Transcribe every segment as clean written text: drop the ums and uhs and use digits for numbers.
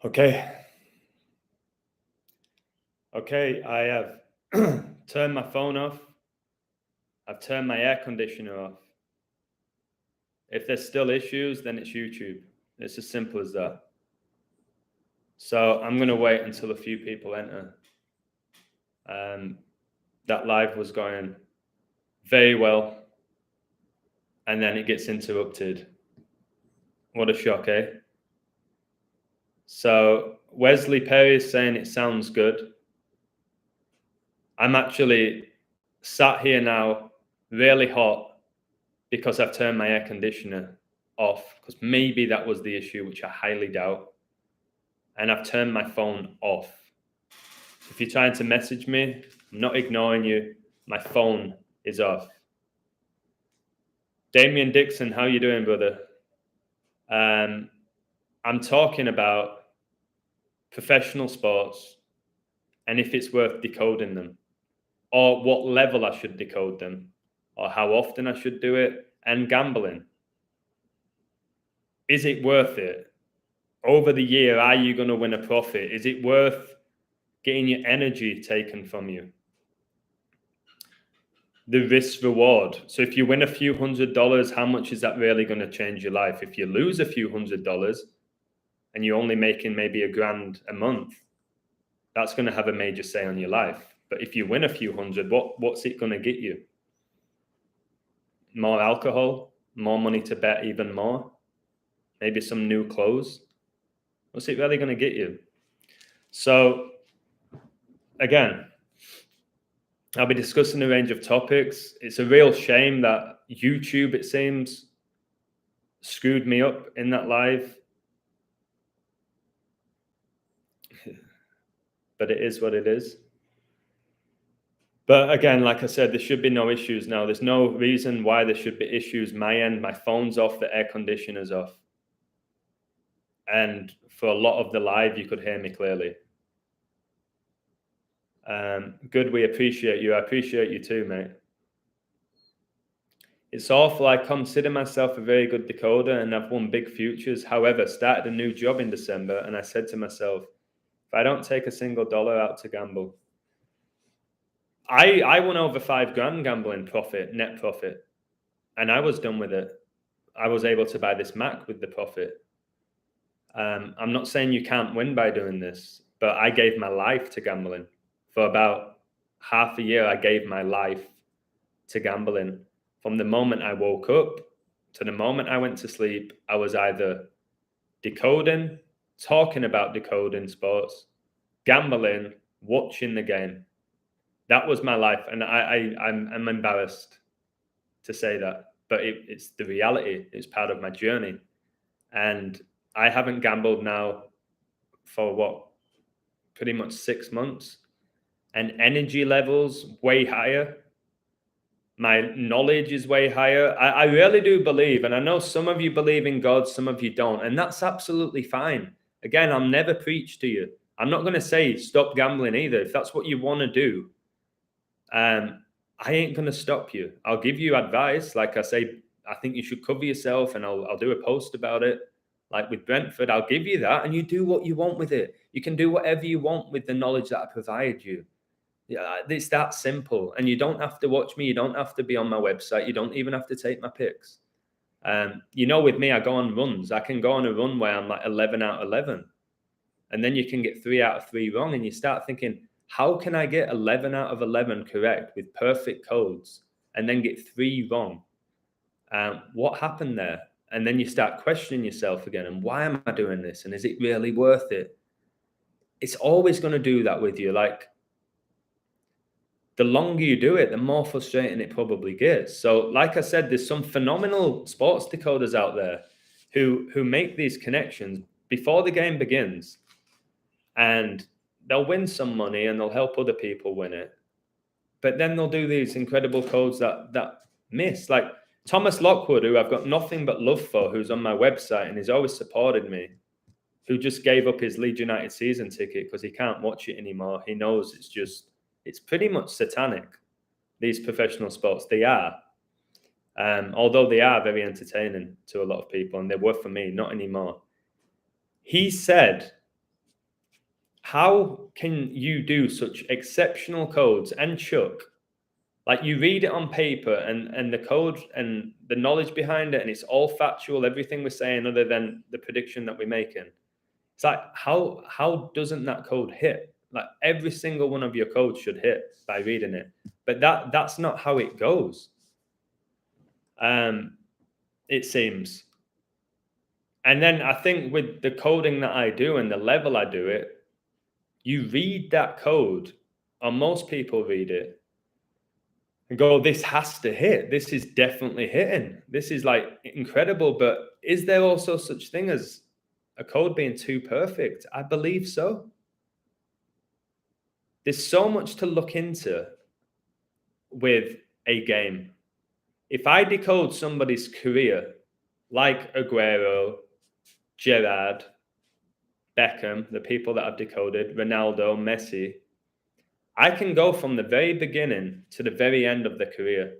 Okay. Okay, I have turned my phone off. I've turned my air conditioner off. If there's still issues, then it's YouTube. It's as simple as that. So I'm going to wait until a few people enter. That live was going very well, and then it gets interrupted. What a shock, eh? So Wesley Perry is saying it sounds good. I'm actually sat here now really hot because I've turned my air conditioner off, because maybe that was the issue, which I highly doubt. And I've turned my phone off. If you're trying to message me, I'm not ignoring you. My phone is off. Damien Dixon, how you doing, brother? I'm talking about professional sports and if it's worth decoding them, or what level I should decode them, or how often I should do it, and gambling. Is it worth it? Over the year, are you going to win a profit? Is it worth getting your energy taken from you? The risk reward. So if you win a few $100s, how much is that really going to change your life? If you lose a few $100s and you're only making maybe $1,000 a month, that's going to have a major say on your life. But if you win a few hundred, what's it going to get you? More alcohol, more money to bet even more, maybe some new clothes. What's it really going to get you? So again, I'll be discussing a range of topics. It's a real shame that YouTube, it seems, screwed me up in that live. But it is what it is. But again, like I said, there should be no issues now. There's no reason why there should be issues. My end, my phone's off, the air conditioner's off. And for a lot of the live, you could hear me clearly. Good, we appreciate you. I appreciate you too, mate. It's awful. I consider myself a very good decoder and I've won big futures. However, started a new job in December and I said to myself, if I don't take a single dollar out to gamble, I won over $5,000 gambling profit, net profit, and I was done with it. I was able to buy this Mac with the profit. I'm not saying you can't win by doing this, but I gave my life to gambling. For about half a year, I gave my life to gambling. From the moment I woke up to the moment I went to sleep, I was either decoding, talking about decoding sports, gambling, watching the game. That was my life, and I'm embarrassed to say that, but it's the reality. It's part of my journey, and I haven't gambled now for pretty much 6 months, and energy levels way higher. My knowledge is way higher. I really do believe, and I know some of you believe in God, some of you don't, and that's absolutely fine. Again, I'll never preach to you. I'm not going to say stop gambling either. If that's what you want to do, I ain't going to stop you. I'll give you advice. Like I say, I think you should cover yourself, and I'll do a post about it. Like with Brentford, I'll give you that, and you do what you want with it. You can do whatever you want with the knowledge that I provide you. Yeah, it's that simple. And you don't have to watch me. You don't have to be on my website. You don't even have to take my picks. With me, I go on runs. I can go on a run where I'm like 11 out of 11. And then you can get 3 out of 3 wrong. And you start thinking, how can I get 11 out of 11 correct with perfect codes and then get 3 wrong? What happened there? And then you start questioning yourself again. And why am I doing this? And is it really worth it? It's always going to do that with you. Like, the longer you do it, the more frustrating it probably gets. So, like I said, there's some phenomenal sports decoders out there who make these connections before the game begins, and they'll win some money and they'll help other people win it. But then they'll do these incredible codes that miss. Like Thomas Lockwood, who I've got nothing but love for, who's on my website and he's always supported me, who just gave up his Leeds United season ticket because he can't watch it anymore. He knows it's pretty much satanic, these professional sports. They are. Although they are very entertaining to a lot of people, and they were for me, not anymore. He said How can you do such exceptional codes and Chuck? Like you read it on paper and the code and the knowledge behind it, and it's all factual, everything we're saying other than the prediction that we're making. It's like how doesn't that code hit? Like every single one of your codes should hit by reading it. But that's not how it goes. It seems. And then I think with the coding that I do and the level I do it, you read that code, or most people read it, and go, this has to hit. This is definitely hitting. This is like incredible. But is there also such thing as a code being too perfect? I believe so. There's so much to look into with a game. If I decode somebody's career, like Aguero, Gerrard, Beckham, the people that I've decoded, Ronaldo, Messi, I can go from the very beginning to the very end of the career.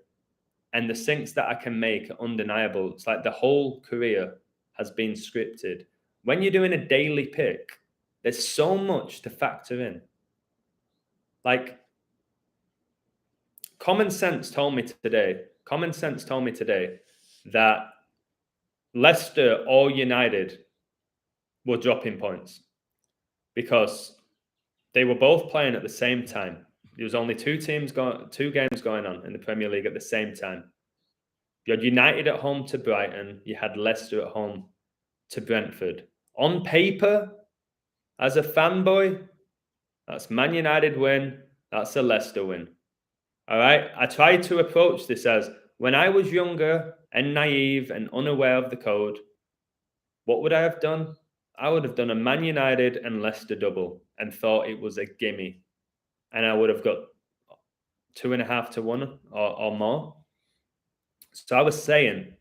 And the syncs that I can make are undeniable. It's like the whole career has been scripted. When you're doing a daily pick, there's so much to factor in. Like, common sense told me today that Leicester or United were dropping points because they were both playing at the same time. There was only two games going on in the Premier League at the same time. You had United at home to Brighton. You had Leicester at home to Brentford. On paper, as a fanboy, that's Man United win. That's a Leicester win. All right? I tried to approach this as when I was younger and naive and unaware of the code, what would I have done? I would have done a Man United and Leicester double and thought it was a gimme. And I would have got 2.5 to 1 or more. So I was saying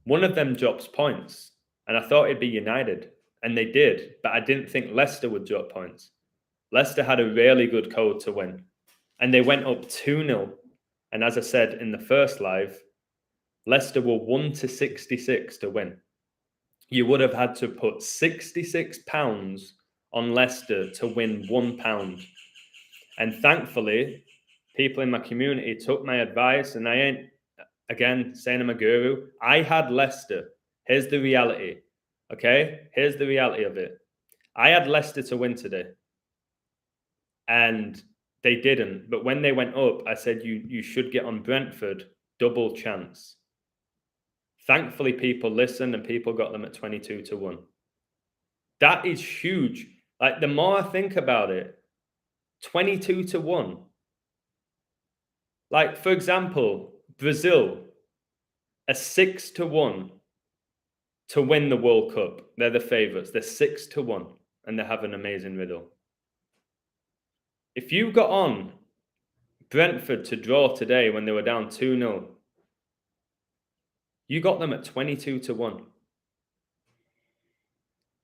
one of them drops points, and I thought it'd be United, and they did, but I didn't think Leicester would drop points. Leicester had a really good code to win, and they went up 2-0. And as I said in the first live, Leicester were 1-66 to win. You would have had to put £66 on Leicester to win £1. And thankfully, people in my community took my advice, and I ain't, again, saying I'm a guru. I had Leicester. Here's the reality. Okay? Here's the reality of it. I had Leicester to win today. And they didn't. But when they went up, I said, you should get on Brentford, double chance. Thankfully, people listened and people got them at 22 to 1. That is huge. Like, the more I think about it, 22 to 1. Like, for example, Brazil, a 6 to 1 to win the World Cup. They're the favourites. They're 6 to 1, and they have an amazing riddle. If you got on Brentford to draw today when they were down 2-0, you got them at 22 to 1.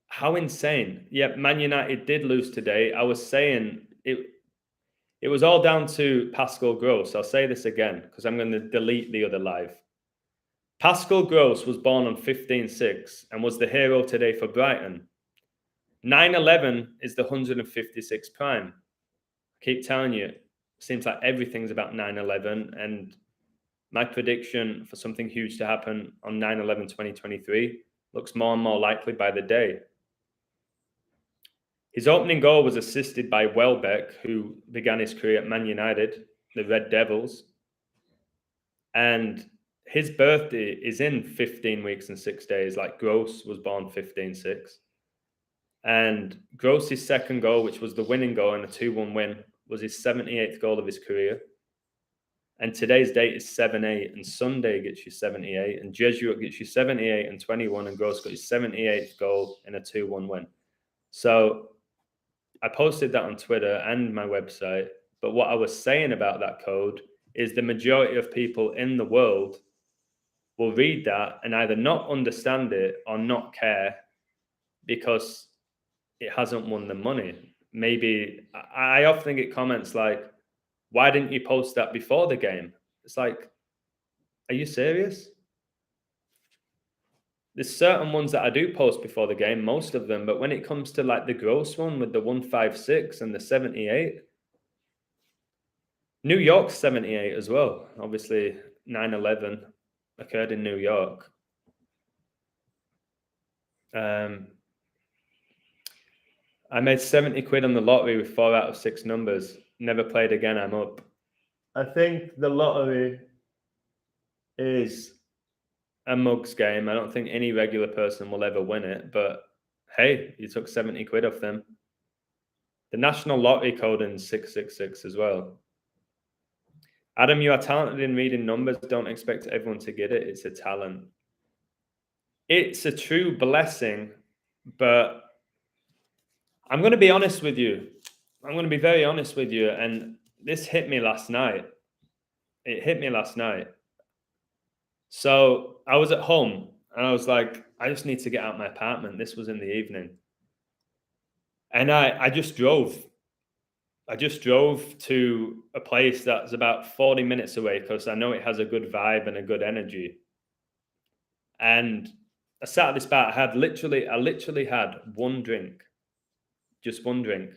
How insane. Yeah, Man United did lose today. I was saying it was all down to Pascal Gross. I'll say this again because I'm going to delete the other live. Pascal Gross was born on 15/6 and was the hero today for Brighton. 9/11 is the 156th prime. I keep telling you, it seems like everything's about 9/11, and my prediction for something huge to happen on 9/11 2023 looks more and more likely by the day. His opening goal was assisted by Welbeck, who began his career at Man United, the Red Devils. And his birthday is in 15 weeks and 6 days, like Gross was born 15/6. And Gross's second goal, which was the winning goal in a 2-1 win, was his 78th goal of his career. And today's date is 7/8, and Sunday gets you 78, and Jesuit gets you 78 and 21, and Gross got his 78th goal in a 2-1 win. So I posted that on Twitter and my website. But what I was saying about that code is the majority of people in the world will read that and either not understand it or not care because it hasn't won them money. Maybe I often get comments like, why didn't you post that before the game? It's like, are you serious? there's certain ones that I do post before the game, most of them, but when it comes to like the gross one with the 156 and the 78, New York's 78 as well. Obviously, 9/11 occurred in New York. I made 70 quid on the lottery with 4 out of 6 numbers. Never played again, I'm up. I think the lottery is a mug's game. I don't think any regular person will ever win it, but hey, you took 70 quid off them. The national lottery code in 666 as well. Adam, you are talented in reading numbers. Don't expect everyone to get it. It's a talent. It's a true blessing, but I'm going to be honest with you. I'm going to be very honest with you. And this hit me last night. It hit me last night. So I was at home and I was like, I just need to get out my apartment. This was in the evening. And I just drove. I just drove to a place that's about 40 minutes away because I know it has a good vibe and a good energy. And I sat at this bar. I literally had one drink, just one drink.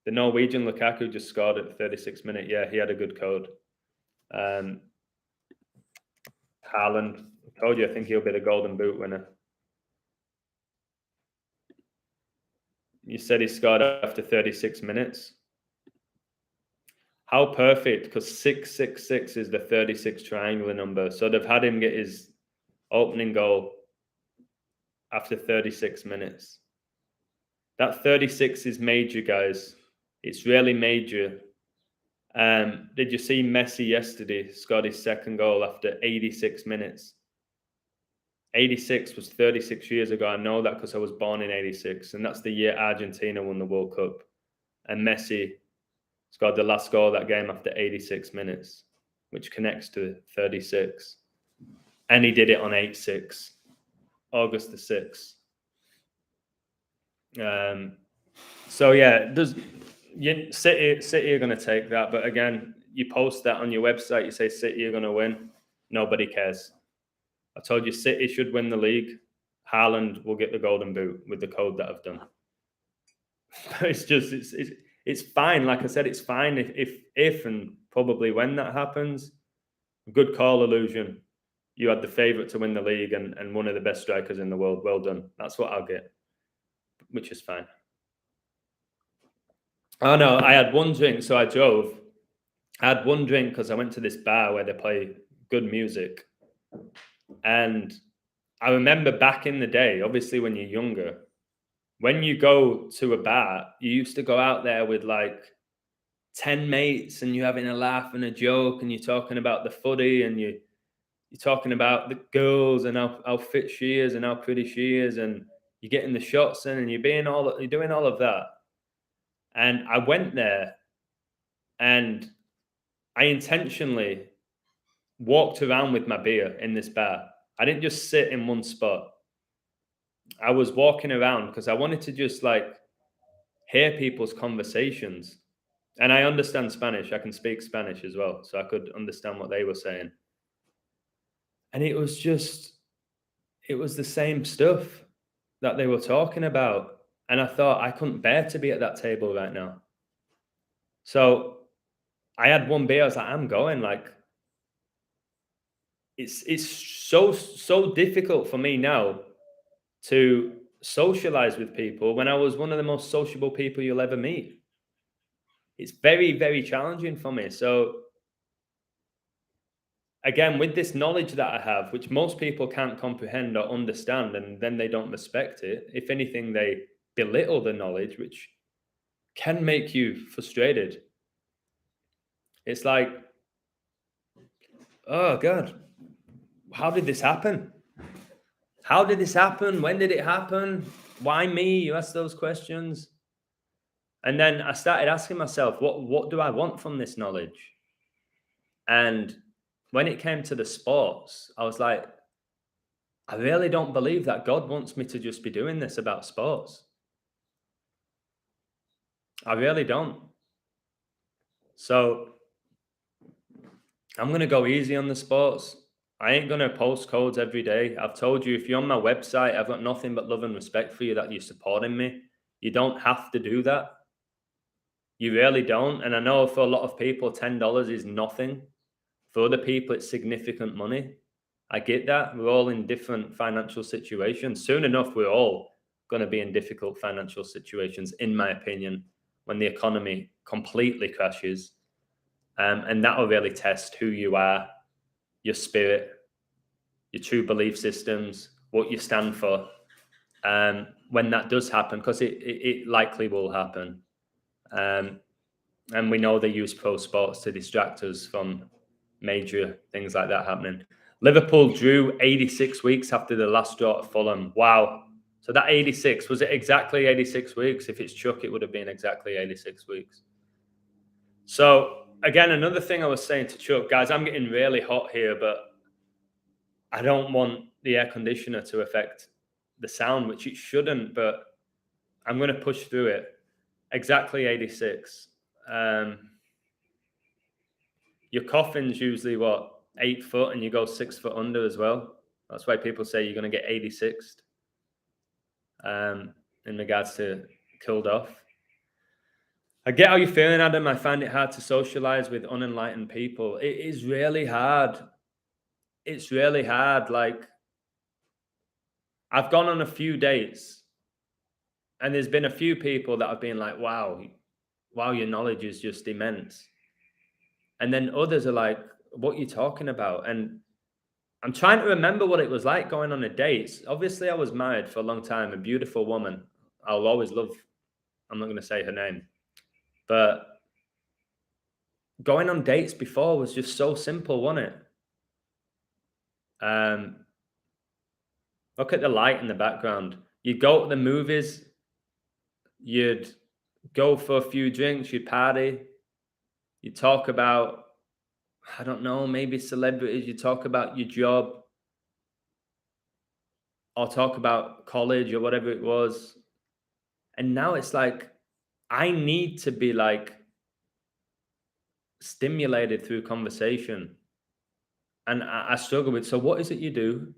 The Norwegian Lukaku just scored at the 36th minute. Yeah, he had a good code. Haaland, I told you, I think he'll be the Golden Boot winner. You said he scored after 36 minutes. How perfect, because 666 is the 36 triangular number. So they've had him get his opening goal after 36 minutes. That 36 is major, guys. It's really major. Did you see Messi yesterday scored his second goal after 86 minutes? 86 was 36 years ago. I know that because I was born in 86, and that's the year Argentina won the World Cup. And Messi scored the last goal of that game after 86 minutes, which connects to 36. And he did it on 8/6, August the 6th. So yeah, City are going to take that. But again, you post that on your website, you say City are going to win. Nobody cares. I told you City should win the league. Haaland will get the Golden Boot with the code that I've done. It's fine. Like I said, it's fine if and probably when that happens. Good call, Illusion. You had the favourite to win the league and one of the best strikers in the world. Well done. That's what I'll get, which is fine. Oh no, I had one drink, so I drove. I had one drink because I went to this bar where they play good music. And I remember back in the day, obviously when you're younger, when you go to a bar, you used to go out there with like 10 mates and you're having a laugh and a joke and you're talking about the footy and you're talking about the girls and how fit she is and how pretty she is and you're getting the shots in and you're doing all of that. And I went there and I intentionally walked around with my beer in this bar. I didn't just sit in one spot. I was walking around because I wanted to just like hear people's conversations. And I understand Spanish. I can speak Spanish as well. So I could understand what they were saying. And it was the same stuff that they were talking about. And I thought I couldn't bear to be at that table right now. So I had one beer. I was like, I'm going. Like, it's so difficult for me now to socialize with people when I was one of the most sociable people you'll ever meet. It's very, very challenging for me. So again, with this knowledge that I have, which most people can't comprehend or understand, and then they don't respect it. If anything, they belittle the knowledge, which can make you frustrated. It's like, oh God, how did this happen? How did this happen? When did it happen? Why me? You ask those questions. And then I started asking myself, what do I want from this knowledge? And when it came to the sports, I was like, I really don't believe that God wants me to just be doing this about sports. I really don't. So I'm going to go easy on the sports. I ain't gonna post codes every day. I've told you, if you're on my website, I've got nothing but love and respect for you that you're supporting me. You don't have to do that. You really don't. And I know for a lot of people, $10 is nothing. For other people, it's significant money. I get that. We're all in different financial situations. Soon enough, we're all going to be in difficult financial situations, in my opinion, when the economy completely crashes. And that will really test who you are, your spirit, your true belief systems, what you stand for. When that does happen, because it likely will happen. Um, and we know they use pro sports to distract us from major things like that happening. Liverpool drew 86 weeks after the last draw at Fulham. Wow. So that 86, was it exactly 86 weeks? If it's Chuck, it would have been exactly 86 weeks. So again, another thing I was saying to Chuck, guys, I'm getting really hot here, but I don't want the air conditioner to affect the sound, which it shouldn't, but I'm going to push through it. Exactly 86. Your coffin's usually what, 8 foot, and you go 6 foot under as well. That's why people say you're going to get 86th in regards to killed off. I get how you're feeling, Adam. I find it hard to socialize with unenlightened people. It is really hard. It's really hard. Like, I've gone on a few dates, and there's been a few people that have been like, wow, your knowledge is just immense. And then others are like, what are you talking about? And I'm trying to remember what it was like going on a date. Obviously, I was married for a long time, a beautiful woman. I'll always love, I'm not going to say her name, but going on dates before was just so simple, wasn't it? Look at the light in the background. You'd go to the movies, you'd go for a few drinks, you'd party, you talk about, I don't know, maybe celebrities, you talk about your job, or talk about college or whatever it was. And now it's like, I need to be like stimulated through conversation. And I struggle with, so what is it you do?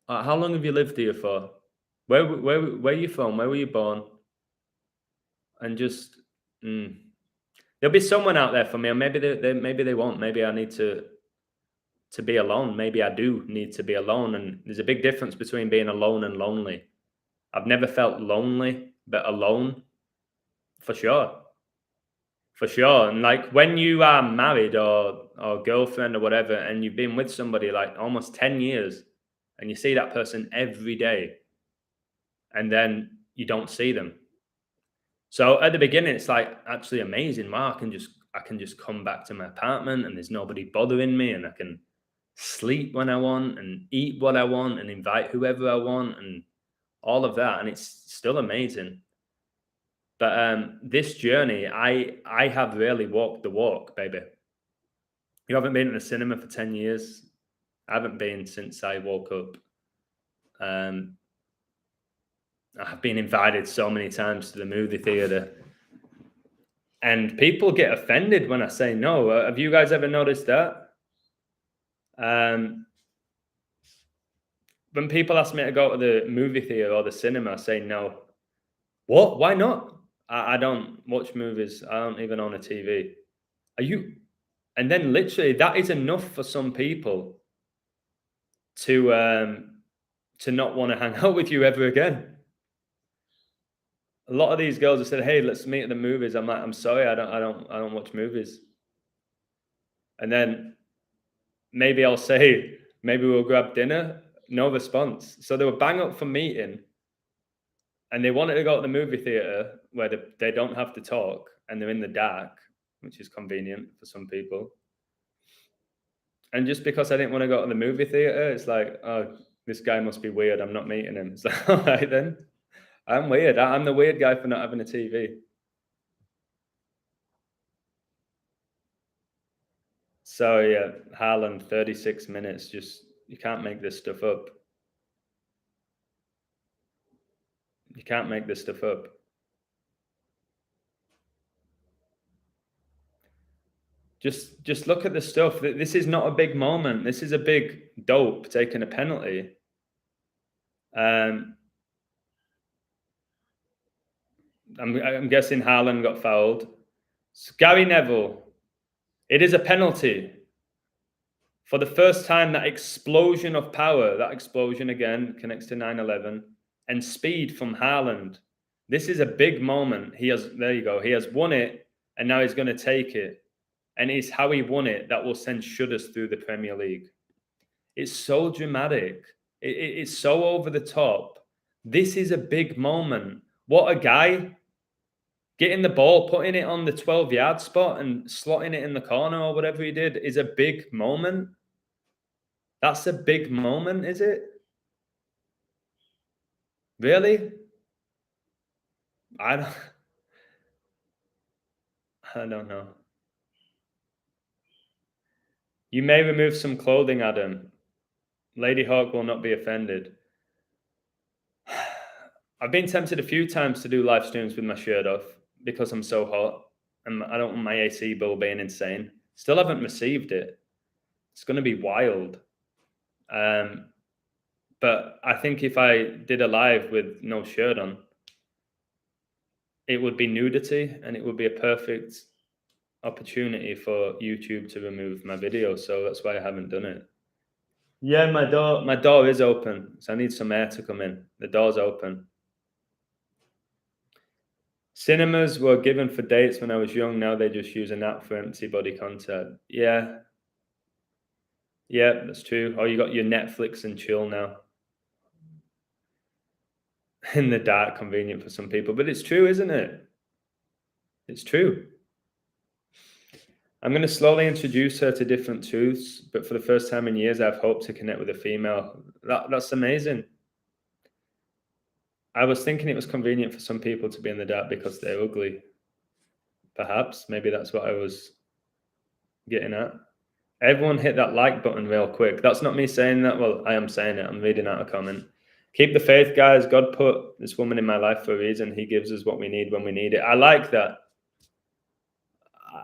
How long have you lived here for? Where are you from? Where were you born? And just, there'll be someone out there for me, or maybe maybe they won't. Maybe I need to be alone. Maybe I do need to be alone. And there's a big difference between being alone and lonely. I've never felt lonely, but alone, for sure. For sure. And like when you are married or girlfriend or whatever, and you've been with somebody like almost 10 years and you see that person every day and then you don't see them. So at the beginning, it's like actually amazing. Wow, I can just come back to my apartment and there's nobody bothering me, and I can sleep when I want and eat what I want and invite whoever I want and all of that. And it's still amazing. But this journey, I have really walked the walk, baby. You haven't been in a cinema for 10 years. I haven't been since I woke up. Um, I've been invited so many times to the movie theater, and people get offended when I say no. Have you guys ever noticed that? Um, when people ask me to go to the movie theater or the cinema, I say no. What? Why not? I don't watch movies. I don't even own a TV. Are you? And then literally, that is enough for some people to not want to hang out with you ever again. A lot of these girls have said, "Hey, let's meet at the movies." I'm like, "I'm sorry, I don't watch movies." And then maybe I'll say, "Maybe we'll grab dinner." No response. So they were bang up for meeting, and they wanted to go to the movie theater where they don't have to talk and they're in the dark, which is convenient for some people. And just because I didn't want to go to the movie theater, it's like, oh, this guy must be weird. I'm not meeting him. So all right then, I'm weird. I'm the weird guy for not having a TV. So yeah, Haaland, 36 minutes. Just you can't make this stuff up. You can't make this stuff up. Just look at the stuff. This is not a big moment. This is a big dope taking a penalty. I'm guessing Haaland got fouled. So Gary Neville, it is a penalty. For the first time, that explosion of power, that explosion again connects to 9/11, and speed from Haaland. This is a big moment. There you go. He has won it, and now he's going to take it. And it's how he won it that will send shudders through the Premier League. It's so dramatic. It's so over the top. This is a big moment. What a guy. Getting the ball, putting it on the 12-yard spot and slotting it in the corner or whatever he did is a big moment. That's a big moment, is it? Really? I don't know. You may remove some clothing, Adam. Lady Hawk will not be offended. I've been tempted a few times to do live streams with my shirt off because I'm so hot and I don't want my AC bill being insane. Still haven't received it. It's going to be wild. But I think if I did a live with no shirt on, it would be nudity and it would be a perfect opportunity for YouTube to remove my video. So that's why I haven't done it. Yeah, my door is open. So I need some air to come in. The door's open. Cinemas were given for dates when I was young. Now they just use an app for empty body content. Yeah. Yeah, that's true. Oh, you got your Netflix and chill now. In the dark, convenient for some people. But it's true, isn't it? It's true. I'm going to slowly introduce her to different truths, but for the first time in years, I've hoped to connect with a female. That's amazing. I was thinking it was convenient for some people to be in the dark because they're ugly. Perhaps, maybe that's what I was getting at. Everyone hit that like button real quick. That's not me saying that. Well, I am saying it. I'm reading out a comment. Keep the faith, guys. God put this woman in my life for a reason. He gives us what we need when we need it. I like that.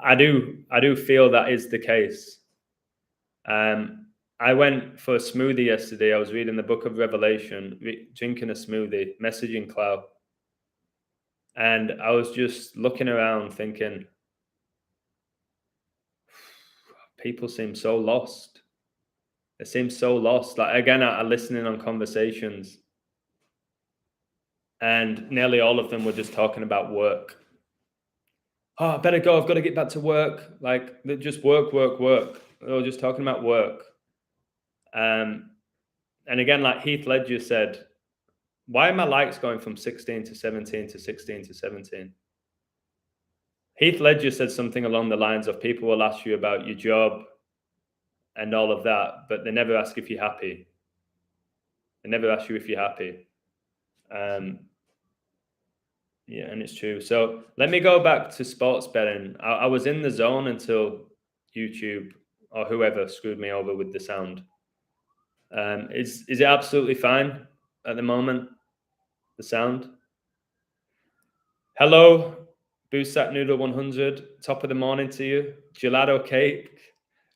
I do feel that is the case. I went for a smoothie yesterday. I was reading the book of Revelation, drinking a smoothie, messaging cloud. And I was just looking around thinking, people seem so lost. They seem so lost. Like, again, I'm listening on conversations. And nearly all of them were just talking about work. Oh, I better go. I've got to get back to work. Like, just work. They were just talking about work. And again, like Heath Ledger said, why are my likes going from 16 to 17 to 16 to 17? Heath Ledger said something along the lines of people will ask you about your job and all of that, but they never ask if you're happy. They never ask you if you're happy. Yeah, and it's true. So let me go back to sports betting. I was in the zone until YouTube or whoever screwed me over with the sound. Is it absolutely fine at the moment? The sound? Hello, Boosat Noodle 100. Top of the morning to you. Gelato cake.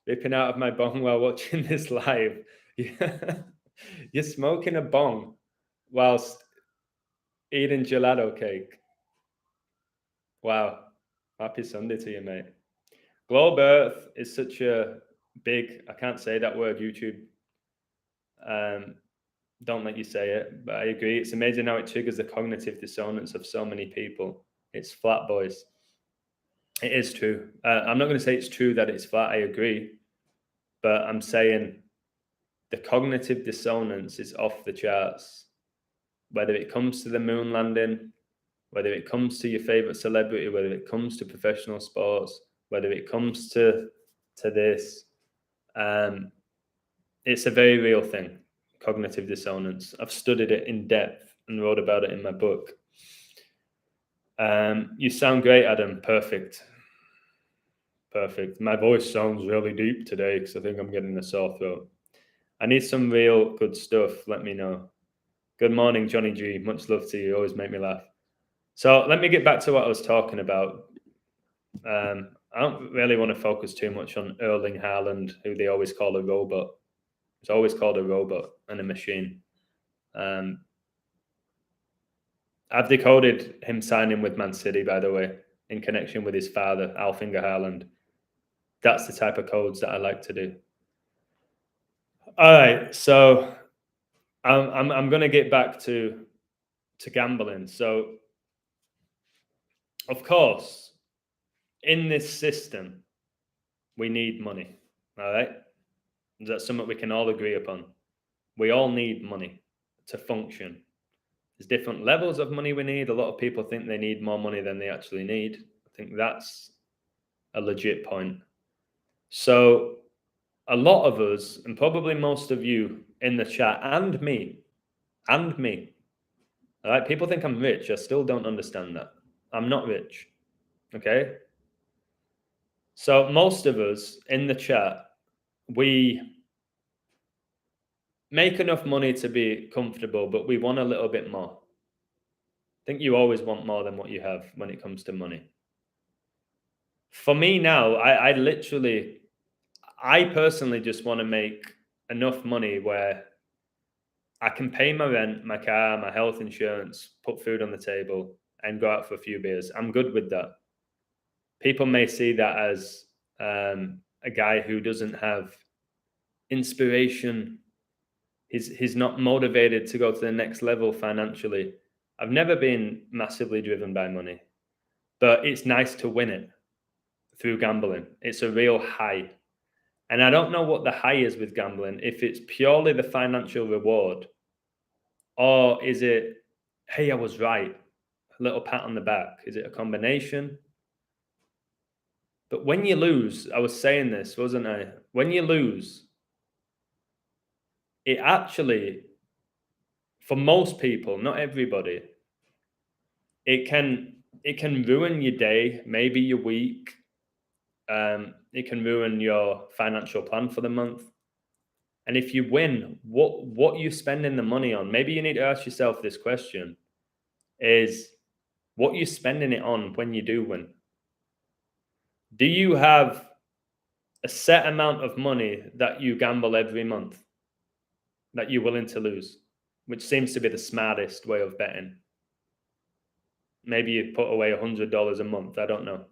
Ripping out of my bong while watching this live. You're smoking a bong whilst eating gelato cake. Wow. Happy Sunday to you, mate. Globe Earth is such a big, I can't say that word, YouTube. Don't let you say it, but I agree. It's amazing how it triggers the cognitive dissonance of so many people. It's flat, boys. It is true. I'm not going to say it's true that it's flat. I agree. But I'm saying the cognitive dissonance is off the charts. Whether it comes to the moon landing, whether it comes to your favorite celebrity, whether it comes to professional sports, whether it comes to this, it's a very real thing, cognitive dissonance. I've studied it in depth and wrote about it in my book. You sound great, Adam. Perfect. My voice sounds really deep today because I think I'm getting a sore throat. I need some real good stuff. Let me know. Good morning, Johnny G. Much love to you. Always make me laugh. So let me get back to what I was talking about. I don't really want to focus too much on Erling Haaland, who they always call a robot. It's always called a robot and a machine. Um, I've decoded him signing with Man City, by the way, in connection with his father, Alfinger Haaland. That's the type of codes that I like to do. All right, so I'm going to get back to gambling. So, of course, in this system, we need money. All right, that's something we can all agree upon. We all need money to function. There's different levels of money we need. A lot of people think they need more money than they actually need. I think that's a legit point. So, a lot of us, and probably most of you in the chat, and me, all right, people think I'm rich. I still don't understand that. I'm not rich. Okay. So, most of us in the chat, we make enough money to be comfortable, but we want a little bit more. I think you always want more than what you have when it comes to money. For me now, I personally just want to make enough money where I can pay my rent, my car, my health insurance, put food on the table, and go out for a few beers. I'm good with that. People may see that as a guy who doesn't have inspiration. He's not motivated to go to the next level financially. I've never been massively driven by money, but it's nice to win it through gambling. It's a real high. And I don't know what the high is with gambling, if it's purely the financial reward, or is it, hey, I was right, a little pat on the back? Is it a combination? But when you lose, I was saying this, wasn't I? When you lose, it actually, for most people, not everybody, it can ruin your day, maybe your week. It can ruin your financial plan for the month. And if you win, what you spending the money on? Maybe you need to ask yourself this question: is what you're spending it on when you do win? Do you have a set amount of money that you gamble every month that you're willing to lose? Which seems to be the smartest way of betting. Maybe you put away $100 a month. I don't know.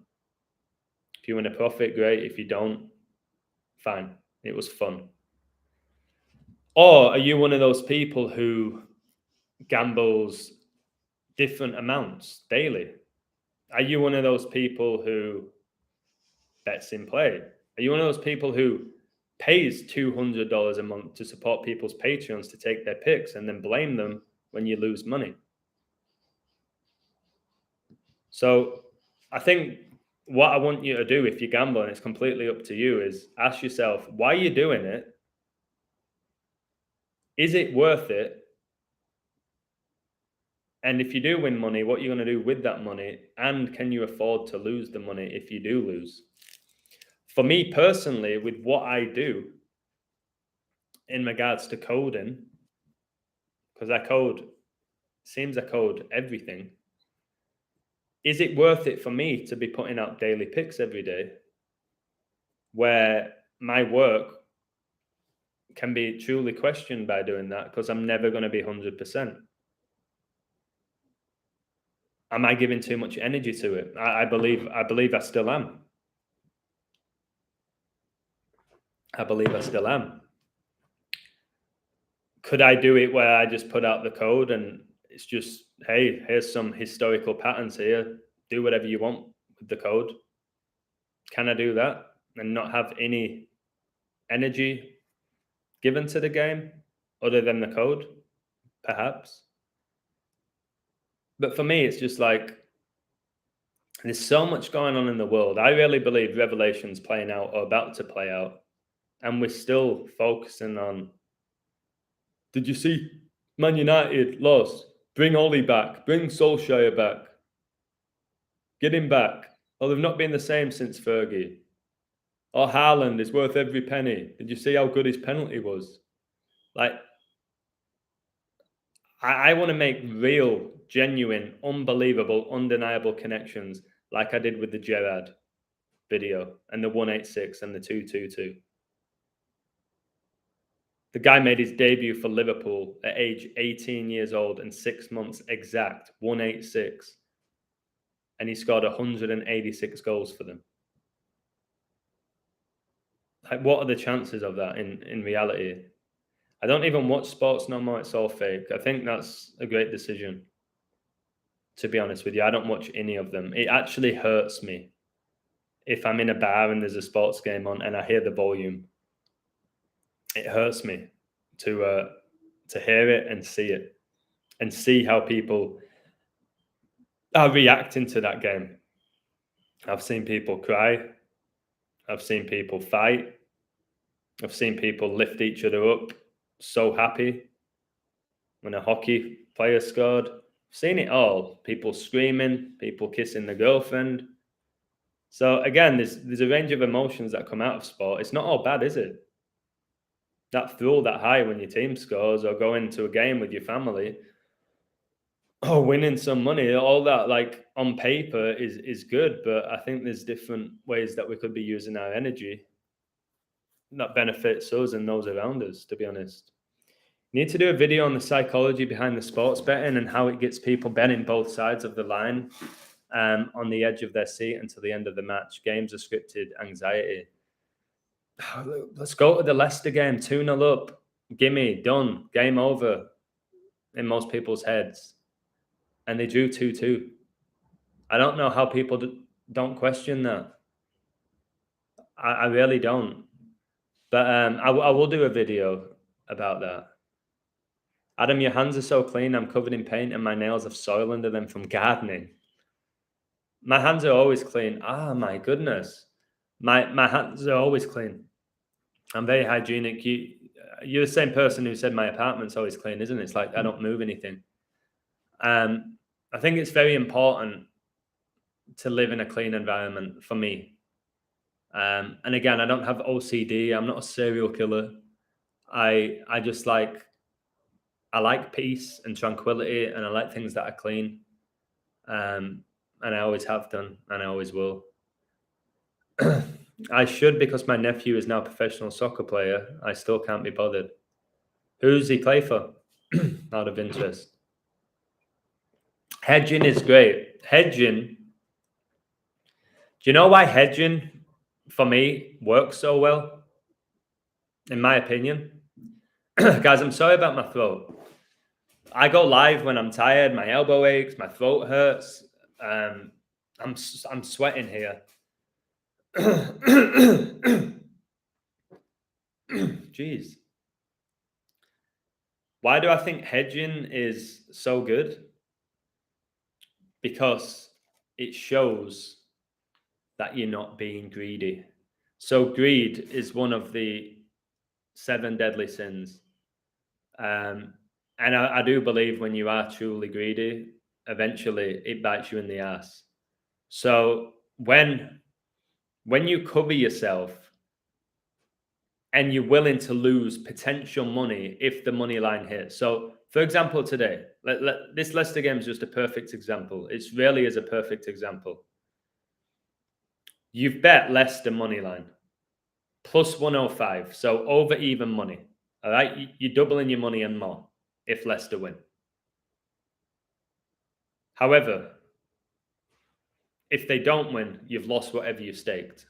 If you win a profit, great. If you don't, fine. It was fun. Or are you one of those people who gambles different amounts daily? Are you one of those people who bets in play? Are you one of those people who pays $200 a month to support people's Patreons to take their picks and then blame them when you lose money? So I think what I want you to do if you gamble, and it's completely up to you, is ask yourself, why are you doing it? Is it worth it? And if you do win money, what are you going to do with that money? And can you afford to lose the money if you do lose? For me personally, with what I do in regards to coding, because I code everything, is it worth it for me to be putting out daily picks every day where my work can be truly questioned by doing that because I'm never going to be 100%? Am I giving too much energy to it? I believe I still am. I believe I still am. Could I do it where I just put out the code and it's just, hey, here's some historical patterns here. Do whatever you want with the code. Can I do that and not have any energy given to the game other than the code? Perhaps. But for me, it's just like, there's so much going on in the world. I really believe Revelation's playing out or about to play out. And we're still focusing on, did you see Man United lost? Bring Ollie back. Bring Solskjaer back. Get him back. Oh, they've not been the same since Fergie. Oh, Haaland is worth every penny. Did you see how good his penalty was? Like, I want to make real, genuine, unbelievable, undeniable connections like I did with the Gerrard. video and the 186 and the 222. The guy made his debut for Liverpool at age 18 years old and 6 months exact, 186. And he scored 186 goals for them. Like, what are the chances of that in reality? I don't even watch sports no more. It's all fake. I think that's a great decision, to be honest with you. I don't watch any of them. It actually hurts me if I'm in a bar and there's a sports game on and I hear the volume. It hurts me to hear it and see how people are reacting to that game. I've seen people cry. I've seen people fight. I've seen people lift each other up, so happy when a hockey player scored. I've seen it all. People screaming, people kissing their girlfriend. So again, there's a range of emotions that come out of sport. It's not all bad, is it? That thrill, that high when your team scores, or going to a game with your family, or winning some money, all that, like, on paper is good, but I think there's different ways that we could be using our energy that benefits us and those around us, to be honest. Need to do a video on the psychology behind the sports betting and how it gets people betting both sides of the line, on the edge of their seat until the end of the match. Games are scripted anxiety. Let's go to the Leicester game, 2-0 up. Gimme, done, game over in most people's heads. And they drew 2-2. I don't know how people don't question that. I really don't. But I will do a video about that. Adam, your hands are so clean. I'm covered in paint and my nails have soil under them from gardening. My hands are always clean. Ah, my goodness. My hands are always clean. I'm very hygienic. You're the same person who said my apartment's always clean, isn't it? It's like I don't move anything. I think it's very important to live in a clean environment for me. And again, I don't have OCD. I'm not a serial killer. I just like peace and tranquility, and I like things that are clean. And I always have done, and I always will. I should, because my nephew is now a professional soccer player. I still can't be bothered. Who's he play for? Out of interest. Hedging is great. Hedging. Do you know why hedging, for me, works so well? In my opinion. Guys, I'm sorry about my throat. I go live when I'm tired. My elbow aches. My throat hurts. I'm sweating here. Jeez. Why do I think hedging is so good? Because it shows that you're not being greedy. So greed is one of the 7 deadly sins. And I do believe when you are truly greedy, eventually it bites you in the ass. So when you cover yourself and you're willing to lose potential money if the money line hits. So, for example, today, this Leicester game is just a perfect example. It really is a perfect example. You've bet Leicester money line plus 105, so over even money. All right, you're doubling your money and more if Leicester win. However, if they don't win, you've lost whatever you staked.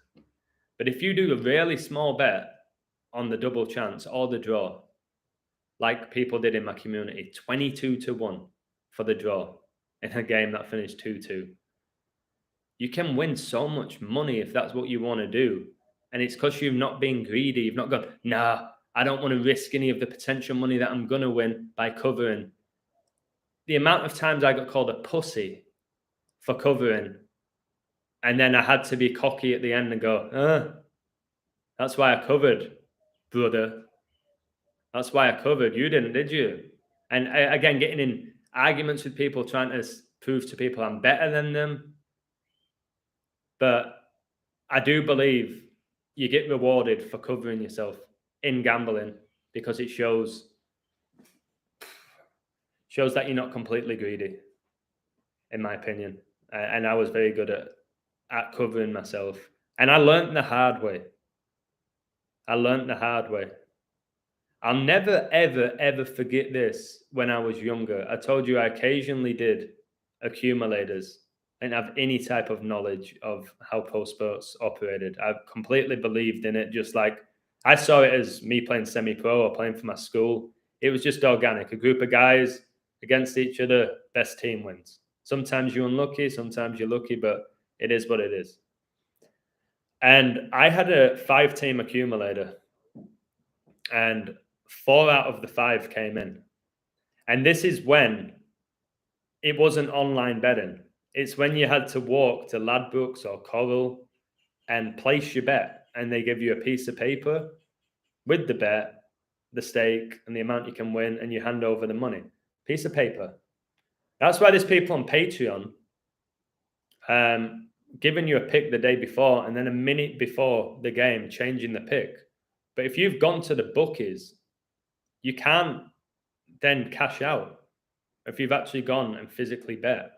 But if you do a really small bet on the double chance or the draw, like people did in my community, 22-1 for the draw in a game that finished 2-2, you can win so much money if that's what you want to do. And it's because you've not been greedy. You've not gone, nah, I don't want to risk any of the potential money that I'm going to win by covering. The amount of times I got called a pussy for covering, and then I had to be cocky at the end and go, that's why I covered, brother. That's why I covered. You didn't, did you? And again, getting in arguments with people, trying to prove to people I'm better than them. But I do believe you get rewarded for covering yourself in gambling because it shows that you're not completely greedy, in my opinion. And I was very good at covering myself. And I learned the hard way. I'll never, ever, ever forget this when I was younger. I told you I occasionally did accumulators and have any type of knowledge of how pro sports operated. I completely believed in it, just like I saw it as me playing semi-pro or playing for my school. It was just organic. A group of guys against each other, best team wins. Sometimes you're unlucky, sometimes you're lucky, but it is what it is. And I had a 5-team accumulator, and 4 out of the 5 came in. And this is when it wasn't online betting. It's when you had to walk to Ladbrokes or Coral and place your bet, and they give you a piece of paper with the bet, the stake, and the amount you can win, and you hand over the money. Piece of paper. That's why there's people on Patreon giving you a pick the day before, and then a minute before the game changing the pick. But if you've gone to the bookies, you can't then cash out if you've actually gone and physically bet.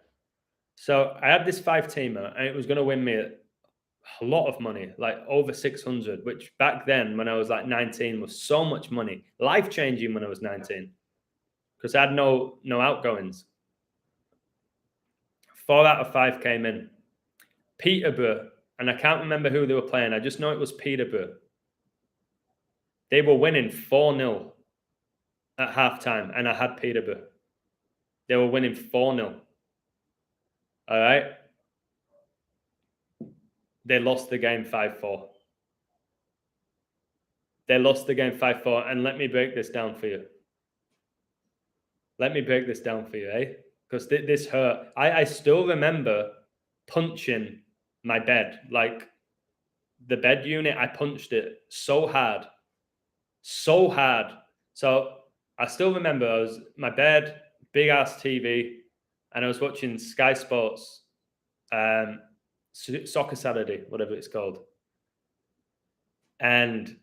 So I had this 5-teamer, and it was going to win me a lot of money, like over 600, which back then when I was like 19 was so much money. Life-changing when I was 19, because I had no outgoings. 4 out of 5 came in. Peterborough, and I can't remember who they were playing. I just know it was Peterborough. They were winning 4-0 at halftime, and I had Peterborough. They were winning 4-0. All right? They lost the game 5-4. They lost the game 5-4, and let me break this down for you. Because this hurt. I still remember punching my bed, like the bed unit. I punched it so hard. So I still remember my bed, big ass TV, and I was watching Sky Sports, Soccer Saturday, whatever it's called. And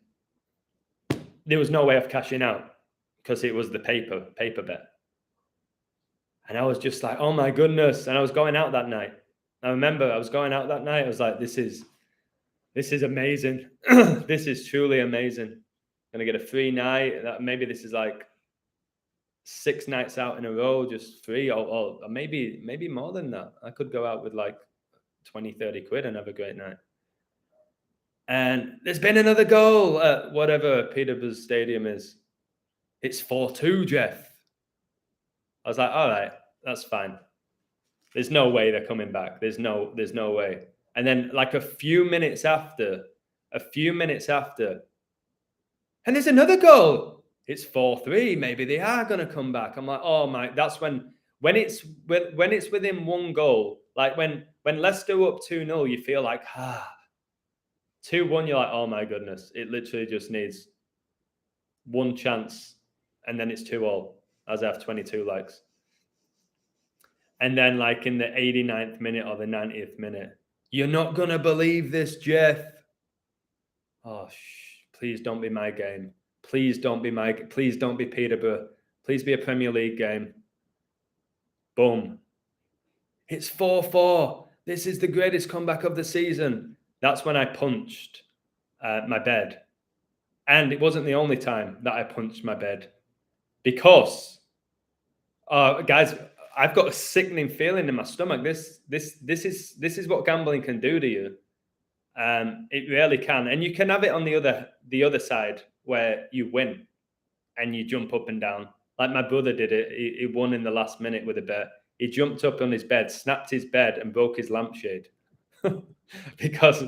there was no way of cashing out because it was the paper bet. And I was just like, oh my goodness. And I was going out that night. I remember I was going out that night. I was like, this is amazing. This is truly amazing. Gonna get a free night. Maybe this is like 6 nights out in a row, just free, or maybe more than that. I could go out with like 20, 30 quid and have a great night. And there's been another goal at whatever Peterborough Stadium is. It's 4-2, Jeff. I was like, all right, that's fine. There's no way they're coming back. There's no way. And then like a few minutes after, and there's another goal. It's 4-3. Maybe they are going to come back. I'm like, oh my, that's when it's within one goal, like when Leicester up 2-0, you feel like, 2-1, you're like, oh my goodness, it literally just needs one chance, and then it's 2-2, as I have 22 likes. And then like in the 89th minute or the 90th minute, you're not going to believe this, Jeff. Oh, please don't be my game. Please don't be Peterborough. Please be a Premier League game. Boom. It's 4-4. This is the greatest comeback of the season. That's when I punched my bed. And it wasn't the only time that I punched my bed, because, guys, I've got a sickening feeling in my stomach. This is what gambling can do to you. It really can. And you can have it on the other side where you win and you jump up and down. Like my brother did it. He won in the last minute with a bet. He jumped up on his bed, snapped his bed, and broke his lampshade because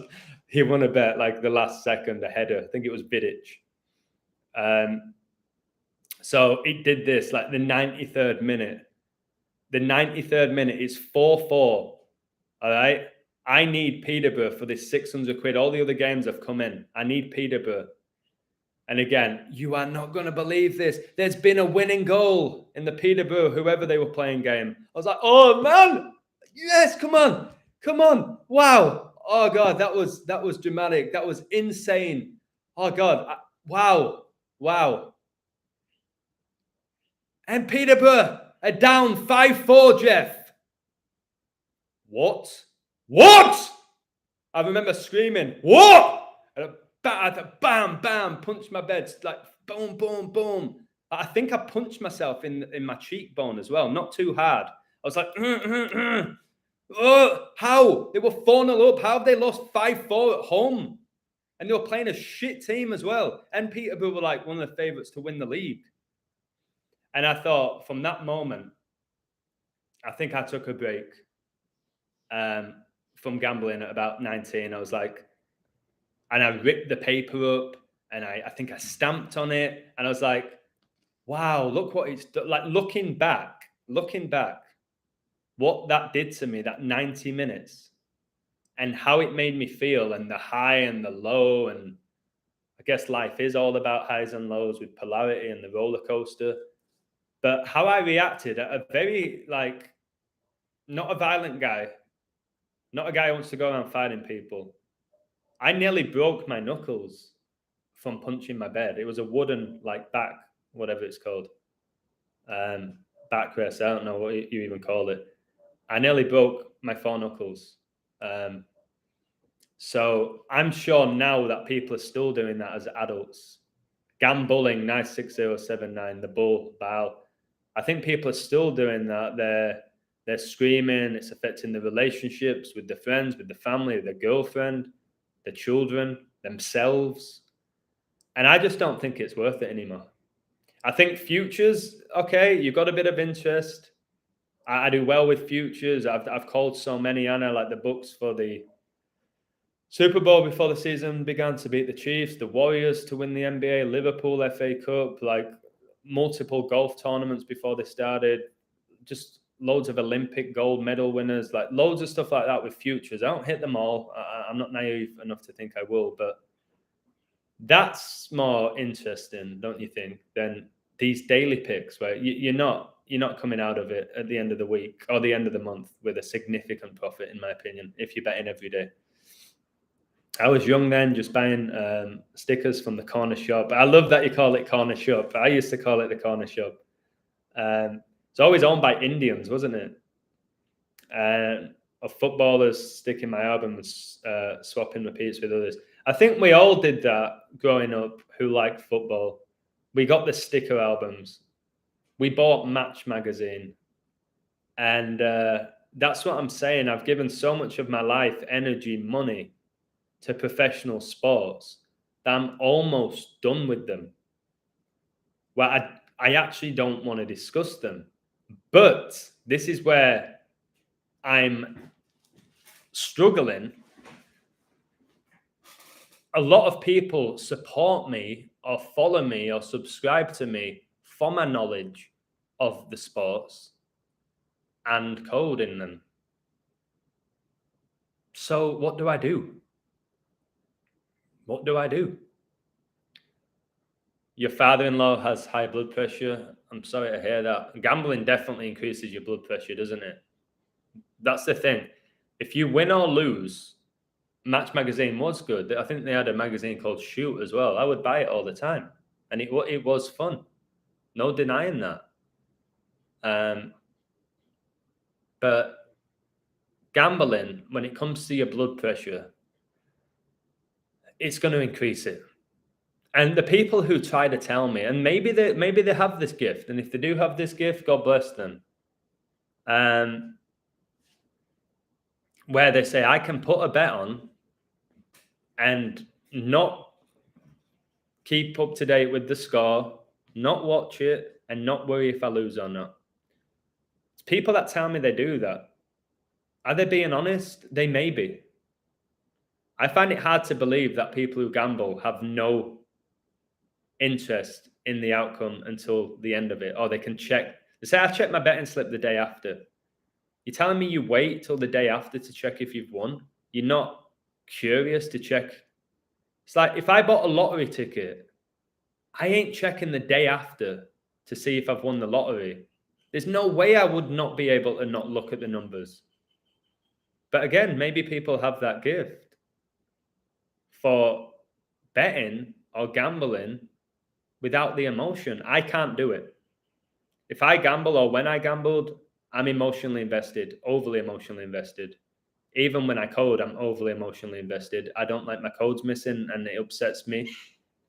he won a bet like the last second, a header. I think it was Vidic. So it did this like the 93rd minute. The 93rd minute is 4-4. All right. I need Peterborough for this 600 quid. All the other games have come in. I need Peterborough. And again, you are not going to believe this. There's been a winning goal in the Peterborough, whoever they were playing game. I was like, oh man, yes, come on. Wow. Oh God, that was dramatic. That was insane. Oh God. Wow. And Peterborough are down 5-4, Jeff. What? I remember screaming, "What?" And bam, bam, punched my bed, like boom, boom, boom. I think I punched myself in my cheekbone as well, not too hard. I was like, oh, how? They were 4-0 up. How have they lost 5-4 at home? And they were playing a shit team as well. And Peterborough were like one of the favourites to win the league. And I thought from that moment, I think I took a break from gambling at about 19. I was like, and I ripped the paper up and I think I stamped on it. And I was like, wow, look what it's done. Like looking back, what that did to me, that 90 minutes and how it made me feel and the high and the low. And I guess life is all about highs and lows with polarity and the roller coaster. But how I reacted at a very, like, not a violent guy, not a guy who wants to go around fighting people. I nearly broke my knuckles from punching my bed. It was a wooden, like, back, whatever it's called, backrest. I don't know what you even call it. I nearly broke my 4 knuckles. So I'm sure now that people are still doing that as adults. Gambling, nice 6079, the bull, bow. I think people are still doing that. They're screaming. It's affecting the relationships with the friends, with the family, with their girlfriend, the children, themselves. And I just don't think it's worth it anymore. I think futures, okay, you've got a bit of interest. I do well with futures. I've called so many, Anna, like the books for the Super Bowl before the season began to beat the Chiefs, the Warriors to win the NBA, Liverpool FA Cup, like multiple golf tournaments before they started, just loads of Olympic gold medal winners, like loads of stuff like that with futures. I don't hit them all. I'm not naive enough to think I will, but that's more interesting, don't you think, than these daily picks where you're not coming out of it at the end of the week or the end of the month with a significant profit, in my opinion, if you're betting every day. I was young then, just buying stickers from the corner shop. I love that you call it corner shop. I used to call it the corner shop. It's always owned by Indians, wasn't it? Of footballers sticking my albums, swapping repeats with others. I think we all did that growing up who liked football. We got the sticker albums. We bought Match magazine. And that's what I'm saying. I've given so much of my life, energy, money to professional sports that I'm almost done with them. Well, I actually don't want to discuss them. But this is where I'm struggling. A lot of people support me or follow me or subscribe to me for my knowledge of the sports and code in them. So what do I do? What do I do? Your father-in-law has high blood pressure. I'm sorry to hear that. Gambling definitely increases your blood pressure, doesn't it? That's the thing. If you win or lose, Match magazine was good. I think they had a magazine called Shoot as well. I would buy it all the time, and it was fun. No denying that. But gambling, when it comes to your blood pressure, it's going to increase it. And the people who try to tell me, and maybe they have this gift, and if they do have this gift, God bless them. Where they say I can put a bet on and not keep up to date with the score, not watch it, and not worry if I lose or not. It's people that tell me they do that. Are they being honest? They may be. I find it hard to believe that people who gamble have no interest in the outcome until the end of it, or they can check. They say, I checked my betting slip the day after. You're telling me you wait till the day after to check if you've won? You're not curious to check? It's like if I bought a lottery ticket, I ain't checking the day after to see if I've won the lottery. There's no way I would not be able to not look at the numbers. But again, maybe people have that gift for betting or gambling without the emotion. I can't do it. If I gamble or when I gambled, I'm emotionally invested, overly emotionally invested even when I code, I'm overly emotionally invested. I don't like my codes missing, and it upsets me.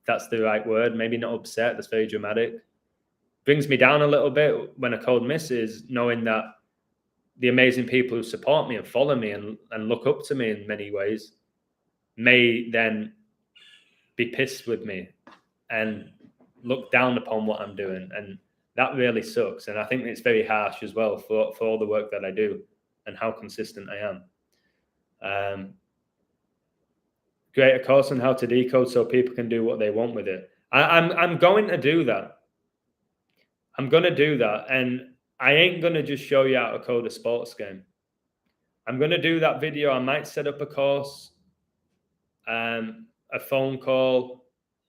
That's the right word. Maybe not upset. That's very dramatic. Brings me down a little bit when a code misses, knowing that the amazing people who support me and follow me and look up to me in many ways may then be pissed with me and look down upon what I'm doing. And that really sucks. And I think it's very harsh as well for all the work that I do and how consistent I am. Create a course on how to decode so people can do what they want with it. I'm going to do that. I'm going to do that. And I ain't going to just show you how to code a sports game. I'm going to do that video. I might set up a course, a phone call,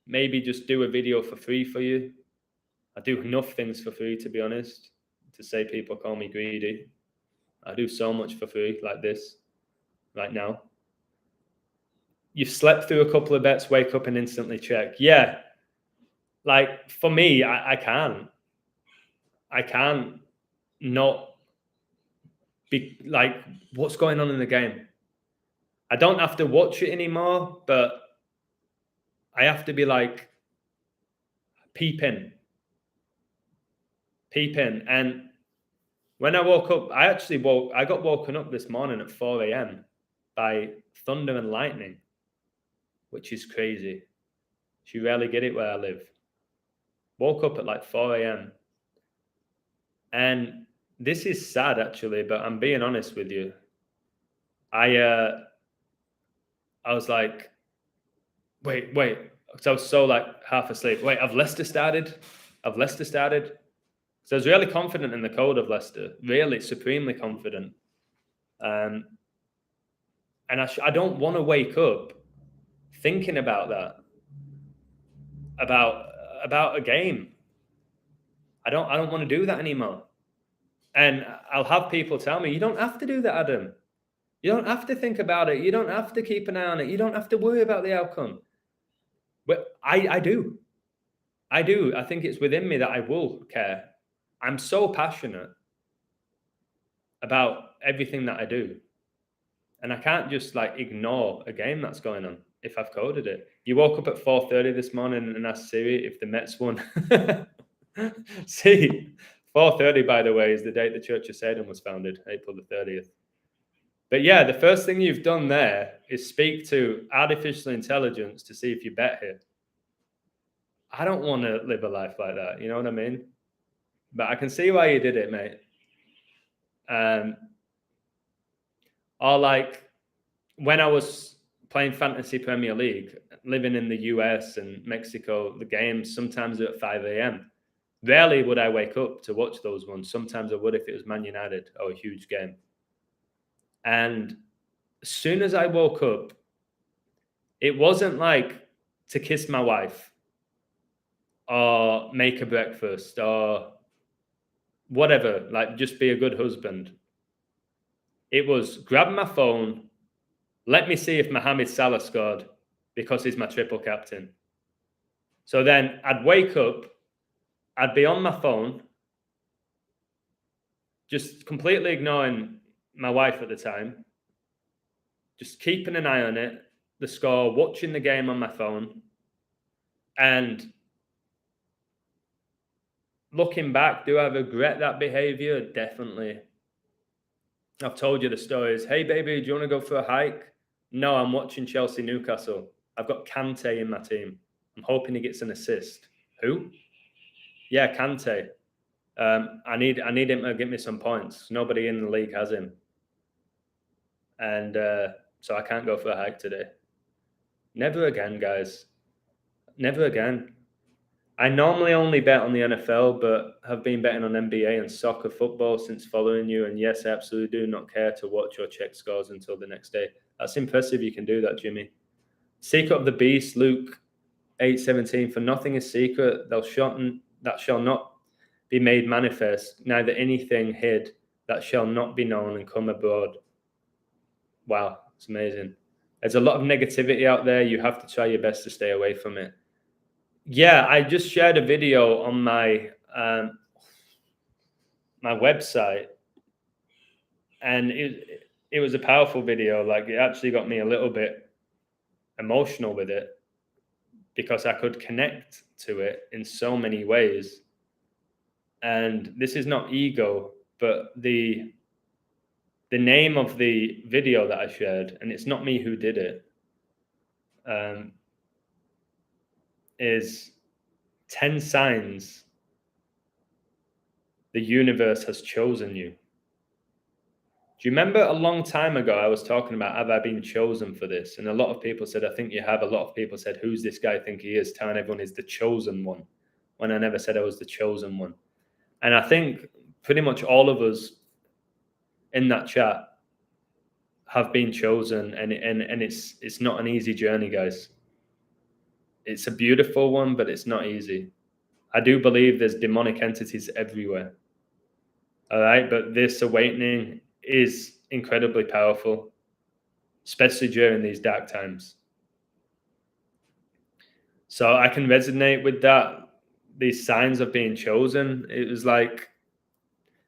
maybe just do a video for free for you. I do enough things for free, to be honest, to say people call me greedy. I do so much for free like this right now. You've slept through a couple of bets, wake up and instantly check. Yeah. Like for me, I can't not be like, what's going on in the game? I don't have to watch it anymore, but I have to be like, peep in. And when I woke up, I got woken up this morning at 4 a.m. by thunder and lightning, which is crazy. You rarely get it where I live. Woke up at like 4 a.m. And this is sad actually, but I'm being honest with you. I was like, wait. So I was so like half asleep. Wait, have Leicester started? So I was really confident in the code of Leicester, really supremely confident. And I don't want to wake up thinking about that, about a game. I don't want to do that anymore. And I'll have people tell me, you don't have to do that, Adam. You don't have to think about it. You don't have to keep an eye on it. You don't have to worry about the outcome. But I do. I think it's within me that I will care. I'm so passionate about everything that I do. And I can't just like ignore a game that's going on if I've coded it. You woke up at 4:30 this morning and asked Siri if the Mets won. See, 4:30, by the way, is the date the Church of Satan was founded, April the 30th. But yeah, the first thing you've done there is speak to artificial intelligence to see if you bet here. I don't want to live a life like that. You know what I mean? But I can see why you did it, mate. Or like when I was playing Fantasy Premier League, living in the US and Mexico, the games sometimes are at 5 a.m. Rarely would I wake up to watch those ones. Sometimes I would if it was Man United or a huge game. And as soon as I woke up, it wasn't like to kiss my wife or make a breakfast or whatever, like just be a good husband. It was grab my phone, let me see if Mohamed Salah scored because he's my triple captain. So then I'd wake up, I'd be on my phone, just completely ignoring my wife at the time, just keeping an eye on it, the score, watching the game on my phone. And looking back, do I regret that behavior? Definitely. I've told you the stories. Hey, baby, do you want to go for a hike? No, I'm watching Chelsea Newcastle. I've got Kante in my team. I'm hoping he gets an assist. Who? Yeah, Kante. I need him to give me some points. Nobody in the league has him. And so I can't go for a hike today. Never again, guys. Never again. I normally only bet on the NFL, but have been betting on NBA and soccer football since following you. And yes, I absolutely do not care to watch or check scores until the next day. That's impressive. You can do that, Jimmy. Secret of the Beast, Luke 8:17. For nothing is secret. That shall not be made manifest. Neither anything hid that shall not be known and come abroad. Wow, it's amazing. There's a lot of negativity out there. You have to try your best to stay away from it. Yeah, I just shared a video on my my website, and it was a powerful video. Like, it actually got me a little bit emotional with it because I could connect to it in so many ways. And this is not ego, but the name of the video that I shared, and it's not me who did it, um, is 10 signs the universe has chosen you. Do you remember a long time ago I was talking about, have I been chosen for this? And a lot of people said, I think you have. A lot of people said, who's this guy think he is? Telling everyone he's the chosen one, when I never said I was the chosen one. And I think pretty much all of us in that chat have been chosen, and it's not an easy journey, guys. It's a beautiful one, but it's not easy. I do believe there's demonic entities everywhere. All right, but this awakening is incredibly powerful, especially during these dark times. So I can resonate with that. These signs of being chosen. It was like,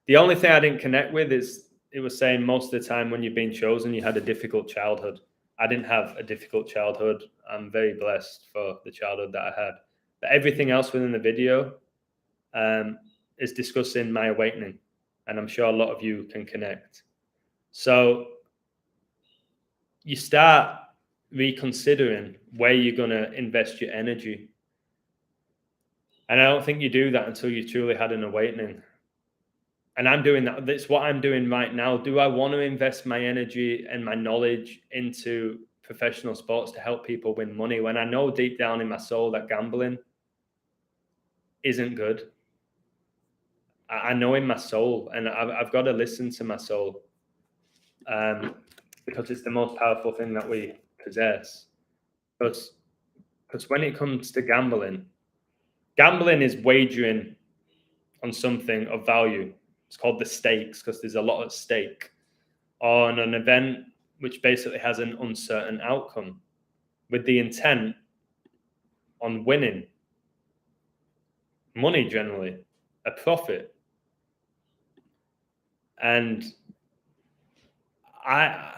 the only thing I didn't connect with is it was saying most of the time when you've been chosen, you had a difficult childhood. I didn't have a difficult childhood. I'm very blessed for the childhood that I had. But everything else within the video is discussing my awakening. And I'm sure a lot of you can connect. So you start reconsidering where you're going to invest your energy. And I don't think you do that until you truly had an awakening. And I'm doing that. That's what I'm doing right now. Do I want to invest my energy and my knowledge into professional sports to help people win money when I know deep down in my soul that gambling isn't good? I know in my soul, and I've got to listen to my soul, because it's the most powerful thing that we possess. Because when it comes to gambling is wagering on something of value. It's called the stakes because there's a lot at stake on an event which basically has an uncertain outcome with the intent on winning money, generally a profit. And I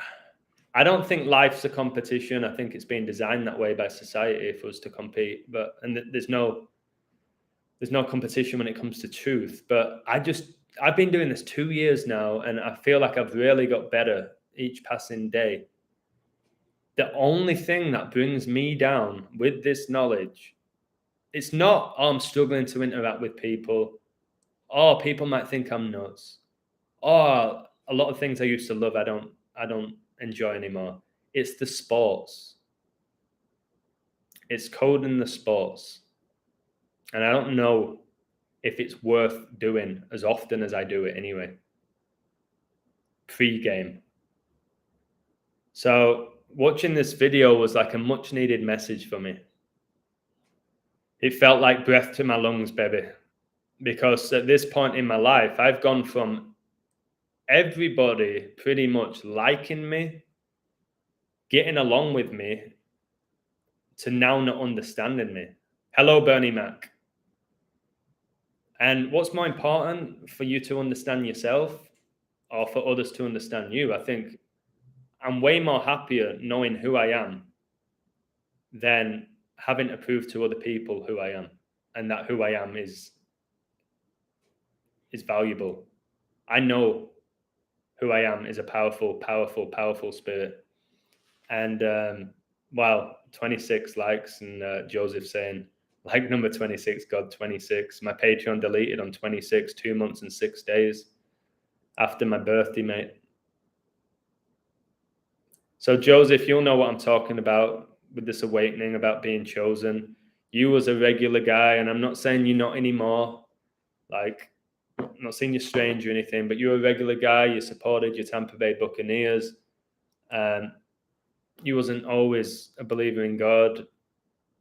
don't think life's a competition. I think it's been designed that way by society for us to compete, but there's no competition when it comes to truth. But I've been doing this 2 years now, and I feel like I've really got better each passing day. The only thing that brings me down with this knowledge, it's not, oh, I'm struggling to interact with people. Oh, people might think I'm nuts. Oh, a lot of things I used to love, I don't enjoy anymore. It's the sports. It's coding the sports. And I don't know if it's worth doing as often as I do it anyway. Pre-game. So watching this video was like a much needed message for me. It felt like breath to my lungs, baby. Because at this point in my life, I've gone from everybody pretty much liking me, getting along with me, to now not understanding me. Hello, Bernie Mac. And what's more important, for you to understand yourself or for others to understand you? I think I'm way more happier knowing who I am than having to prove to other people who I am, and that who I am is valuable. I know who I am is a powerful, powerful, powerful spirit. And wow, 26 likes, and Joseph saying, like number 26, God 26. My Patreon deleted on 26, 2 months and 6 days after my birthday, mate. So Joseph, you'll know what I'm talking about with this awakening, about being chosen. You was a regular guy, and I'm not saying you're not anymore. Like, I'm not saying you're strange or anything, but you're a regular guy. You supported your Tampa Bay Buccaneers. You wasn't always a believer in God.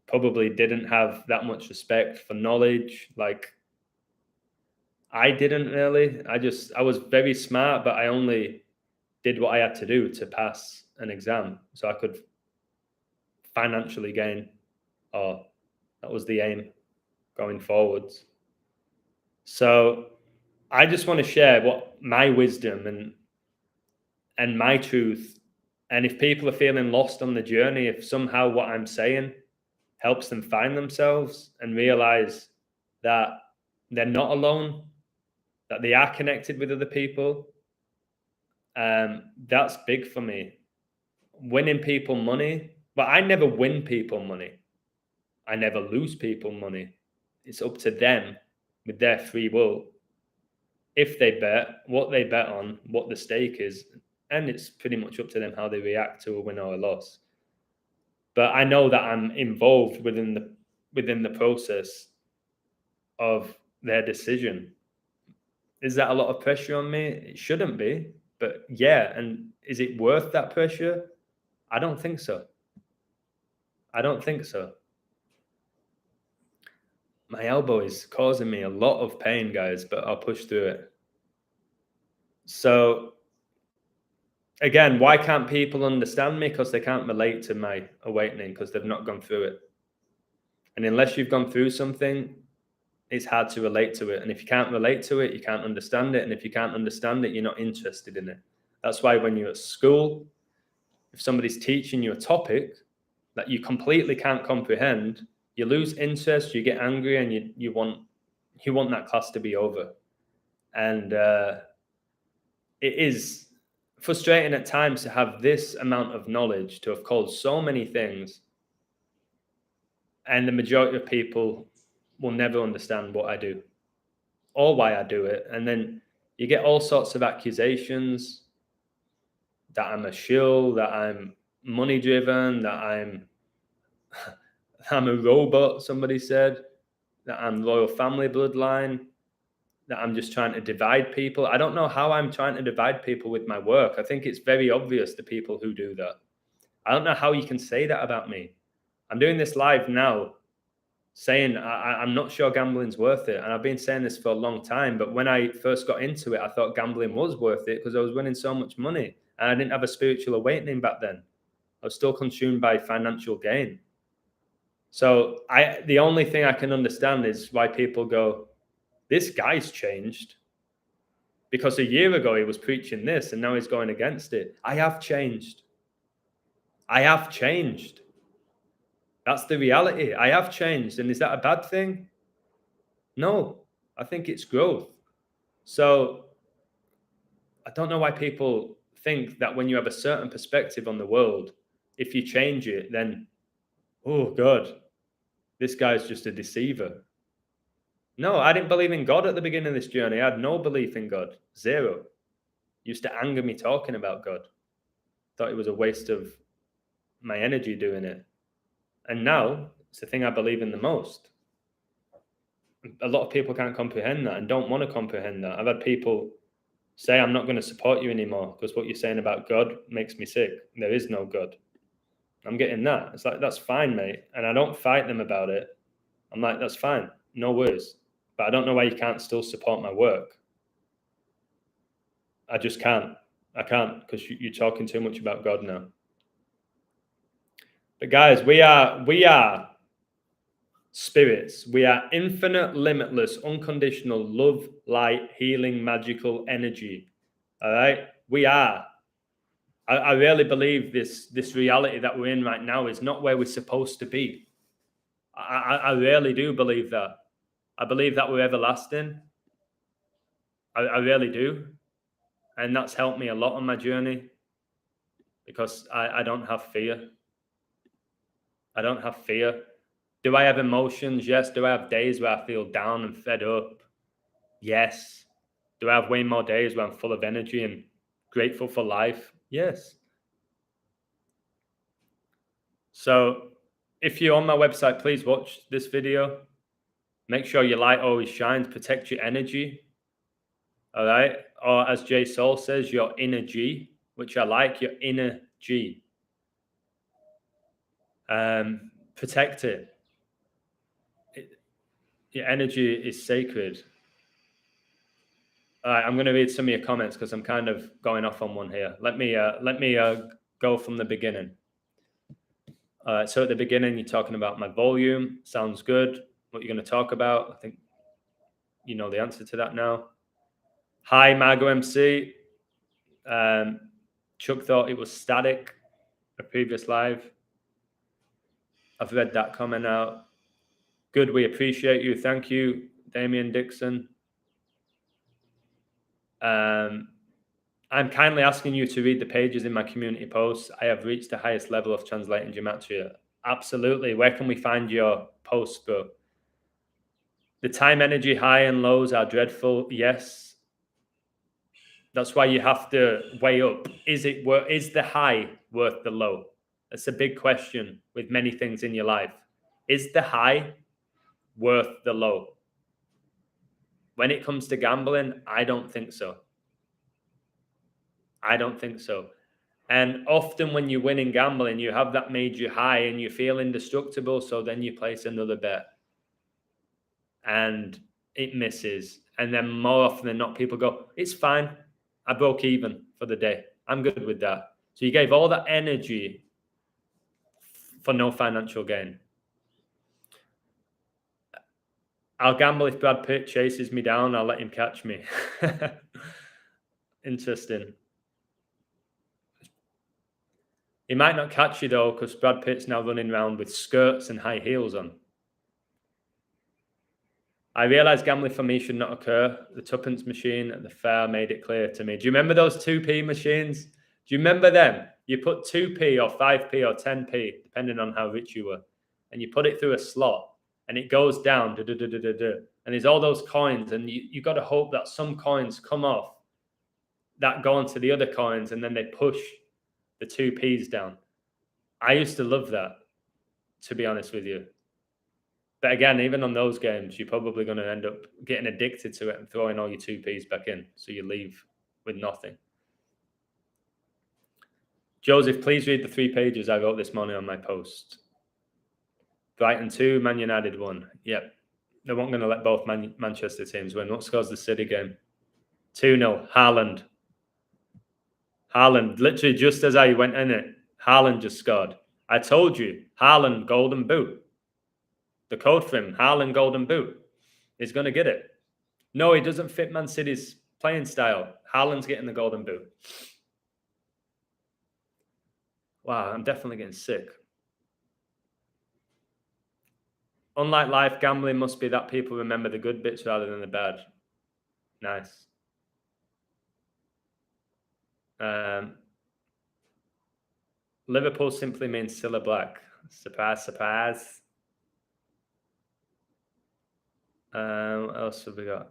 Probably didn't have that much respect for knowledge. Like, I didn't really. I was very smart, but I only did what I had to do to pass an exam so I could financially gain, or that was the aim going forwards. So I just want to share what my wisdom and my truth. And if people are feeling lost on the journey, if somehow what I'm saying helps them find themselves and realize that they're not alone, that they are connected with other people, that's big for me. Winning people money, but I never win people money. I never lose people money. It's up to them with their free will. If they bet, what they bet on, what the stake is, and it's pretty much up to them how they react to a win or a loss. But I know that I'm involved within the process of their decision. Is that a lot of pressure on me? It shouldn't be, but yeah. And is it worth that pressure? I don't think so. I don't think so. My elbow is causing me a lot of pain, guys, but I'll push through it. So again, why can't people understand me? Because they can't relate to my awakening, because they've not gone through it. And unless you've gone through something, it's hard to relate to it. And if you can't relate to it, you can't understand it. And if you can't understand it, you're not interested in it. That's why when you're at school, if somebody's teaching you a topic that you completely can't comprehend, you lose interest, you get angry, and you want that class to be over. And it is frustrating at times to have this amount of knowledge, to have called so many things, and the majority of people will never understand what I do or why I do it. And then you get all sorts of accusations that I'm a shill, that I'm money driven, that I'm a robot, somebody said, that I'm royal family bloodline, that I'm just trying to divide people. I don't know how I'm trying to divide people with my work. I think it's very obvious to people who do that. I don't know how you can say that about me. I'm doing this live now saying I'm not sure gambling's worth it. And I've been saying this for a long time. But when I first got into it, I thought gambling was worth it because I was winning so much money. And I didn't have a spiritual awakening back then. I was still consumed by financial gain. So the only thing I can understand is why people go, this guy's changed. Because a year ago he was preaching this and now he's going against it. I have changed. I have changed. That's the reality. I have changed. And is that a bad thing? No, I think it's growth. So I don't know why people think that when you have a certain perspective on the world, if you change it, then, oh God, this guy's just a deceiver. No, I didn't believe in God at the beginning of this journey. I had no belief in God. Zero. Used to anger me talking about God. Thought it was a waste of my energy doing it. And now it's the thing I believe in the most. A lot of people can't comprehend that and don't want to comprehend that. I've had people say, I'm not going to support you anymore because what you're saying about God makes me sick. There is no God. I'm getting that. It's like, that's fine, mate. And I don't fight them about it. I'm like, that's fine. No worries. But I don't know why you can't still support my work. I just can't. I can't because you're talking too much about God now. But guys, we are spirits. We are infinite, limitless, unconditional love, light, healing, magical energy. All right? We are. I really believe this reality that we're in right now is not where we're supposed to be. I really do believe that. I believe that we're everlasting. I really do. And that's helped me a lot on my journey because I don't have fear. I don't have fear. Do I have emotions? Yes. Do I have days where I feel down and fed up? Yes. Do I have way more days where I'm full of energy and grateful for life? Yes. So if you're on my website, please watch this video. Make sure your light always shines. Protect your energy. All right. Or as Jay Soul says, your inner G, which I like, your inner G. Protect it. Your energy is sacred. All right, I'm going to read some of your comments because I'm kind of going off on one here. Let me go from the beginning. So at the beginning, you're talking about my volume. Sounds good. What you're going to talk about? I think you know the answer to that now. Hi, Mago MC. Chuck thought it was static, a previous live. I've read that comment out. Good, we appreciate you. Thank you, Damien Dixon. I'm kindly asking you to read the pages in my community posts. I have reached the highest level of translating gematria. Absolutely. Where can we find your posts, bro? The time energy high and lows are dreadful. Yes. That's why you have to weigh up. Is the high worth the low? That's a big question with many things in your life. Is the high worth the low? When it comes to gambling, I don't think so. I don't think so. And often when you win in gambling, you have that major high and you feel indestructible. So then you place another bet and it misses. And then more often than not, people go, it's fine. I broke even for the day. I'm good with that. So you gave all that energy for no financial gain. I'll gamble if Brad Pitt chases me down. I'll let him catch me. Interesting. He might not catch you though, because Brad Pitt's now running around with skirts and high heels on. I realised gambling for me should not occur. The tuppence machine at the fair made it clear to me. Do you remember those 2p machines? Do you remember them? You put 2p or 5p or 10p, depending on how rich you were, and you put it through a slot, and it goes down, and there's all those coins, and you got to hope that some coins come off that go onto the other coins, and then they push the 2p's down. I used to love that, to be honest with you. But again, even on those games, you're probably going to end up getting addicted to it and throwing all your 2p's back in, so you leave with nothing. Joseph, please read the 3 pages I wrote this morning on my post. Brighton 2, Man United 1. Yep. They weren't going to let both Manchester teams win. What scores the City game? 2-0. Haaland. Literally just as I went in it, Haaland just scored. I told you, Haaland golden boot. The code for him, Haaland golden boot. He's going to get it. No, he doesn't fit Man City's playing style. Haaland's getting the golden boot. Wow, I'm definitely getting sick. Unlike life, gambling must be that people remember the good bits rather than the bad. Nice. Liverpool simply means Cilla Black. Surprise, surprise. What else have we got?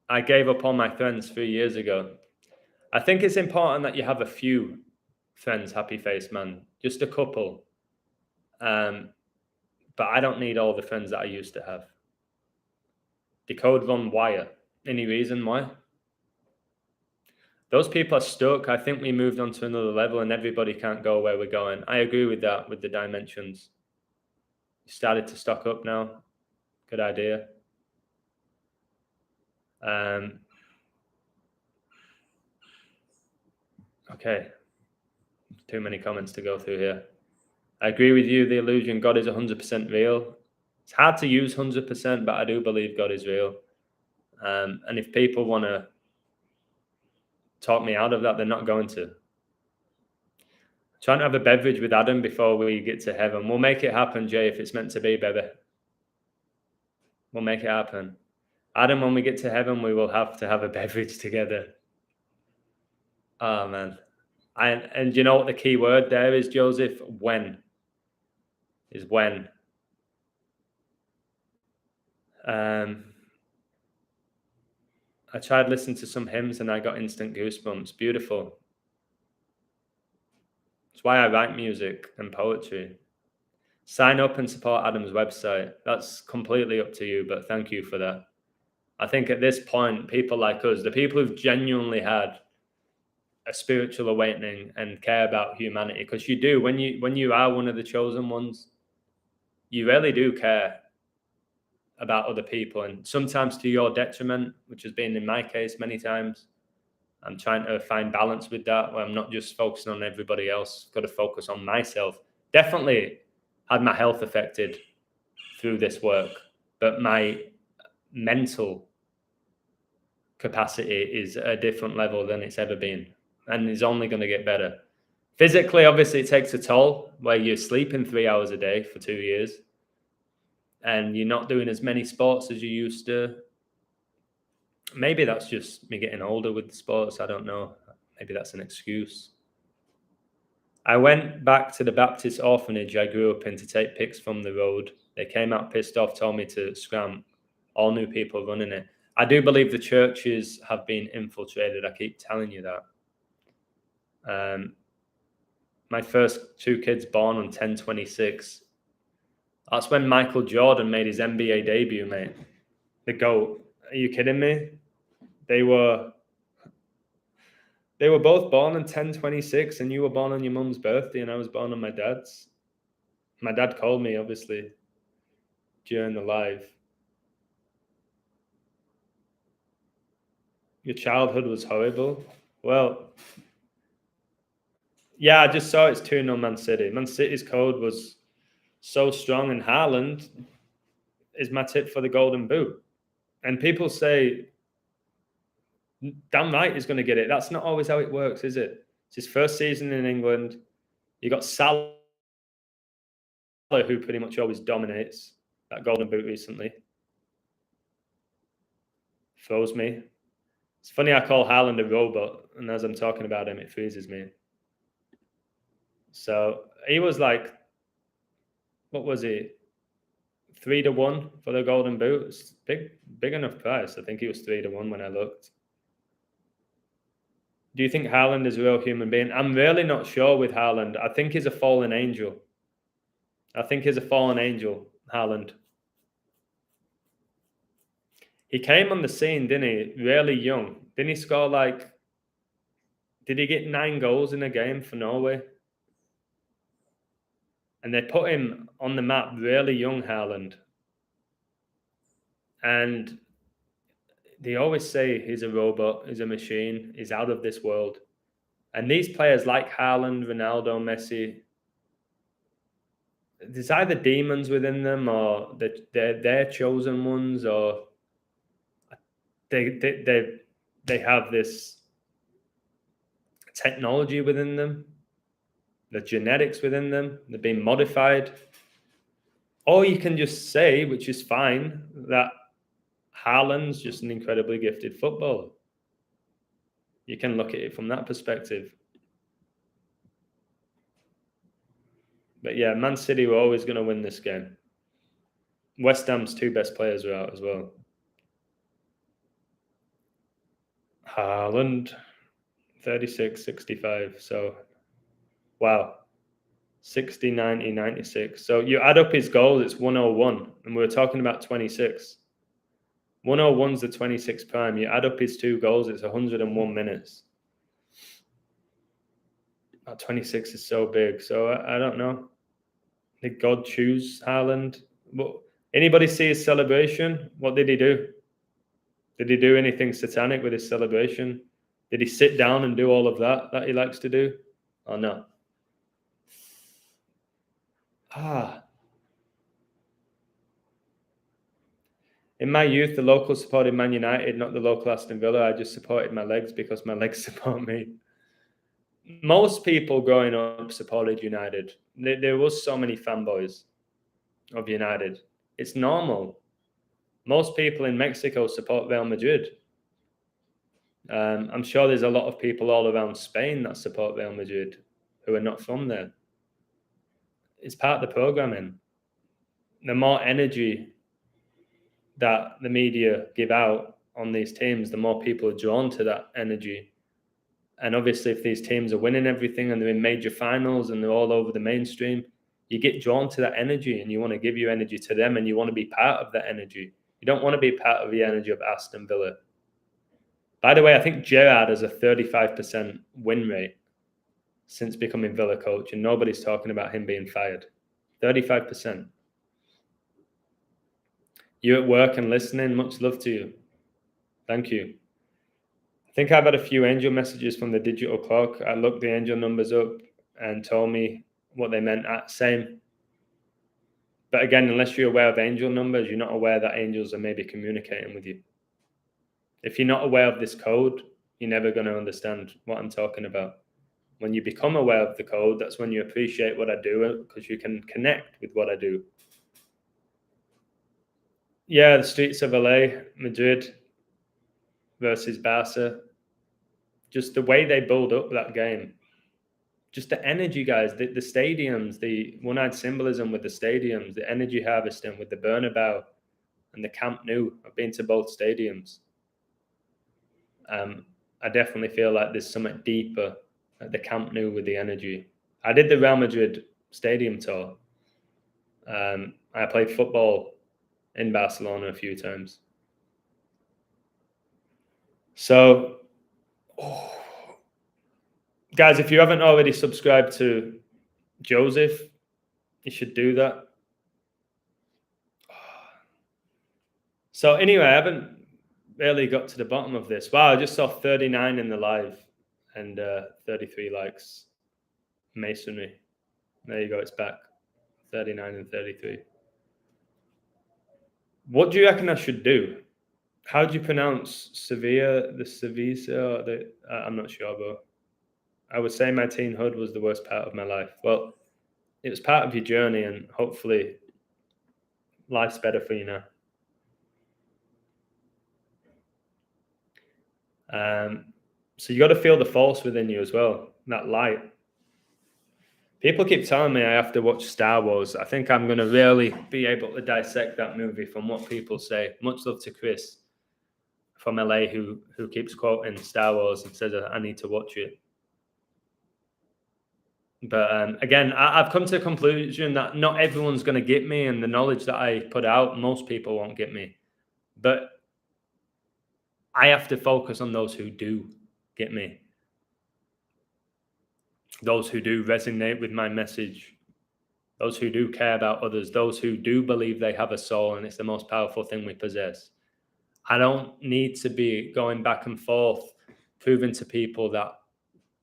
I gave up all my friends 3 years ago. I think it's important that you have a few friends, happy face man. Just a couple. But I don't need all the friends that I used to have. Decode Von Wire. Any reason why? Those people are stuck. I think we moved on to another level and everybody can't go where we're going. I agree with that, with the dimensions. You started to stock up now. Good idea. Okay. Too many comments to go through here. I agree with you. The illusion God is 100% real. It's hard to use 100%, but I do believe God is real. And if people want to talk me out of that, they're not going to. Trying to have a beverage with Adam before we get to heaven. We'll make it happen, Jay, if it's meant to be, baby. We'll make it happen. Adam, when we get to heaven, we will have to have a beverage together. Oh, man. And you know what the key word there is, Joseph? When. Is when. I tried listening to some hymns and I got instant goosebumps. Beautiful. That's why I write music and poetry. Sign up and support Adam's website. That's completely up to you, but thank you for that. I think at this point, people like us, the people who've genuinely had a spiritual awakening and care about humanity, because you do, when you are one of the chosen ones, you really do care about other people, and sometimes to your detriment, which has been in my case many times. I'm trying to find balance with that, where I'm not just focusing on everybody else, got to focus on myself. Definitely had my health affected through this work, but my mental capacity is at a different level than it's ever been. and is only going to get better. Physically, obviously, it takes a toll where you're sleeping 3 hours a day for 2 years and you're not doing as many sports as you used to. Maybe that's just me getting older with the sports. I don't know. Maybe that's an excuse. I went back to the Baptist orphanage I grew up in to take pics from the road. They came out pissed off, told me to scram. All new people running it. I do believe the churches have been infiltrated. I keep telling you that. My first 2 kids born on 10/26. That's when Michael Jordan made his NBA debut, mate. The GOAT. Are you kidding me? They were both born on 10/26, and you were born on your mum's birthday, and I was born on my dad's. My dad called me, obviously, during the live. Your childhood was horrible. Well, yeah, I just saw it's 2-0 Man City. Man City's code was so strong, and Haaland is my tip for the Golden Boot. And people say, damn right he's going to get it. That's not always how it works, is it? It's his first season in England. You got Salah, who pretty much always dominates that Golden Boot recently. Froze me. It's funny I call Haaland a robot, and as I'm talking about him, it freezes me. So he was like, what was he? 3-1 for the Golden Boot. It's big enough price. I think he was 3-1 when I looked. Do you think Haaland is a real human being? I'm really not sure with Haaland. I think he's a fallen angel. Haaland. He came on the scene, didn't he? Really young. Didn't he score did he get 9 goals in a game for Norway? And they put him on the map really young, Haaland. And they always say he's a robot, he's a machine, he's out of this world. And these players like Haaland, Ronaldo, Messi, there's either demons within them, or they're chosen ones, or they have this technology within them, the genetics within them, they're being modified. Or you can just say, which is fine, that Haaland's just an incredibly gifted footballer. You can look at it from that perspective. But yeah, Man City were always going to win this game. West Ham's 2 best players are out as well. Haaland, 36, 65. So, wow. 60, 90, 96. So you add up his goals, it's 101. And we were talking about 26. 101's the 26 prime. You add up his 2 goals, it's 101 minutes. That 26 is so big. So I don't know. Did God choose Haaland? Anybody see his celebration? What did he do? Did he do anything satanic with his celebration? Did he sit down and do all of that he likes to do? Or no? In my youth, the local supported Man United, not the local Aston Villa. I just supported my legs because my legs support me. Most people growing up supported United. There was so many fanboys of United. It's normal. Most people in Mexico support Real Madrid. I'm sure there's a lot of people all around Spain that support Real Madrid who are not from there. It's part of the programming. The more energy that the media give out on these teams, the more people are drawn to that energy. And obviously, if these teams are winning everything and they're in major finals and they're all over the mainstream, you get drawn to that energy and you want to give your energy to them and you want to be part of that energy. You don't want to be part of the energy of Aston Villa. By the way, I think Gerrard has a 35% win rate since becoming Villa coach, and nobody's talking about him being fired. 35%. You at work and listening, much love to you. Thank you. I think I've had a few angel messages from the digital clock. I looked the angel numbers up and told me what they meant. Same. But again, unless you're aware of angel numbers, you're not aware that angels are maybe communicating with you. If you're not aware of this code, you're never going to understand what I'm talking about. When you become aware of the code, that's when you appreciate what I do, because you can connect with what I do. Yeah, the streets of LA, Madrid versus Barca. Just the way they build up that game. Just the energy, guys, the stadiums, the one-eyed symbolism with the stadiums, the energy harvesting with the Bernabeu and the Camp Nou. I've been to both stadiums. I definitely feel like there's something deeper at the Camp Nou with the energy. I did the Real Madrid stadium tour. I played football in Barcelona a few times. So, guys, if you haven't already subscribed to Joseph, you should do that. So anyway, I haven't really got to the bottom of this. Wow, I just saw 39 in the live and 33 likes. Masonry. There you go, it's back. 39 and 33. What do you reckon I should do? How do you pronounce Sevilla? The Sevilla? I'm not sure, bro. I would say my teenhood was the worst part of my life. Well, it was part of your journey, and hopefully life's better for you now. So you got to feel the force within you as well, that light. People keep telling me I have to watch Star Wars. I think I'm going to really be able to dissect that movie from what people say. Much love to Chris from LA who keeps quoting Star Wars and says I need to watch it. But again, I've come to the conclusion that not everyone's going to get me, and the knowledge that I put out, most people won't get me. But I have to focus on those who do get me. Those who do resonate with my message. Those who do care about others. Those who do believe they have a soul and it's the most powerful thing we possess. I don't need to be going back and forth, proving to people that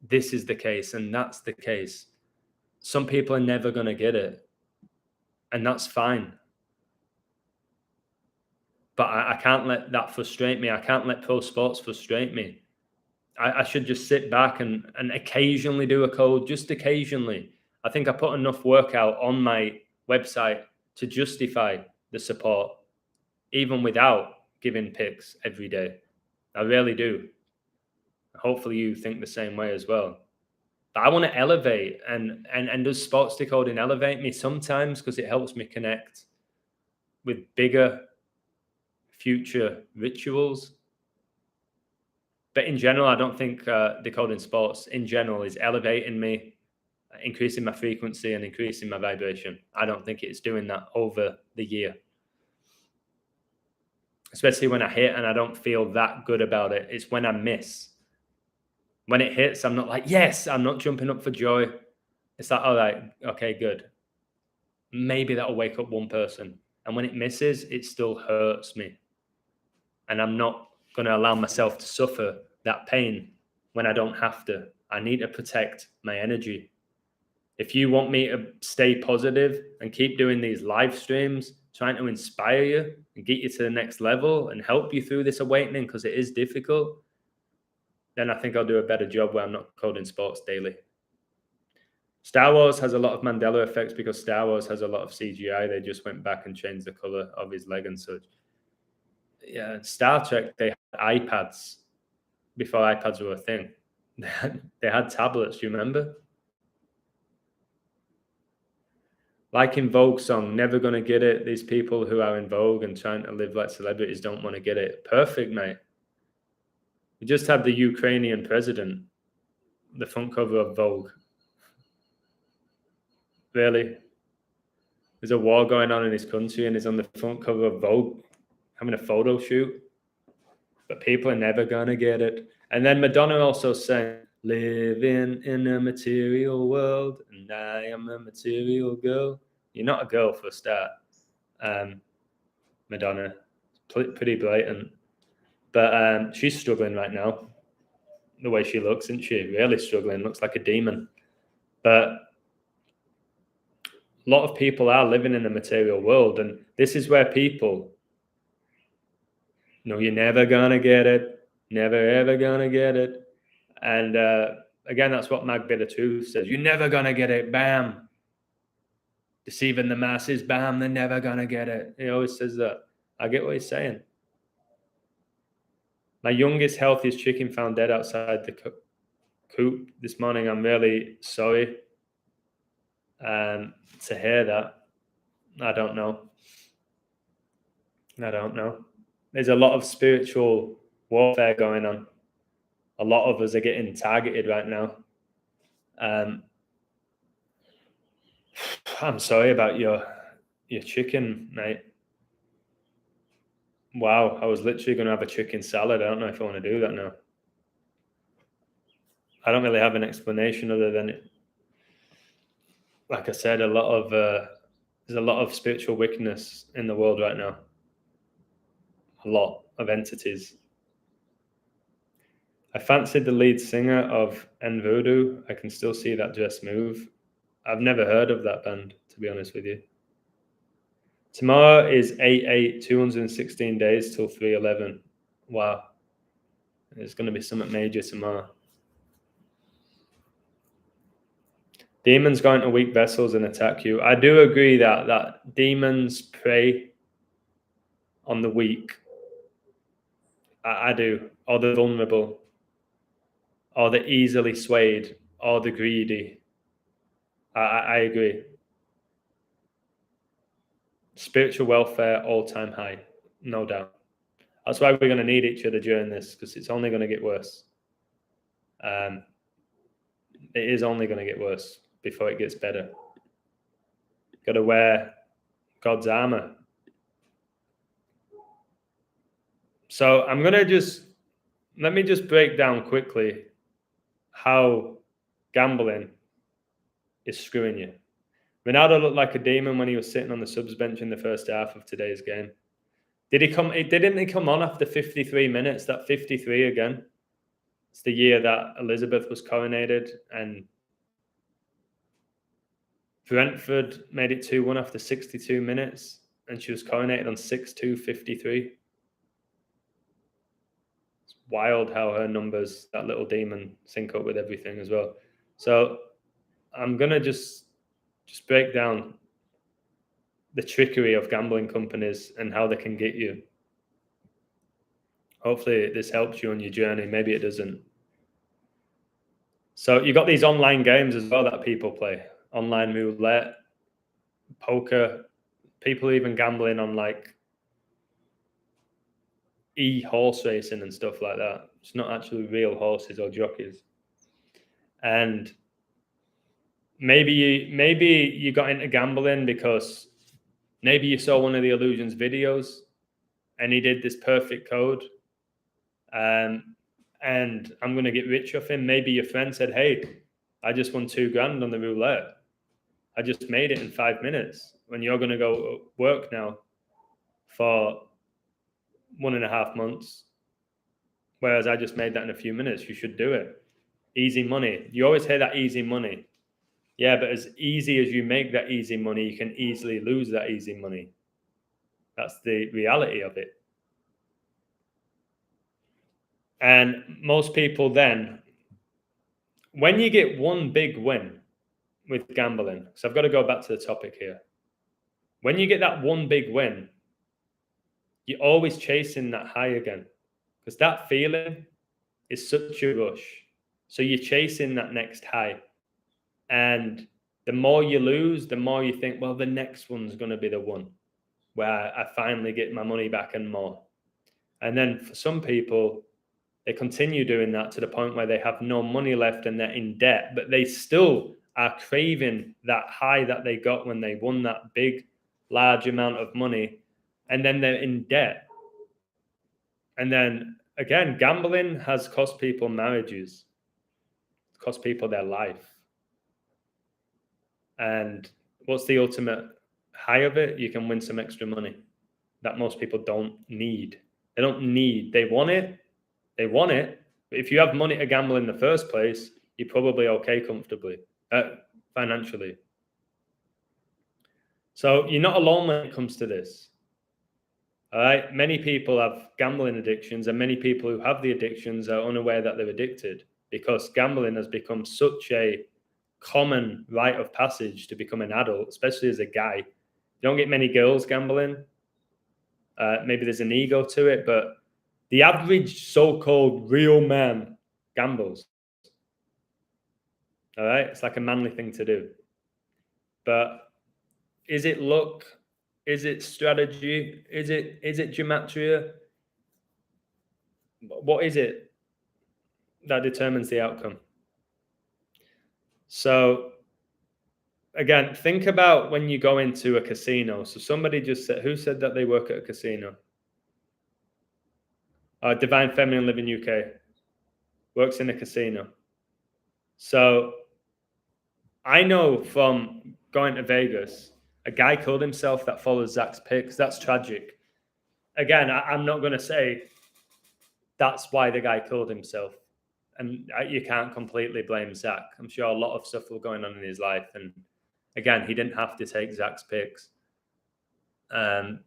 this is the case and that's the case. Some people are never going to get it. And that's fine. But I can't let that frustrate me. I can't let pro sports frustrate me. I should just sit back and occasionally do a code, just occasionally. I think I put enough work out on my website to justify the support, even without giving picks every day. I really do. Hopefully you think the same way as well. But I want to elevate, and does sports decoding elevate me sometimes because it helps me connect with bigger future rituals. But in general, I don't think decoding sports in general is elevating me, increasing my frequency and increasing my vibration. I don't think it's doing that over the year. Especially when I hit and I don't feel that good about it. It's when I miss. When it hits, I'm not like, yes, I'm not jumping up for joy. It's like, all right, okay, good. Maybe that'll wake up one person. And when it misses, it still hurts me. And I'm not going to allow myself to suffer that pain when I don't have to. I need to protect my energy. If you want me to stay positive and keep doing these live streams, trying to inspire you and get you to the next level and help you through this awakening, because it is difficult, then I think I'll do a better job where I'm not coding sports daily. Star Wars has a lot of Mandela effects because Star Wars has a lot of CGI. They just went back and changed the color of his leg and such. Yeah, Star Trek, they had iPads before iPads were a thing. They had tablets, you remember? Like in Vogue song, never gonna get it. These people who are in Vogue and trying to live like celebrities don't want to get it. Perfect, mate. We just had the Ukrainian president, the front cover of Vogue. Really? There's a war going on in his country and he's on the front cover of Vogue having a photo shoot. But people are never gonna get it. And then Madonna also sang, living in a material world, and I am a material girl. You're not a girl for a start. Madonna, pretty blatant. But she's struggling right now. The way she looks, isn't she? Really struggling, looks like a demon. But a lot of people are living in a material world, and this is where people, you're never gonna get it. Never ever gonna get it. And again, that's what Magbit Truth says. You're never gonna get it. Bam. Deceiving the masses. Bam. They're never gonna get it. He always says that. I get what he's saying. My youngest, healthiest chicken found dead outside the coop this morning. I'm really sorry to hear that. I don't know. There's a lot of spiritual warfare going on. A lot of us are getting targeted right now. I'm sorry about your chicken, mate. Wow, I was literally going to have a chicken salad. I don't know if I want to do that now. I don't really have an explanation other than it. Like I said, there's a lot of spiritual wickedness in the world right now. A lot of entities. I fancied the lead singer of Voodoo. I can still see that dress move. I've never heard of that band, to be honest with you. Tomorrow is 8/8, 216 days till 3/11. Wow. There's going to be something major tomorrow. Demons go into weak vessels and attack you. I do agree that demons prey on the weak. I do. Or the vulnerable. Or the easily swayed. Or the greedy. I agree. Spiritual welfare, all-time high. No doubt. That's why we're going to need each other during this, because it's only going to get worse. It is only going to get worse before it gets better. Got to wear God's armor. So I'm going to let me just break down quickly how gambling is screwing you. Ronaldo looked like a demon when he was sitting on the subs bench in the first half of today's game. Didn't he come on after 53 minutes? That 53 again. It's the year that Elizabeth was coronated, and Brentford made it 2-1 after 62 minutes, and she was coronated on 6/2/53. It's wild how her numbers, that little demon, sync up with everything as well. So I'm gonna just break down the trickery of gambling companies and how they can get you. Hopefully this helps you on your journey. Maybe it doesn't. So you got these online games as well that people play. Online roulette, poker, people even gambling on like horse racing and stuff like that. It's not actually real horses or jockeys. And maybe you got into gambling because maybe you saw one of the Illusions videos and he did this perfect code. And I'm going to get rich off him. Maybe your friend said, hey, I just won $2,000 on the roulette. I just made it in 5 minutes. When you're going to go work now for 1.5 months, whereas I just made that in a few minutes, you should do it. Easy money. You always hear that easy money. Yeah, but as easy as you make that easy money, you can easily lose that easy money. That's the reality of it. And most people then, when you get one big win with gambling, so I've got to go back to the topic here. When you get that one big win, you're always chasing that high again, because that feeling is such a rush. So you're chasing that next high. And the more you lose, the more you think, well, the next one's going to be the one where I finally get my money back and more. And then for some people, they continue doing that to the point where they have no money left and they're in debt, but they still are craving that high that they got when they won that big, large amount of money. And then they're in debt. And then again, gambling has cost people marriages, cost people their life. And what's the ultimate high of it? You can win some extra money that most people don't need. They don't need, they want it. But if you have money to gamble in the first place, you're probably okay comfortably, financially. So you're not alone when it comes to this. All right. Many people have gambling addictions, and many people who have the addictions are unaware that they're addicted, because gambling has become such a common rite of passage to become an adult, especially as a guy. You don't get many girls gambling. Maybe there's an ego to it, but the average so-called real man gambles. All right. It's like a manly thing to do. But is it luck? Is it strategy? Is it gematria? What is it that determines the outcome? So again, think about when you go into a casino. So somebody just said, who said that they work at a casino? Divine Feminine Living UK works in a casino. So I know from going to Vegas, a guy killed himself that follows Zach's picks. That's tragic. Again, I'm not going to say that's why the guy killed himself. And you can't completely blame Zach. I'm sure a lot of stuff was going on in his life. And again, he didn't have to take Zach's picks. And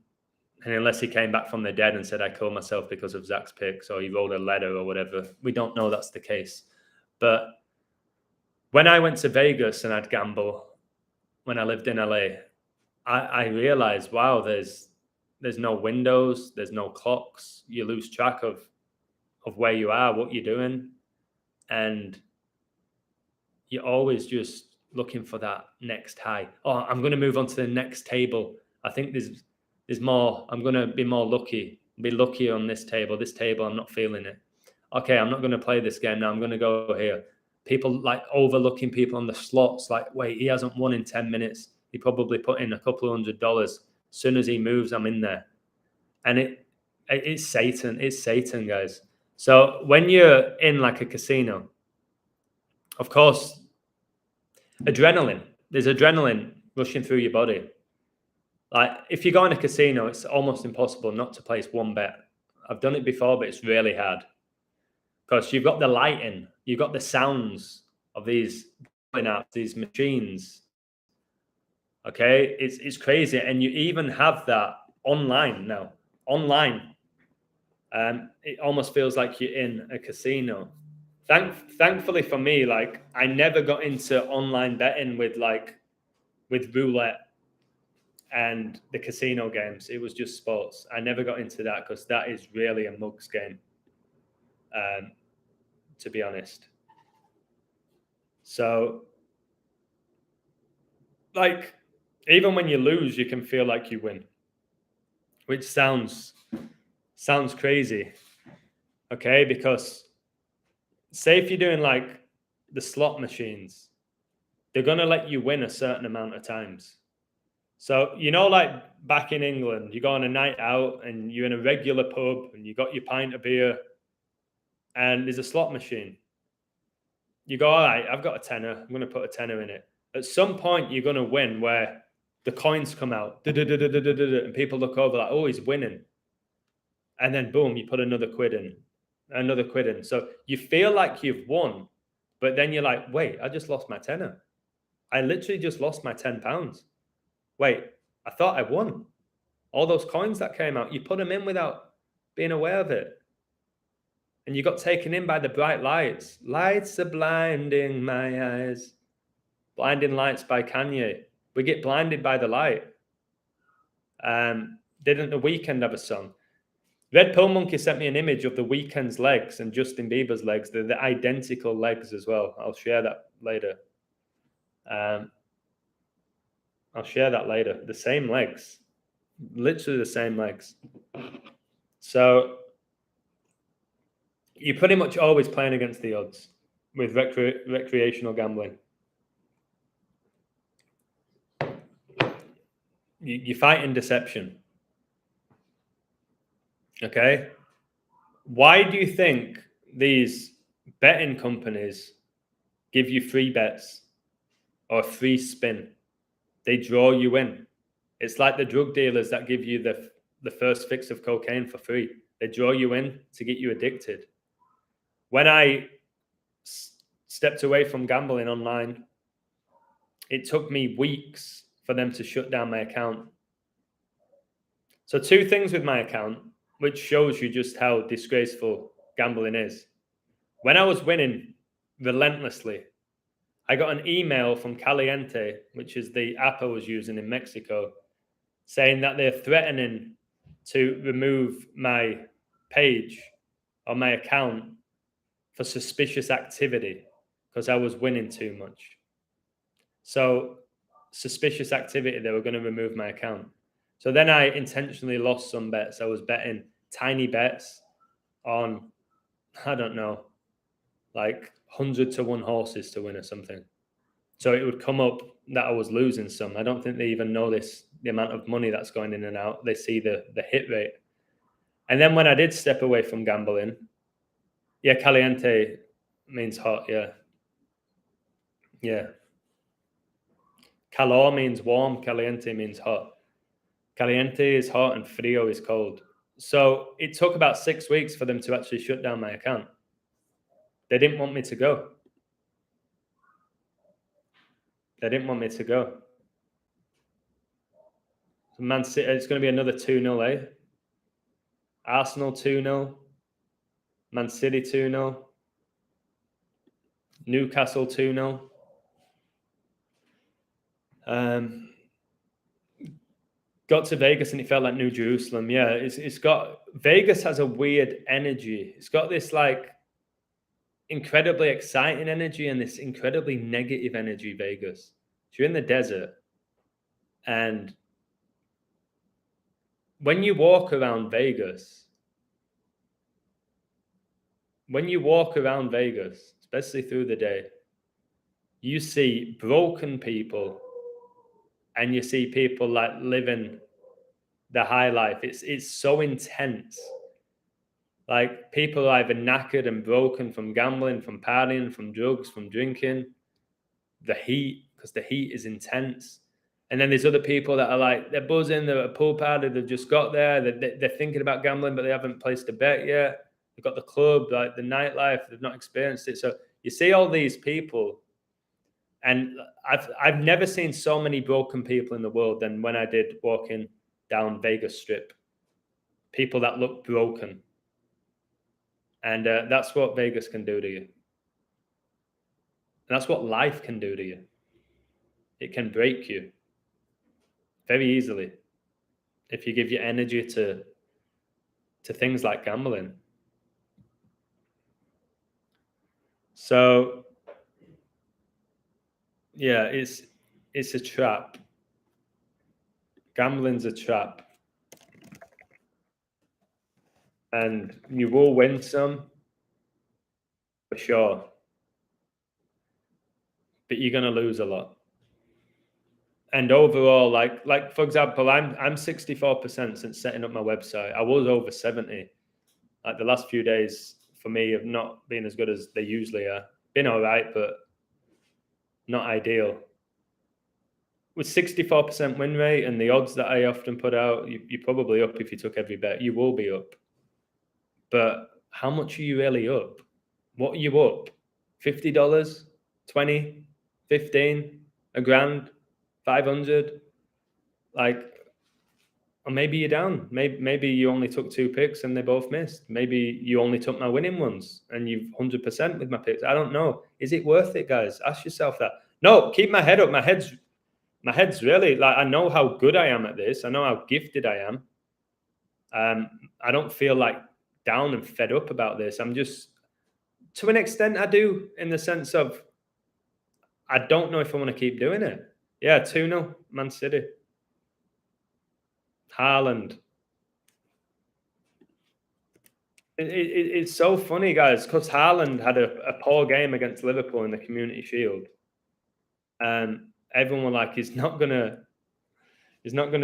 unless he came back from the dead and said, I killed myself because of Zach's picks, or he wrote a letter or whatever, we don't know that's the case. But when I went to Vegas and I'd gamble, when I lived in LA, I realized, wow, there's no windows, there's no clocks. You lose track of where you are, what you're doing. And you're always just looking for that next high. Oh, I'm going to move on to the next table. I think there's more. I'm going to be more lucky. Be luckier on this table. This table, I'm not feeling it. Okay, I'm not going to play this game now. I'm going to go here. People like overlooking people on the slots. Like, wait, he hasn't won in 10 minutes. He probably put in a couple $100. As soon as he moves, I'm in there. And it's Satan. It's Satan, guys. So when you're in like a casino, of course, adrenaline. There's adrenaline rushing through your body. Like if you go in a casino, it's almost impossible not to place one bet. I've done it before, but it's really hard because you've got the lighting, you've got the sounds of these machines. Okay, it's crazy, and you even have that online now. Online, it almost feels like you're in a casino. Thankfully for me, like I never got into online betting with roulette and the casino games. It was just sports. I never got into that because that is really a mug's game, to be honest. So, like, even when you lose, you can feel like you win, which sounds crazy. Okay, because say if you're doing like the slot machines, they're gonna let you win a certain amount of times. So, like back in England, you go on a night out and you're in a regular pub and you got your pint of beer and there's a slot machine. You go, all right, I've got a tenner. I'm going to put a tenner in it. At some point, you're going to win where the coins come out and people look over like, oh, he's winning. And then boom, you put another quid in. So you feel like you've won, but then you're like, wait, I just lost my tenner. I literally just lost my £10. Wait, I thought I won. All those coins that came out, you put them in without being aware of it. And you got taken in by the bright lights. Lights are blinding my eyes. Blinding Lights by Kanye. We get blinded by the light. Didn't The Weeknd have a song? Red Pill Monkey sent me an image of The Weeknd's legs and Justin Bieber's legs. They're the identical legs as well. I'll share that later. The same legs. Literally the same legs. So you're pretty much always playing against the odds with recreational gambling. You fight in deception. Okay? Why do you think these betting companies give you free bets or free spin? They draw you in. It's like the drug dealers that give you the first fix of cocaine for free. They draw you in to get you addicted. When I stepped away from gambling online, it took me weeks for them to shut down my account. So 2 things with my account, which shows you just how disgraceful gambling is. When I was winning relentlessly, I got an email from Caliente, which is the app I was using in Mexico, saying that they're threatening to remove my page or my account for suspicious activity because I was winning too much. So, suspicious activity, they were going to remove my account. So then I intentionally lost some bets. I was betting tiny bets on, I don't know, like 100 to 1 horses to win or something. So it would come up that I was losing some. I don't think they even notice the amount of money that's going in and out. They see the hit rate. And then when I did step away from gambling, yeah, caliente means hot, yeah. Yeah. Calor means warm, caliente means hot. Caliente is hot and frio is cold. So it took about 6 weeks for them to actually shut down my account. They didn't want me to go. They didn't want me to go. Man City, it's going to be another 2-0, eh? Arsenal 2-0. Man City 2-0. Newcastle 2-0. Got to Vegas and it felt like New Jerusalem. Yeah, it's got, Vegas has a weird energy. It's got this like incredibly exciting energy and this incredibly negative energy, Vegas. So you're in the desert, and when you walk around Vegas, especially through the day, you see broken people and you see people like living the high life. It's so intense. Like people are either knackered and broken from gambling, from partying, from drugs, from drinking, the heat, because the heat is intense. And then there's other people that are like, they're buzzing, they're at a pool party, they've just got there, they're thinking about gambling, but they haven't placed a bet yet. They've got the club, like the nightlife, they've not experienced it. So you see all these people, and I've never seen so many broken people in the world than when I did walking down Vegas Strip. People that look broken. And that's what Vegas can do to you. And that's what life can do to you. It can break you very easily if you give your energy to things like gambling. So yeah, it's a trap. Gambling's a trap. And you will win some, for sure. But you're gonna lose a lot. And overall, like for example, I'm 64% since setting up my website. I was over 70. Like the last few days for me have not been as good as they usually are. Been all right, but not ideal. With 64% win rate and the odds that I often put out, you're probably up if you took every bet. You will be up. But how much are you really up? What are you up? $50, 20, 15, a grand, 500? Like, or maybe you're down. Maybe you only took 2 picks and they both missed. Maybe you only took my winning ones and you've 100% with my picks. I don't know. Is it worth it, guys? Ask yourself that. No, keep my head up. My head's really, like, I know how good I am at this. I know how gifted I am. I don't feel like down and fed up about this. I'm just, to an extent, I do, in the sense of I don't know if I want to keep doing it. Yeah, 2-0, Man City. Haaland. It's so funny, guys, because Haaland had a poor game against Liverpool in the Community Shield. Everyone were like, he's not gonna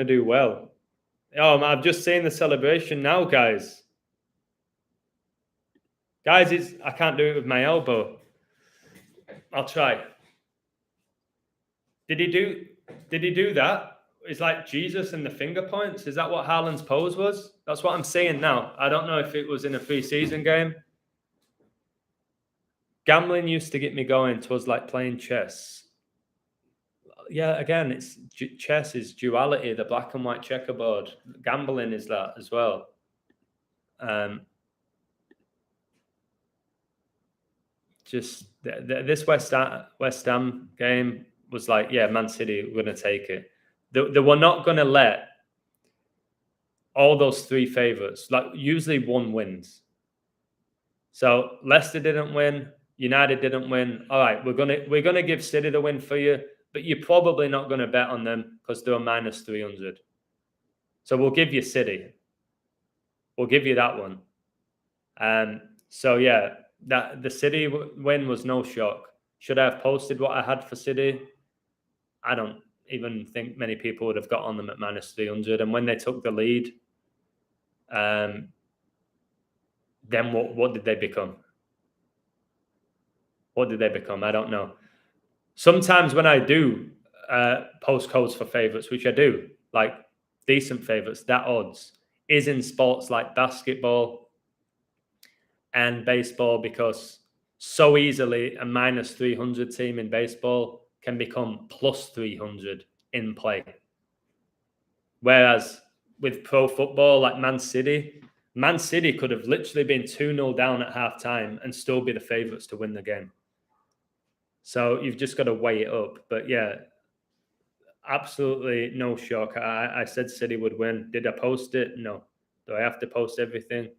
do well. Oh, I've just seen the celebration now, guys. Guys, I can't do it with my elbow. I'll try. Did he do that? It's like Jesus and the finger points. Is that what Haaland's pose was? That's what I'm seeing now. I don't know if it was in a pre-season game. Gambling used to get me going. 'Twas like playing chess. Yeah, again, it's chess is duality, the black and white checkerboard. Gambling is that as well. Just this West Ham game was like, yeah, Man City were going to take it. They were not going to let all those three favourites. Like usually one wins. So Leicester didn't win, United didn't win. All right, we're gonna give City the win for you, but you're probably not going to bet on them because they're minus 300. So we'll give you City. We'll give you that one. So yeah, that the City win was no shock. Should I have posted what I had for City? I don't even think many people would have got on them at minus 300. And when they took the lead, then what did they become? What did they become? I don't know. Sometimes when I do post codes for favourites, which I do, like decent favourites, that odds is in sports like basketball and baseball, because so easily a minus 300 team in baseball can become plus 300 in play. Whereas with pro football, like Man City could have literally been 2-0 down at half time and still be the favourites to win the game. So you've just got to weigh it up. But yeah, absolutely no shock. I said City would win. Did I post it? No. Do I have to post everything?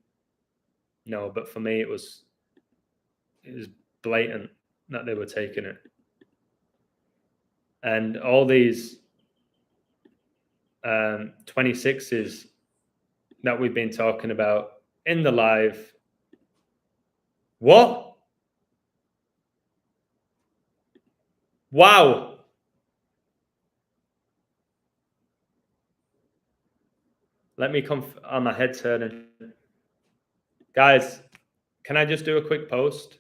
No. But for me, it was blatant that they were taking it. And all these 26s that we've been talking about in the live. What? Wow. Let me come on my head turning. Guys, can I just do a quick post?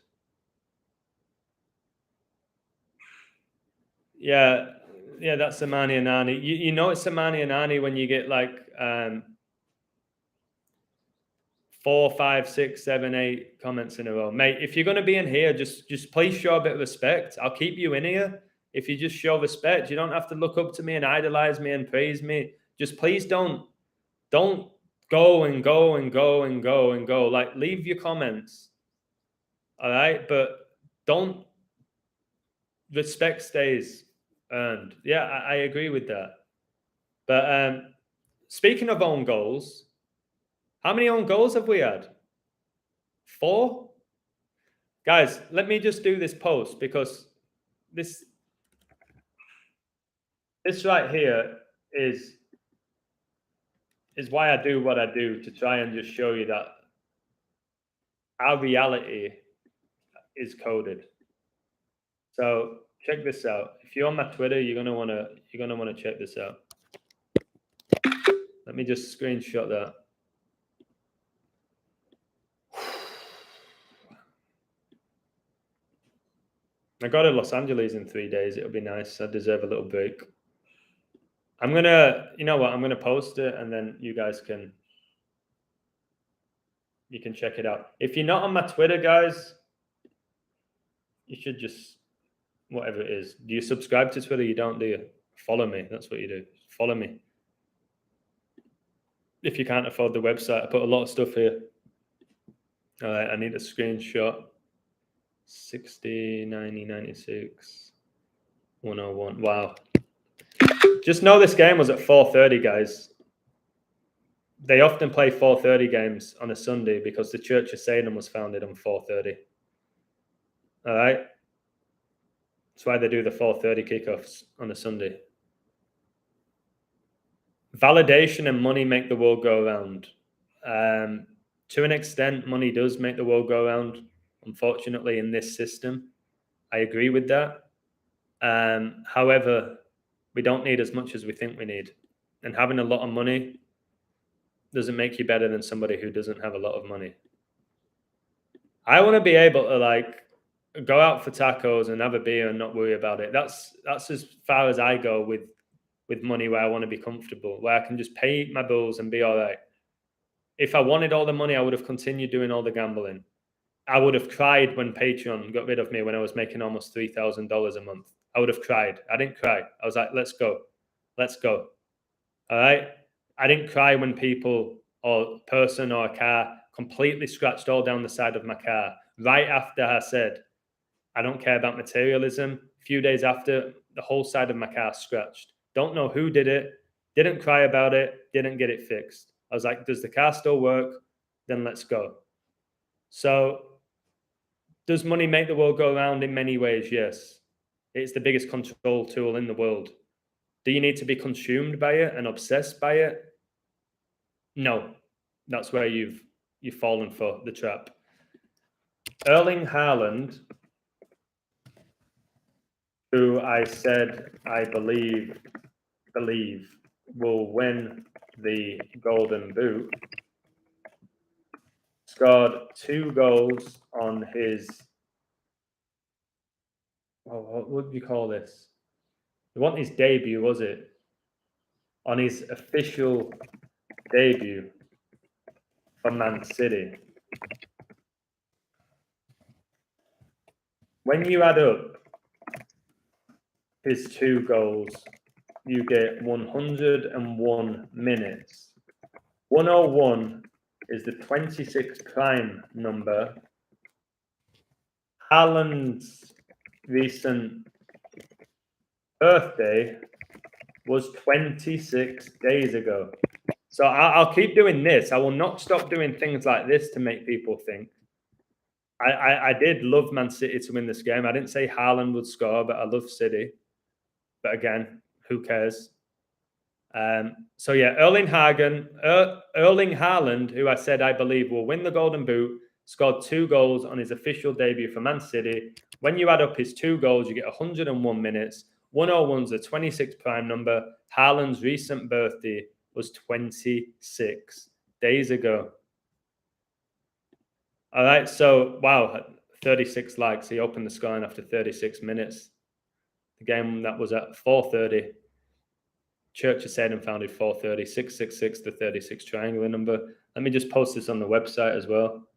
Yeah, that's Samani and Nani. You know it's Samani and Nani when you get like 4, 5, 6, 7, 8 comments in a row. Mate, if you're gonna be in here, just please show a bit of respect. I'll keep you in here. If you just show respect, you don't have to look up to me and idolize me and praise me. Just please don't go and go and go and go and go. Like, leave your comments. All right, but don't. Respect stays earned. Yeah, I agree with that. But speaking of own goals, how many own goals have we had? 4? Guys, let me just do this post, because this right here is why I do what I do, to try and just show you that our reality is coded. So check this out. If you're on my Twitter, you're gonna wanna check this out. Let me just screenshot that. I go to Los Angeles in 3 days. It'll be nice. I deserve a little break. I'm gonna, you know what? I'm gonna post it, and then you guys can check it out. If you're not on my Twitter, guys, you should just, whatever it is. Do you subscribe to Twitter? You don't, do you? Follow me. That's what you do. Follow me. If you can't afford the website, I put a lot of stuff here. All right, I need a screenshot. 60, 90, 96, 101. Wow. Just know this game was at 4:30, guys. They often play 4:30 games on a Sunday because the Church of Salem was founded on 4:30. All right. That's why they do the 4:30 kickoffs on a Sunday. Validation and money make the world go around. To an extent, money does make the world go around, unfortunately, in this system. I agree with that. However, we don't need as much as we think we need. And having a lot of money doesn't make you better than somebody who doesn't have a lot of money. I want to be able to like go out for tacos and have a beer and not worry about it. That's as far as I go with money, where I want to be comfortable, where I can just pay my bills and be all right. If I wanted all the money, I would have continued doing all the gambling. I would have cried when Patreon got rid of me when I was making almost $3,000 a month. I would have cried. I didn't cry. I was like, let's go. Let's go. All right. I didn't cry when people or person or a car completely scratched all down the side of my car. Right after I said, I don't care about materialism. A few days after, the whole side of my car scratched. Don't know who did it. Didn't cry about it. Didn't get it fixed. I was like, does the car still work? Then let's go. So, does money make the world go round? In many ways, yes. It's the biggest control tool in the world. Do you need to be consumed by it and obsessed by it? No. That's where you've fallen for the trap. Erling Haaland, who I said I believe will win the Golden Boot, scored 2 goals on his, what would you call this? It wasn't his debut, was it? On his official debut for Man City. When you add up his 2 goals, you get 101 minutes. 101 is the 26 prime number. Haaland's recent birthday was 26 days ago. So I'll keep doing this. I will not stop doing things like this to make people think. I did love Man City to win this game. I didn't say Haaland would score, but I love City. But again, who cares? So yeah, Erling Haaland, who I said I believe will win the Golden Boot, scored 2 goals on his official debut for Man City. When you add up his 2 goals, you get 101 minutes. 101's a 26 prime number. Haaland's recent birthday was 26 days ago. All right, so wow, 36 likes. He opened the scoring after 36 minutes. The game that was at 4:30. Church of Satan founded 4:30, 666, the 36 triangular number. Let me just post this on the website as well.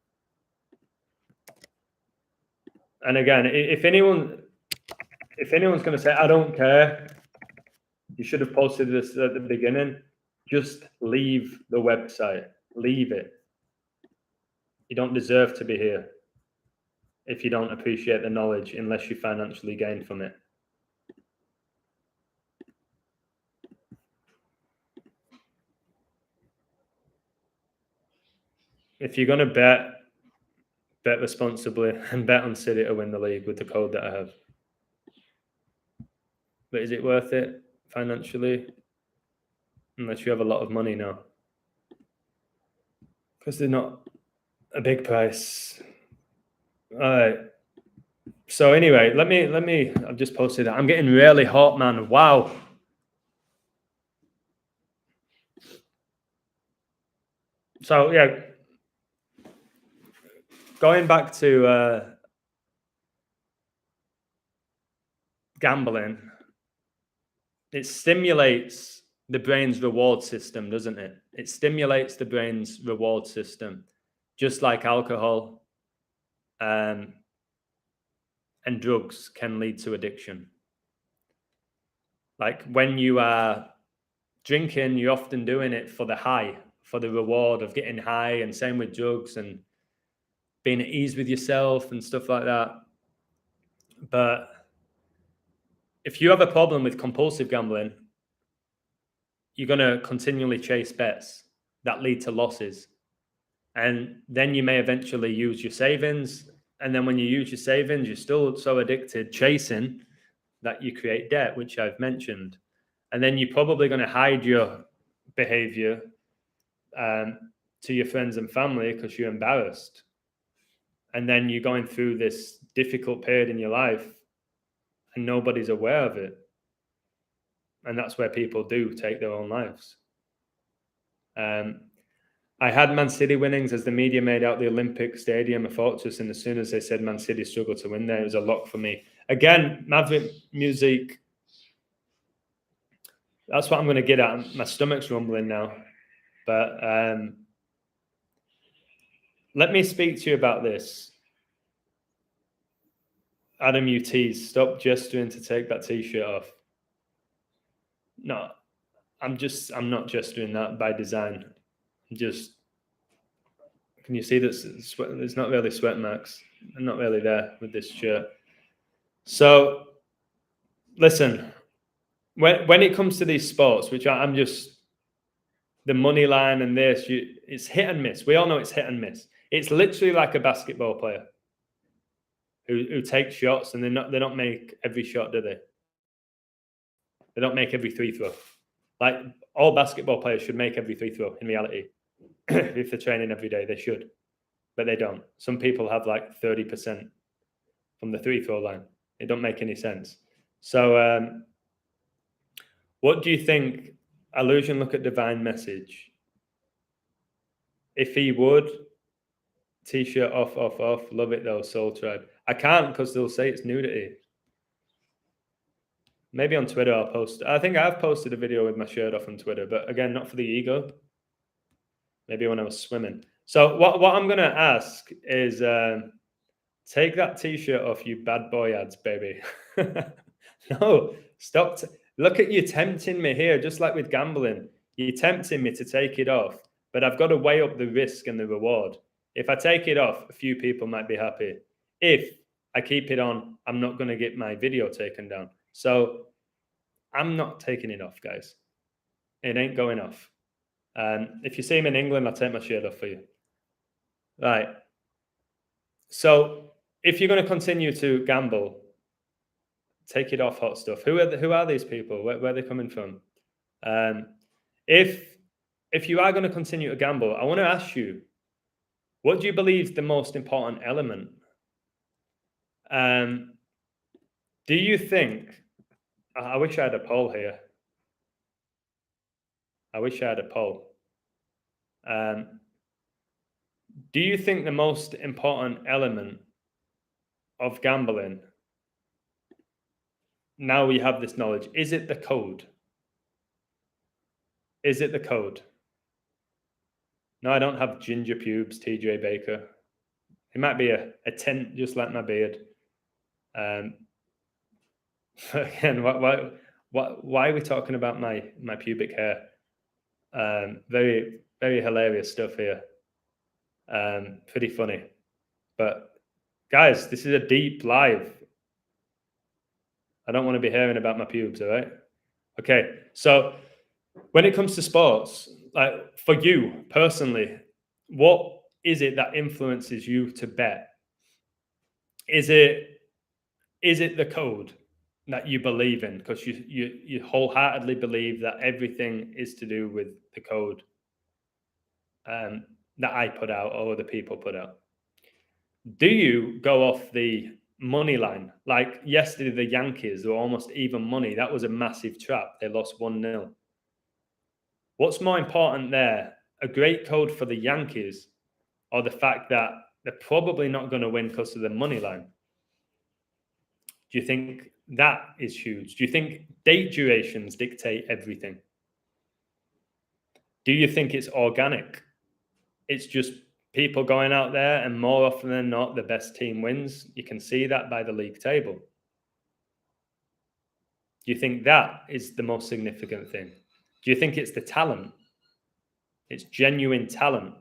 And again, if anyone's going to say, I don't care, you should have posted this at the beginning. Just leave the website. Leave it. You don't deserve to be here if you don't appreciate the knowledge unless you financially gain from it. If you're going to bet responsibly and bet on City to win the league with the code that I have. But is it worth it financially? Unless you have a lot of money now. Because they're not a big price. All right. So anyway, let me, I've just posted that. I'm getting really hot, man. Wow. So yeah, going back to gambling, it stimulates the brain's reward system, doesn't it? It stimulates the brain's reward system, just like alcohol and drugs can lead to addiction. Like when you are drinking, you're often doing it for the high, for the reward of getting high, and same with drugs and being at ease with yourself and stuff like that. But if you have a problem with compulsive gambling, you're going to continually chase bets that lead to losses. And then you may eventually use your savings. And then when you use your savings, you're still so addicted chasing that you create debt, which I've mentioned. And then you're probably going to hide your behavior to your friends and family because you're embarrassed. And then you're going through this difficult period in your life and nobody's aware of it. And that's where people do take their own lives. I had Man City winnings as the media made out the Olympic Stadium a fortress, and as soon as they said Man City struggled to win there, it was a lock for me. Again, Maverick music, that's what I'm going to get at. My stomach's rumbling now. But let me speak to you about this. Adam, you tease. Stop gesturing to take that t-shirt off. No, I'm not gesturing that by design. Can you see that there's not really sweat marks? I'm not really there with this shirt. So listen, when it comes to these sports, which I'm just the money line and this, it's hit and miss. We all know it's hit and miss. It's literally like a basketball player who takes shots and they don't make every shot, do they? They don't make every free throw. Like all basketball players should make every free throw in reality. If they're training every day, they should, but they don't. Some people have like 30% from the free throw line. It don't make any sense. So what do you think? Illusion, look at divine message. If he would, t-shirt off. Love it though, Soul Tribe. I can't because they'll say it's nudity. Maybe on Twitter I'll post. I think I've posted a video with my shirt off on Twitter, but again, not for the ego. Maybe when I was swimming. So what I'm gonna ask is take that t-shirt off, you bad boy ads, baby. No, stop. Look at you tempting me here, just like with gambling. You're tempting me to take it off, but I've got to weigh up the risk and the reward. If I take it off, a few people might be happy. If I keep it on, I'm not going to get my video taken down. So I'm not taking it off, guys. It ain't going off. If you see me in England, I'll take my shirt off for you. Right. So if you're going to continue to gamble, take it off, hot stuff. Who are these people? Where are they coming from? If you are going to continue to gamble, I want to ask you, what do you believe is the most important element? Do you think? I wish I had a poll here. I wish I had a poll. Do you think the most important element of gambling, now we have this knowledge, is it the code? Is it the code? No, I don't have ginger pubes, TJ Baker. It might be a tint just like my beard. Again, why are we talking about my pubic hair? Very, very hilarious stuff here. Pretty funny. But guys, this is a deep live. I don't want to be hearing about my pubes, all right? Okay, so when it comes to sports, like for you personally, what is it that influences you to bet? Is it the code that you believe in? Because you wholeheartedly believe that everything is to do with the code that I put out or other people put out. Do you go off the money line? Like yesterday, the Yankees were almost even money. That was a massive trap. They lost 1-0. What's more important there? A great code for the Yankees or the fact that they're probably not going to win because of the money line? Do you think that is huge? Do you think date durations dictate everything? Do you think it's organic? It's just people going out there and more often than not, the best team wins. You can see that by the league table. Do you think that is the most significant thing? Do you think it's the talent? It's genuine talent.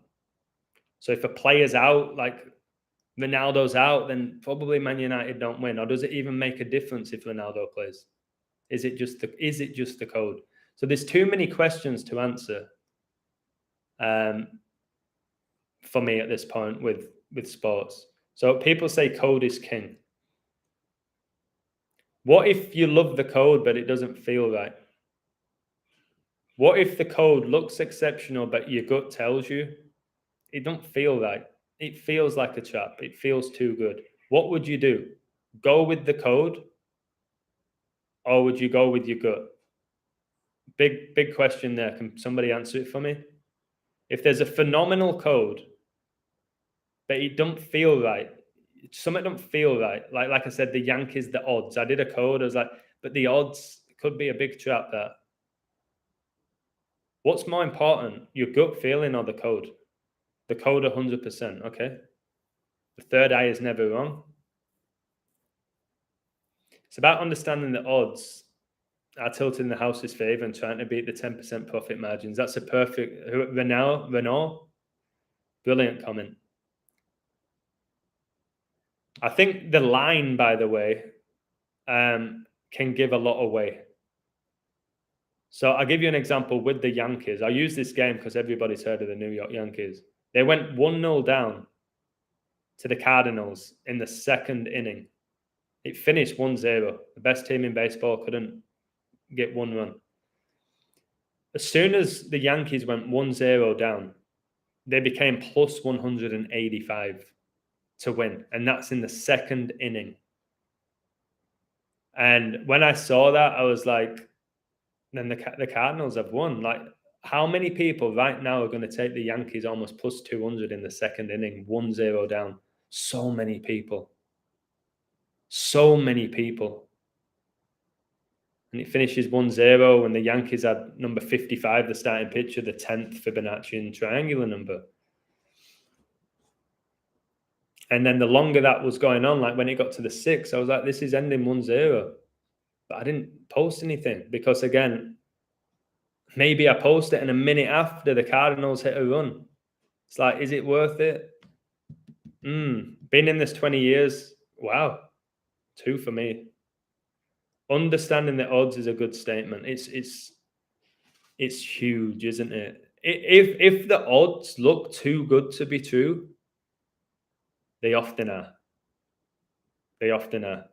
So if a player's out, like Ronaldo's out, then probably Man United don't win. Or does it even make a difference if Ronaldo plays? Is it just the code? So there's too many questions to answer for me at this point with sports. So people say code is king. What if you love the code but it doesn't feel right? What if the code looks exceptional but your gut tells you it don't feel right? It feels like a trap. It feels too good. What would you do? Go with the code or would you go with your gut? Big question there. Can somebody answer it for me? If there's a phenomenal code but it don't feel right, something don't feel right. Like I said, the Yankees, the odds. I did a code. I was like, but the odds could be a big trap there. What's more important, your gut feeling or the code? The code 100%, okay? The third eye is never wrong. It's about understanding the odds are tilted in the house's favour and trying to beat the 10% profit margins. That's a perfect Renault. Brilliant comment. I think the line, by the way, can give a lot away. So I'll give you an example with the Yankees. I'll use this game because everybody's heard of the New York Yankees. They went 1-0 down to the Cardinals in the second inning. It finished 1-0. The best team in baseball couldn't get one run. As soon as the Yankees went 1-0 down, they became plus 185 to win. And that's in the second inning. And when I saw that, I was like, then the Cardinals have won. Like, how many people right now are going to take the Yankees almost plus 200 in the second inning, 1-0 down? So many people. So many people. And it finishes 1-0, and the Yankees had number 55, the starting pitcher, the 10th Fibonacci triangular number. And then the longer that was going on, like when it got to the 6th, I was like, this is ending 1-0. But I didn't post anything because, again, maybe I post it and a minute after the Cardinals hit a run. It's like, is it worth it? Been in this 20 years. Wow. 2 for me. Understanding the odds is a good statement. It's huge, isn't it? If the odds look too good to be true, they often are. They often are.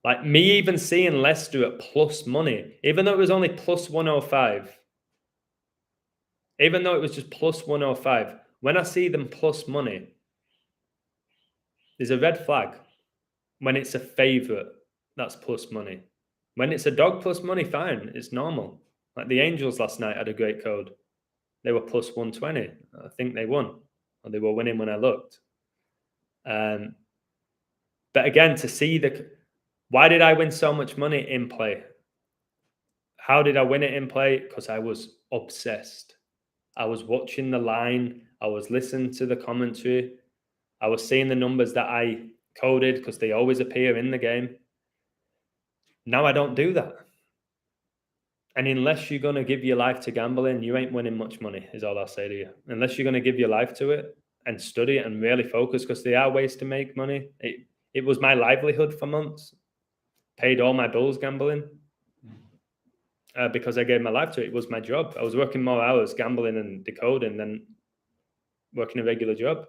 Like me even seeing Leicester at plus money, even though it was only plus 105, even though it was just plus 105, when I see them plus money, there's a red flag. When it's a favourite, that's plus money. When it's a dog plus money, fine, it's normal. Like the Angels last night had a great code. They were plus 120. I think they won, or they were winning when I looked. But again, to see why did I win so much money in play? How did I win it in play? Because I was obsessed. I was watching the line. I was listening to the commentary. I was seeing the numbers that I coded because they always appear in the game. Now I don't do that. And unless you're going to give your life to gambling, you ain't winning much money, is all I'll say to you. Unless you're going to give your life to it and study it and really focus, because there are ways to make money. It was my livelihood for months. Paid all my bills gambling because I gave my life to it. It was my job. I was working more hours gambling and decoding than working a regular job.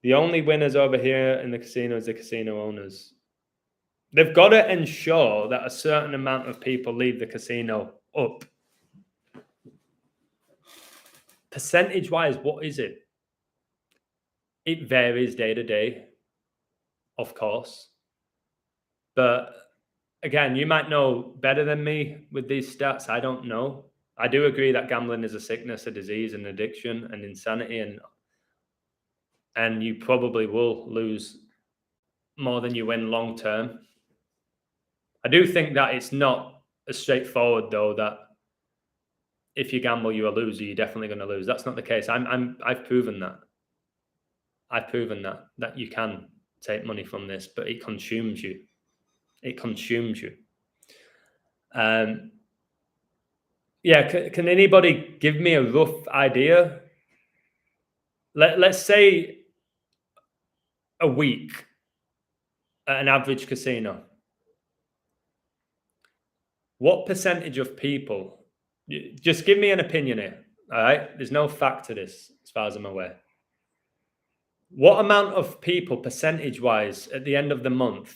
The only winners over here in the casino is the casino owners. They've got to ensure that a certain amount of people leave the casino up. Percentage-wise, what is it? It varies day to day, of course. But again, you might know better than me with these stats. I don't know. I do agree that gambling is a sickness, a disease, an addiction, an insanity, and you probably will lose more than you win long term. I do think that it's not as straightforward, though, that if you gamble, you're a loser, you're definitely going to lose. That's not the case. I've proven that. I've proven that you can take money from this, but it consumes you. It consumes you. Yeah, can anybody give me a rough idea? Let's say a week at an average casino. What percentage of people, just give me an opinion here, all right? There's no fact to this as far as I'm aware. What amount of people, percentage-wise, at the end of the month,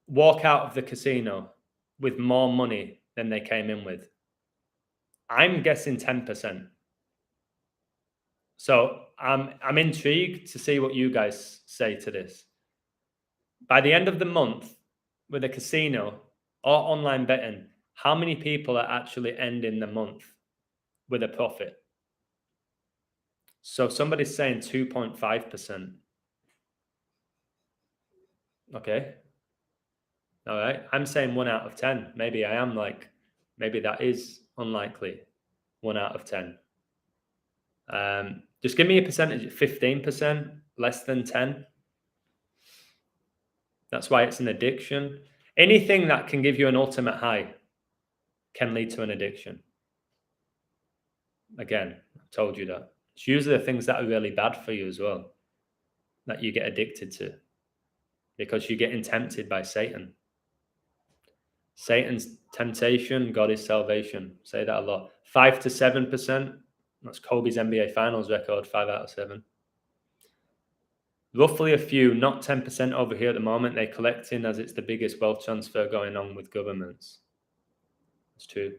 walk out of the casino with more money than they came in with? I'm guessing 10%. So I'm intrigued to see what you guys say to this. By the end of the month, with a casino or online betting, how many people are actually ending the month with a profit? So somebody's saying 2.5%. Okay. All right. I'm saying 1 out of 10. Maybe I am maybe that is unlikely. 1 out of 10. Just give me a percentage. 15%, less than 10. That's why it's an addiction. Anything that can give you an ultimate high can lead to an addiction. Again, I've told you that. It's usually the things that are really bad for you as well that you get addicted to because you're getting tempted by Satan. Satan's temptation, God is salvation. Say that a lot. 5 to 7%. That's Kobe's NBA Finals record, 5 out of 7. Roughly a few, not 10% over here at the moment. They're collecting as it's the biggest wealth transfer going on with governments. It's true.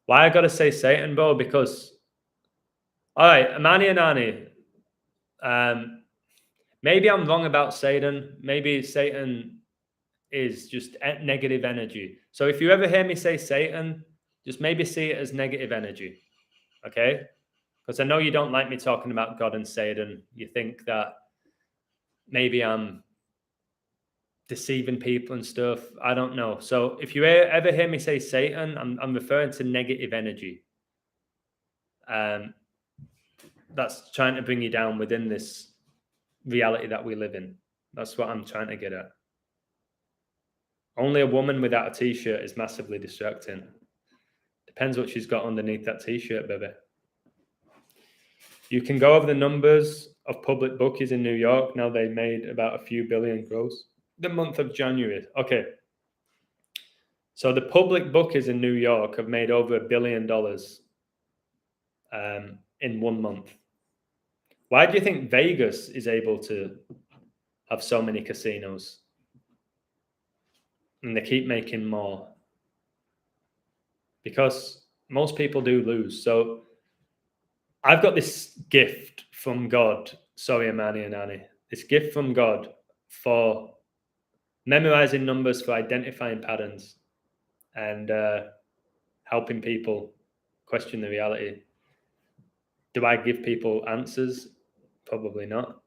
Why I gotta say Satan, bro? Because, all right, Amani and Ani, maybe I'm wrong about Satan. Maybe Satan is just negative energy. So if you ever hear me say Satan, just maybe see it as negative energy, okay? Because I know you don't like me talking about God and Satan. You think that maybe I'm deceiving people and stuff. I don't know. So if you ever hear me say Satan, I'm referring to negative energy. That's trying to bring you down within this reality that we live in. That's what I'm trying to get at. Only a woman without a t-shirt is massively distracting. Depends what she's got underneath that t-shirt, baby. You can go over the numbers of public bookies in New York. Now they made about a few billion gross. The month of January. Okay. So the public bookies in New York have made over $1 billion in 1 month. Why do you think Vegas is able to have so many casinos? And they keep making more. Because most people do lose. So I've got this gift from God. Sorry, Amani and Annie. This gift from God for memorizing numbers, for identifying patterns, and helping people question the reality. Do I give people answers? Probably not.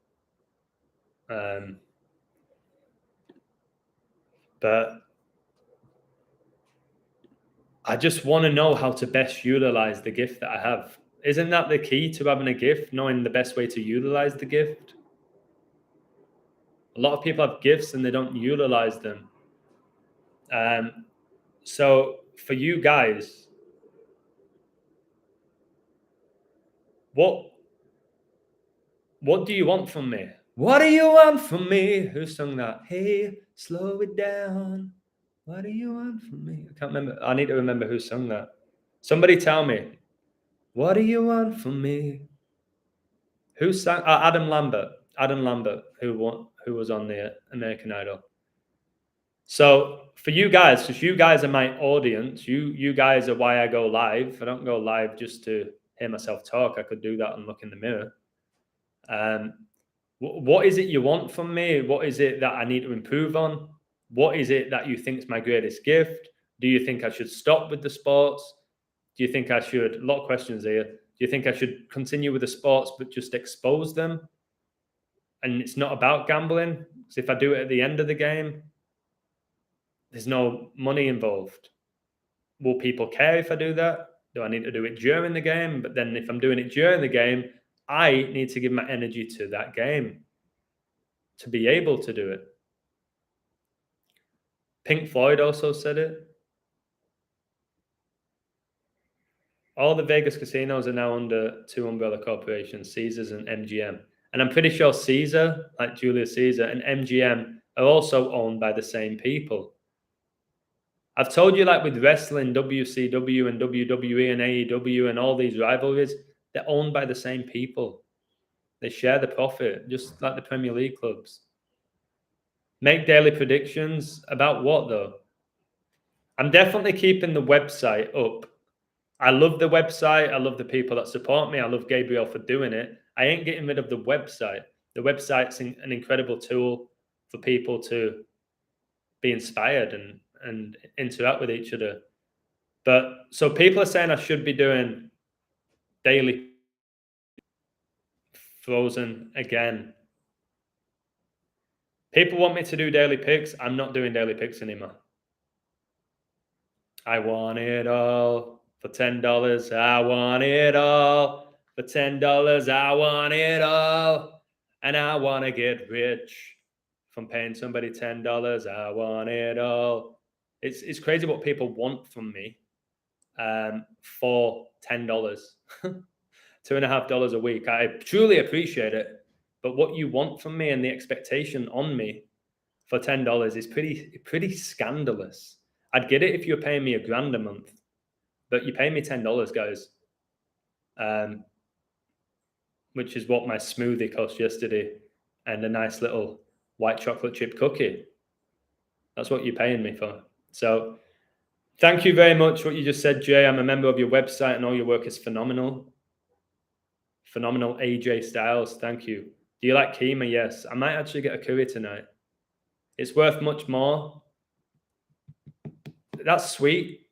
But I just want to know how to best utilize the gift that I have. Isn't that the key to having a gift? Knowing the best way to utilize the gift? A lot of people have gifts and they don't utilize them. So for you guys, what do you want from me? What do you want from me? Who sung that? Hey, slow it down. What do you want from me? I can't remember. I need to remember who sung that. Somebody tell me. What do you want from me? Who sang? Adam Lambert. Adam Lambert, who was on the American Idol. So for you guys, because you guys are my audience, you guys are why I go live. I don't go live just to hear myself talk. I could do that and look in the mirror. What is it you want from me? What is it that I need to improve on? What is it that you think is my greatest gift? Do you think I should stop with the sports? Do you think I should? A lot of questions here. Do you think I should continue with the sports but just expose them? And it's not about gambling. Because if I do it at the end of the game, there's no money involved. Will people care if I do that? Do I need to do it during the game? But then if I'm doing it during the game, I need to give my energy to that game to be able to do it. Pink Floyd also said it. All the Vegas casinos are now under two umbrella corporations, Caesars and MGM. And I'm pretty sure Caesar, like Julius Caesar, and MGM are also owned by the same people. I've told you, like with wrestling, WCW and WWE and AEW and all these rivalries, they're owned by the same people. They share the profit, just like the Premier League clubs. Make daily predictions about what, though? I'm definitely keeping the website up. I love the website. I love the people that support me. I love Gabriel for doing it. I ain't getting rid of the website. The website's an incredible tool for people to be inspired and interact with each other. But so people are saying I should be doing daily Frozen again. People want me to do daily picks. I'm not doing daily picks anymore. I want it all for $10. I want it all for $10. I want it all. And I want to get rich from paying somebody $10. I want it all. It's crazy what people want from me for $10. $2.50 a week. I truly appreciate it. But what you want from me and the expectation on me for $10 is pretty scandalous. I'd get it if you're paying me $1,000 a month, but you pay me $10, guys. Which is what my smoothie cost yesterday, and a nice little white chocolate chip cookie. That's what you're paying me for. So thank you very much. What you just said, Jay. I'm a member of your website and all your work is phenomenal. Phenomenal, AJ Styles. Thank you. Do you like keema? Yes. I might actually get a curry tonight. It's worth much more. That's sweet.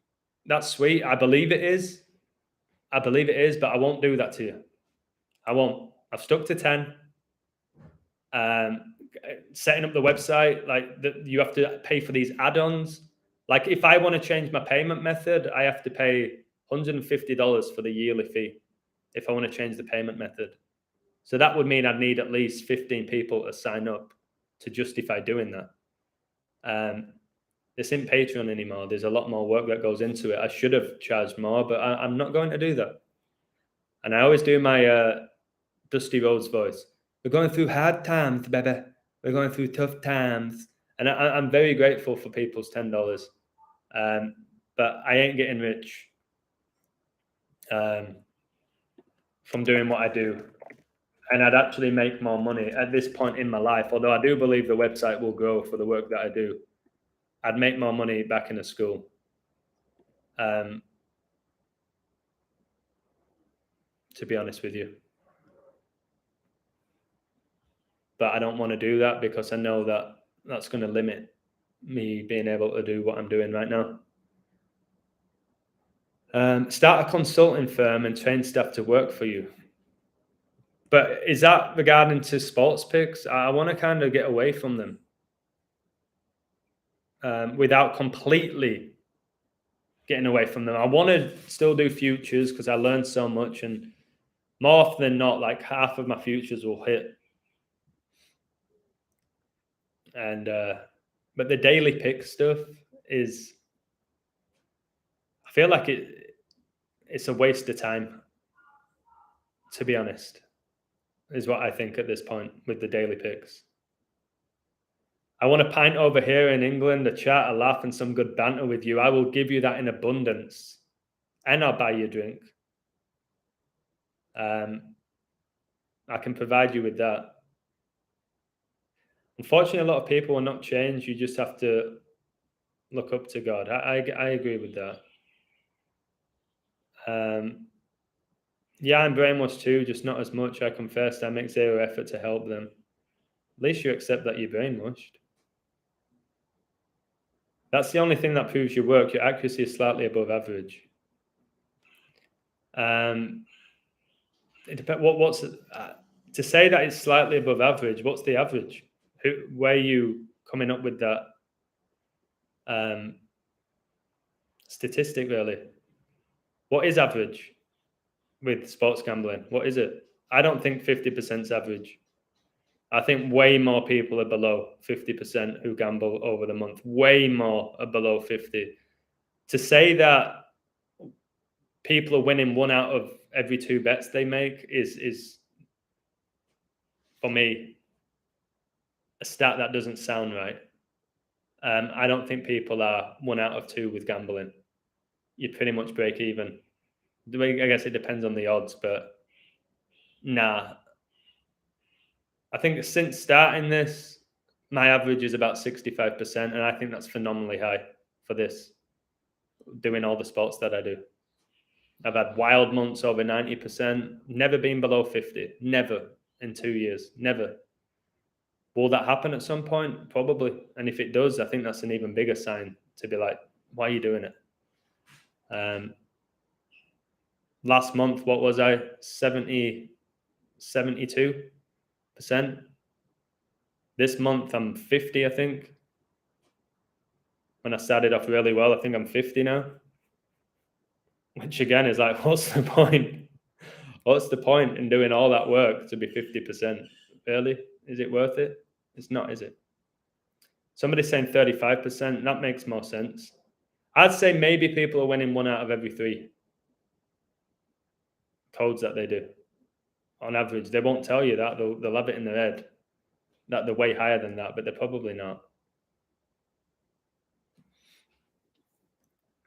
That's sweet. I believe it is. I believe it is, but I won't do that to you. I won't. I've stuck to 10. Setting up the website, you have to pay for these add-ons. Like if I want to change my payment method, I have to pay $150 for the yearly fee if I want to change the payment method. So that would mean I'd need at least 15 people to sign up to justify doing that. This isn't Patreon anymore. There's a lot more work that goes into it. I should have charged more, but I'm not going to do that. And I always do my Dusty Rhodes voice. We're going through hard times, baby. We're going through tough times. And I'm very grateful for people's $10. But I ain't getting rich from doing what I do. And I'd actually make more money at this point in my life, although I do believe the website will grow for the work that I do. I'd make more money back in a school. To be honest with you. But I don't want to do that because I know that that's going to limit me being able to do what I'm doing right now. Start a consulting firm and train staff to work for you. But is that regarding to sports picks? I want to kind of get away from them without completely getting away from them. I want to still do futures because I learned so much, and more often than not, like half of my futures will hit. And but the daily pick stuff is, I feel like it's a waste of time, to be honest, is what I think at this point with the daily picks. I want a pint over here in England, a chat, a laugh, and some good banter with you. I will give you that in abundance, and I'll buy you a drink. I can provide you with that. Unfortunately, a lot of people will not change. You just have to look up to God. I agree with that. Yeah, I'm brainwashed too, just not as much. I confess I make zero effort to help them. At least you accept that you're brainwashed. That's the only thing that proves your work. Your accuracy is slightly above average. It depends. What's to say that it's slightly above average? What's the average? Where are you coming up with that statistic? Really, what is average with sports gambling? What is it? I don't think 50% is average. I think way more people are below 50% who gamble over the month. Way more are below 50. To say that people are winning 1 out of every 2 bets they make is for me a stat that doesn't sound right. I don't think people are 1 out of 2 with gambling. You pretty much break even. I guess it depends on the odds, but nah. I think since starting this, my average is about 65%, and I think that's phenomenally high for this, doing all the sports that I do. I've had wild months over 90%, never been below 50, never in 2 years, never. Will that happen at some point? Probably. And if it does, I think that's an even bigger sign to be like, why are you doing it? Last month, what was I? 72%. This month, I'm 50, I think. When I started off really well, I think I'm 50 now. Which again is like, what's the point? What's the point in doing all that work to be 50%? Really? Is it worth it? It's not, is it? Somebody's saying 35%. That makes more sense. I'd say maybe people are winning 1 out of every 3 codes that they do. On average, they won't tell you that. They'll have it in their head that they're way higher than that, but they're probably not.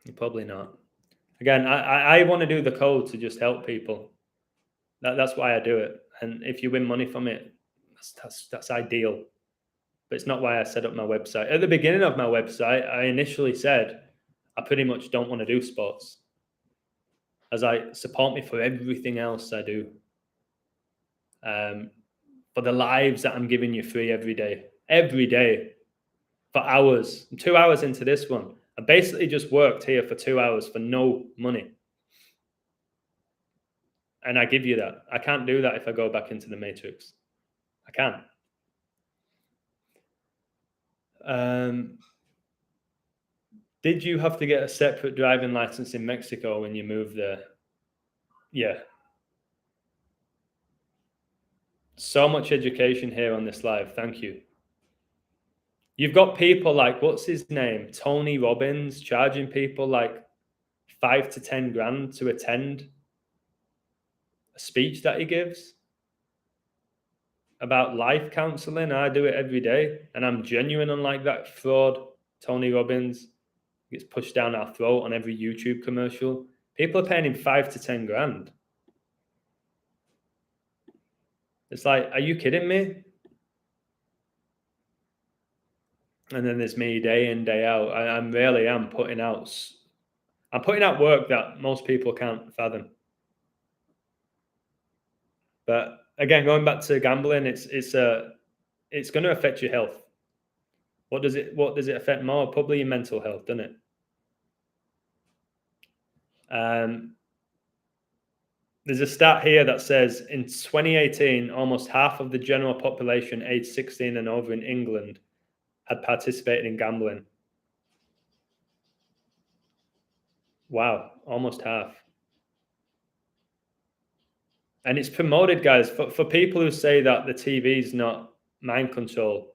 You're probably not. Again, I want to do the code to just help people. That's why I do it. And if you win money from it, that's ideal. But it's not why I set up my website. At the beginning of my website, I initially said I pretty much don't want to do sports, as I support me for everything else I do. For the lives that I'm giving you free every day, for hours. I'm 2 hours into this one. I basically just worked here for 2 hours for no money. And I give you that. I can't do that if I go back into the matrix. I can't. Did you have to get a separate driving license in Mexico when you moved there? Yeah. So much education here on this live. Thank you. You've got people like, what's his name? Tony Robbins charging people like 5 to 10 grand to attend a speech that he gives about life counseling. I do it every day, and I'm genuine, unlike that fraud Tony Robbins gets pushed down our throat on every YouTube commercial. People are paying him 5 to 10 grand. It's like, are you kidding me? And then there's me day in, day out. I really am putting out work that most people can't fathom. But again, going back to gambling, it's going to affect your health. What does it affect more? Probably your mental health, doesn't it? There's a stat here that says in 2018, almost half of the general population aged 16 and over in England had participated in gambling. Wow, almost half. And it's promoted, guys, for people who say that the TV is not mind control.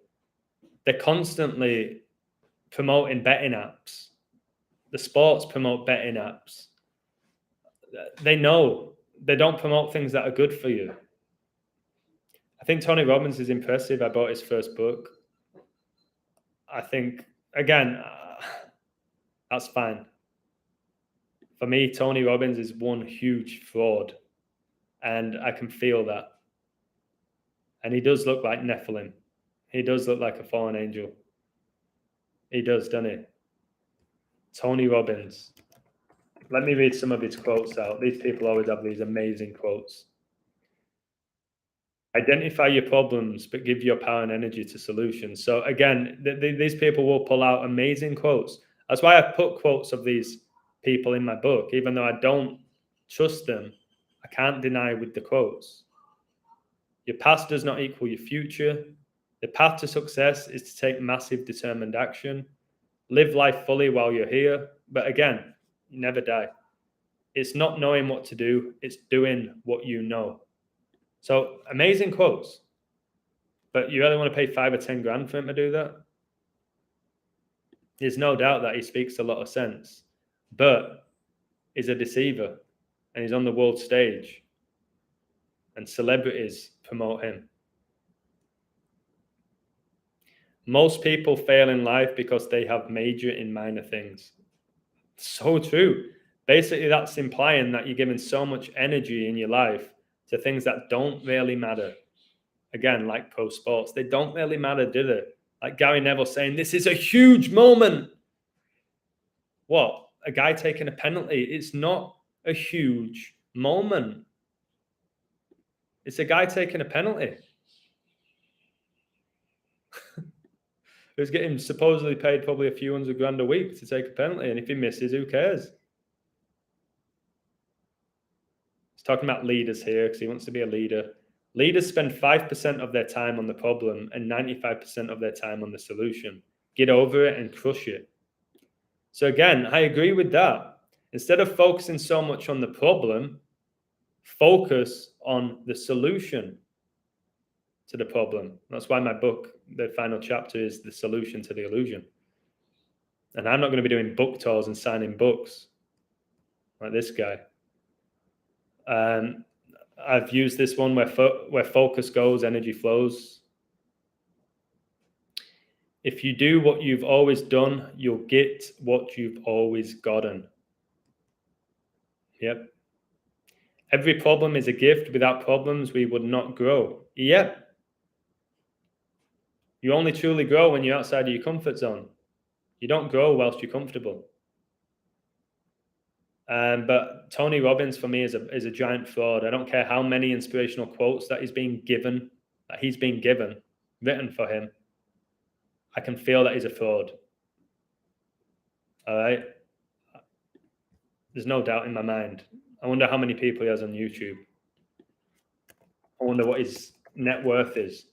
They're constantly promoting betting apps. The sports promote betting apps. They know they don't promote things that are good for you. I think Tony Robbins is impressive. I bought his first book. I think, again, that's fine. For me, Tony Robbins is one huge fraud, and I can feel that. And he does look like Nephilim. He does look like a fallen angel. He does, doesn't he? Tony Robbins. Let me read some of his quotes out. These people always have these amazing quotes. Identify your problems, but give your power and energy to solutions. So again, these people will pull out amazing quotes. That's why I put quotes of these people in my book, even though I don't trust them. I can't deny with the quotes. Your past does not equal your future. The path to success is to take massive determined action. Live life fully while you're here. But again, you never die. It's not knowing what to do. It's doing what you know. So amazing quotes. But you really want to pay 5 or 10 grand for him to do that? There's no doubt that he speaks a lot of sense. But he's a deceiver. And he's on the world stage. And celebrities promote him. Most people fail in life because they have major in minor things. So true. Basically, that's implying that you're giving so much energy in your life to things that don't really matter. Again, like pro sports, they don't really matter, do they? Like Gary Neville saying, this is a huge moment. What? A guy taking a penalty? It's not a huge moment. It's a guy taking a penalty. Who's getting supposedly paid probably a few hundred grand a week to take a penalty. And if he misses, who cares? He's talking about leaders here because he wants to be a leader. Leaders spend 5% of their time on the problem and 95% of their time on the solution. Get over it and crush it. So again, I agree with that. Instead of focusing so much on the problem, focus on the solution. to the problem. That's why my book, the final chapter, is the solution to the illusion. And I'm not going to be doing book tours and signing books like this guy. I've used this one where focus goes, energy flows. If you do what you've always done, you'll get what you've always gotten. Yep. Every problem is a gift. Without problems, we would not grow. Yep. You only truly grow when you're outside of your comfort zone. You don't grow whilst you're comfortable. But Tony Robbins for me is a giant fraud. I don't care how many inspirational quotes that he's been given, written for him. I can feel that he's a fraud. All right. There's no doubt in my mind. I wonder how many people he has on YouTube. I wonder what his net worth is.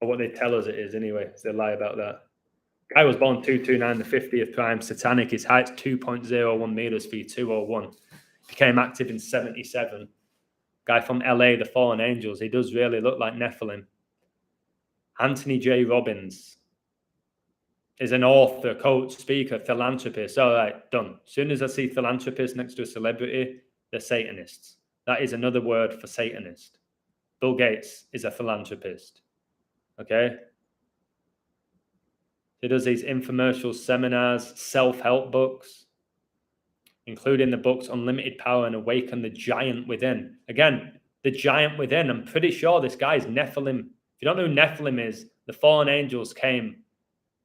Or what they tell us it is anyway. They lie about that. Guy was born 229, the 50th prime, satanic. His height's 2.01 meters, feet 201. Became active in 77. Guy from LA, the Fallen Angels. He does really look like Nephilim. Anthony J. Robbins is an author, coach, speaker, philanthropist. All right, done. As soon as I see philanthropist next to a celebrity, they're Satanists. That is another word for Satanist. Bill Gates is a philanthropist. Okay? He does these infomercials, seminars, self-help books, including the books Unlimited Power and Awaken the Giant Within. Again, the giant within. I'm pretty sure this guy is Nephilim. If you don't know who Nephilim is, the fallen angels came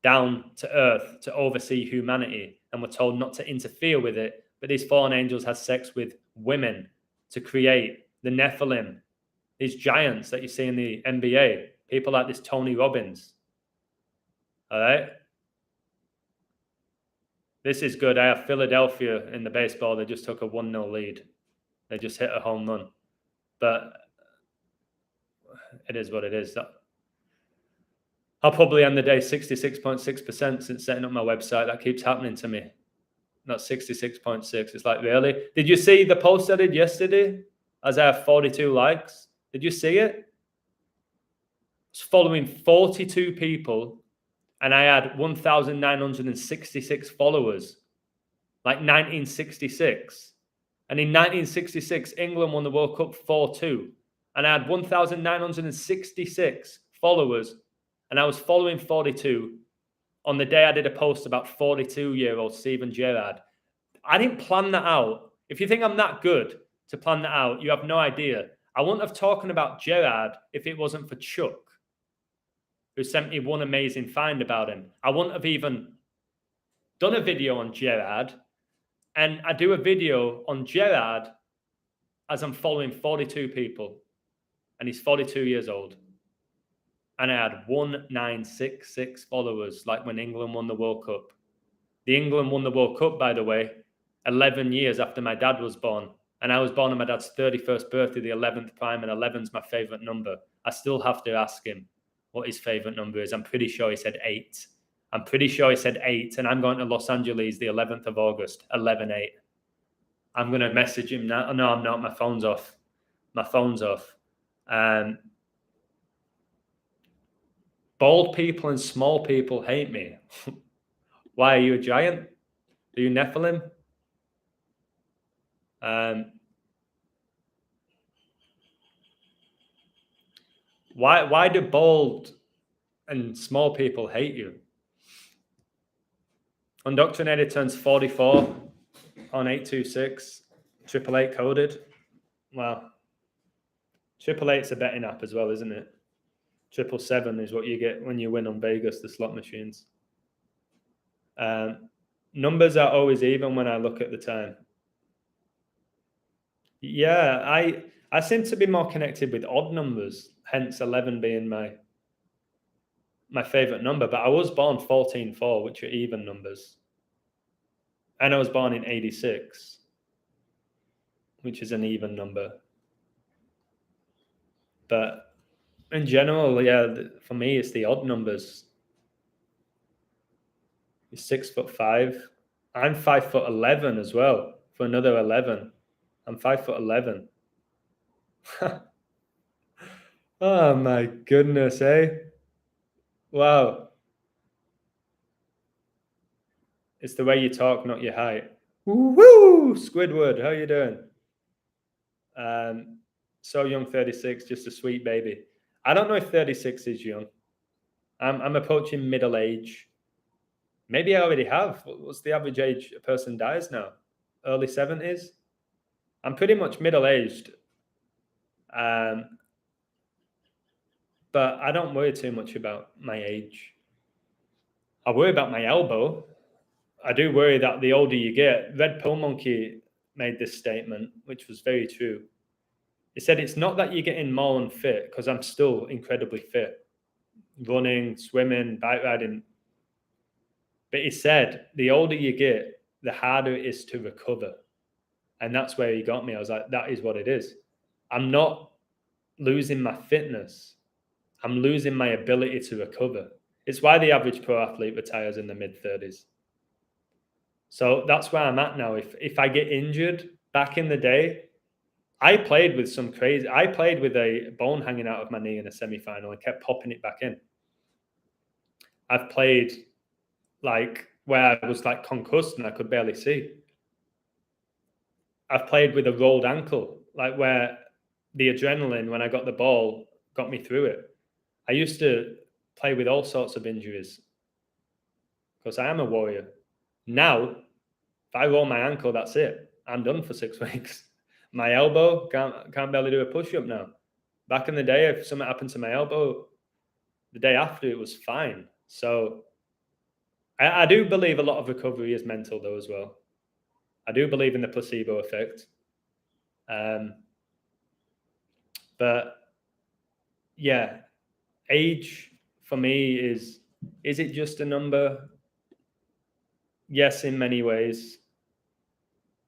down to earth to oversee humanity and were told not to interfere with it. But these fallen angels had sex with women to create the Nephilim, these giants that you see in the NBA, people like this Tony Robbins. All right. This is good. I have Philadelphia in the baseball. They just took a 1-0 lead. They just hit a home run. But it is what it is. I'll probably end the day 66.6% since setting up my website. That keeps happening to me. Not 66.6. It's like, really? Did you see the post I did yesterday? As I have 42 likes. Did you see it? It's following 42 people. And I had 1,966 followers, like 1966. And in 1966, England won the World Cup 4-2. And I had 1,966 followers. And I was following 42 on the day I did a post about 42-year-old Steven Gerrard. I didn't plan that out. If you think I'm that good to plan that out, you have no idea. I wouldn't have talked about Gerrard if it wasn't for Chuck, who sent me one amazing find about him. I wouldn't have even done a video on Gerrard. And I do a video on Gerrard as I'm following 42 people. And he's 42 years old. And I had 1,966 followers, like when England won the World Cup. The England won the World Cup, by the way, 11 years after my dad was born. And I was born on my dad's 31st birthday, the 11th prime, and 11's my favorite number. I still have to ask him what his favorite number is. I'm pretty sure he said 8. I'm pretty sure he said 8. And I'm going to Los Angeles the 11th of August, 11/8. I'm going to message him now. No, I'm not. My phone's off. My phone's off. Bald people and small people hate me. Why? Are you a giant? Are you Nephilim? Why do bald and small people hate you? Undoctrinated turns 44 on 826. 888 coded. Well, 888's a betting app as well, isn't it? 777 is what you get when you win on Vegas, the slot machines. Numbers are always even when I look at the time. Yeah, I seem to be more connected with odd numbers, hence 11 being my favorite number. But I was born 14/4, which are even numbers. And I was born in 86, which is an even number. But in general, yeah, for me, it's the odd numbers. You're 6'5". I'm 5'11" as well, for another 11. I'm 5'11". Oh my goodness, eh? Wow. It's the way you talk, not your height. Woo! Squidward, how you doing? So young, 36, just a sweet baby. I don't know if 36 is young. I'm approaching middle age. Maybe I already have. What's the average age a person dies now? Early 70s? I'm pretty much middle aged. But I don't worry too much about my age. I worry about my elbow. I do worry that the older you get, Red Pill Monkey made this statement, which was very true. He said, it's not that you're getting more unfit, because I'm still incredibly fit, running, swimming, bike riding. But he said, the older you get, the harder it is to recover. And that's where he got me. I was like, that is what it is. I'm not losing my fitness. I'm losing my ability to recover. It's why the average pro athlete retires in the mid-30s. So that's where I'm at now. If I get injured, back in the day, I played with a bone hanging out of my knee in a semi-final and kept popping it back in. I've played like where I was like concussed and I could barely see. I've played with a rolled ankle, like where the adrenaline when I got the ball got me through it. I used to play with all sorts of injuries because I am a warrior. Now, if I roll my ankle, that's it. I'm done for 6 weeks. My elbow can't barely do a push-up now. Back in the day, if something happened to my elbow, the day after it was fine. So I do believe a lot of recovery is mental though as well. I do believe in the placebo effect. But yeah, age for me is it just a number? Yes, in many ways.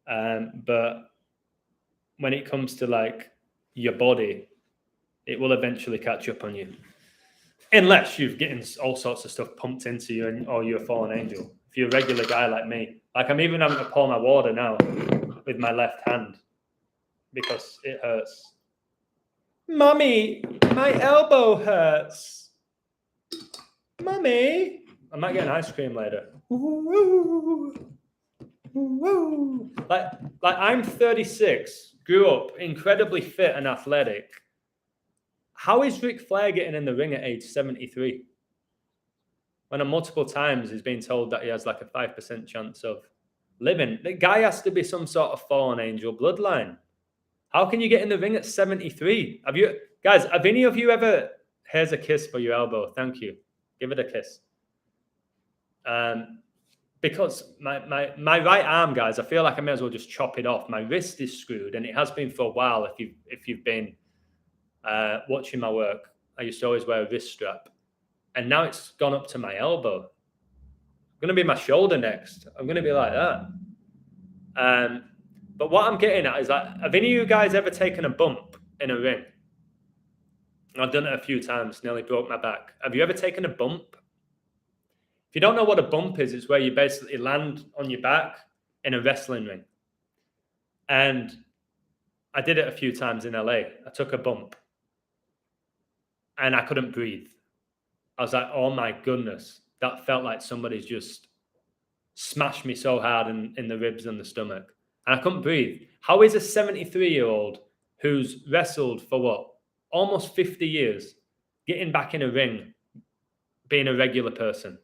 But when it comes to like your body, it will eventually catch up on you. Unless you're getting all sorts of stuff pumped into you or you're a fallen angel. If you're a regular guy like me, like I'm even having to pour my water now with my left hand because it hurts. Mummy, my elbow hurts. Mummy, I might get an ice cream later. Woo, woo. Like I'm 36, grew up incredibly fit and athletic. How is Ric Flair getting in the ring at age 73? When on multiple times he's been told that he has like a 5% chance of living. The guy has to be some sort of fallen angel bloodline. How can you get in the ring at 73? Have any of you ever, here's a kiss for your elbow, thank you. Give it a kiss. Because my right arm, guys, I feel like I may as well just chop it off. My wrist is screwed, and it has been for a while. If you've been watching my work, I used to always wear a wrist strap, and now it's gone up to my elbow. I'm going to be my shoulder next. I'm going to be like that. But what I'm getting at is that, have any of you guys ever taken a bump in a ring? I've done it a few times, nearly broke my back. Have you ever taken a bump? If you don't know what a bump is, it's where you basically land on your back in a wrestling ring. And I did it a few times in LA. I took a bump and I couldn't breathe. I was like, oh my goodness, that felt like somebody's just smashed me so hard in the ribs and the stomach. And I couldn't breathe. How is a 73-year-old who's wrestled for what? Almost 50 years, getting back in a ring, being a regular person?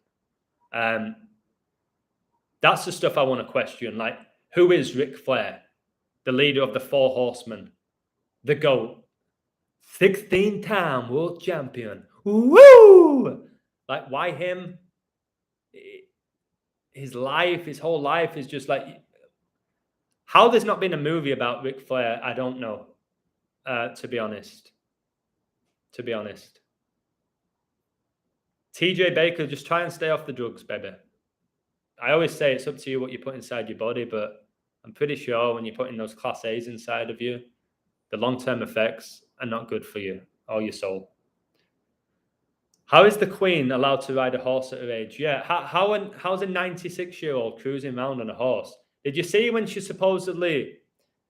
That's the stuff I want to question. Like, who is Ric Flair? The leader of the Four Horsemen, the GOAT, 16-time world champion. Woo! Like, why him? His whole life is just like, how there's not been a movie about Ric Flair, I don't know, to be honest. TJ Baker, just try and stay off the drugs, baby. I always say it's up to you what you put inside your body, but I'm pretty sure when you're putting those class A's inside of you, the long-term effects are not good for you or your soul. How is the Queen allowed to ride a horse at her age? Yeah, how's a 96-year-old cruising around on a horse? Did you see when she supposedly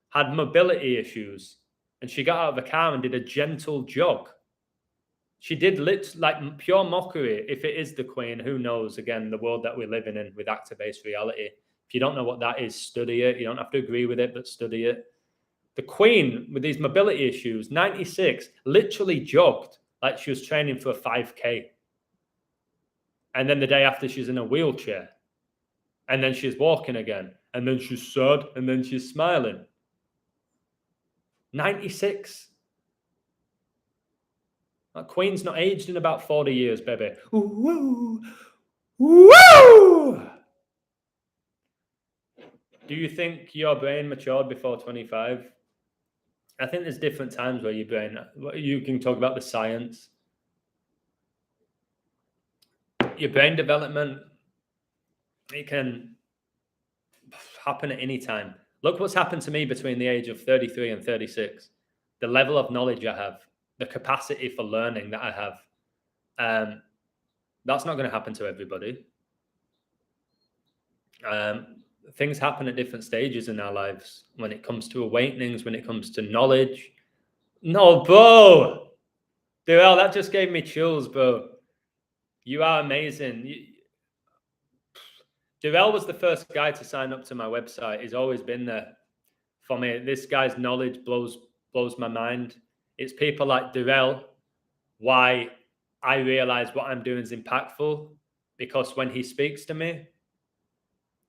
had mobility issues and she got out of the car and did a gentle jog? She did like pure mockery. If it is the Queen, who knows? Again, the world that we're living in with actor-based reality. If you don't know what that is, study it. You don't have to agree with it, but study it. The Queen, with these mobility issues, 96, literally jogged like she was training for a 5K. And then the day after, she's in a wheelchair. And then she's walking again. And then she's sad. And then she's smiling. 96. That Queen's not aged in about 40 years, baby. Woo! Woo! Do you think your brain matured before 25? I think there's different times where your brain, you can talk about the science. Your brain development, it can happen at any time. Look what's happened to me between the age of 33 and 36. The level of knowledge I have, the capacity for learning that I have. That's not going to happen to everybody. Things happen at different stages in our lives when it comes to awakenings, when it comes to knowledge. No, bro. Durrell, that just gave me chills, bro. You are amazing. Durrell was the first guy to sign up to my website. He's always been there for me. This guy's knowledge blows my mind. It's people like Durrell why I realize what I'm doing is impactful, because when he speaks to me,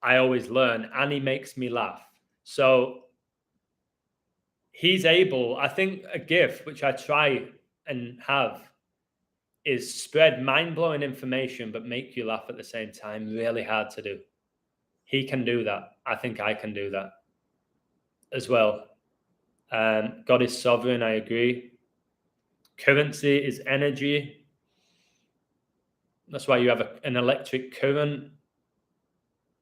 I always learn and he makes me laugh. So he's able, I think a gift which I try and have is spread mind-blowing information but make you laugh at the same time. Really hard to do. He can do that. I think I can do that as well. God is sovereign, I agree. Currency is energy. That's why you have an electric current,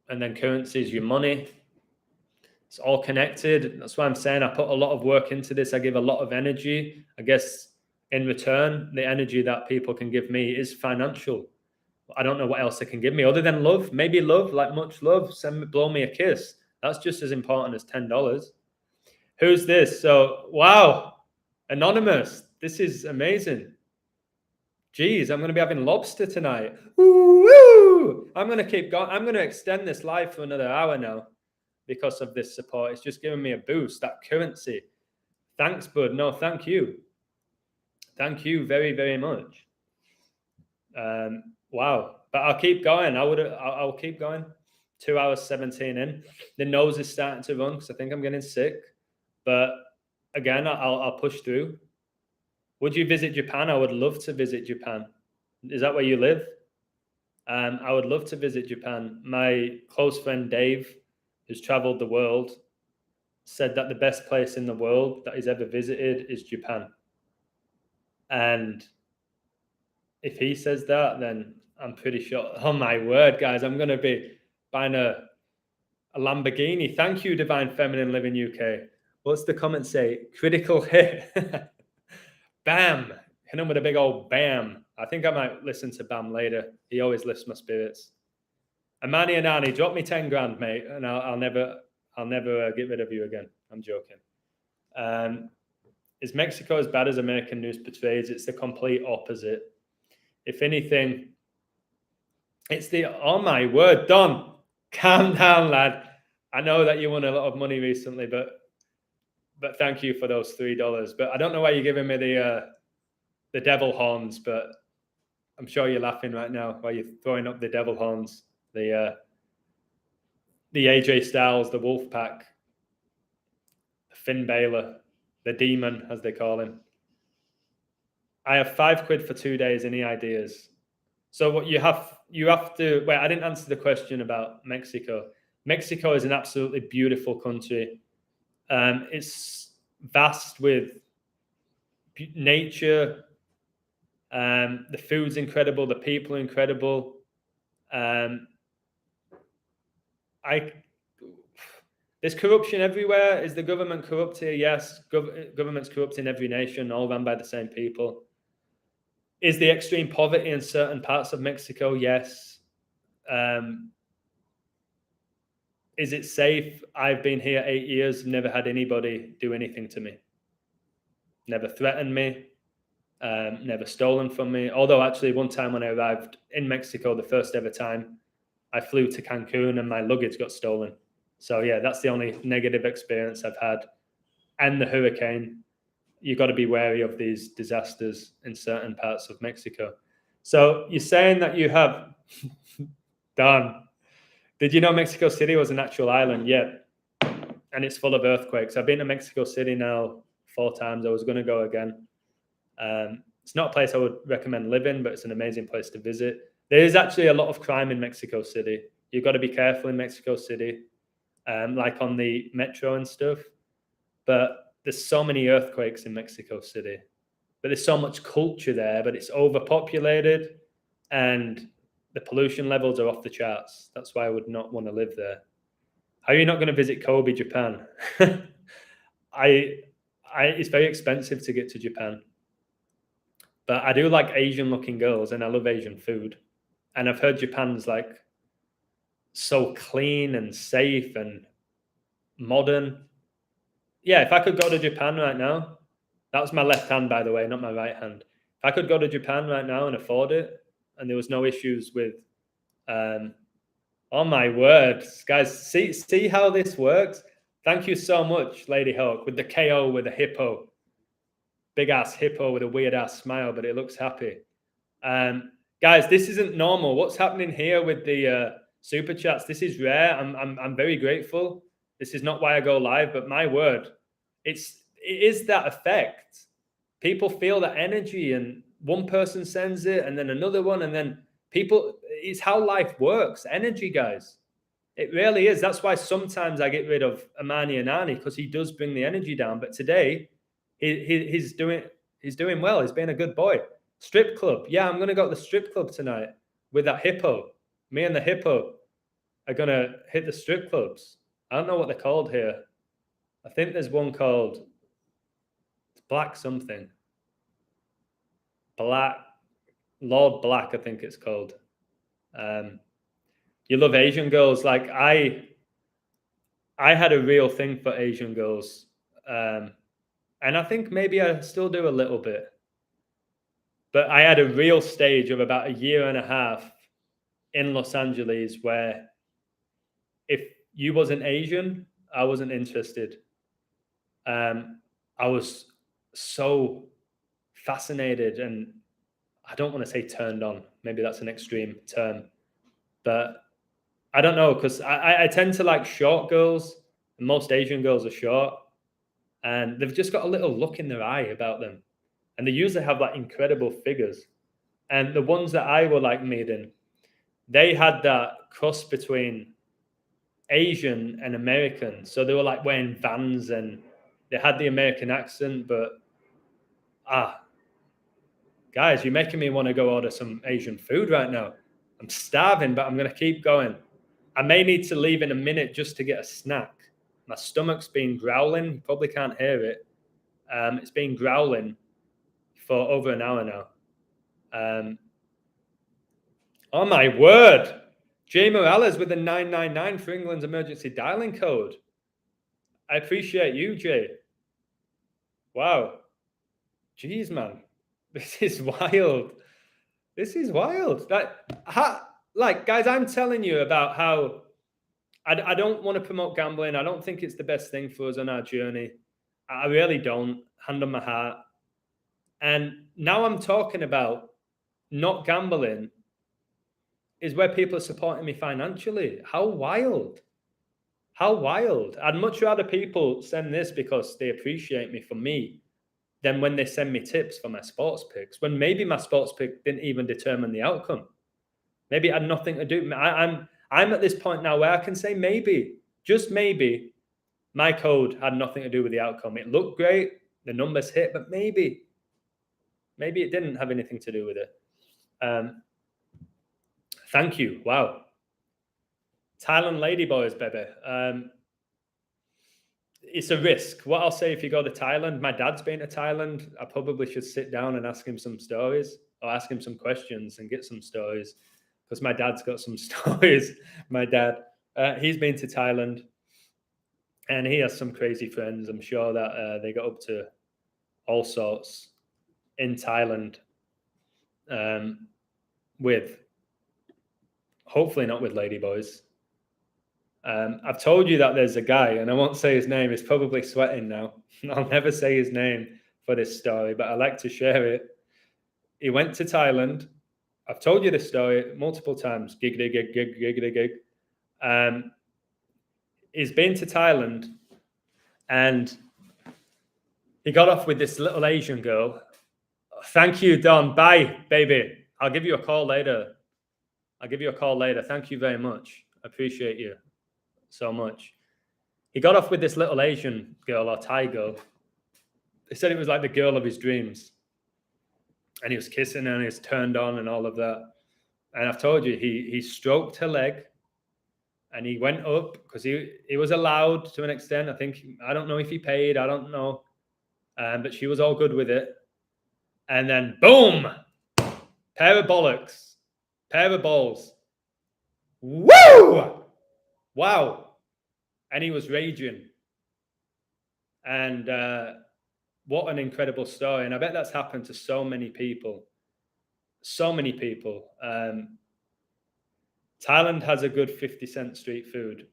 and then currency is your money. It's all connected. That's why I'm saying I put a lot of work into this. I give a lot of energy. I guess in return, the energy that people can give me is financial. I don't know what else they can give me other than love. Maybe love, like much love. Blow me a kiss. That's just as important as $10. Who's this? So, wow. Anonymous. This is amazing. Geez, I'm going to be having lobster tonight. Woo! I'm going to keep going. I'm going to extend this live for another hour now because of this support. It's just giving me a boost. That currency. Thanks, bud. No, thank you. Thank you very, very much. Wow. But I'll keep going. I'll keep going. 2 hours 17 in. The nose is starting to run because I think I'm getting sick. But again, I'll push through. Would you visit Japan? I would love to visit Japan. Is that where you live? I would love to visit Japan. My close friend Dave, who's traveled the world, said that the best place in the world that he's ever visited is Japan. And if he says that, then I'm pretty sure. Oh my word, guys, I'm going to be buying a Lamborghini. Thank you, Divine Feminine Living UK. What's the comment say? Critical hit. Bam. Hit him with a big old bam. I think I might listen to Bam later. He always lifts my spirits. Amani and Annie, drop me 10 grand, mate, and I'll never get rid of you again. I'm joking. Is Mexico as bad as American news portrays? It's the complete opposite. If anything, it's the, oh my word, Don, calm down, lad. I know that you won a lot of money recently, but thank you for those $3. But I don't know why you're giving me the devil horns, but I'm sure you're laughing right now while you're throwing up the devil horns. The AJ Styles, the Wolf Pack, the Finn Balor, the Demon, as they call him. I have £5 for 2 days. Any ideas? So what you have to, wait, I didn't answer the question about Mexico. Mexico is an absolutely beautiful country. It's vast with nature. The food's incredible. The people are incredible. There's corruption everywhere. Is the government corrupt here? Yes. Government's corrupt in every nation, all run by the same people. Is the extreme poverty in certain parts of Mexico? Yes. Is it safe? I've been here 8 years, never had anybody do anything to me. Never threatened me. never stolen from me. Although actually one time when I arrived in Mexico, the first ever time, I flew to Cancun and my luggage got stolen. So yeah, that's the only negative experience I've had. And the hurricane. You've got to be wary of these disasters in certain parts of Mexico. So you're saying that you have done. Did you know Mexico City was an actual island? Yeah. And it's full of earthquakes. I've been to Mexico City now 4 times. I was going to go again. It's not a place I would recommend living, but it's an amazing place to visit. There is actually a lot of crime in Mexico City. You've got to be careful in Mexico City, like on the metro and stuff. But there's so many earthquakes in Mexico City. But there's so much culture there, but it's overpopulated and the pollution levels are off the charts. That's why I would not want to live there. How are you not going to visit Kobe, Japan? It's very expensive to get to Japan. But I do like Asian looking girls and I love Asian food. And I've heard Japan's like so clean and safe and modern. Yeah, if I could go to Japan right now, that was my left hand, by the way, not my right hand. If I could go to Japan right now and afford it, and there was no issues with, oh my word, guys, see how this works? Thank you so much, Lady Hawk, with the KO with a hippo. Big ass hippo with a weird ass smile, but it looks happy. Guys, this isn't normal. What's happening here with the super chats? This is rare. I'm very grateful. This is not why I go live, but my word, it is that effect. People feel that energy, and one person sends it, and then another one, and then people. It's how life works. Energy, guys. It really is. That's why sometimes I get rid of Amani Anani, because he does bring the energy down. But today, he's doing well. He's being a good boy. Strip club. Yeah, I'm going to go to the strip club tonight with that hippo. Me and the hippo are going to hit the strip clubs. I don't know what they're called here. I think there's one called Black something. Black. Lord Black, I think it's called. You love Asian girls. Like I had a real thing for Asian girls. And I think maybe I still do a little bit. But I had a real stage of about 1.5 years in Los Angeles where if you wasn't Asian, I wasn't interested. I was so fascinated, and I don't want to say turned on. Maybe that's an extreme term. But I don't know, because I tend to like short girls. And most Asian girls are short. And they've just got a little look in their eye about them. And they usually have like incredible figures. And the ones that I were like meeting, they had that cross between Asian and American. So they were like wearing Vans and they had the American accent, but guys, you're making me want to go order some Asian food right now. I'm starving, but I'm going to keep going. I may need to leave in a minute just to get a snack. My stomach's been growling. You probably can't hear it. It's been growling for over an hour now. Oh my word. Jay Morales with a 999 for England's emergency dialing code. I appreciate you, Jay. Wow. Jeez, man. This is wild. This is wild. Like, guys, I'm telling you about how I don't want to promote gambling. I don't think it's the best thing for us on our journey. I really don't. Hand on my heart. And now I'm talking about not gambling is where people are supporting me financially. How wild. How wild. I'd much rather people send this because they appreciate me for me than when they send me tips for my sports picks, when maybe my sports pick didn't even determine the outcome. Maybe it had nothing to do. I'm at this point now where I can say maybe, just maybe, my code had nothing to do with the outcome. It looked great, the numbers hit, but maybe it didn't have anything to do with it. Thank you. Wow. Thailand Ladyboys, baby. It's a risk. What I'll say, if you go to Thailand, my dad's been to Thailand. I probably should sit down and ask him some stories, or ask him some questions and get some stories, because my dad's got some stories. My dad, he's been to Thailand and he has some crazy friends. I'm sure that they got up to all sorts in Thailand with, hopefully not with ladyboys. I've told you that there's a guy, and I won't say his name. He's probably sweating now. I'll never say his name for this story, but I like to share it. He went to Thailand. I've told you this story multiple times. Giggity gig, gig, giggity gig. He's been to Thailand, and he got off with this little Asian girl. Thank you, Don. Bye, baby. I'll give you a call later. Thank you very much. I appreciate you so much. He got off with this little Asian girl, or Thai girl. They said it was like the girl of his dreams. And he was kissing her and he was turned on and all of that. And I've told you, he stroked her leg and he went up because he was allowed to an extent. I don't know if he paid, I don't know. But she was all good with it. And then boom, pair of bollocks, pair of balls. Woo! Wow. And he was raging. And what an incredible story. And I bet that's happened to so many people. So many people. Thailand has a good 50-cent street food.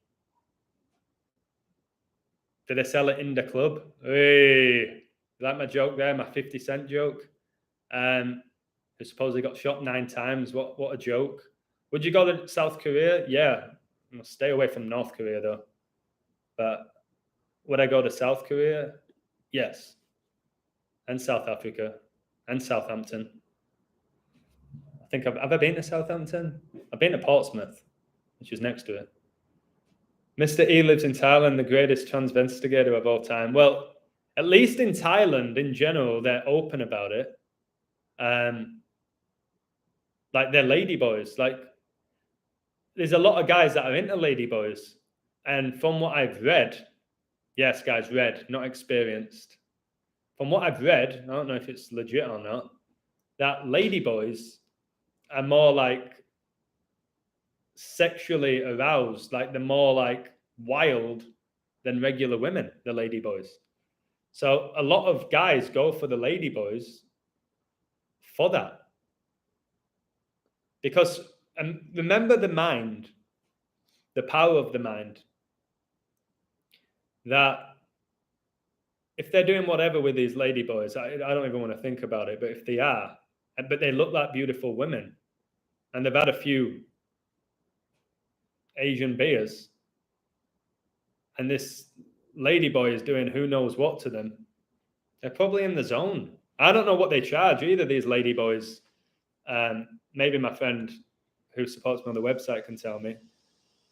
Do they sell it in the club? Hey, like my joke there, my 50-cent joke? Who supposedly got shot 9 times. What a joke. Would you go to South Korea? Yeah. I'll stay away from North Korea though. But would I go to South Korea? Yes. And South Africa and Southampton. I think have I been to Southampton? I've been to Portsmouth, which is next to it. Mr. E lives in Thailand, the greatest transvestigator of all time. Well, at least in Thailand, in general, they're open about it. Like they're ladyboys. Like there's a lot of guys that are into ladyboys. And from what I've read, yes, guys, read, not experienced. From what I've read, I don't know if it's legit or not, that ladyboys are more like sexually aroused, like they're more like wild than regular women, the ladyboys. So a lot of guys go for the ladyboys for that. Because remember the mind, the power of the mind, that if they're doing whatever with these ladyboys, I don't even want to think about it, but if they are, but they look like beautiful women, and they've had a few Asian beers, and this ladyboy is doing who knows what to them, they're probably in the zone. I don't know what they charge either, these ladyboys. Maybe my friend who supports me on the website can tell me.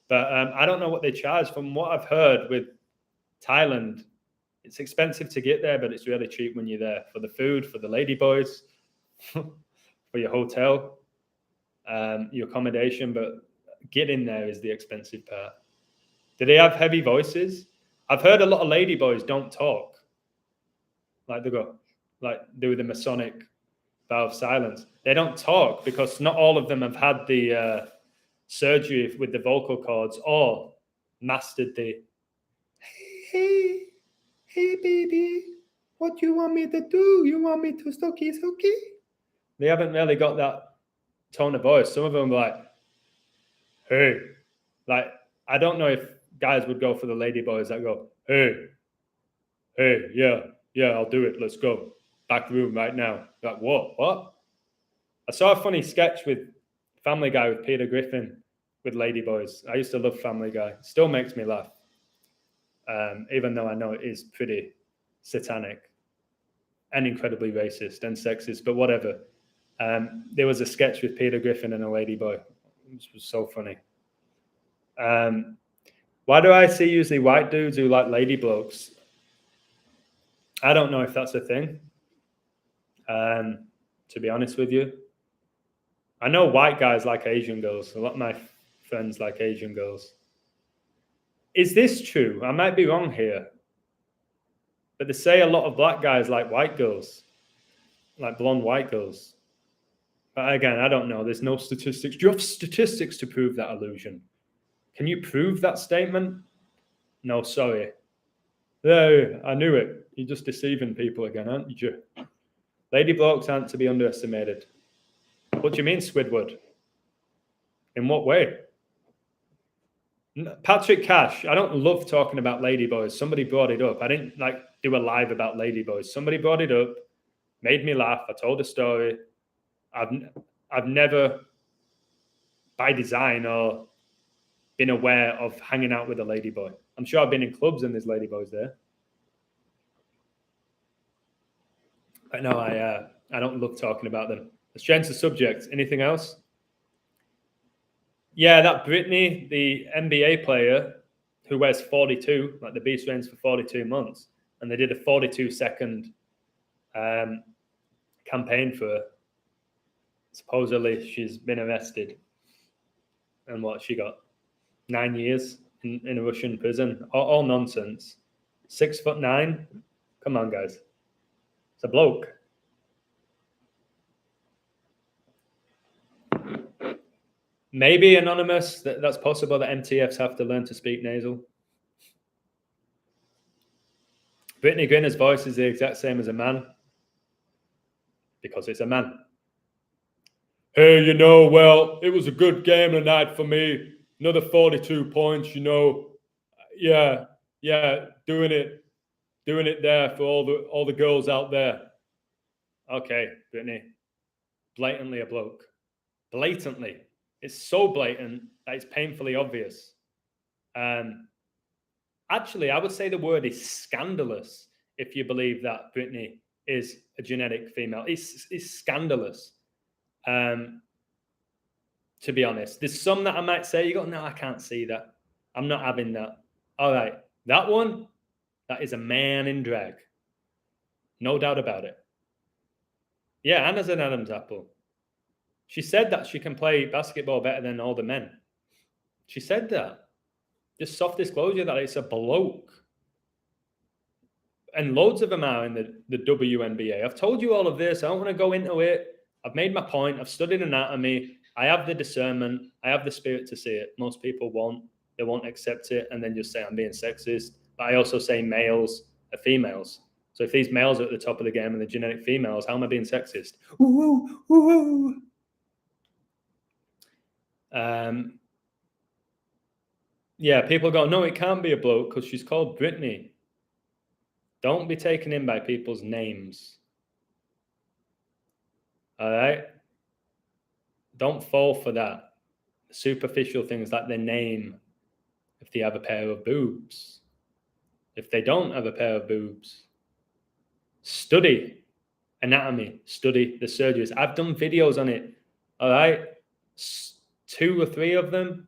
But I don't know what they charge. From what I've heard with Thailand, it's expensive to get there, but it's really cheap when you're there for the food, for the ladyboys, for your hotel, your accommodation. But getting there is the expensive part. Do they have heavy voices? I've heard a lot of ladyboys don't talk. Like they go, like do the Masonic vow of silence. They don't talk because not all of them have had the surgery with the vocal cords or mastered the hey baby, what you want me to do? You want me to stokey? They haven't really got that tone of voice. Some of them are like, hey, like I don't know if guys would go for the ladyboys that go, hey, yeah, I'll do it. Let's go. Back room right now. Like, what? I saw a funny sketch with Family Guy with Peter Griffin with ladyboys. I used to love Family Guy. It still makes me laugh. Even though I know it is pretty satanic and incredibly racist and sexist, but whatever. There was a sketch with Peter Griffin and a ladyboy, which was so funny. Why do I see usually white dudes who like lady blokes? I don't know if that's a thing. To be honest with you, I know white guys like Asian girls. A lot of my friends like Asian girls. Is this true? I might be wrong here. But they say a lot of black guys like white girls, like blonde white girls. But again, I don't know. There's no statistics. Do you have statistics to prove that illusion? Can you prove that statement? No, sorry. No, I knew it. You're just deceiving people again, aren't you? Lady blokes aren't to be underestimated. What do you mean, Squidward? In what way? Patrick Cash, I don't love talking about ladyboys. Somebody brought it up. I didn't like do a live about ladyboys. Somebody brought it up, made me laugh. I told a story. I've never, by design or been aware of hanging out with a ladyboy. I'm sure I've been in clubs and there's ladyboys there. But no, I don't love talking about them. Let's change the subject. Anything else? Yeah, that Britney, the NBA player who wears 42, like the beast reigns for 42 months, and they did a 42-second campaign for her. Supposedly, she's been arrested. And what, she got 9 years in a Russian prison. All nonsense. 6'9". Come on, guys. It's a bloke. Maybe anonymous. That's possible that MTFs have to learn to speak nasal. Brittany Grinner's voice is the exact same as a man. Because it's a man. Hey, well, it was a good game tonight for me. Another 42 points, Yeah, doing it there for all the girls out there. Okay, Brittany. Blatantly a bloke. Blatantly. It's so blatant that it's painfully obvious. Actually, I would say the word is scandalous if you believe that Brittany is a genetic female. It's scandalous. To be honest, there's some that I might say, no, I can't see that. I'm not having that. All right, that one, that is a man in drag. No doubt about it. Yeah, Anna's an Adam's apple. She said that she can play basketball better than all the men. She said that. Just soft disclosure that it's a bloke. And loads of them are in the WNBA. I've told you all of this. I don't want to go into it. I've made my point. I've studied anatomy. I have the discernment. I have the spirit to see it. Most people won't. They won't accept it and then just say I'm being sexist. But I also say males are females. So if these males are at the top of the game and the genetic females, how am I being sexist? Ooh, ooh. Yeah, people go, no, it can't be a bloke because she's called Brittany. Don't be taken in by people's names. All right? Don't fall for that. Superficial things like their name, if they have a pair of boobs. If they don't have a pair of boobs. Study anatomy. Study the surgeries. I've done videos on it. All right? 2 or 3 of them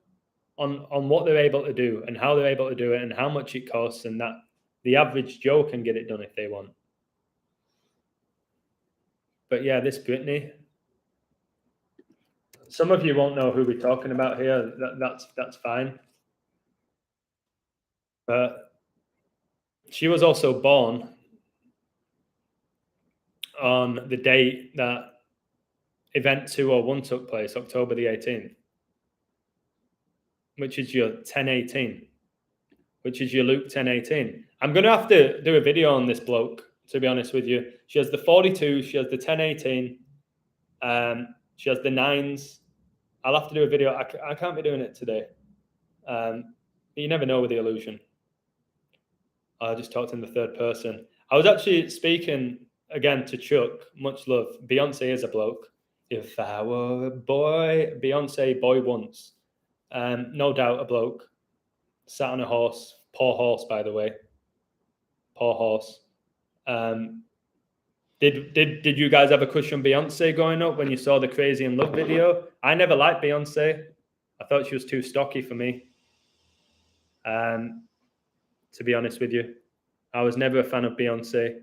on what they're able to do and how they're able to do it and how much it costs and that the average Joe can get it done if they want. But yeah, this Brittany, some of you won't know who we're talking about here. That's fine. But she was also born on the date that event 201 took place, October the 18th, which is your 1018, which is your Luke 1018. I'm going to have to do a video on this bloke, to be honest with you. She has the 42, she has the 1018, she has the 9s. I'll have to do a video. I can't be doing it today. But you never know with the illusion. I just talked in the third person. I was actually speaking again to Chuck, much love. Beyonce is a bloke. If I were a boy, Beyonce, boy once. No doubt a bloke. Sat on a horse. Poor horse, by the way. Poor horse. Did you guys have a crush on Beyonce growing up when you saw the Crazy in Love video? I never liked Beyonce. I thought she was too stocky for me. To be honest with you, I was never a fan of Beyonce.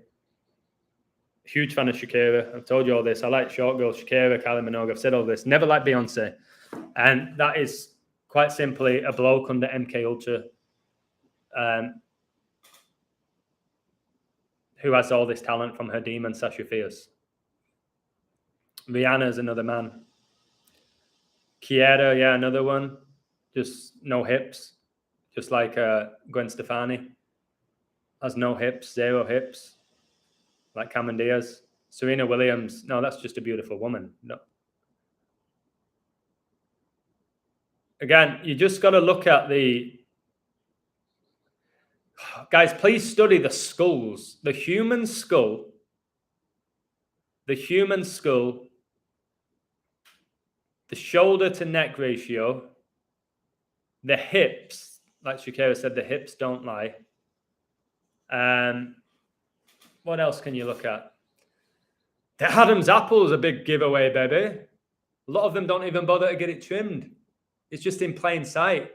Huge fan of Shakira. I've told you all this. I like short girls, Shakira, Kylie Minogue. I've said all this. Never liked Beyonce. And that is quite simply a bloke under MK Ultra who has all this talent from her demon, Sasha Fierce. Rihanna's another man. Kiera, yeah, another one. Just no hips. Just like Gwen Stefani. Has no hips, 0 hips. Like Cameron Diaz. Serena Williams. No, that's just a beautiful woman. No. Again, you just got to look at the... Guys, please study the skulls. The human skull, the shoulder to neck ratio, the hips, like Shakira said, the hips don't lie. What else can you look at? The Adam's apple is a big giveaway, baby. A lot of them don't even bother to get it trimmed. It's just in plain sight.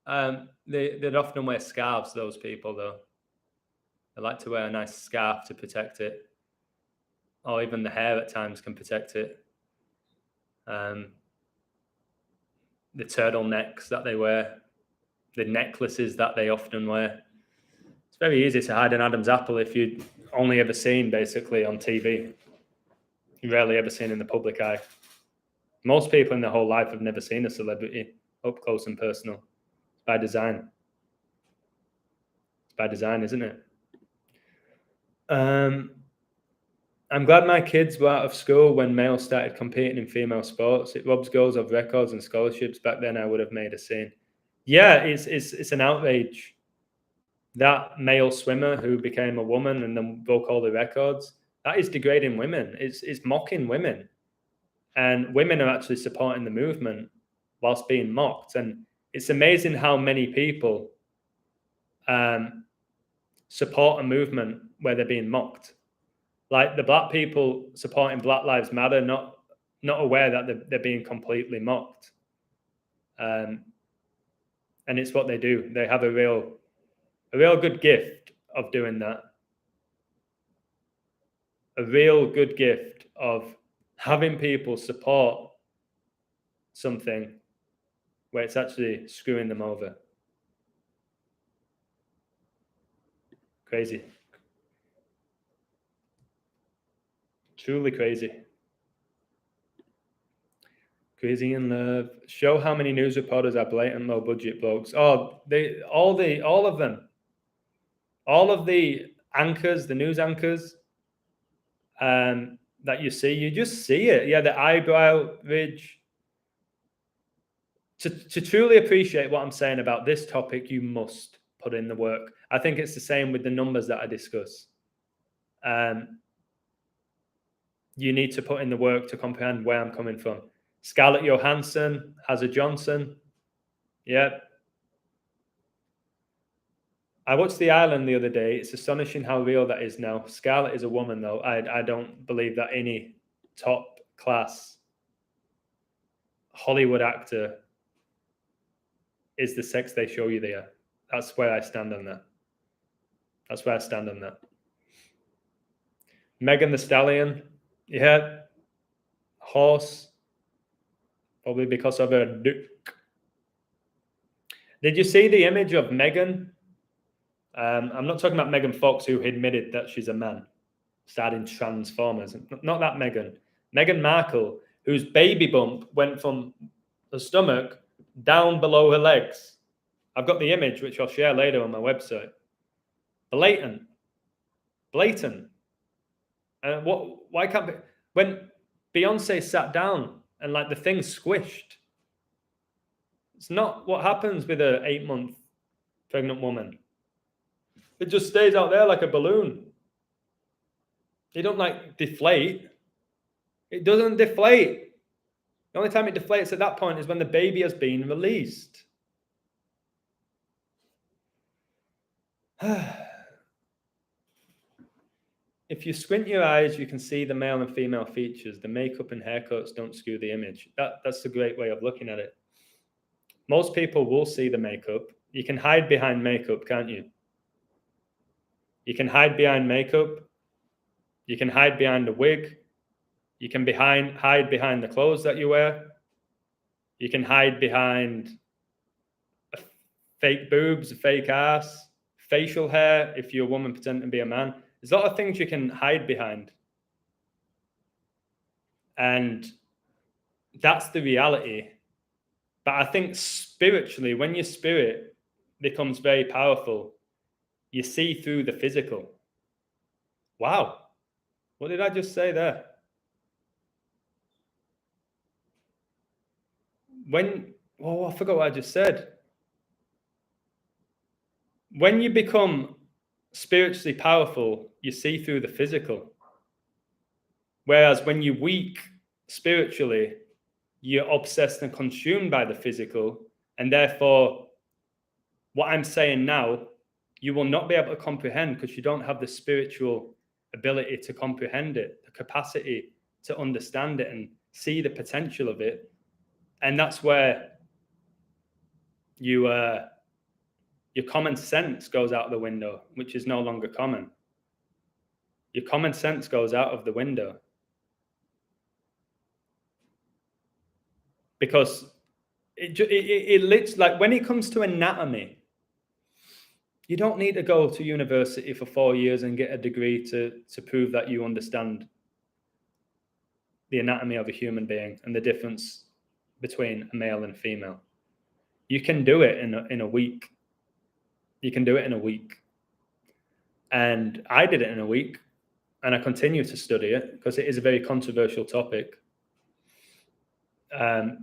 They'd often wear scarves, those people, though. They like to wear a nice scarf to protect it. Or even the hair at times can protect it. The turtlenecks that they wear. The necklaces that they often wear. It's very easy to hide an Adam's apple if you've only ever seen, basically, on TV. You rarely ever seen in the public eye. Most people in their whole life have never seen a celebrity up close and personal. It's by design. It's by design, isn't it? I'm glad my kids were out of school when males started competing in female sports. It robs girls of records and scholarships. Back then, I would have made a scene. Yeah, it's an outrage. That male swimmer who became a woman and then broke all the records, that is degrading women. It's mocking women. And women are actually supporting the movement whilst being mocked. And it's amazing how many people support a movement where they're being mocked. Like the black people supporting Black Lives Matter, not aware that they're being completely mocked. And it's what they do. They have a real good gift of doing that. A real good gift of having people support something where it's actually screwing them over. Crazy. Truly crazy. Crazy in love. Show how many news reporters are blatant low budget blokes. Oh, all of them. All of the anchors, the news anchors, that you see, you just see it. Yeah, the eyebrow ridge. To truly appreciate what I'm saying about this topic, you must put in the work. I think it's the same with the numbers that I discuss. You need to put in the work to comprehend where I'm coming from. Scarlett Johansson, Hazard Johnson. Yeah. I watched The Island the other day. It's astonishing how real that is now. Scarlett is a woman, though. I don't believe that any top class Hollywood actor is the sex they show you there. That's where I stand on that. That's where I stand on that. Megan Thee Stallion. Yeah. Horse. Probably because of her dick. Did you see the image of Megan? I'm not talking about Megan Fox, who admitted that she's a man, starring Transformers. Not that Megan. Meghan Markle, whose baby bump went from the stomach down below her legs. I've got the image, which I'll share later on my website. Blatant. Why can't... When Beyonce sat down and like the thing squished. It's not what happens with an 8-month pregnant woman. It just stays out there like a balloon. It don't like deflate. It doesn't deflate. The only time it deflates at that point is when the baby has been released. If you squint your eyes, you can see the male and female features. The makeup and haircuts don't skew the image. That's a great way of looking at it. Most people will see the makeup. You can hide behind makeup, can't you? You can hide behind makeup. You can hide behind a wig. You can hide behind the clothes that you wear. You can hide behind fake boobs, a fake ass, facial hair if you're a woman pretending to be a man. There's a lot of things you can hide behind. And that's the reality. But I think spiritually, when your spirit becomes very powerful, you see through the physical. Wow. What did I just say there? I forgot what I just said. When you become spiritually powerful, you see through the physical. Whereas when you're weak spiritually, you're obsessed and consumed by the physical. And therefore, what I'm saying now, you will not be able to comprehend because you don't have the spiritual ability to comprehend it, the capacity to understand it and see the potential of it. And that's where your common sense goes out the window, which is no longer common. Your common sense goes out of the window. Because it looks like when it comes to anatomy, you don't need to go to university for 4 years and get a degree to prove that you understand the anatomy of a human being and the difference between a male and female. You can do it in a week. You can do it in a week. And I did it in a week, and I continue to study it because it is a very controversial topic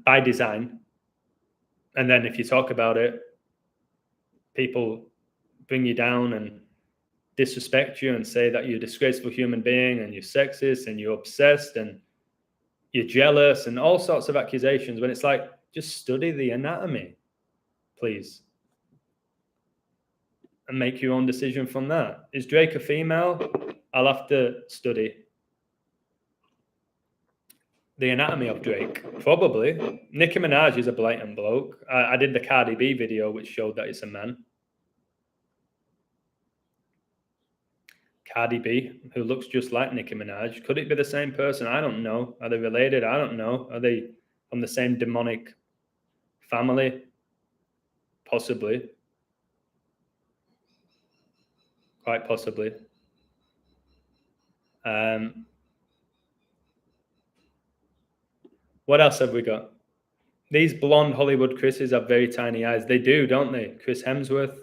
by design. And then if you talk about it, people bring you down and disrespect you and say that you're a disgraceful human being and you're sexist and you're obsessed and you're jealous and all sorts of accusations, when it's like, just study the anatomy, please, and make your own decision from that. Is Drake a female? I'll have to study the anatomy of Drake. Probably. Nicki Minaj is a blatant bloke. I did the Cardi B video, which showed that it's a man. Cardi B, who looks just like Nicki Minaj. Could it be the same person? I don't know. Are they related? I don't know. Are they from the same demonic family? Possibly. Quite possibly. What else have we got? These blonde Hollywood Chris's have very tiny eyes. They do, don't they? Chris Hemsworth.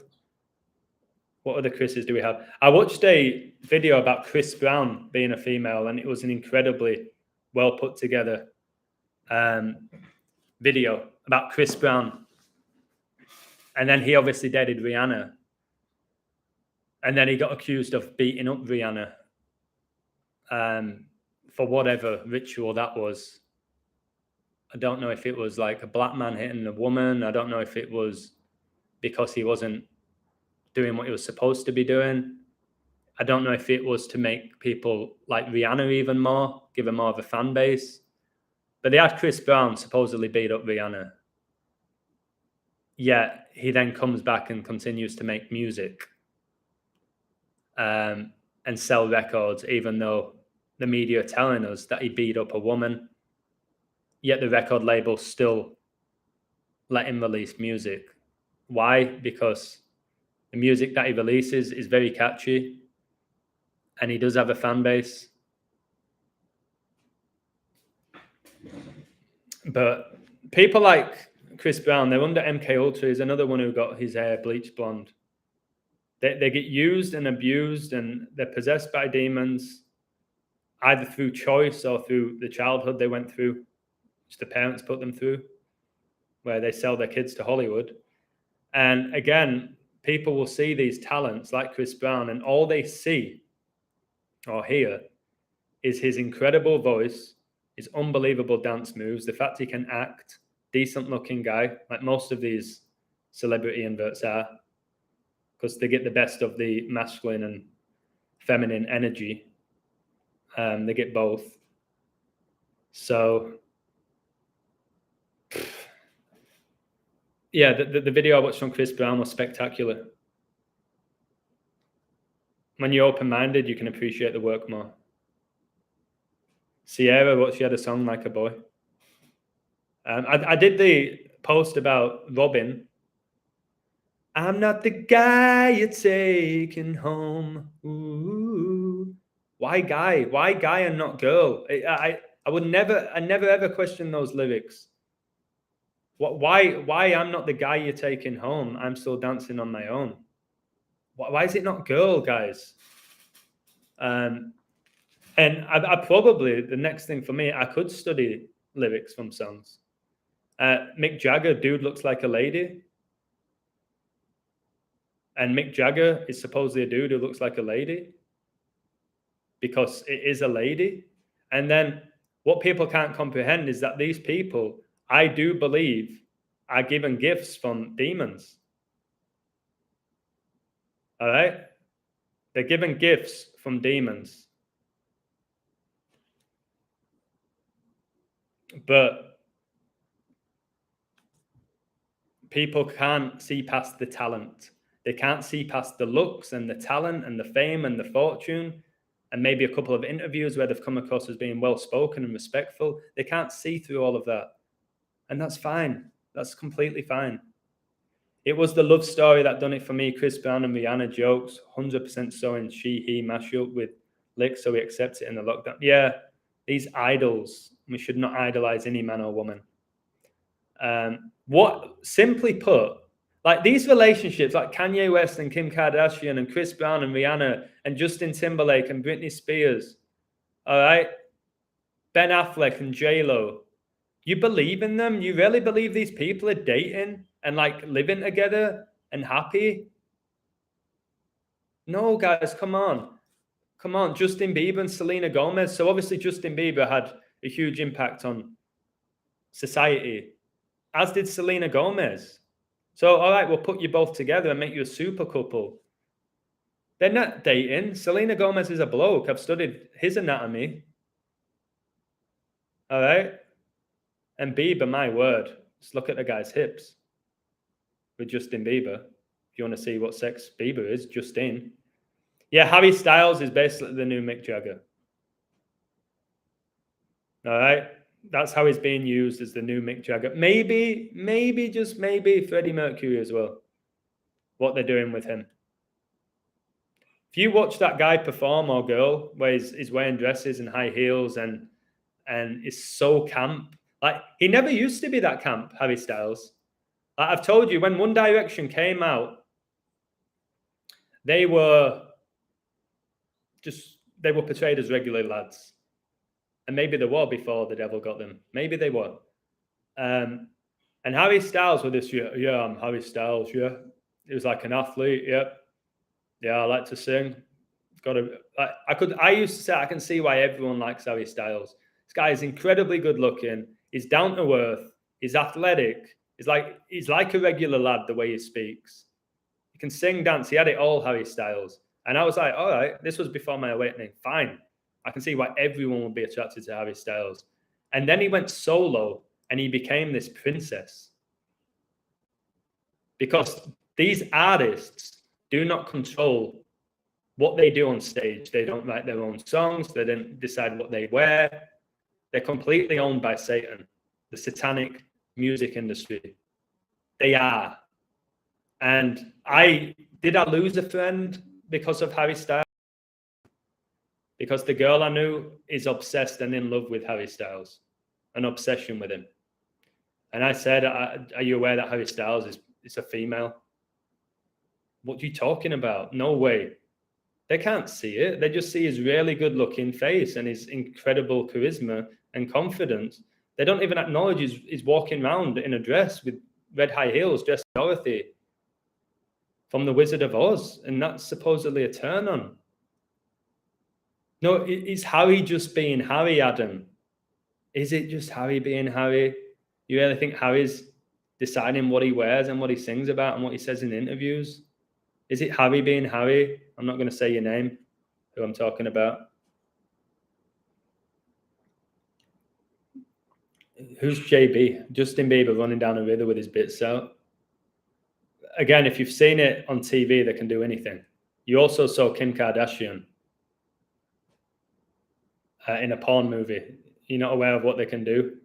What other Chris's do we have? I watched a video about Chris Brown being a female, and it was an incredibly well put together video about Chris Brown. And then he obviously dated Rihanna. And then he got accused of beating up Rihanna for whatever ritual that was. I don't know if it was like a black man hitting a woman. I don't know if it was because he wasn't doing what he was supposed to be doing. I don't know if it was to make people like Rihanna even more, give her more of a fan base. But they had Chris Brown supposedly beat up Rihanna. Yet he then comes back and continues to make music and sell records, even though the media are telling us that he beat up a woman. Yet the record label still let him release music. Why? Because the music that he releases is very catchy and he does have a fan base. But people like Chris Brown, they're under MK Ultra. He's another one who got his hair bleached blonde. They get used and abused, and they're possessed by demons, either through choice or through the childhood they went through, which the parents put them through, where they sell their kids to Hollywood. And again, people will see these talents like Chris Brown, and all they see or hear is his incredible voice, his unbelievable dance moves, the fact he can act, decent looking guy, like most of these celebrity inverts are, because they get the best of the masculine and feminine energy. They get both. So, yeah, the video I watched on Chris Brown was spectacular. When you're open-minded, you can appreciate the work more. Sierra, she had a song Like a Boy. I did the post about Robin. I'm not the guy you're taking home. Ooh. Why guy? Why guy and not girl? I never ever question those lyrics. Why I'm not the guy you're taking home? I'm still dancing on my own. Why is it not girl, guys? And I probably, the next thing for me, I could study lyrics from songs. Mick Jagger, dude looks like a lady. And Mick Jagger is supposedly a dude who looks like a lady because it is a lady. And then what people can't comprehend is that these people, I do believe, are given gifts from demons. All right? They're given gifts from demons. But people can't see past the talent. They can't see past the looks and the talent and the fame and the fortune and maybe a couple of interviews where they've come across as being well-spoken and respectful. They can't see through all of that. And that's fine. That's completely fine. It was the love story that done it for me. Chris Brown and Rihanna jokes, 100% so in she, he mashup with licks, so we accept it in the lockdown. Yeah, these idols, we should not idolize any man or woman. What, simply put, like these relationships, like Kanye West and Kim Kardashian and Chris Brown and Rihanna and Justin Timberlake and Britney Spears, all right, Ben Affleck and J-Lo, you believe in them? You really believe these people are dating and like living together and happy? No, guys, come on. Come on, Justin Bieber and Selena Gomez. So obviously Justin Bieber had a huge impact on society, as did Selena Gomez. So, all right, we'll put you both together and make you a super couple. They're not dating. Selena Gomez is a bloke. I've studied his anatomy. All right? And Bieber, my word, just look at the guy's hips with Justin Bieber. If you want to see what sex Bieber is, Justin. Yeah, Harry Styles is basically the new Mick Jagger. All right? That's how he's being used as the new Mick Jagger. Maybe, just maybe Freddie Mercury as well. What they're doing with him. If you watch that guy perform or girl where he's wearing dresses and high heels and is so camp, like he never used to be that camp, Harry Styles. Like I've told you, when One Direction came out, they were portrayed as regular lads. And maybe they were before the devil got them. Maybe they were. And Harry Styles with this, yeah, I'm Harry Styles, yeah. He was like an athlete, yeah. Yeah, I like to sing. I used to say I can see why everyone likes Harry Styles. This guy is incredibly good looking. He's down to earth. He's athletic. He's like a regular lad the way he speaks. He can sing, dance. He had it all, Harry Styles. And I was like, all right, this was before my awakening. Fine. I can see why everyone would be attracted to Harry Styles. And then he went solo and he became this princess. Because these artists do not control what they do on stage. They don't write their own songs. They don't decide what they wear. They're completely owned by Satan, the satanic music industry. They are. And did I lose a friend because of Harry Styles? Because the girl I knew is obsessed and in love with Harry Styles, an obsession with him. And I said, are you aware that Harry Styles is a female? What are you talking about? No way. They can't see it. They just see his really good looking face and his incredible charisma and confidence. They don't even acknowledge he's walking around in a dress with red high heels, dressed as Dorothy from The Wizard of Oz. And that's supposedly a turn on. No, is Harry just being Harry, Adam? Is it just Harry being Harry? You really think Harry's deciding what he wears and what he sings about and what he says in interviews? Is it Harry being Harry? I'm not going to say your name, who I'm talking about. Who's JB? Justin Bieber running down a river with his bits out. Again, if you've seen it on TV, they can do anything. You also saw Kim Kardashian in a porn movie. You're not aware of what they can do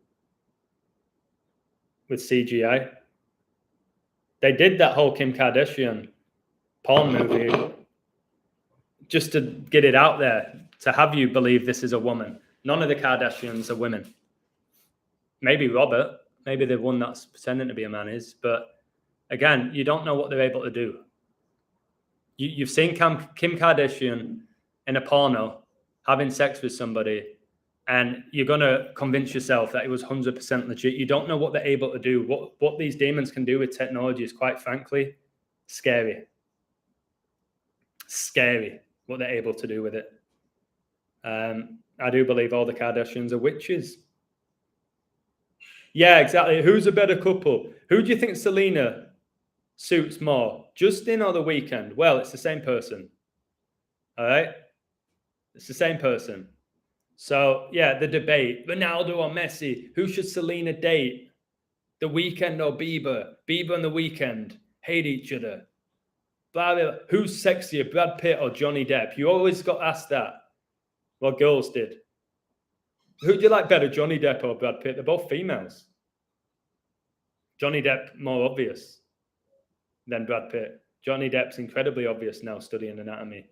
with CGI? They did that whole Kim Kardashian porn movie just to get it out there, to have you believe this is a woman. None of the Kardashians are women. Maybe Robert, maybe the one that's pretending to be a man is, but again, you don't know what they're able to do. You've seen Kim Kardashian in a porno having sex with somebody, and you're going to convince yourself that it was 100% legit. You don't know what they're able to do. What these demons can do with technology is, quite frankly, scary. Scary what they're able to do with it. I do believe all the Kardashians are witches. Yeah, exactly. Who's a better couple? Who do you think Selena suits more, Justin or The Weeknd? Well, it's the same person. All right? It's the same person. So, yeah, the debate, Ronaldo or Messi, who should Selena date? The Weeknd or Bieber? Bieber and The Weeknd hate each other. Blah, blah, blah. Who's sexier, Brad Pitt or Johnny Depp? You always got asked that. Well, girls did. Who do you like better, Johnny Depp or Brad Pitt? They're both females. Johnny Depp, more obvious than Brad Pitt. Johnny Depp's incredibly obvious now, studying anatomy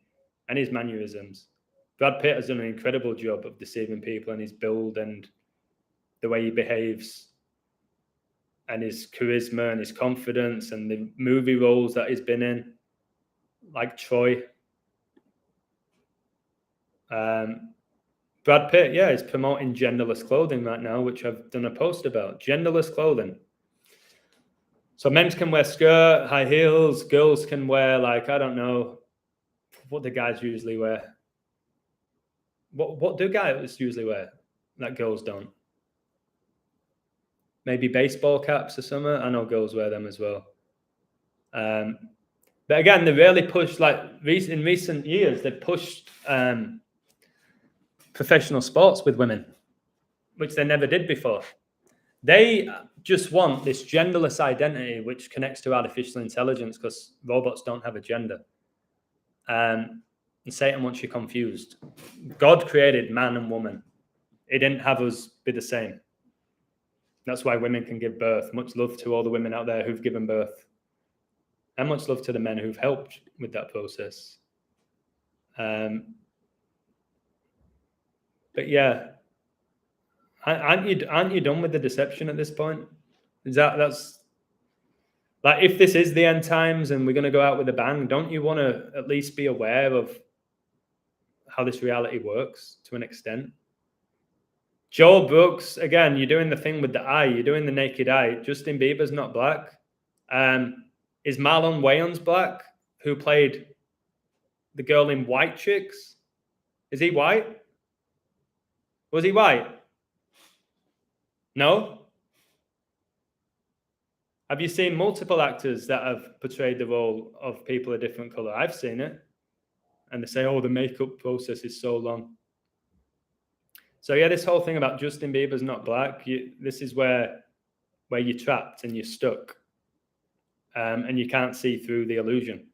and his mannerisms. Brad Pitt has done an incredible job of deceiving people, and his build and the way he behaves and his charisma and his confidence and the movie roles that he's been in, like Troy. Brad Pitt, yeah, is promoting genderless clothing right now, which I've done a post about. Genderless clothing. So men can wear skirt, high heels. Girls can wear, like, I don't know, what do guys usually wear? What do guys usually wear that girls don't? Maybe baseball caps or something. I know girls wear them as well. But again, they really pushed, like, in recent years, they've pushed professional sports with women, which they never did before. They just want this genderless identity, which connects to artificial intelligence, because robots don't have a gender. And Satan wants you confused. God created man and woman. He didn't have us be the same. That's why women can give birth. Much love to all the women out there who've given birth. And much love to the men who've helped with that process. But yeah, aren't you done with the deception at this point? That's like, if this is the end times and we're going to go out with a bang, don't you want to at least be aware of how this reality works to an extent? Joel Brooks, again, you're doing the thing with the eye. You're doing the naked eye. Justin Bieber's not black. Is Marlon Wayans black, who played the girl in White Chicks? Is he white? Was he white? No? Have you seen multiple actors that have portrayed the role of people a different color? I've seen it. And they say, oh, the makeup process is so long. So yeah, this whole thing about Justin Bieber's not black, this is where you're trapped and you're stuck. And you can't see through the illusion.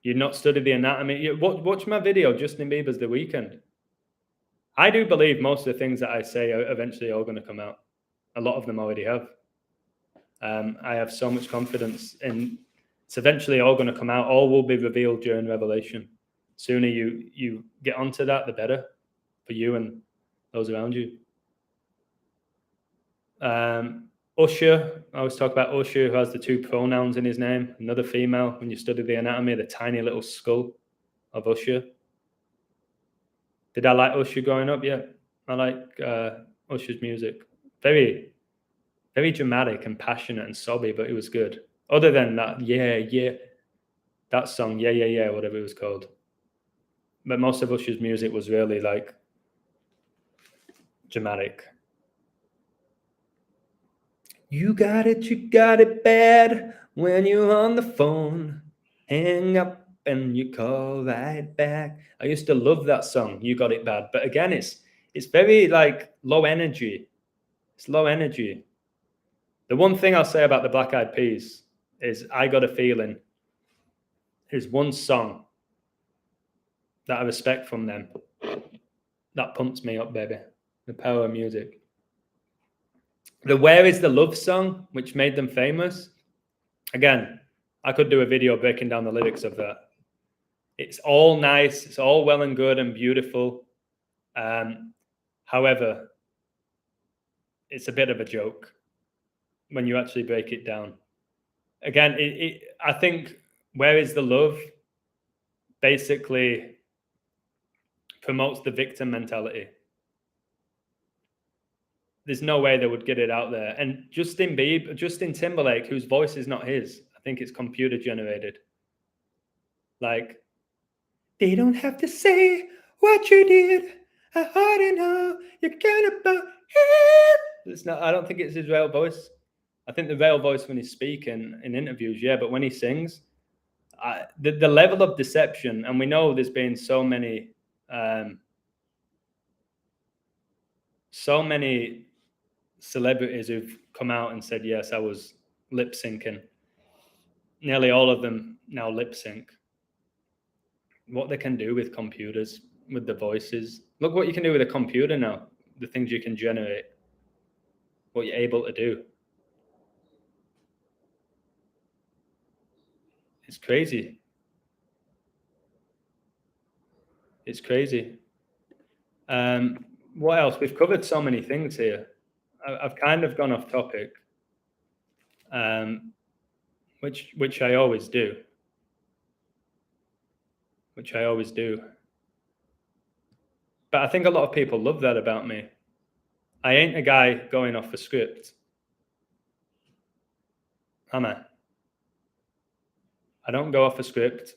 You've not studied the anatomy. Watch my video, Justin Bieber's The Weeknd. I do believe most of the things that I say are eventually all going to come out. A lot of them already have. I have so much confidence in it's eventually all going to come out. All will be revealed during Revelation. Sooner you get onto that, the better for you and those around you. Usher, I always talk about Usher, who has the two pronouns in his name. Another female, when you study the anatomy, the tiny little skull of Usher. Did I like Usher growing up? Yeah, I like Usher's music. Very, very dramatic and passionate and sobby, but it was good. Other than that, yeah, that song, yeah, whatever it was called. But most of Usher's music was really, like, dramatic. You got it bad when you're on the phone. Hang up and you call right back. I used to love that song, You Got It Bad. But again, it's very, like, low energy. It's low energy. The one thing I'll say about the Black Eyed Peas is I Got a Feeling is one song that I respect from them. That pumps me up, baby. The power of music. The Where Is the Love song, which made them famous. Again, I could do a video breaking down the lyrics of that. It's all nice. It's all well and good and beautiful. However, it's a bit of a joke when you actually break it down. Again, I think Where Is the Love basically promotes the victim mentality. There's no way they would get it out there. And Justin Timberlake, whose voice is not his, I think it's computer generated. Like, they don't have to say what you did. I already know you're gonna believe. It's not. I don't think it's his real voice. I think the real voice when he's speaking in interviews, yeah, but when he sings, the level of deception, and we know there's been so many celebrities who've come out and said, yes, I was lip syncing. Nearly all of them now lip sync. What they can do with computers, with the voices. Look what you can do with a computer now, the things you can generate, what you're able to do. It's crazy. It's crazy. What else? We've covered so many things here. I've kind of gone off topic, which I always do. But I think a lot of people love that about me. I ain't a guy going off a script. Am I? I don't go off a script.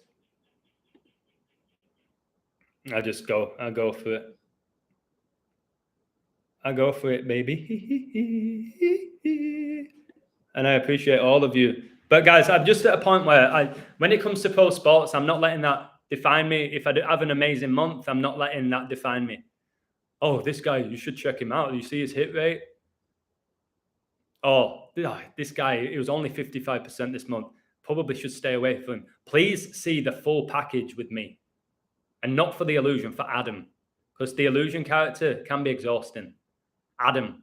I go for it. I go for it, baby. And I appreciate all of you. But guys, I'm just at a point where when it comes to pro sports, I'm not letting that define me. If I have an amazing month, I'm not letting that define me. Oh, this guy, you should check him out. You see his hit rate? Oh, this guy, it was only 55% this month. Probably should stay away from him. Please see the full package with me. And not for the illusion, for Adam. Because the illusion character can be exhausting. Adam.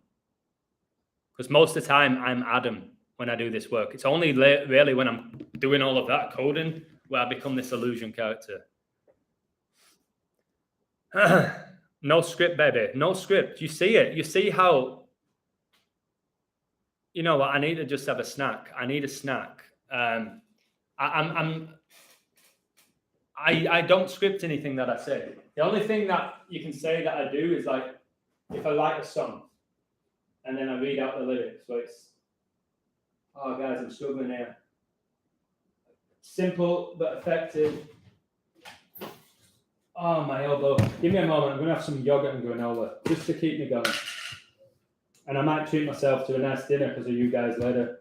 Because most of the time, I'm Adam when I do this work. It's only really when I'm doing all of that coding where I become this illusion character. No script, baby. No script. You see it. You see how... You know what? I need to just have a snack. I need a snack. I don't script anything that I say. The only thing that you can say that I do is like, if I like a song and then I read out the lyrics. So it's, oh guys, I'm struggling here. Simple but effective. Oh, my elbow. Give me a moment. I'm going to have some yogurt and granola just to keep me going. And I might treat myself to a nice dinner because of you guys later.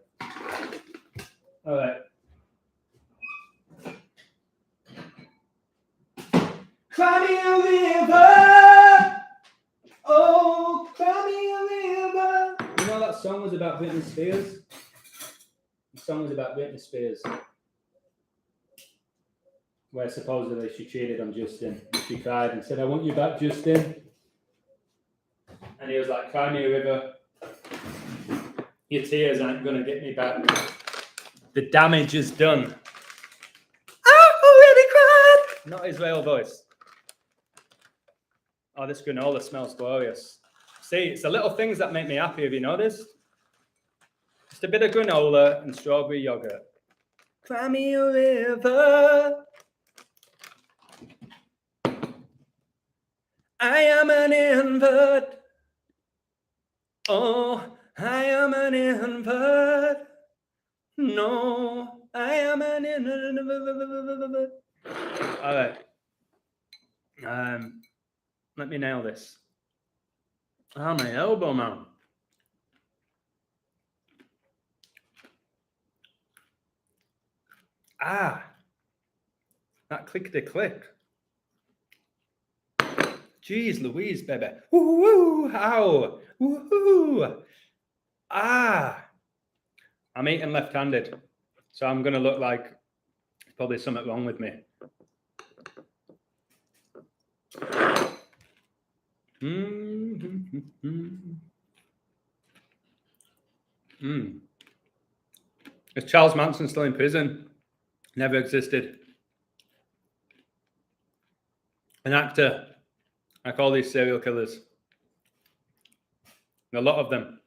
All right. Cry me a river. Oh, cry me a river. You know that song was about Britney Spears? The song was about Britney Spears. Where supposedly she cheated on Justin. She cried and said, I want you back, Justin. And he was like, cry me a river. Your tears aren't going to get me back. The damage is done. I already cried. Not his real voice. Oh, this granola smells glorious. See, it's the little things that make me happy. Have you noticed? Just a bit of granola and strawberry yogurt. Cry me a river. I am an invert. Oh, I am an invert. No, I am an invert. All right. Let me nail this. Oh, my elbow, man. Ah, that clickety-click. Jeez Louise, baby. Woo-hoo, ow. Woo-hoo. Ah. I'm eating left-handed, so I'm going to look like there's probably something wrong with me. Is Charles Manson still in prison? Never existed. An actor, like all these serial killers. A lot of them.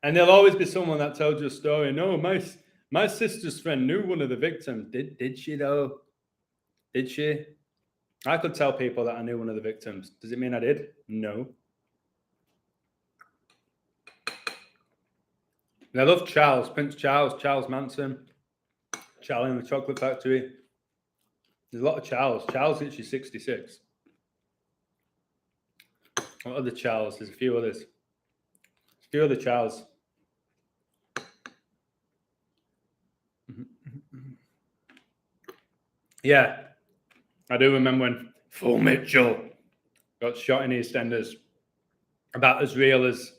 And there'll always be someone that tells you a story. No, my sister's friend knew one of the victims. Did she though? Did she? I could tell people that I knew one of the victims. Does it mean I did? No. And I love Charles, Prince Charles, Charles Manson, Charlie and the Chocolate Factory. There's a lot of Charles. Charles is 66. What other Charles? There's a few others. A few other Charles. Yeah, I do remember when Phil Mitchell got shot in EastEnders. About as real as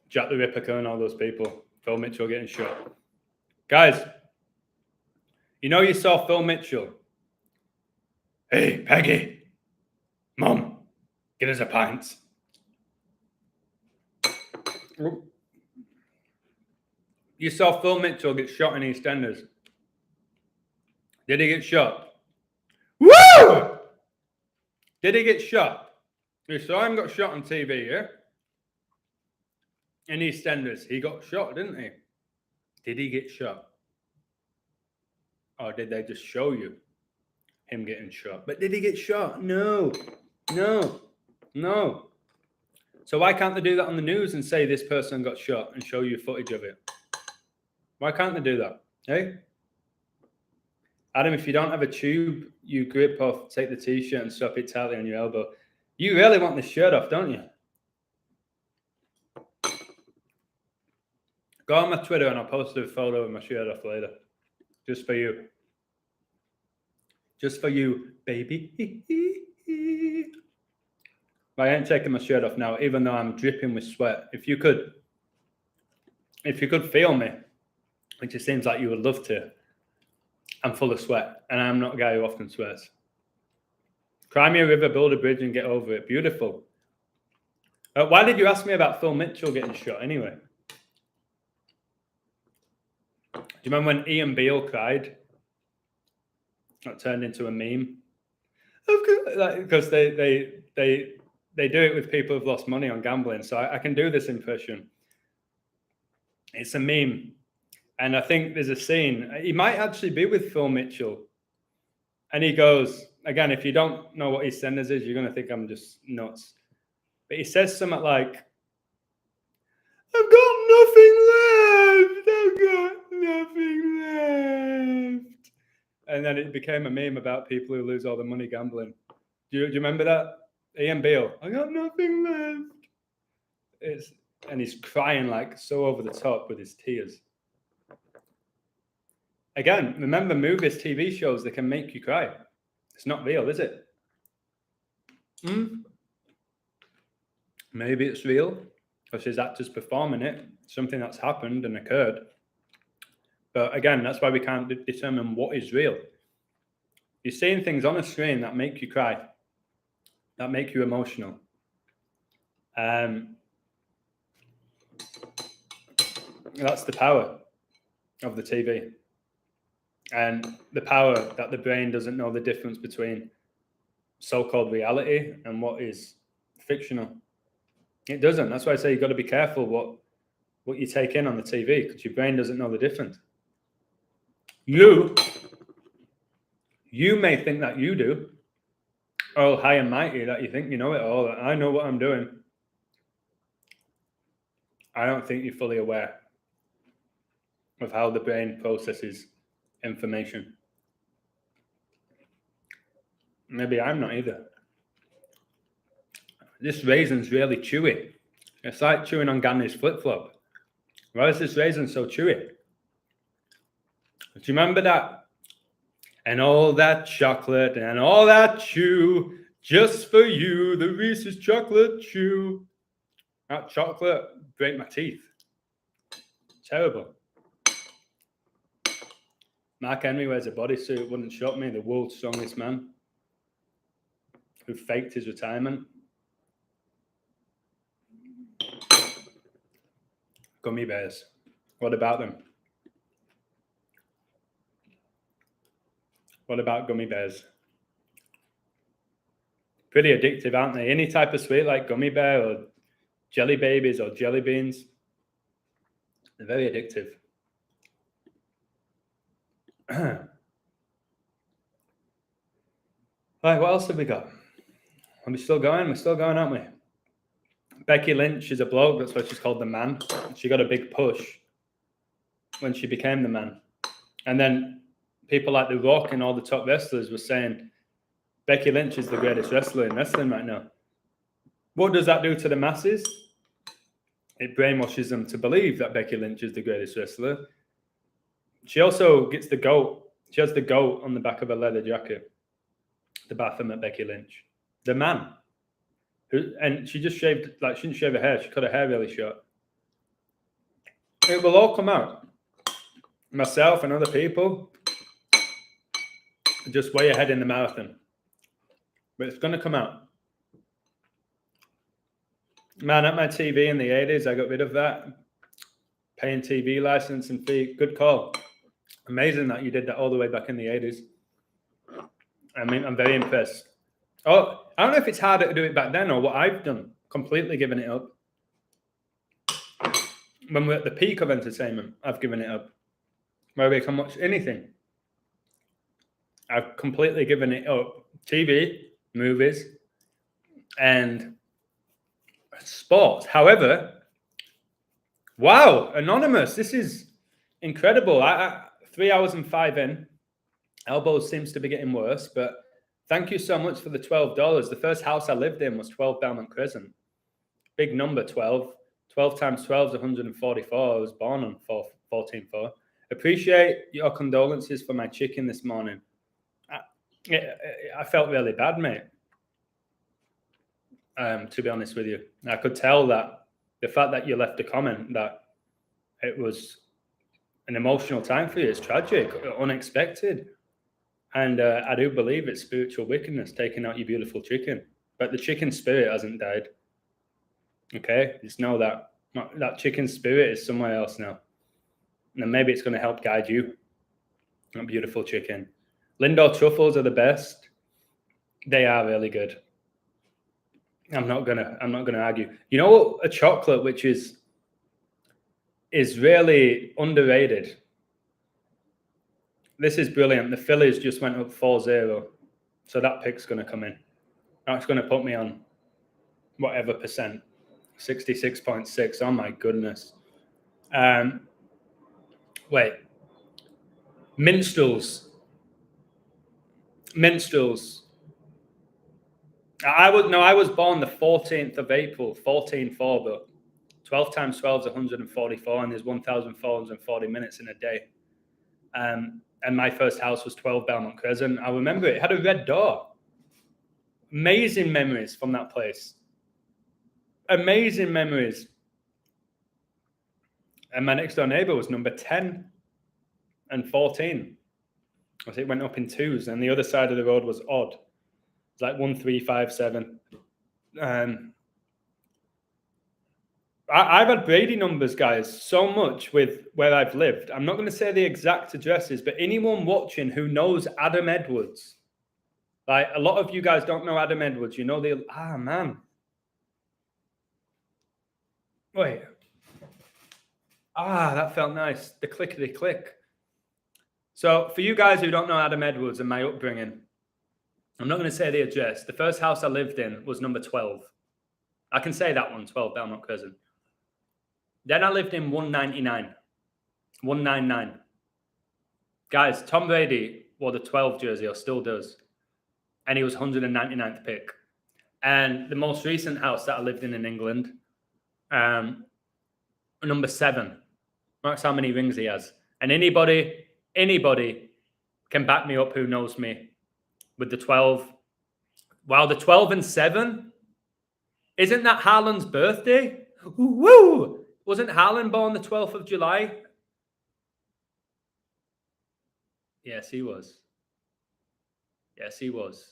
Jack the Ripper and all those people. Phil Mitchell getting shot. Guys, you know you saw Phil Mitchell. Hey, Peggy, Mum, get us a pint. You saw Phil Mitchell get shot in EastEnders. Did he get shot? Woo! Did he get shot? You saw him got shot on TV, yeah? In EastEnders. He got shot, didn't he? Did he get shot? Or did they just show you him getting shot? But did he get shot? No. No. No. So why can't they do that on the news and say this person got shot and show you footage of it? Why can't they do that? Hey? Adam, if you don't have a tube, you grip off, take the t-shirt and strap it tightly on your elbow. You really want the shirt off, don't you? Go on my Twitter and I'll post a photo of my shirt off later. Just for you. Just for you, baby. But I ain't taking my shirt off now, even though I'm dripping with sweat. If you could feel me, which it seems like you would love to, I'm full of sweat, and I'm not a guy who often sweats. Cry me a river, build a bridge, and get over it. Beautiful. Why did you ask me about Phil Mitchell getting shot anyway? Do you remember when Ian Beale cried? That turned into a meme. Because they do it with people who've lost money on gambling. So I can do this impression. It's a meme. And I think there's a scene. He might actually be with Phil Mitchell. And he goes, again, if you don't know what EastEnders is, you're going to think I'm just nuts. But he says something like, I've got nothing left. I've got nothing left. And then it became a meme about people who lose all their money gambling. Do you remember that? Ian Beale, I got nothing left. And he's crying like so over the top with his tears. Again, remember movies, TV shows, they can make you cry. It's not real, is it? Maybe it's real, because his actors performing it, something that's happened and occurred. But again, that's why we can't determine what is real. You're seeing things on a screen that make you cry, that make you emotional. That's the power of the TV. And the power that the brain doesn't know the difference between so-called reality and what is fictional. It doesn't. That's why I say you've got to be careful what you take in on the TV, because your brain doesn't know the difference. You may think that you do, all high and mighty, that you think you know it all, that I know what I'm doing. I don't think you're fully aware of how the brain processes information. Maybe I'm not either. This raisin's really chewy. It's like chewing on Gandhi's flip-flop. Why is this raisin so chewy? Do you remember that? And all that chocolate and all that chew, just for you, the Reese's chocolate chew. That chocolate break my teeth. Terrible. Mark Henry wears a bodysuit, wouldn't shock me, the world's strongest man who faked his retirement. Gummy bears. What about them? What about gummy bears? Pretty addictive, aren't they? Any type of sweet like gummy bear or jelly babies or jelly beans, they're very addictive. All right, what else have we got? Are we still going? We're still going, aren't we? Becky Lynch is a bloke. That's why she's called the Man. She got a big push when she became the Man. And then people like The Rock and all the top wrestlers were saying Becky Lynch is the greatest wrestler in wrestling right now. What does that do to the masses? It brainwashes them to believe that Becky Lynch is the greatest wrestler. She also gets the GOAT. She has the GOAT on the back of her leather jacket. The Baphomet Becky Lynch. The Man. And she just shaved, like, she didn't shave her hair. She cut her hair really short. It will all come out. Myself and other people, just way ahead in the marathon. But it's going to come out. Man, at my TV in the 80s, I got rid of that. Paying TV license and fee. Good call. Amazing that you did that all the way back in the 80s. I mean, I'm very impressed. Oh, I don't know if it's harder to do it back then or what I've done. Completely given it up. When we're at the peak of entertainment, I've given it up. Where we can watch anything. I've completely given it up. TV, movies, and sports. However, wow, Anonymous, this is incredible. 3 hours and 5 in. Elbows seems to be getting worse, but thank you so much for the $12. The first house I lived in was 12 Belmont Crescent. Big number, 12. 12 times 12 is 144. I was born on 14-4. Appreciate your condolences for my chicken this morning. I felt really bad, mate. To be honest with you, I could tell that the fact that you left a comment that it was an emotional time for you. It's tragic, unexpected. And I do believe it's spiritual wickedness taking out your beautiful chicken. But the chicken spirit hasn't died. Okay? Just know that. That chicken spirit is somewhere else now. And maybe it's going to help guide you. That beautiful chicken. Lindor truffles are the best. They are really good. I'm not gonna argue. You know what? A chocolate which is really underrated. This is brilliant. The Phillies just went up 4-0. So that pick's going to come in. That's going to put me on whatever percent. 66.6. Oh, my goodness. Wait. Minstrels. I was born the 14th of April, 14-4, but 12 times 12 is 144, and there's 1,440 minutes in a day. And my first house was 12 Belmont Crescent. I remember it had a red door. Amazing memories from that place. Amazing memories. And my next door neighbor was number 10 and 14. It went up in twos, and the other side of the road was odd. It's like 1, 3, 5, 7. I've had Brady numbers, guys, so much with where I've lived. I'm not going to say the exact addresses, but anyone watching who knows Adam Edwards, like a lot of you guys don't know Adam Edwards. You know man. Wait. That felt nice. The clickety click. So for you guys who don't know Adam Edwards and my upbringing, I'm not going to say the address. The first house I lived in was number 12. I can say that one, 12 Belmont Crescent. Then I lived in 199. 199. Guys, Tom Brady wore the 12 jersey, or still does. And he was 199th pick. And the most recent house that I lived in England, number 7. That's how many rings he has. And anybody can back me up who knows me with the 12. Wow, the 12 and 7? Isn't that Haaland's birthday? Woo! Wasn't Haaland born the 12th of July? Yes, he was. Yes, he was.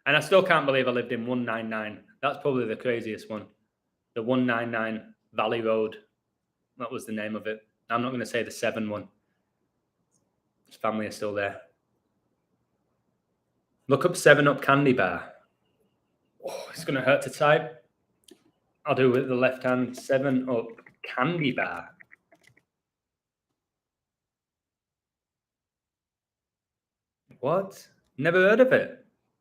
And I still can't believe I lived in 199. That's probably the craziest one. The 199 Valley Road. That was the name of it. I'm not going to say the 7 one. His family is still there. Look up 7-Up Candy Bar. Oh, it's going to hurt to type. I'll do it with the left hand. 7-Up Candy Bar. What? Never heard of it.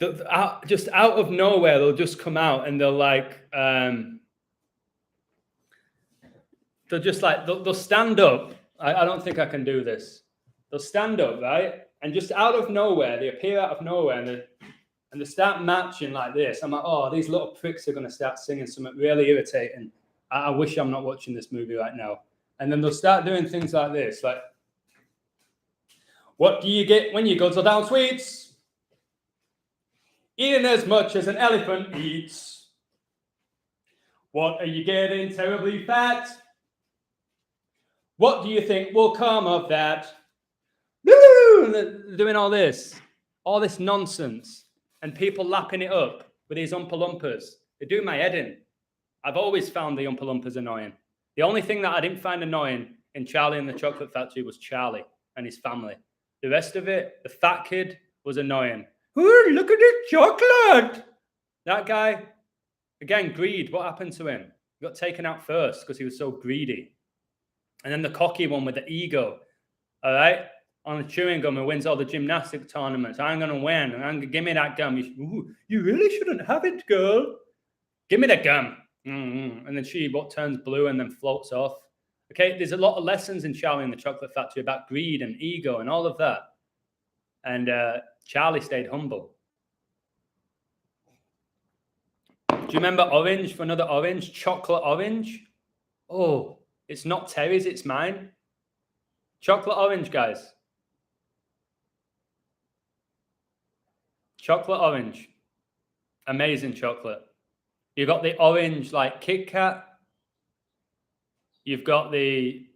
just out of nowhere, they'll just come out and they'll like, they'll stand up. I don't think I can do this. They'll stand up, right? And just out of nowhere, they appear out of nowhere and they start matching like this. I'm like, oh, these little pricks are going to start singing something really irritating. I wish I'm not watching this movie right now. And then they'll start doing things like this, like, what do you get when you guzzle down sweets? Eating as much as an elephant eats. What are you getting terribly fat? What do you think will come of that? And they're doing all this nonsense, and people lapping it up with these Oompa Loompas. They do my head in. I've always found the Oompa Loompas annoying. The only thing that I didn't find annoying in Charlie and the Chocolate Factory was Charlie and his family. The rest of it, the fat kid, was annoying. Oh, look at this chocolate! That guy, again, greed. What happened to him? He got taken out first because he was so greedy. And then the cocky one with the ego, all right? On the chewing gum, who wins all the gymnastic tournaments. I'm going to win. Give me that gum. You really shouldn't have it, girl. Give me the gum. And then she turns blue and then floats off. Okay, there's a lot of lessons in Charlie and the Chocolate Factory about greed and ego and all of that. And Charlie stayed humble. Do you remember orange for another orange? Chocolate orange? Oh, it's not Terry's, it's mine. Chocolate orange, guys. Chocolate orange. Amazing chocolate. You've got the orange like Kit Kat. You've got the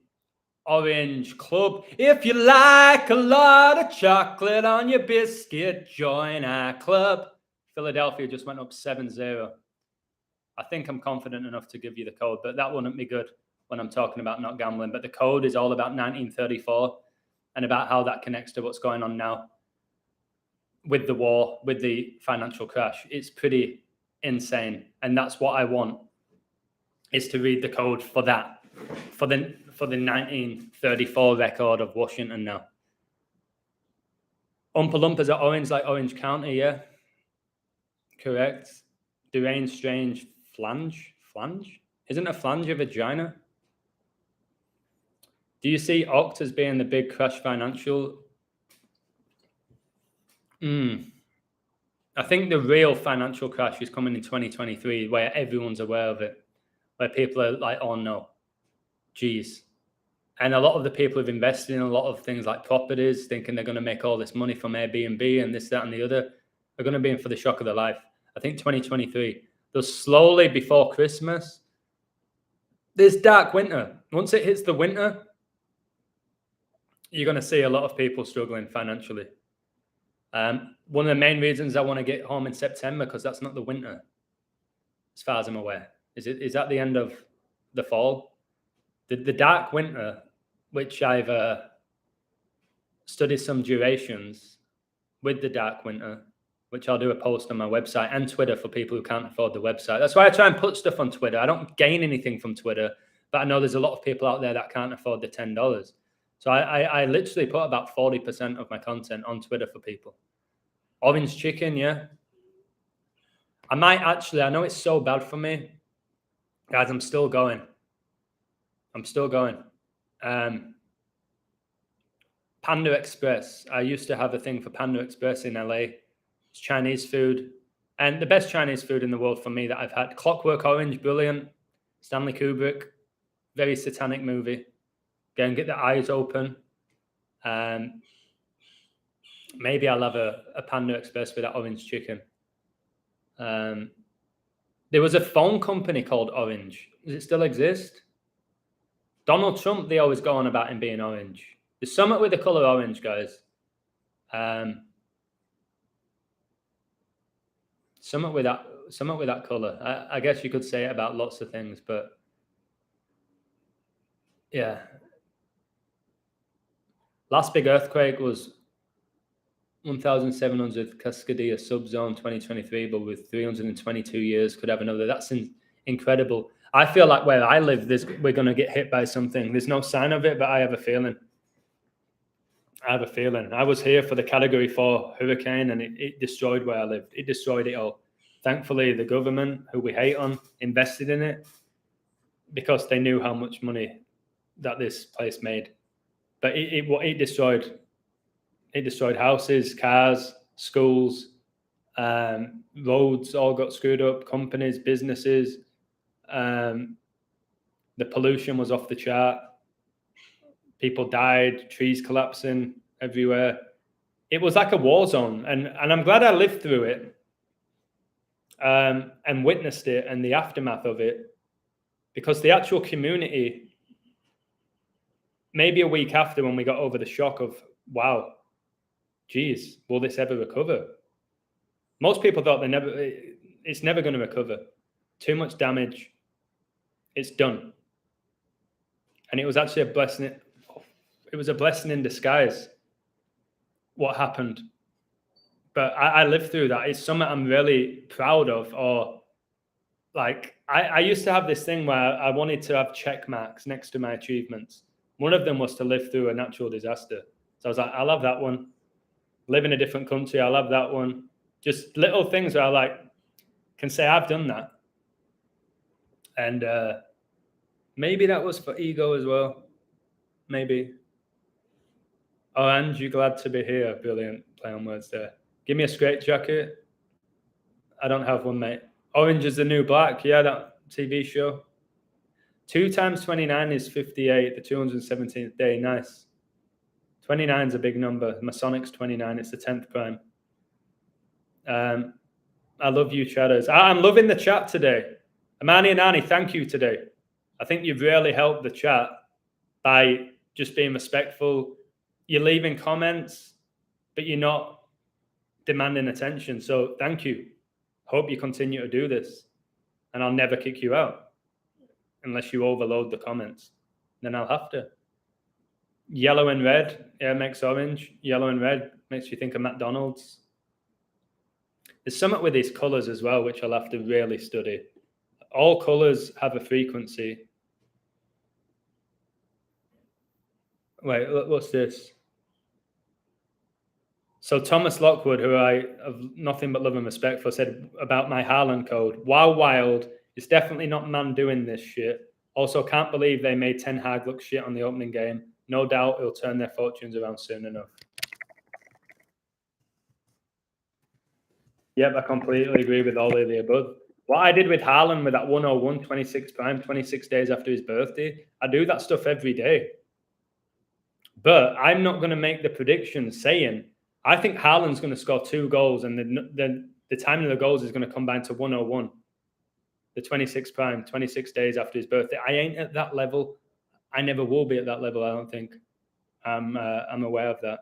orange club. If you like a lot of chocolate on your biscuit, join our club. Philadelphia just went up 7-0. I think I'm confident enough to give you the code, but that wouldn't be good when I'm talking about not gambling. But the code is all about 1934 and about how that connects to what's going on now with the war, with the financial crash. It's pretty insane. And that's what I want, is to read the code for that, for the 1934 record of Washington now. Oompa Loompas are orange like Orange County, yeah. Correct. Deranged, strange, flange? Flange? Isn't a flange a vagina? Do you see Oct as being the big crash financial? I think the real financial crash is coming in 2023, where everyone's aware of it, where people are like, oh no, geez. And a lot of the people who've invested in a lot of things like properties, thinking they're going to make all this money from Airbnb and this, that, and the other, are going to be in for the shock of their life. I think 2023, they'll slowly, before Christmas, there's dark winter. Once it hits the winter, you're going to see a lot of people struggling financially. One of the main reasons I want to get home in September, because that's not the winter, as far as I'm aware. Is that the end of the fall? The dark winter, which I've studied some durations with the dark winter, which I'll do a post on my website and Twitter for people who can't afford the website. That's why I try and put stuff on Twitter. I don't gain anything from Twitter, but I know there's a lot of people out there that can't afford the $10. So I literally put about 40% of my content on Twitter for people. Orange chicken, yeah. I might actually, I know it's so bad for me. Guys, I'm still going. Panda Express. I used to have a thing for Panda Express in LA. It's Chinese food. And the best Chinese food in the world for me that I've had. Clockwork Orange, brilliant. Stanley Kubrick, very satanic movie. Go and get the eyes open. Maybe I'll have a Panda Express with that orange chicken. There was a phone company called Orange. Does it still exist? Donald Trump, they always go on about him being orange. There's something with the color orange, guys. Something with that color. I guess you could say it about lots of things, but yeah. Last big earthquake was 1,700 Cascadia subzone 2023, but with 322 years could have another. That's incredible. I feel like where I live, we're going to get hit by something. There's no sign of it, but I have a feeling. I have a feeling. I was here for the Category 4 hurricane, and it destroyed where I lived. It destroyed it all. Thankfully, the government, who we hate on, invested in it because they knew how much money that this place made. But it destroyed houses, cars, schools, roads all got screwed up, companies, businesses. The pollution was off the chart. People died, trees collapsing everywhere. It was like a war zone. And I'm glad I lived through it and witnessed it and the aftermath of it, because the actual community, maybe a week after, when we got over the shock of, wow, geez, will this ever recover? Most people thought it's never going to recover. Too much damage. It's done. And it was actually a blessing. It was a blessing in disguise, what happened. But I lived through that. It's something I'm really proud of. Or like, I used to have this thing where I wanted to have check marks next to my achievements. One of them was to live through a natural disaster. So I was like, I love that one. Live in a different country, I love that one. Just little things where I can say I've done that. And maybe that was for ego as well. Maybe. Oh, and you glad to be here. Brilliant play on words there. Give me a straight jacket. I don't have one, mate. Orange is the new black. Yeah, that TV show. 2 times 29 is 58, the 217th day. Nice. 29 is a big number. Masonics 29. It's the 10th prime. I love you, chatters. I'm loving the chat today. Amani and Annie, thank you today. I think you've really helped the chat by just being respectful. You're leaving comments, but you're not demanding attention. So thank you. Hope you continue to do this. And I'll never kick you out unless you overload the comments. Then I'll have to. Yellow and red, yeah, makes orange. Yellow and red makes you think of McDonald's. There's something with these colors as well, which I'll have to really study. All colors have a frequency. Wait, what's this? So Thomas Lockwood, who I have nothing but love and respect for, said about my Haaland code, wow, wild. It's definitely not man doing this shit. Also, can't believe they made Ten Hag look shit on the opening game. No doubt it'll turn their fortunes around soon enough. Yep, I completely agree with all of the above. What I did with Haaland with that 101, 26 prime, 26 days after his birthday, I do that stuff every day. But I'm not going to make the prediction saying, I think Haaland's going to score 2 goals and the timing of the goals is going to combine to 101. The 26 prime, 26 days after his birthday. I ain't at that level. I never will be at that level, I don't think. I'm aware of that.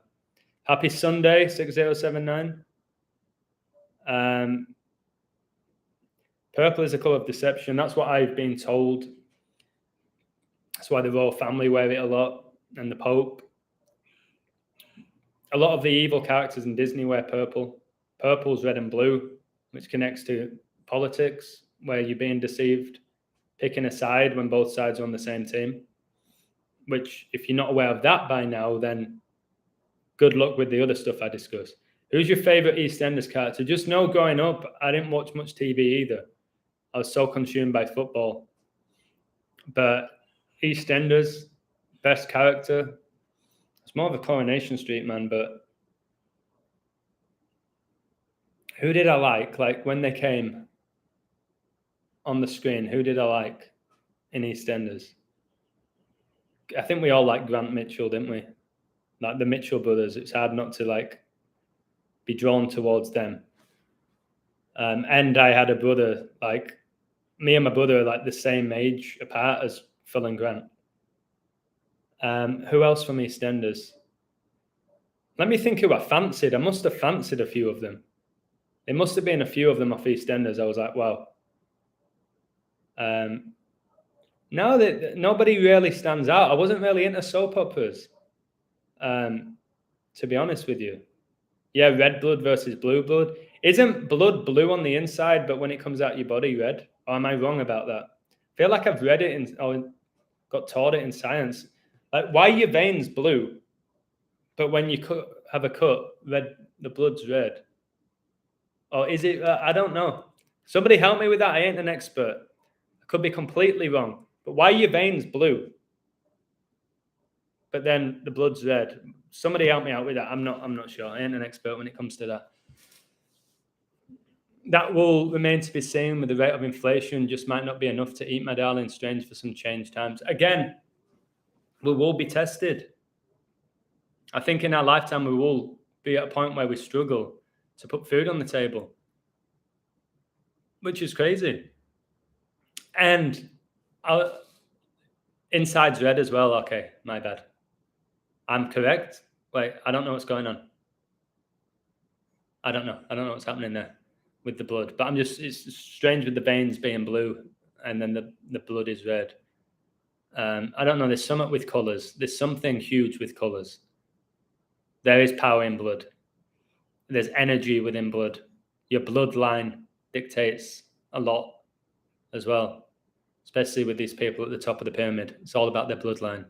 Happy Sunday, 6079. Purple is a colour of deception. That's what I've been told. That's why the royal family wear it a lot, and the Pope. A lot of the evil characters in Disney wear purple. Purple's red and blue, which connects to politics, where you're being deceived, picking a side when both sides are on the same team. Which, if you're not aware of that by now, then good luck with the other stuff I discussed. Who's your favourite EastEnders character? Just know growing up, I didn't watch much TV either. I was so consumed by football. But EastEnders, best character. It's more of a Coronation Street man, but who did I like? Like when they came on the screen, who did I like in EastEnders? I think we all liked Grant Mitchell, didn't we? Like the Mitchell brothers. It's hard not to be drawn towards them. And I had a brother, me and my brother are the same age apart as Phil and Grant. Who else from EastEnders? Let me think who I fancied. I must have fancied a few of them. There must have been a few of them off EastEnders. I was like, wow. No, nobody really stands out. I wasn't really into soap operas, to be honest with you. Yeah, red blood versus blue blood. Isn't blood blue on the inside, but when it comes out your body, red? Or am I wrong about that? I feel like I've read it or got taught it in science. Why are your veins blue, But when you have a cut, the blood's red. Or is it? I don't know. Somebody help me with that. I ain't an expert. I could be completely wrong. But why are your veins blue? But then the blood's red. Somebody help me out with that. I'm not sure. I ain't an expert when it comes to that. That will remain to be seen with the rate of inflation. Just might not be enough to eat my darling strange for some change times. Again, we will be tested. I think in our lifetime we will be at a point where we struggle to put food on the table, which is crazy. And inside's red as well. Okay, my bad. I'm correct. Wait, I don't know what's going on. I don't know what's happening there with the blood. But it's strange with the veins being blue and then the blood is red. I don't know. There's something with colours. There's something huge with colours. There is power in blood. There's energy within blood. Your bloodline dictates a lot as well, especially with these people at the top of the pyramid. It's all about their bloodline.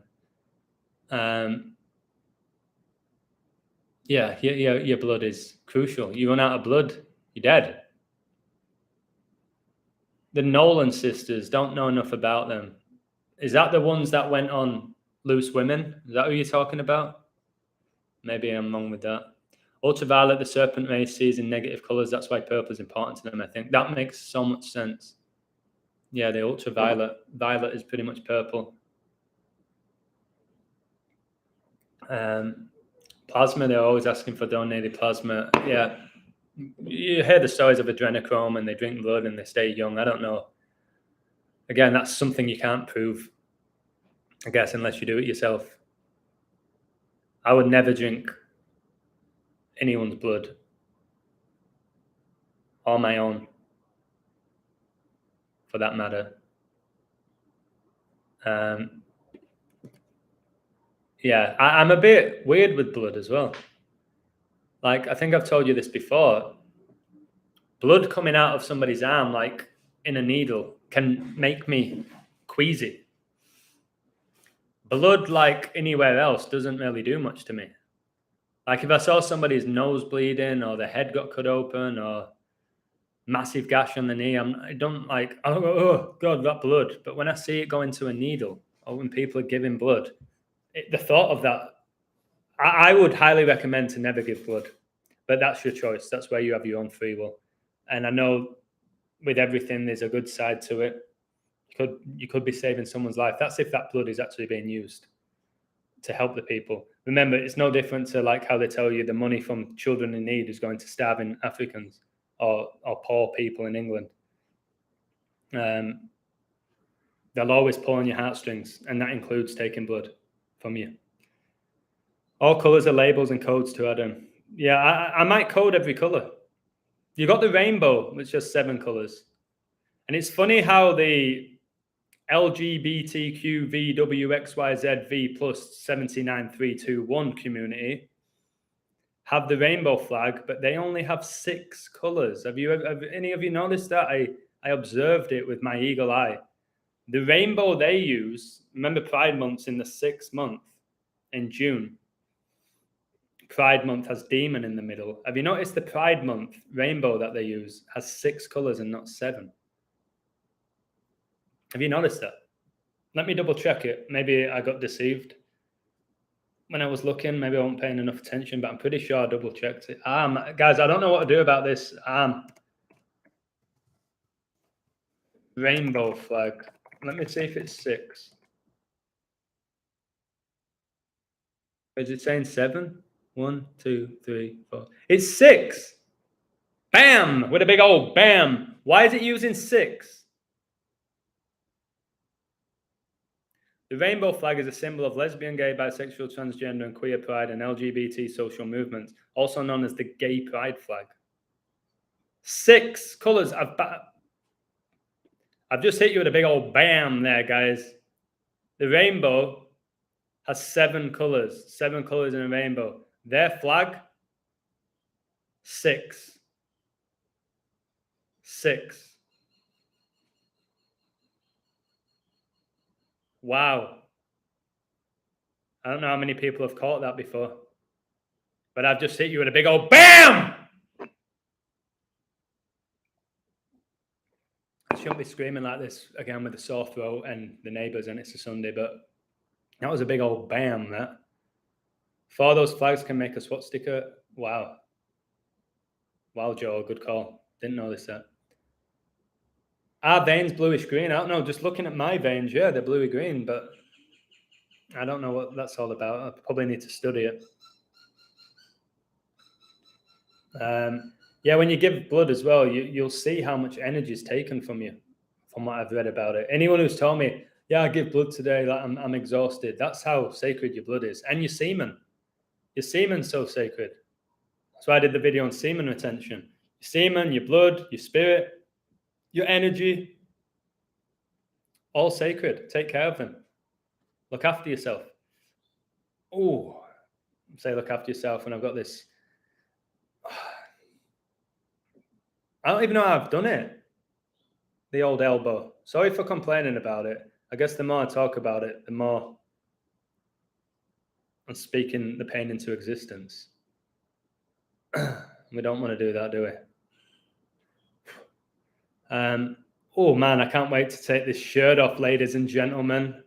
Yeah, your blood is crucial. You run out of blood, you're dead. The Nolan sisters, don't know enough about them. Is that the ones that went on Loose Women? Is that who you're talking about? Maybe I'm wrong with that. Ultraviolet, the serpent race sees in negative colors. That's why purple is important to them, I think. That makes so much sense. Yeah, the ultraviolet. Violet is pretty much purple. Plasma, they're always asking for donated plasma. Yeah. You hear the stories of adrenochrome and they drink blood and they stay young. I don't know. Again, that's something you can't prove, I guess, unless you do it yourself. I would never drink anyone's blood or my own, for that matter. Yeah, I'm a bit weird with blood as well. Like, I think I've told you this before. Blood coming out of somebody's arm, like in a needle, can make me queasy. Blood, like anywhere else, doesn't really do much to me. Like if I saw somebody's nose bleeding or their head got cut open or massive gash on the knee, I don't go, oh God, that blood. But when I see it go into a needle or when people are giving blood, the thought of that, I would highly recommend to never give blood. But that's your choice. That's where you have your own free will. And I know with everything, there's a good side to it. You could be saving someone's life. That's if that blood is actually being used to help the people. Remember, it's no different to like how they tell you the money from children in need is going to starving Africans or poor people in England. They'll always pull on your heartstrings, and that includes taking blood from you. All colours are labels and codes to Adam. Yeah, I might code every colour. You got the rainbow, which has 7 colours. And it's funny how the LGBTQVWXYZV plus 79321 community have the rainbow flag, but they only have 6 colours. Have any of you noticed that? I observed it with my eagle eye. The rainbow they use, remember Pride Month's in the 6th month in June. Pride Month has demon in the middle. Have you noticed the Pride Month rainbow that they use has 6 colours and not 7? Have you noticed that? Let me double check it. Maybe I got deceived when I was looking. Maybe I wasn't paying enough attention, but I'm pretty sure I double checked it. Guys, I don't know what to do about this. Rainbow flag. Let me see if it's 6. Is it saying 7? 1, 2, 3, 4. It's 6. Bam! With a big old bam. Why is it using 6? The rainbow flag is a symbol of lesbian, gay, bisexual, transgender, and queer pride and LGBT social movements, also known as the gay pride flag. 6 colours. I've just hit you with a big old bam there, guys. The rainbow has 7 colours. 7 colours in a rainbow. Their flag, 6. 6. Wow. I don't know how many people have caught that before. But I've just hit you with a big old BAM! I shouldn't be screaming like this again with a sore throat and the neighbours, and it's a Sunday, but that was a big old BAM, that. 4 of those flags can make a SWAT sticker. Wow. Wow, Joe, good call. Didn't notice that. Are veins bluish green? I don't know. Just looking at my veins, yeah, they're bluey green, but I don't know what that's all about. I probably need to study it. Yeah, when you give blood as well, you'll see how much energy is taken from you, from what I've read about it. Anyone who's told me, yeah, I give blood today, like I'm exhausted, that's how sacred your blood is. And your semen. Your semen's so sacred. That's why I did the video on semen retention. Your semen, your blood, your spirit, your energy, all sacred. Take care of them. Look after yourself. Oh, say look after yourself, and I've got this. I don't even know how I've done it. The old elbow. Sorry for complaining about it. I guess the more I talk about it, the more I'm speaking the pain into existence. We don't want to do that, do we? Oh man, I can't wait to take this shirt off, ladies and gentlemen.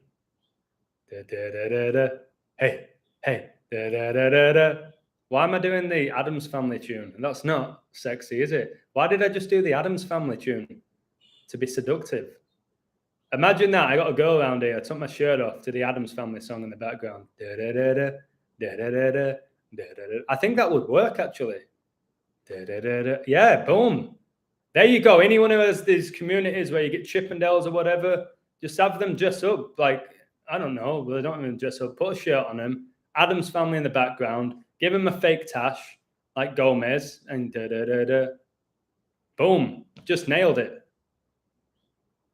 Da, da, da, da, da. Hey, hey. Da, da, da, da, da. Why am I doing the Addams Family tune? That's not sexy, is it? Why did I just do the Addams Family tune? To be seductive. Imagine that. I got a girl around here. I took my shirt off to the Addams Family song in the background. Da, da, da, da, da, da, da, da, da, da. I think that would work, actually. Da, da, da, da. Yeah, boom. There you go. Anyone who has these communities where you get Chippendales or whatever, just have them dress up. Like, I don't know. They don't even dress up. Put a shirt on them. Addams Family in the background. Give them a fake tash, like Gomez. And da, da, da, da. Boom. Just nailed it.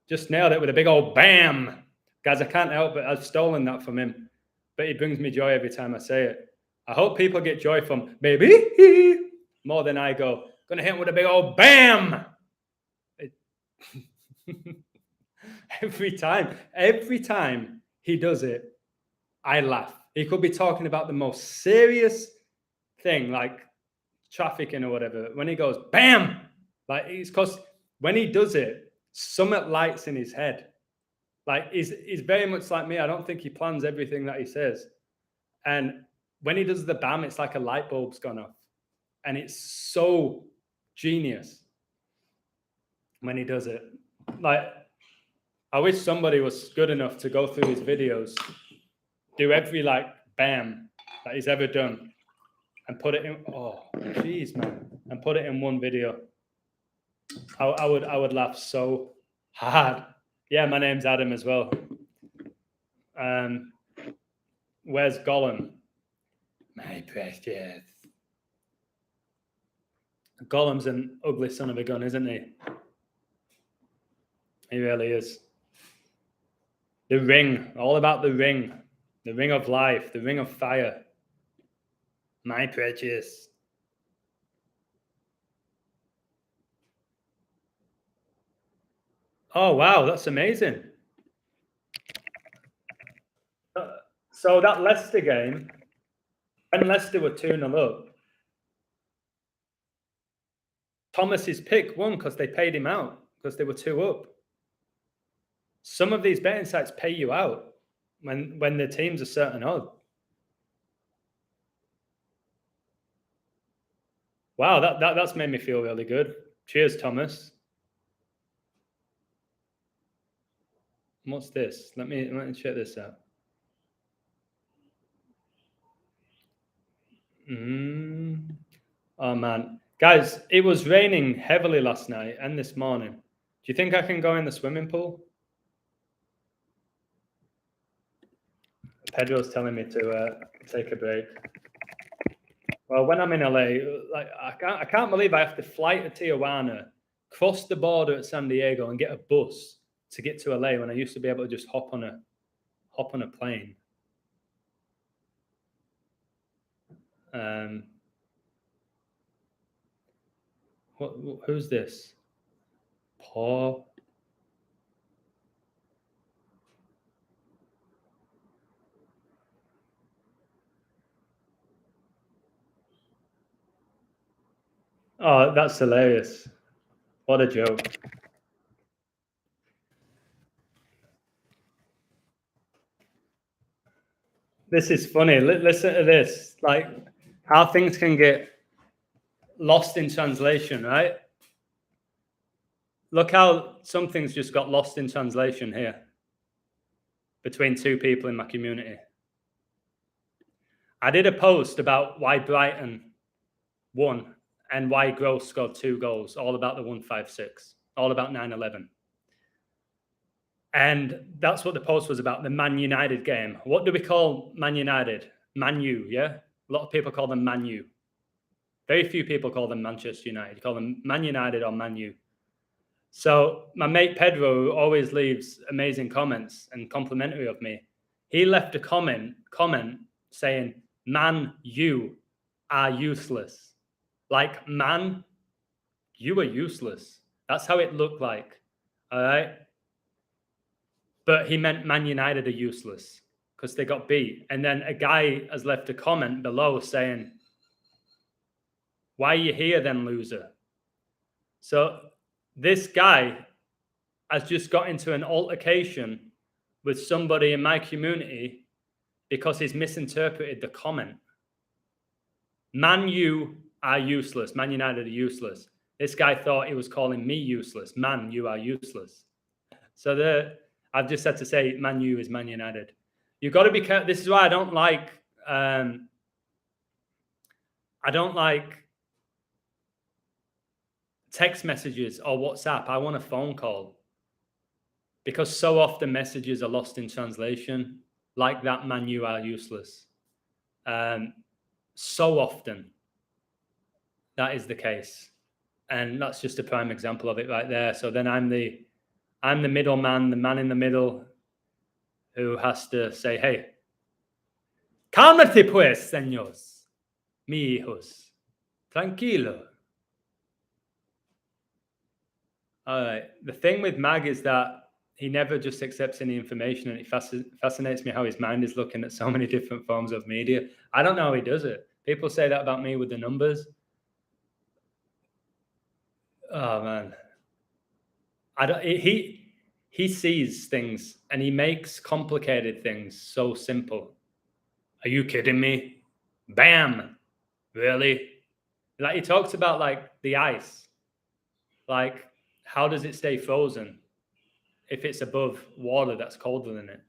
Just nailed it with a big old BAM. Guys, I can't help it. I've stolen that from him. But he brings me joy every time I say it. I hope people get joy from baby more than I go, gonna hit him with a big old BAM. Every time he does it, I laugh. He could be talking about the most serious thing, like trafficking or whatever. When he goes, BAM! Like, it's because when he does it, summit lights in his head. Like, he's very much like me. I don't think he plans everything that he says. And when he does the BAM, it's like a light bulb's gone off. And it's so genius when he does it. Like, I wish somebody was good enough to go through his videos, do every like BAM that he's ever done, and put it in. Oh, jeez, man! And put it in one video. I would laugh so hard. Yeah, my name's Adam as well. Where's Gollum? My precious. Gollum's an ugly son of a gun, isn't he? He really is. The ring, all about the ring of life, the ring of fire. My precious. Oh, wow, that's amazing. So that Leicester game, when Leicester were 2-0 up, Thomas's pick won because they paid him out because they were 2 up. Some of these betting sites pay you out when the team's a certain odd. Wow, that's made me feel really good. Cheers, Thomas. What's this? Let me check this out. Oh man, guys, it was raining heavily last night and this morning. Do you think I can go in the swimming pool? Pedro's telling me to take a break. Well, when I'm in LA, like I can't believe I have to fly to Tijuana, cross the border at San Diego, and get a bus to get to LA when I used to be able to just hop on a plane. Who's this? Paul. Oh, that's hilarious. What a joke. This is funny. Listen to this. Like how things can get lost in translation, right? Look how some things just got lost in translation here between two people in my community. I did a post about why Brighton won and why Gross scored 2 goals, all about the 156, all about 9/11. And that's what the post was about, the Man United game. What do we call Man United? Man U, yeah? A lot of people call them Man U. Very few people call them Manchester United. You call them Man United or Man U. So my mate Pedro, who always leaves amazing comments and complimentary of me, he left a comment saying, "Man, you are useless." Like, man, you are useless. That's how it looked like. All right. But he meant Man United are useless because they got beat. And then a guy has left a comment below saying, "Why are you here then, loser?" So this guy has just got into an altercation with somebody in my community because he's misinterpreted the comment. Man, you are useless. Man United are useless. This guy thought he was calling me useless. Man, you are useless. So I've just had to say Man U is Man United. You've got to be careful. This is why I don't like text messages or WhatsApp. I want a phone call because so often messages are lost in translation, like that Man U are useless. So often that is the case. And that's just a prime example of it right there. So then I'm the middleman, the man in the middle who has to say, "Hey, cálmate pues, señores, mi hijos, tranquilo." All right. The thing with Mag is that he never just accepts any information, and it fascinates me how his mind is looking at so many different forms of media. I don't know how he does it. People say that about me with the numbers. Oh man, he sees things and he makes complicated things so simple. Are you kidding me? Bam! Really? Like he talks about like the ice. Like, how does it stay frozen if it's above water that's colder than it?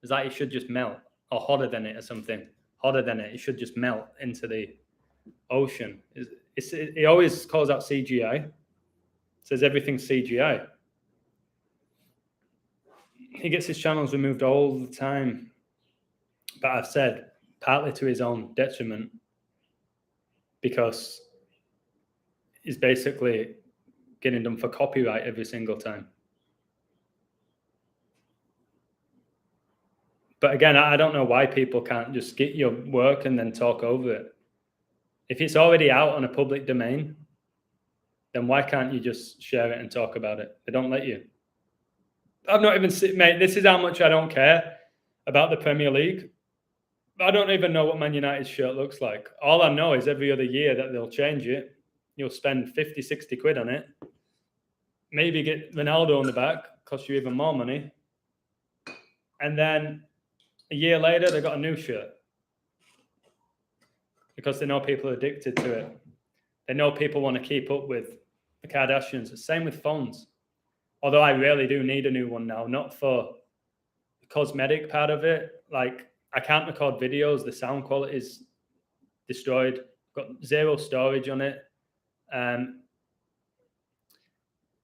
It's like it should just melt, or hotter than it, or something. Hotter than it, it should just melt into the ocean. He always calls out CGI. Says everything's CGI. He gets his channels removed all the time. But I've said partly to his own detriment because he's basically getting done for copyright every single time. But again, I don't know why people can't just get your work and then talk over it. If it's already out on a public domain, then why can't you just share it and talk about it? They don't let you. I've not even seen, mate, this is how much I don't care about the Premier League. I don't even know what Man United's shirt looks like. All I know is every other year that they'll change it. You'll spend 50, 60 quid on it. Maybe get Ronaldo on the back, cost you even more money. And then a year later, they got a new shirt because they know people are addicted to it. They know people want to keep up with the Kardashians. The same with phones. Although I really do need a new one now, not for the cosmetic part of it. Like, I can't record videos. The sound quality is destroyed. Got 0 storage on it.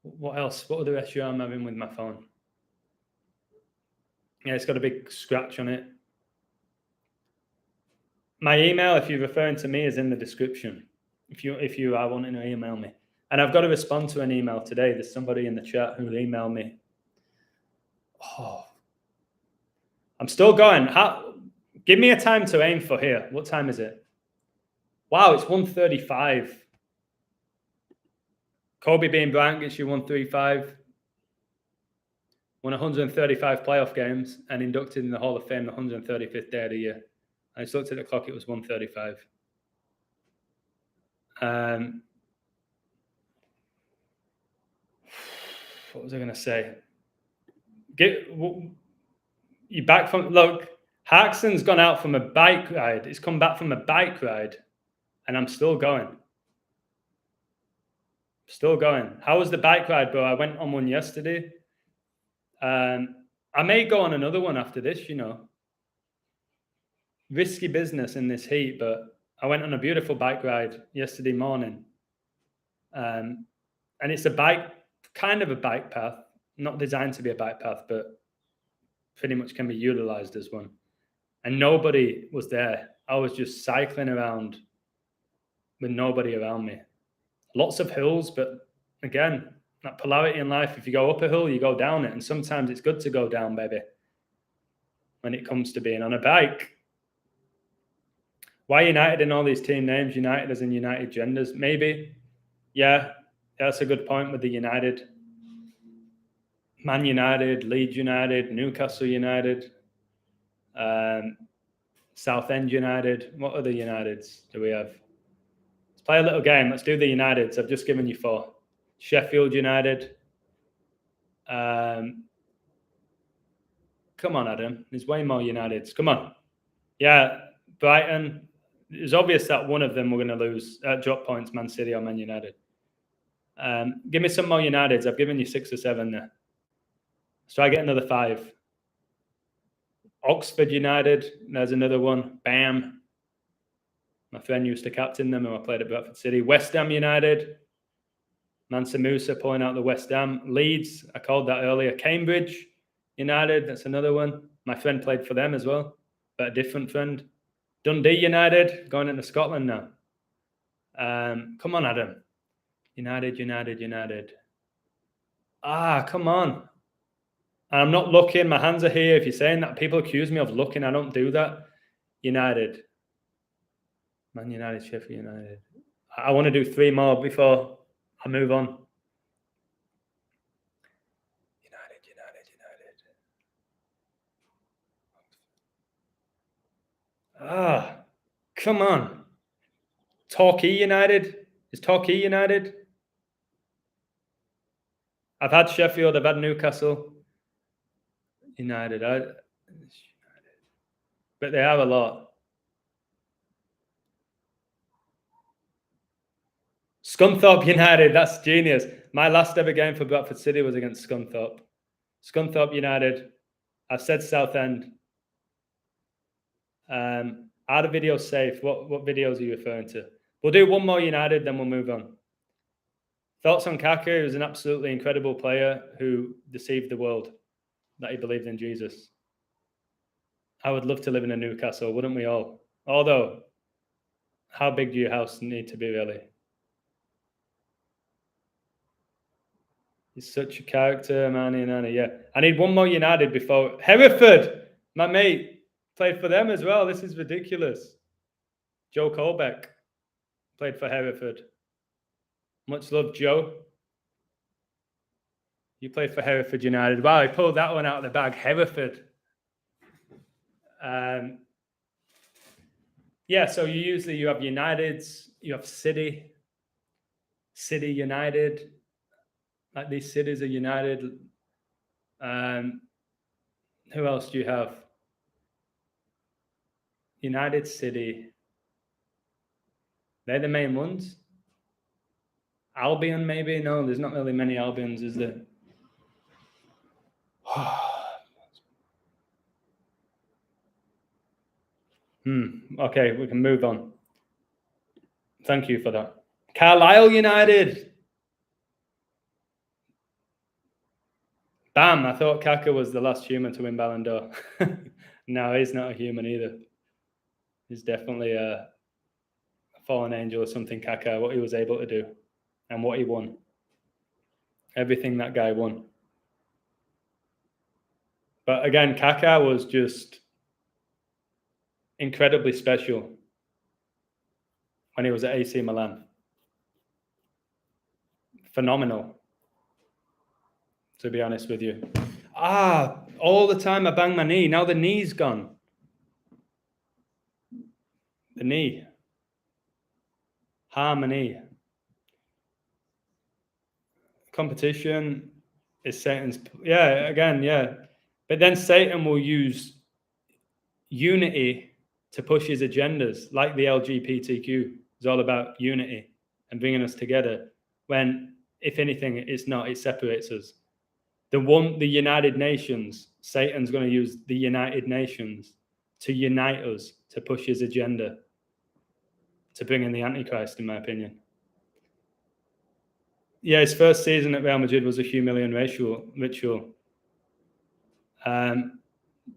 What else? What other issue I'm having with my phone? Yeah, it's got a big scratch on it. My email, if you're referring to me, is in the description. If you are wanting to email me. And I've got to respond to an email today. There's somebody in the chat who emailed me. Oh, I'm still going. Give me a time to aim for here. What time is it? Wow, it's 1:35. Kobe Bean Bryant gets you 135. Won 135 playoff games and inducted in the Hall of Fame the 135th day of the year. I just looked at the clock, it was 1:35. what was I going to say? You back from, look, Harkson's gone out from a bike ride. He's come back from a bike ride, and I'm still going. Still going. How was the bike ride, bro? I went on one yesterday. I may go on another one after this, you know. Risky business in this heat, but I went on a beautiful bike ride yesterday morning. And it's a bike, kind of a bike path, not designed to be a bike path, but pretty much can be utilized as one. And nobody was there. I was just cycling around with nobody around me. Lots of hills, but again, that polarity in life, if you go up a hill, you go down it. And sometimes it's good to go down, baby, when it comes to being on a bike. Why United in all these team names? United as in United Genders? Maybe. Yeah, that's a good point with the United. Man United, Leeds United, Newcastle United, Southend United. What other Uniteds do we have? Let's play a little game. Let's do the Uniteds. I've just given you 4. Sheffield United. Come on, Adam. There's way more Uniteds. Come on. Yeah, Brighton. It's obvious that one of them we're going to lose drop points, Man City or Man United. Give me some more Uniteds. I've given you 6 or 7 there. Let's try get another 5. Oxford United. There's another one. Bam. My friend used to captain them and I played at Bradford City. West Ham United. Mansa Musa pulling out the West Ham. Leeds. I called that earlier. Cambridge United. That's another one. My friend played for them as well, but a different friend. Dundee United. Going into Scotland now. Come on, Adam. United. Come on. I'm not looking. My hands are here. If you're saying that, people accuse me of looking. I don't do that. United. Man United, Sheffield United. I want to do 3 more before I move on. United. Come on. Torquay United. Is Torquay United? I've had Sheffield. I've had Newcastle. United. But they have a lot. Scunthorpe United. That's genius. My last ever game for Bradford City was against Scunthorpe. Scunthorpe United. I've said Southend. Are the videos safe? What videos are you referring to? We'll do 1 more United, then we'll move on. Thoughts on Kaka? He was an absolutely incredible player who deceived the world that he believed in Jesus. I would love to live in a Newcastle, wouldn't we all? Although, how big do your house need to be, really? He's such a character, man. Yeah. I need 1 more United before... Hereford! My mate played for them as well. This is ridiculous. Joe Colbeck played for Hereford. Much love, Joe. You played for Hereford United. Wow, I pulled that one out of the bag. Hereford. Yeah, so you have Uniteds, you have City United. Like these cities are United. Who else do you have? United City. They're the main ones. Albion, maybe? No, there's not really many Albions, is there? Okay, we can move on. Thank you for that. Carlisle United. Bam, I thought Kaka was the last human to win Ballon d'Or. No, he's not a human either. He's definitely a fallen angel or something, Kaka, what he was able to do and what he won. Everything that guy won. But again, Kaka was just incredibly special when he was at AC Milan. Phenomenal, to be honest with you. All the time I bang my knee. Now the knee's gone. The knee. Harmony. Competition. It's Satan's. Yeah, again, yeah. But then Satan will use unity to push his agendas, like the LGBTQ. It's all about unity and bringing us together. When, if anything, it's not. It separates us. The United Nations. Satan's going to use the United Nations to unite us, to push his agenda, to bring in the Antichrist, in my opinion. Yeah, his first season at Real Madrid was a humiliating ritual.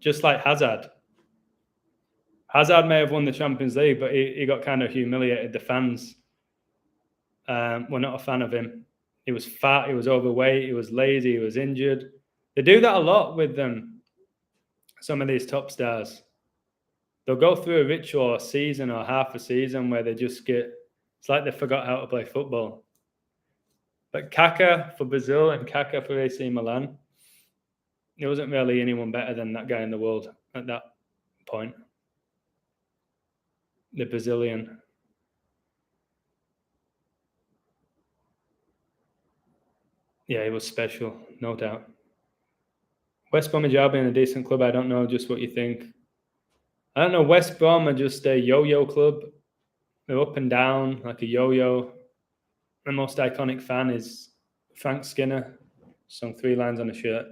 Just like Hazard. Hazard may have won the Champions League, but he got kind of humiliated. The fans were not a fan of him. He was fat, he was overweight, he was lazy, he was injured. They do that a lot with them. Some of these top stars. They'll go through a ritual, a season or half a season where they just it's like they forgot how to play football. But Kaká for Brazil and Kaká for AC Milan, there wasn't really anyone better than that guy in the world at that point. The Brazilian. Yeah, he was special, no doubt. West Bromwich Albion, a decent club. I don't know just what you think. I don't know. West Brom are just a yo-yo club. They're up and down like a yo-yo. The most iconic fan is Frank Skinner. Sung 3 lines on a shirt.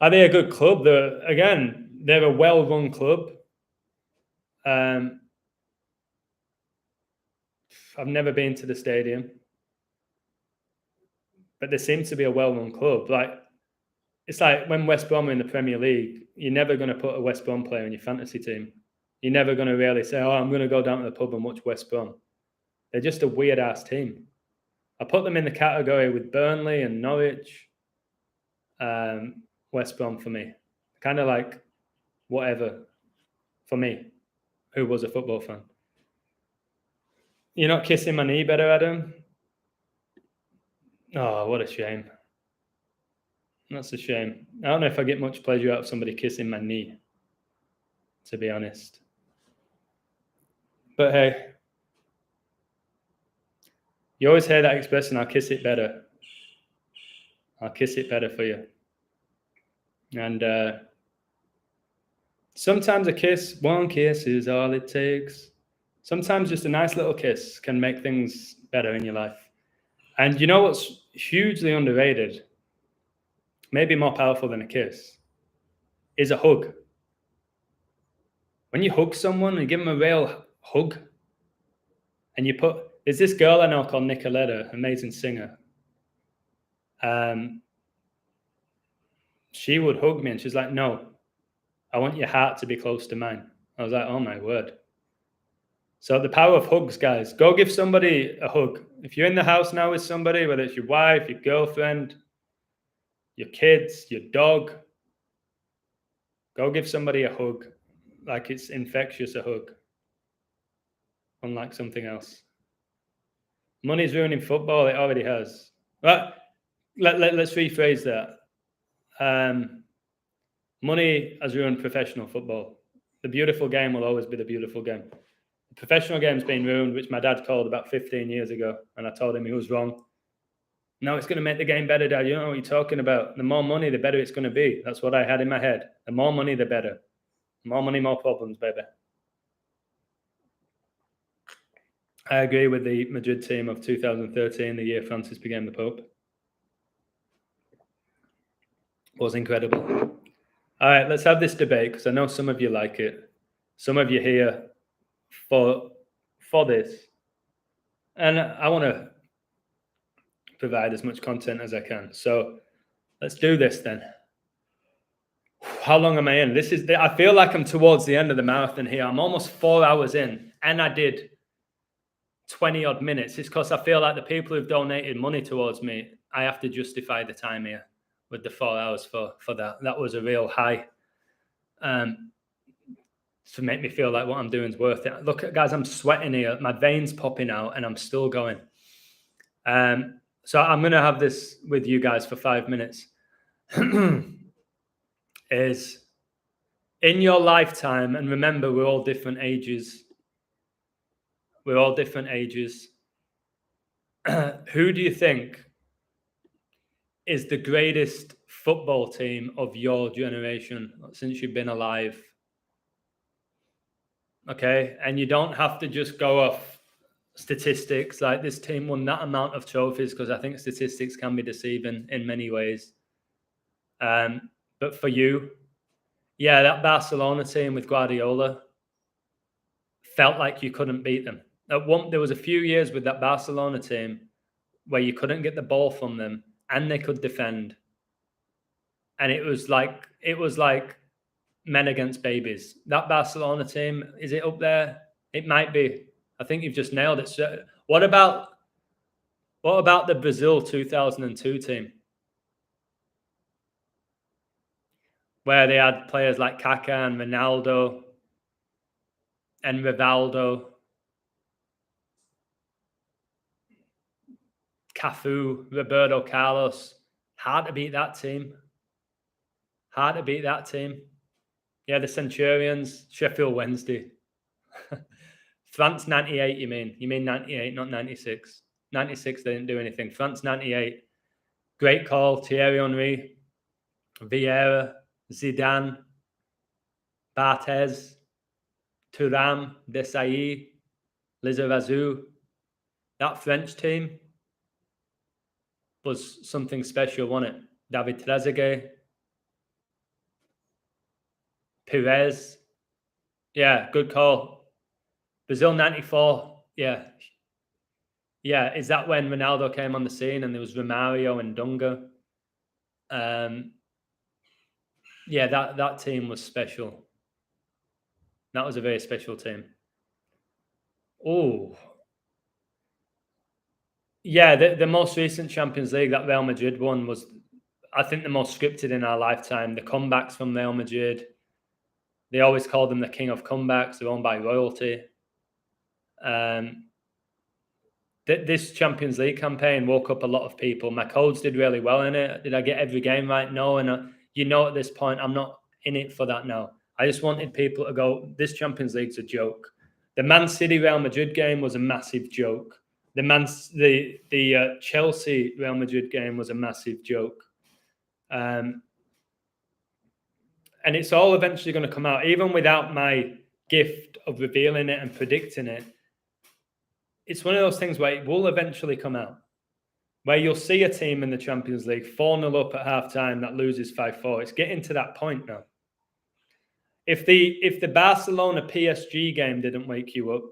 Are they a good club? They're a well-run club. I've never been to the stadium, but there seems to be a well-run club. It's like when West Brom are in the Premier League, you're never going to put a West Brom player in your fantasy team. You're never going to really say, "Oh, I'm going to go down to the pub and watch West Brom." They're just a weird-ass team. I put them in the category with Burnley and Norwich. West Brom for me. Kind of like whatever for me, who was a football fan. You're not kissing my knee better, Adam? Oh, what a shame. That's a shame. I don't know if I get much pleasure out of somebody kissing my knee, to be honest. But hey, you always hear that expression, I'll kiss it better. I'll kiss it better for you. And sometimes one kiss is all it takes. Sometimes just a nice little kiss can make things better in your life. And you know what's hugely underrated, maybe more powerful than a kiss, is a hug. When you hug someone and give them a real hug, and there's this girl I know called Nicoletta, amazing singer. She would hug me and she's like, "No, I want your heart to be close to mine." I was like, oh my word. So the power of hugs, guys. Go give somebody a hug. If you're in the house now with somebody, whether it's your wife, your girlfriend, your kids, your dog, go give somebody a hug. Like it's infectious, a hug. Unlike something else. Money's ruining football. It already has. But let's rephrase that. Money has ruined professional football. The beautiful game will always be the beautiful game. The professional game's been ruined, which my dad called about 15 years ago, and I told him he was wrong. No, it's going to make the game better, Dad. You don't know what you're talking about. The more money, the better it's going to be. That's what I had in my head. The more money, the better. More money, more problems, baby. I agree with the Madrid team of 2013, the year Francis became the Pope. It was incredible. All right, let's have this debate because I know some of you like it. Some of you here for this. And I want to provide as much content as I can. So let's do this then. How long am I in? I feel like I'm towards the end of the marathon here. I'm almost 4 hours in and I did 20 odd minutes. It's because I feel like the people who've donated money towards me, I have to justify the time here with the 4 hours for that. That was a real high to make me feel like what I'm doing is worth it. Look, guys, I'm sweating here. My veins popping out and I'm still going. So I'm going to have this with you guys for 5 minutes. Is in your lifetime, and remember, we're all different ages. We're all different ages. Who do you think is the greatest football team of your generation since you've been alive. Okay, and you don't have to just go off statistics like this team won that amount of trophies, because I think statistics can be deceiving in many ways. But for you, yeah, that Barcelona team with Guardiola felt like you couldn't beat them. There was a few years with that Barcelona team where you couldn't get the ball from them and they could defend. And it was like men against babies. That Barcelona team, is it up there? It might be. I think you've just nailed it. So what about the Brazil 2002 team, where they had players like Kaká and Ronaldo and Rivaldo, Cafu, Roberto Carlos? Hard to beat that team. Hard to beat that team. Yeah, the Centurions, Sheffield Wednesday. France 98, you mean? You mean 98, not 96. 96, they didn't do anything. France 98. Great call. Thierry Henry, Vieira, Zidane, Barthez, Thuram, Desailly, Lizarazu. That French team was something special, wasn't it? David Trezeguet, Pires. Yeah, good call. Brazil 94. Yeah. Yeah, is that when Ronaldo came on the scene and there was Romario and Dunga? Yeah, that team was special. That was a very special team. Oh, yeah, the most recent Champions League that Real Madrid won was, I think, the most scripted in our lifetime. The comebacks from Real Madrid, they always call them the king of comebacks. They're owned by royalty. This Champions League campaign woke up a lot of people. My codes did really well in it. Did I get every game right? No. And at this point, I'm not in it for that now. I just wanted people to go, this Champions League's a joke. The Man City Real Madrid game was a massive joke. The Chelsea Real Madrid game was a massive joke. And it's all eventually going to come out, even without my gift of revealing it and predicting it. It's one of those things where it will eventually come out, where you'll see a team in the Champions League 4-0 up at half-time that loses 5-4. It's getting to that point now. If the Barcelona PSG game didn't wake you up,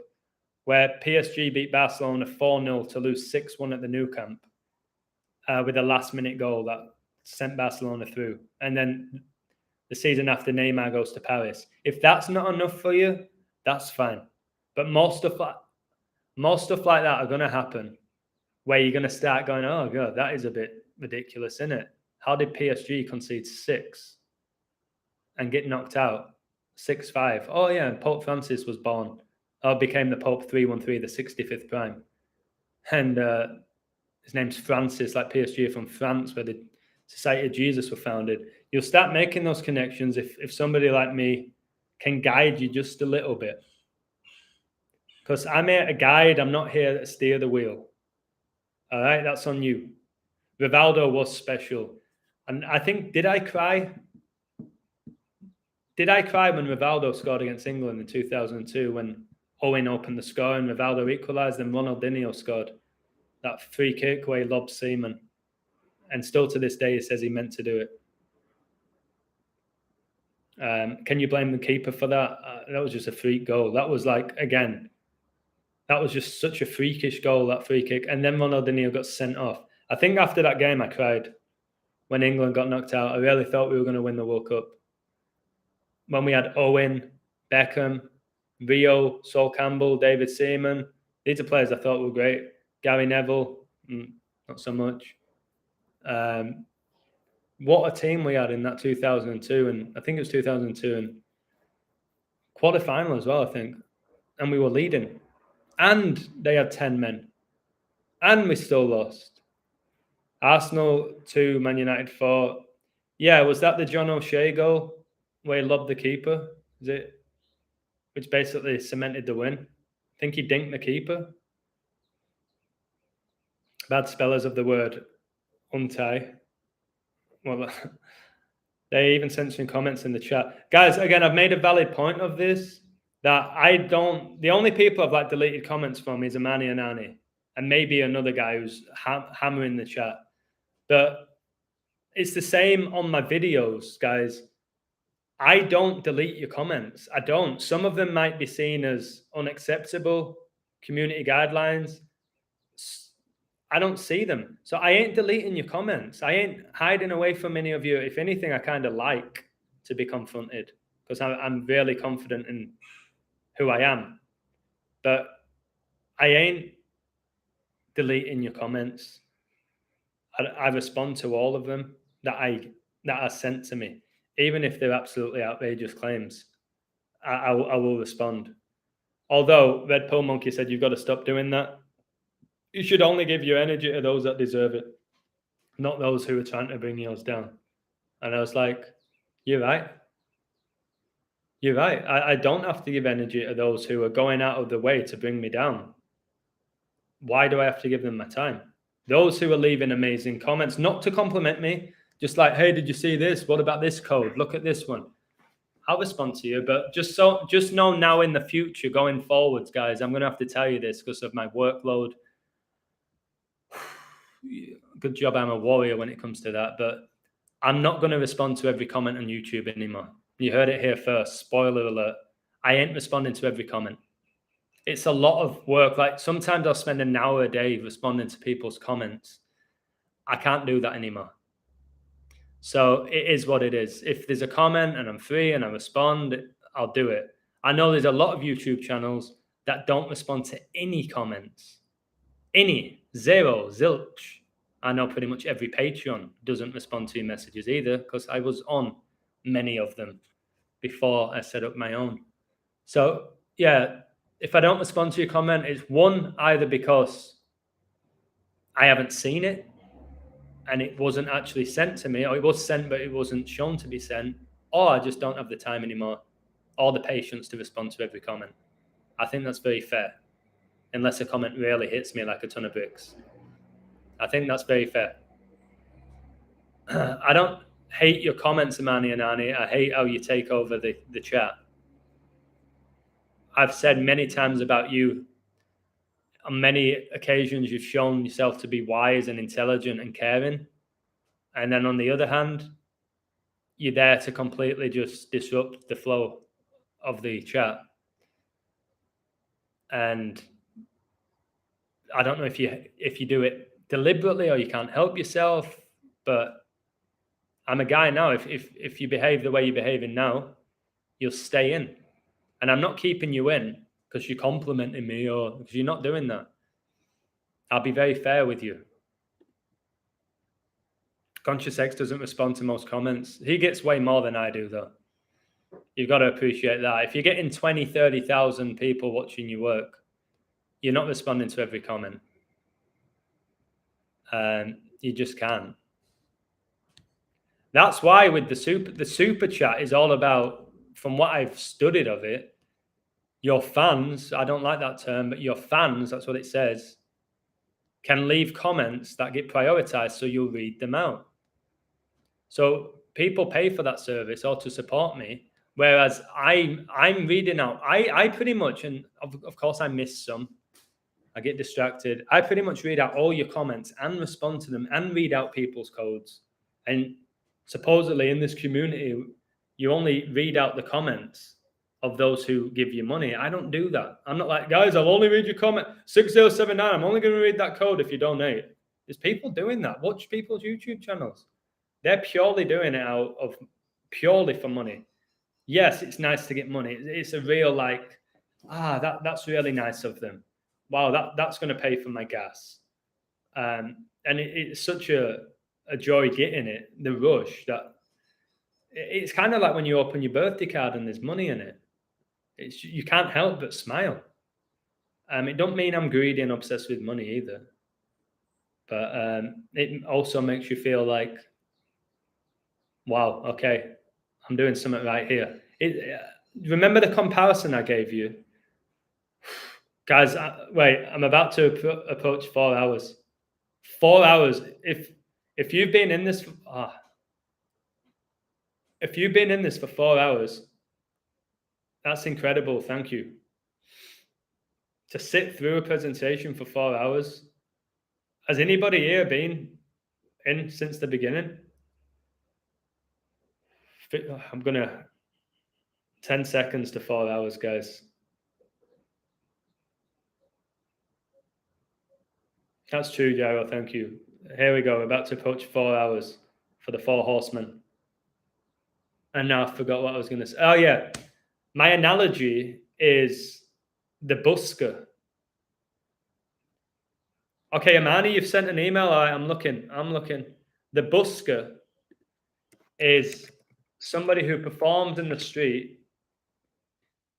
where PSG beat Barcelona 4-0 to lose 6-1 at the Nou Camp with a last-minute goal that sent Barcelona through, and then the season after Neymar goes to Paris. If that's not enough for you, that's fine. But more stuff like that are going to happen, where you're going to start going, oh, God, that is a bit ridiculous, isn't it? How did PSG concede 6 and get knocked out 6-5? Oh, yeah, and Pope Francis was born. Became the Pope 313, the 65th prime. And his name's Francis, like PSG from France, where the Society of Jesus were founded. You'll start making those connections if somebody like me can guide you just a little bit. Because I'm here to guide, I'm not here to steer the wheel. All right, that's on you. Rivaldo was special. And I think, did I cry? Did I cry when Rivaldo scored against England in 2002 when Owen opened the score and Rivaldo equalised and Ronaldinho scored that free kick where he lobbed Seaman? And still to this day, he says he meant to do it. Can you blame the keeper for that? That was just a freak goal. That was that was just such a freakish goal, that free kick. And then Ronaldinho got sent off. I think after that game, I cried when England got knocked out. I really thought we were going to win the World Cup. When we had Owen, Beckham, Rio, Sol Campbell, David Seaman. These are players I thought were great. Gary Neville, not so much. What a team we had in that 2002, and I think it was 2002, and quarterfinal as well, I think. And we were leading. And they had 10 men. And we still lost. Arsenal 2, Man United 4. Yeah, was that the John O'Shea goal where he lobbed the keeper? Is it? Which basically cemented the win. I think he dinked the keeper. Bad spellers of the word untie. Well, they even sent some comments in the chat. Guys, again, I've made a valid point of this, that the only people I've like deleted comments from is Amani and Annie, and maybe another guy who's hammering the chat. But it's the same on my videos, guys. I don't delete your comments. I don't. Some of them might be seen as unacceptable, community guidelines. I don't see them. So I ain't deleting your comments. I ain't hiding away from any of you. If anything, I kind of like to be confronted because I'm really confident in who I am. But I ain't deleting your comments. I respond to all of them that are sent to me, even if they're absolutely outrageous claims. I will respond. Although Red Pill Monkey said you've got to stop doing that. You should only give your energy to those that deserve it, not those who are trying to bring yours down. And I was like, you're right. You're right. I don't have to give energy to those who are going out of the way to bring me down. Why do I have to give them my time? Those who are leaving amazing comments, not to compliment me, just like, hey, did you see this? What about this code? Look at this one. I'll respond to you, but just know now in the future, going forwards, guys, I'm going to have to tell you this because of my workload. Good job I'm a warrior when it comes to that, but I'm not going to respond to every comment on YouTube anymore. You heard it here first. Spoiler alert. I ain't responding to every comment. It's a lot of work. Like sometimes I'll spend an hour a day responding to people's comments. I can't do that anymore. So it is what it is. If there's a comment and I'm free and I respond, I'll do it. I know there's a lot of YouTube channels that don't respond to any comments. Any. Zero. Zilch. I know pretty much every Patreon doesn't respond to your messages either because I was on many of them before I set up my own. So, yeah, if I don't respond to your comment, it's one, either because I haven't seen it and it wasn't actually sent to me, or it was sent but it wasn't shown to be sent, or I just don't have the time anymore or the patience to respond to every comment. I think that's very fair, unless a comment really hits me like a ton of bricks. I think that's very fair. I don't hate your comments, Amani and Annie. I hate how you take over the chat. I've said many times about you, on many occasions, you've shown yourself to be wise and intelligent and caring. And then on the other hand, you're there to completely just disrupt the flow of the chat. And I don't know if you do it deliberately or you can't help yourself, but I'm a guy now. If you behave the way you're behaving now, you'll stay in. And I'm not keeping you in because you're complimenting me or because you're not doing that. I'll be very fair with you. Conscious X doesn't respond to most comments. He gets way more than I do, though. You've got to appreciate that. If you're getting 20, 30,000 people watching your work, you're not responding to every comment. You just can't. That's why with the super chat is all about, from what I've studied of it, your fans, I don't like that term, but your fans, that's what it says, can leave comments that get prioritized so you'll read them out. So people pay for that service or to support me, whereas I'm reading out. I pretty much, and of course I miss some, I get distracted. I pretty much read out all your comments and respond to them and read out people's codes. And supposedly in this community, you only read out the comments of those who give you money. I don't do that. I'm not like, guys, I'll only read your comment 6079. I'm only going to read that code if you donate. There's people doing that. Watch people's YouTube channels. They're purely doing it out of purely for money. Yes, it's nice to get money. It's a real like, that's really nice of them. Wow, that's going to pay for my gas. And it's such a joy getting it, the rush, that it's kind of like when you open your birthday card and there's money in it. You can't help but smile. It don't mean I'm greedy and obsessed with money either. But it also makes you feel like, wow, okay, I'm doing something right here. Remember the comparison I gave you? Guys, wait, I'm about to approach 4 hours. 4 hours. If you've been in this, If you've been in this for 4 hours, that's incredible. Thank you. To sit through a presentation for 4 hours. Has anybody here been in since the beginning? I'm gonna 10 seconds to 4 hours, guys. That's true, Gyro. Thank you. Here we go. We're about to approach 4 hours for the 4 horsemen. And now I forgot what I was going to say. Oh, yeah. My analogy is the busker. Okay, Amani, you've sent an email. All right, I'm looking. The busker is somebody who performs in the street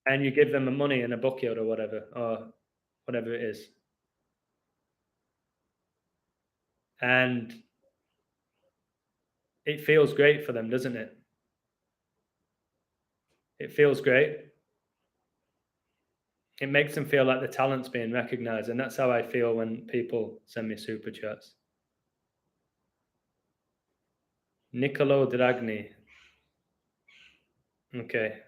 and you give them the money in a bucket or whatever it is. And it feels great for them, doesn't it? It feels great. It makes them feel like the talent's being recognized. And that's how I feel when people send me super chats. Niccolo Dragni. Okay.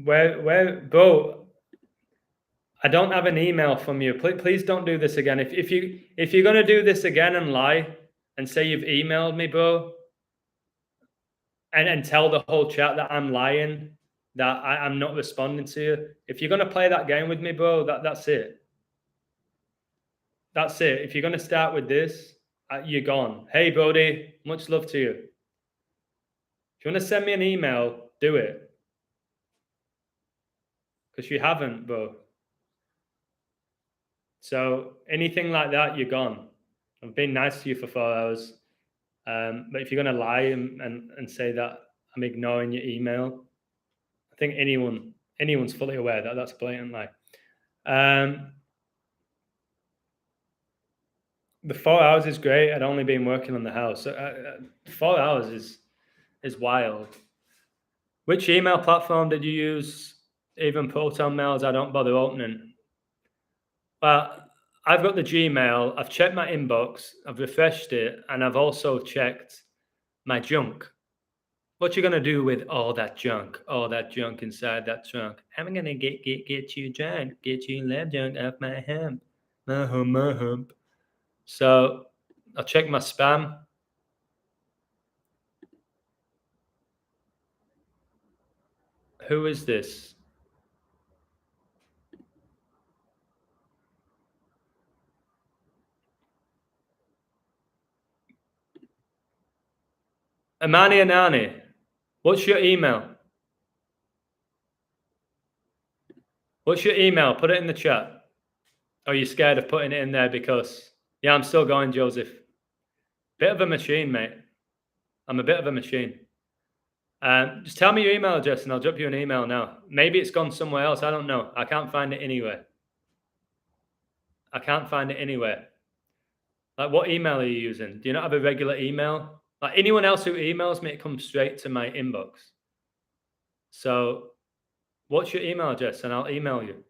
Where, bro? I don't have an email from you. Please don't do this again. If you're gonna do this again and lie and say you've emailed me, bro, and tell the whole chat that I'm lying, that I'm not responding to you. If you're gonna play that game with me, bro, that's it. That's it. If you're gonna start with this, you're gone. Hey, Brody, much love to you. If you want to send me an email, do it. Because you haven't, bro. So anything like that, you're gone. I've been nice to you for 4 hours. But if you're going to lie and say that I'm ignoring your email, I think anyone's fully aware that that's a blatant lie. The 4 hours is great. I'd only been working on the house. 4 hours is wild. Which email platform did you use? Even Proton mails, I don't bother opening. Well, I've got the Gmail. I've checked my inbox. I've refreshed it, and I've also checked my junk. What you gonna do with all that junk inside that trunk? I'm gonna get you drunk, get you left junk off my hump, my hump. So I'll check my spam. Who is this? Amani Anani. What's your email? What's your email? Put it in the chat. Or are you scared of putting it in there because... Yeah, I'm still going, Joseph. Bit of a machine, mate. I'm a bit of a machine. Just tell me your email address and I'll drop you an email now. Maybe it's gone somewhere else. I don't know. I can't find it anywhere. Like, what email are you using? Do you not have a regular email? Like, anyone else who emails me, it comes straight to my inbox. So what's your email address? And I'll email you.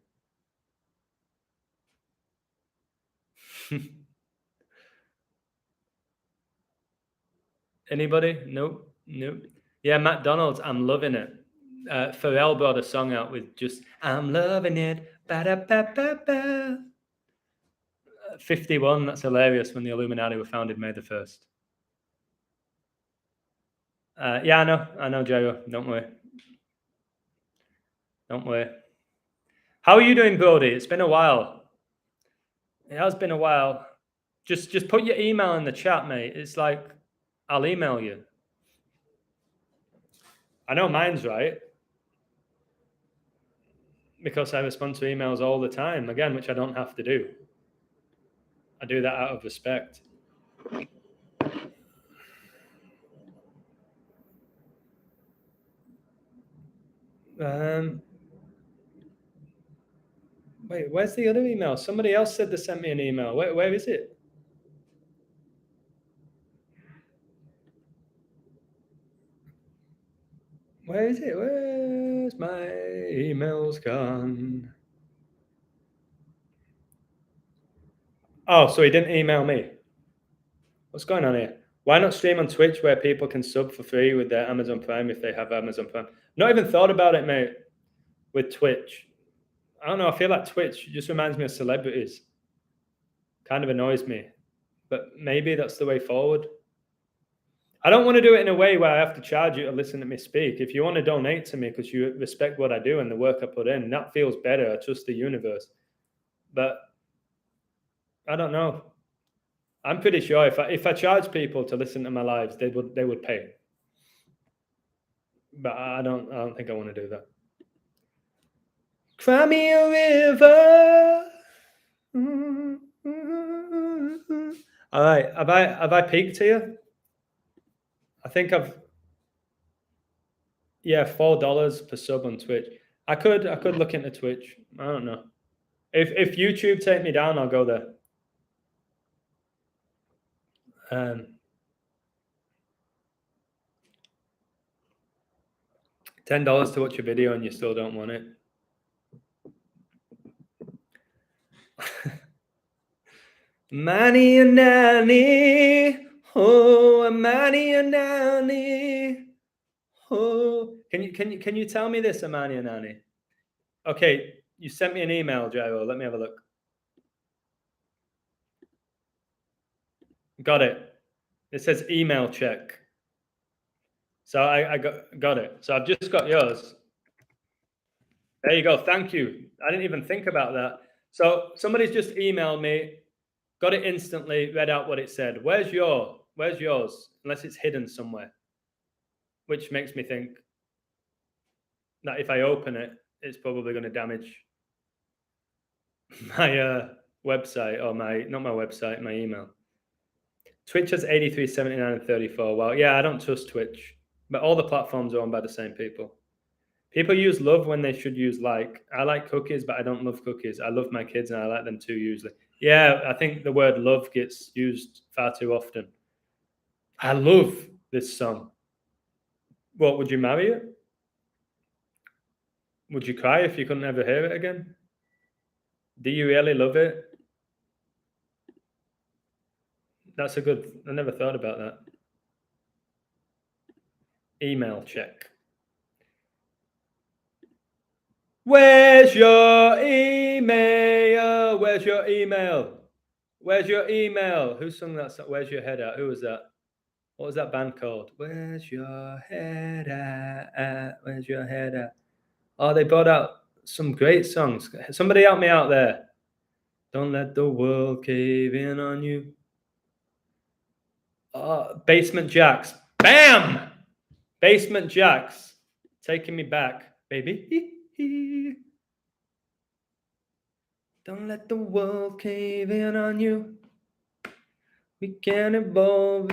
Anybody? Nope. Yeah, McDonald's, I'm loving it. Pharrell brought a song out with just, I'm loving it. Ba-da-ba-ba-ba. 51, that's hilarious, when the Illuminati were founded May the 1st. Yeah, I know, Jago. Don't worry. How are you doing, Brody? It's been a while. It has been a while. Just put your email in the chat, mate. It's like, I'll email you. I know mine's right, because I respond to emails all the time, again, which I don't have to do. I do that out of respect. Wait, where's the other email? Somebody else said they sent me an email. Where is it? Where is it? Where's my emails gone? Oh, so he didn't email me. What's going on here? Why not stream on Twitch where people can sub for free with their Amazon Prime if they have Amazon Prime? Not even thought about it, mate, with Twitch. I don't know. I feel like Twitch just reminds me of celebrities. Kind of annoys me. But maybe that's the way forward. I don't want to do it in a way where I have to charge you to listen to me speak. If you want to donate to me because you respect what I do and the work I put in, that feels better. I trust the universe. But I don't know. I'm pretty sure if I charge people to listen to my lives, they would pay. But I don't think I want to do that. Cry me a river. All right, have I peaked here? I think I've $4 per sub on Twitch. I could look into Twitch. I don't know. If YouTube take me down, I'll go there. $10 to watch a video and you still don't want it. Money and nanny, oh, money and nanny, oh. Can you tell me this, Amani and Nanny? Okay, you sent me an email, Jairo. Let me have a look. Got it. It says email check. So I got it. So I've just got yours. There you go. Thank you. I didn't even think about that. So somebody's just emailed me, got it instantly, read out what it said. Where's yours? Unless it's hidden somewhere, which makes me think that if I open it, it's probably going to damage my website or not my website, my email. Twitch has 83, 79, and 34. Well, yeah, I don't trust Twitch, but all the platforms are owned by the same people. People use love when they should use like. I like cookies, but I don't love cookies. I love my kids and I like them too usually. Yeah, I think the word love gets used far too often. I love this song. What, would you marry it? Would you cry if you couldn't ever hear it again? Do you really love it? That's a good, I never thought about that. Email check. Where's your email? Where's your email? Where's your email? Who sung that song? Where's your head at? Who was that? What was that band called? Where's your head at? Where's your head at? Oh, they brought out some great songs. Somebody help me out there. Don't let the world cave in on you. Basement Jacks. Bam! Basement Jacks. Taking me back, baby. Don't let the world cave in on you. We can't evolve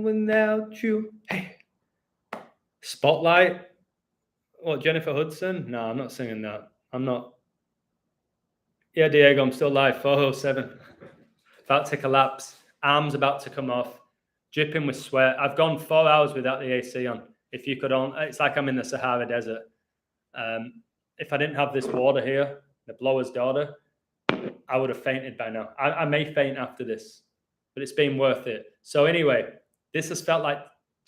without you. Hey. Spotlight. What, Jennifer Hudson? No, I'm not singing that. I'm not. Yeah, Diego, I'm still live. 407. About to collapse. Arms about to come off. Dripping with sweat. I've gone 4 hours without the AC on. If you could it's like I'm in the Sahara Desert. If I didn't have this water here, the blower's daughter, I would have fainted by now. I may faint after this, but it's been worth it. So anyway, this has felt like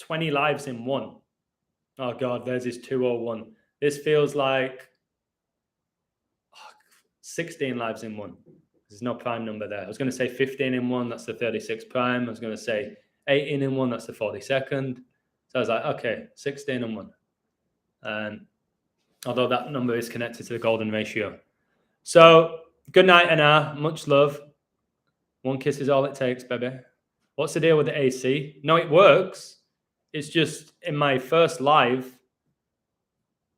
20 lives in one. Oh God, there's his 201. This feels like 16 lives in one. There's no prime number there. I was going to say 15 in one. That's the 36 prime. I was going to say 18 in one. That's the 42nd. So I was like, okay, 16 in one. Although that number is connected to the golden ratio. So good night, Anna. Much love. One kiss is all it takes, baby. What's the deal with the AC? No, it works. It's just in my first live,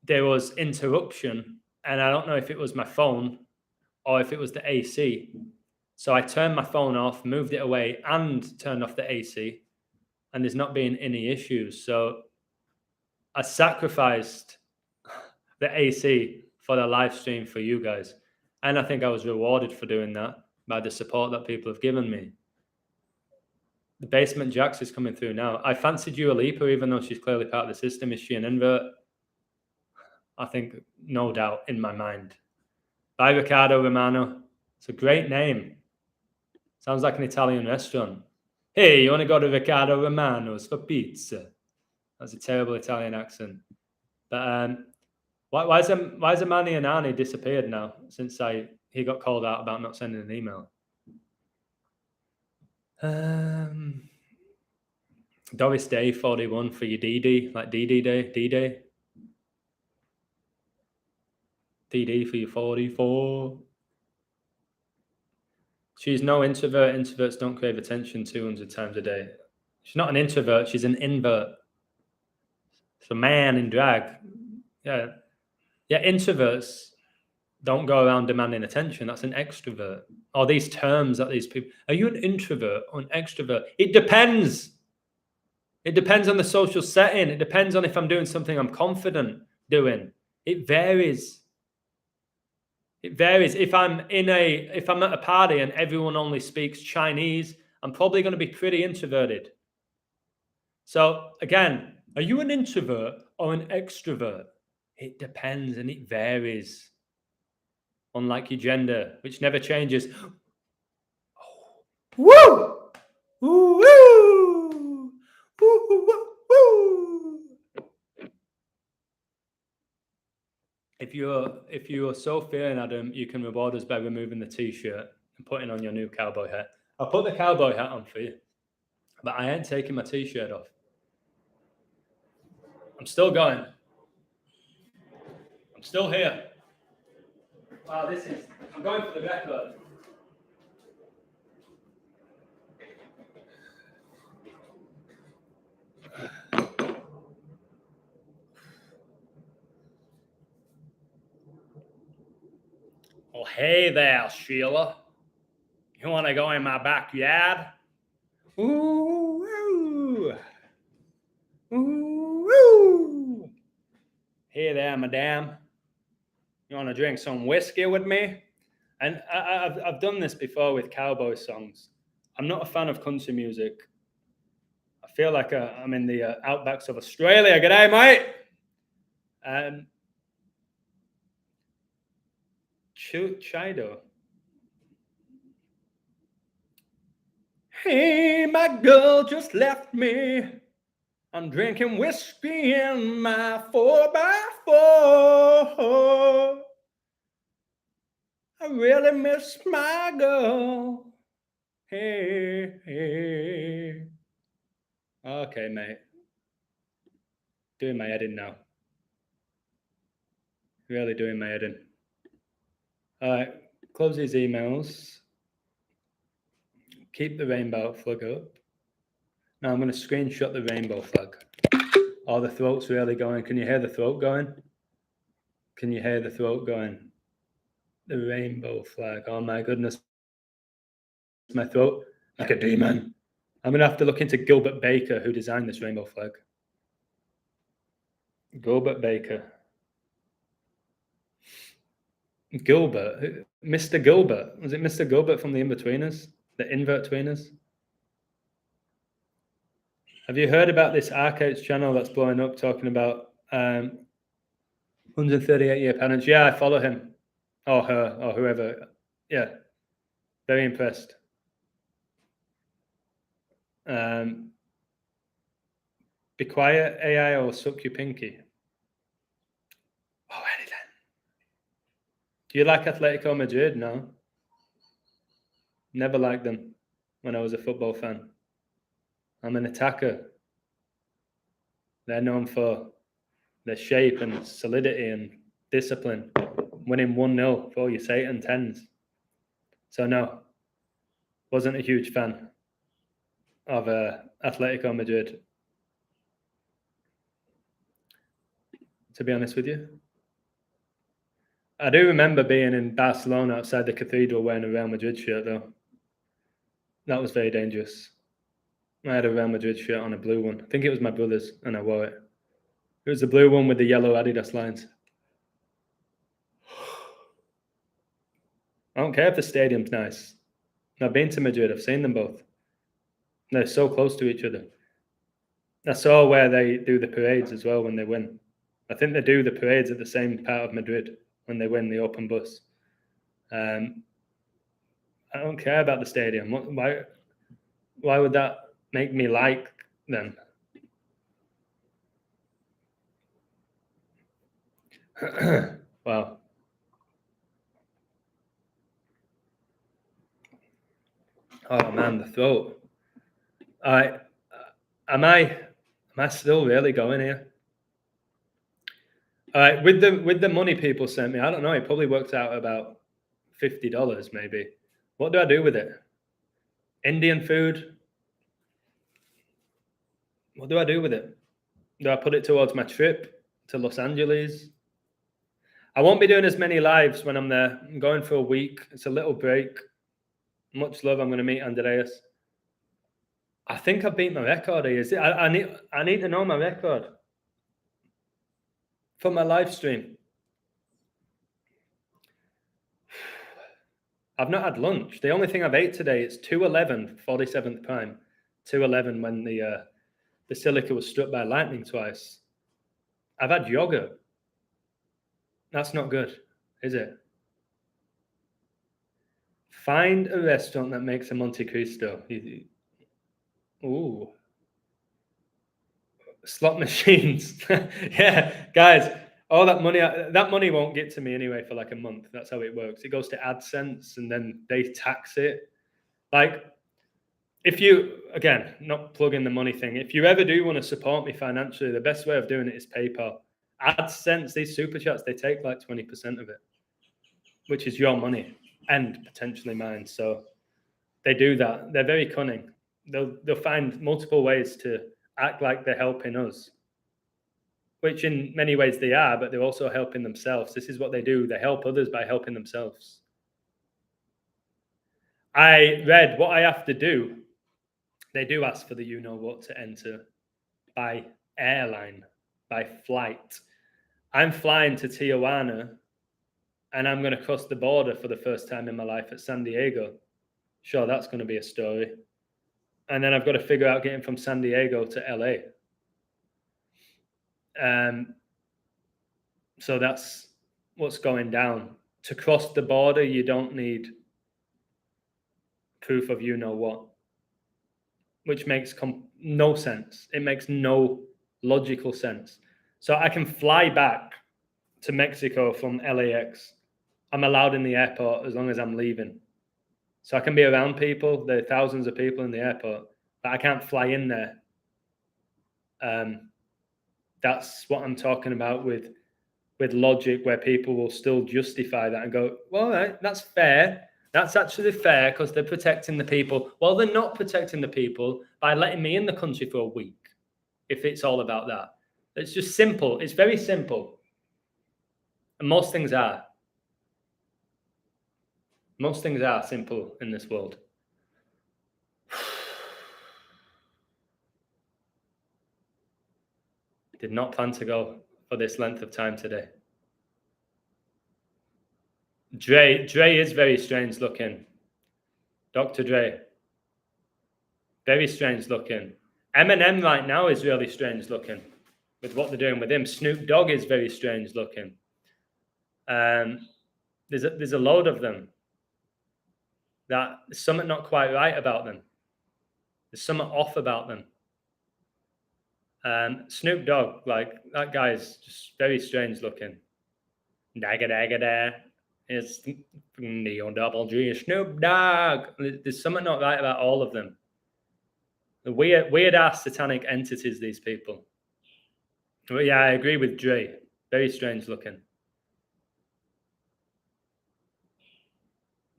there was interruption. And I don't know if it was my phone or if it was the AC. So I turned my phone off, moved it away, and turned off the AC. And there's not been any issues. So I sacrificed the AC for the live stream for you guys. And I think I was rewarded for doing that by the support that people have given me. The Basement Jacks is coming through now. I fancied Dua Lipa, even though she's clearly part of the system. Is she an invert? I think, no doubt, in my mind. Bye, Riccardo Romano. It's a great name. Sounds like an Italian restaurant. Hey, you want to go to Riccardo Romano's for pizza? That's a terrible Italian accent. But why's Amani and Arnie disappeared now since he got called out about not sending an email? Doris Day 41 for your DD, like DD Day, D-Day. DD for your 44. She's no introvert. Introverts don't crave attention 200 times a day. She's not an introvert. She's an invert. It's a man in drag. Yeah. Introverts don't go around demanding attention. That's an extrovert. All these terms that these people... Are you an introvert or an extrovert? It depends. It depends on the social setting. It depends on if I'm doing something I'm confident doing. It varies. It varies. If I'm at a party and everyone only speaks Chinese, I'm probably going to be pretty introverted. So again, are you an introvert or an extrovert? It depends and it varies. Unlike your gender, which never changes. Woo! Woo! Woo! Woo! Woo! If you're so fearing, Adam, you can reward us by removing the t-shirt and putting on your new cowboy hat. I'll put the cowboy hat on for you, but I ain't taking my t-shirt off. I'm still going. I'm still here. Wow, I'm going for the record. Well, hey there, Sheila. You want to go in my backyard? Ooh, ooh. Ooh, ooh. Hey there, madame. You want to drink some whiskey with me? And I've done this before with cowboy songs. I'm not a fan of country music. I feel like I'm in the outbacks of Australia. G'day, mate. Chido. Hey, my girl just left me. I'm drinking whiskey in my 4x4. I really miss my girl. Hey, hey. Okay, mate. Doing my editing now. Really doing my editing. All right, close these emails. Keep the rainbow flag up. Now I'm going to screenshot the rainbow flag. Oh, the throat's really going. Can you hear the throat going? Can you hear the throat going? The rainbow flag. Oh my goodness. My throat like a demon. I'm going to have to look into Gilbert Baker, who designed this rainbow flag. Gilbert Baker. Gilbert? Mr. Gilbert? Was it Mr. Gilbert from the Invertweeners? The Invert-tweeners? Have you heard about this Arcade's channel that's blowing up talking about 138-year patterns? Yeah, I follow him. Or her, or whoever. Yeah. Very impressed. Be quiet, AI, or suck your pinky. Oh, anything. Do you like Atletico Madrid? No. Never liked them when I was a football fan. I'm an attacker. They're known for their shape and solidity and discipline. Winning 1-0 for all your Satan 10s. So no, wasn't a huge fan of Atletico Madrid. To be honest with you. I do remember being in Barcelona outside the cathedral wearing a Real Madrid shirt though. That was very dangerous. I had a Real Madrid shirt on, a blue one. I think it was my brother's and I wore it. It was the blue one with the yellow Adidas lines. I don't care if the stadium's nice. I've been to Madrid. I've seen them both. They're so close to each other. I saw where they do the parades as well when they win. I think they do the parades at the same part of Madrid when they win the open bus. I don't care about the stadium. Why would that make me like them? Wow. Oh man, the throat. All right. Am I still really going here? All right, with the money people sent me, I don't know. It probably worked out about $50 maybe. What do I do with it? Indian food. What do I do with it? Do I put it towards my trip to Los Angeles? I won't be doing as many lives when I'm there. I'm going for a week. It's a little break. Much love. I'm going to meet Andreas. I think I beat my record. I need to know my record for my live stream. I've not had lunch. The only thing I've ate today is 2:11, 47th prime. 2:11 when the silica was struck by lightning twice. I've had yogurt. That's not good, is it? Find a restaurant that makes a Monte Cristo. Ooh. Slot machines. Yeah, guys, all that money won't get to me anyway for like a month. That's how it works. It goes to AdSense and then they tax it. Like, if you, again, not plugging the money thing, if you ever do want to support me financially, the best way of doing it is PayPal. AdSense, these super chats, they take like 20% of it, which is your money and potentially mine. So they do that. They're very cunning. They'll find multiple ways to act like they're helping us, which in many ways they are, but they're also helping themselves. This is what they do. They help others by helping themselves. I read what I have to do. They do ask for the you-know-what to enter by airline, by flight. I'm flying to Tijuana and I'm going to cross the border for the first time in my life at San Diego. Sure, that's going to be a story. And then I've got to figure out getting from San Diego to LA. So that's what's going down. To cross the border, you don't need proof of you-know-what, which makes no sense. It makes no logical sense. So I can fly back to Mexico from LAX. I'm allowed in the airport as long as I'm leaving. So I can be around people. There are thousands of people in the airport, but I can't fly in there. That's what I'm talking about with logic, where people will still justify that and go, well, right, that's fair. That's actually fair because they're protecting the people. Well, they're not protecting the people by letting me in the country for a week, if it's all about that. It's just simple. It's very simple. And most things are. Most things are simple in this world. Did not plan to go for this length of time today. Dre is very strange looking. Dr. Dre. Very strange looking. Eminem right now is really strange looking with what they're doing with him. Snoop Dogg is very strange looking. There's a load of them that there's something not quite right about them. There's something off about them. Snoop Dogg, like that guy is just very strange looking. Dagga dagga da. It's Neo Double G, Snoop Dogg. There's something not right about all of them. The weird ass satanic entities, these people. Well, yeah, I agree with Dre. Very strange looking.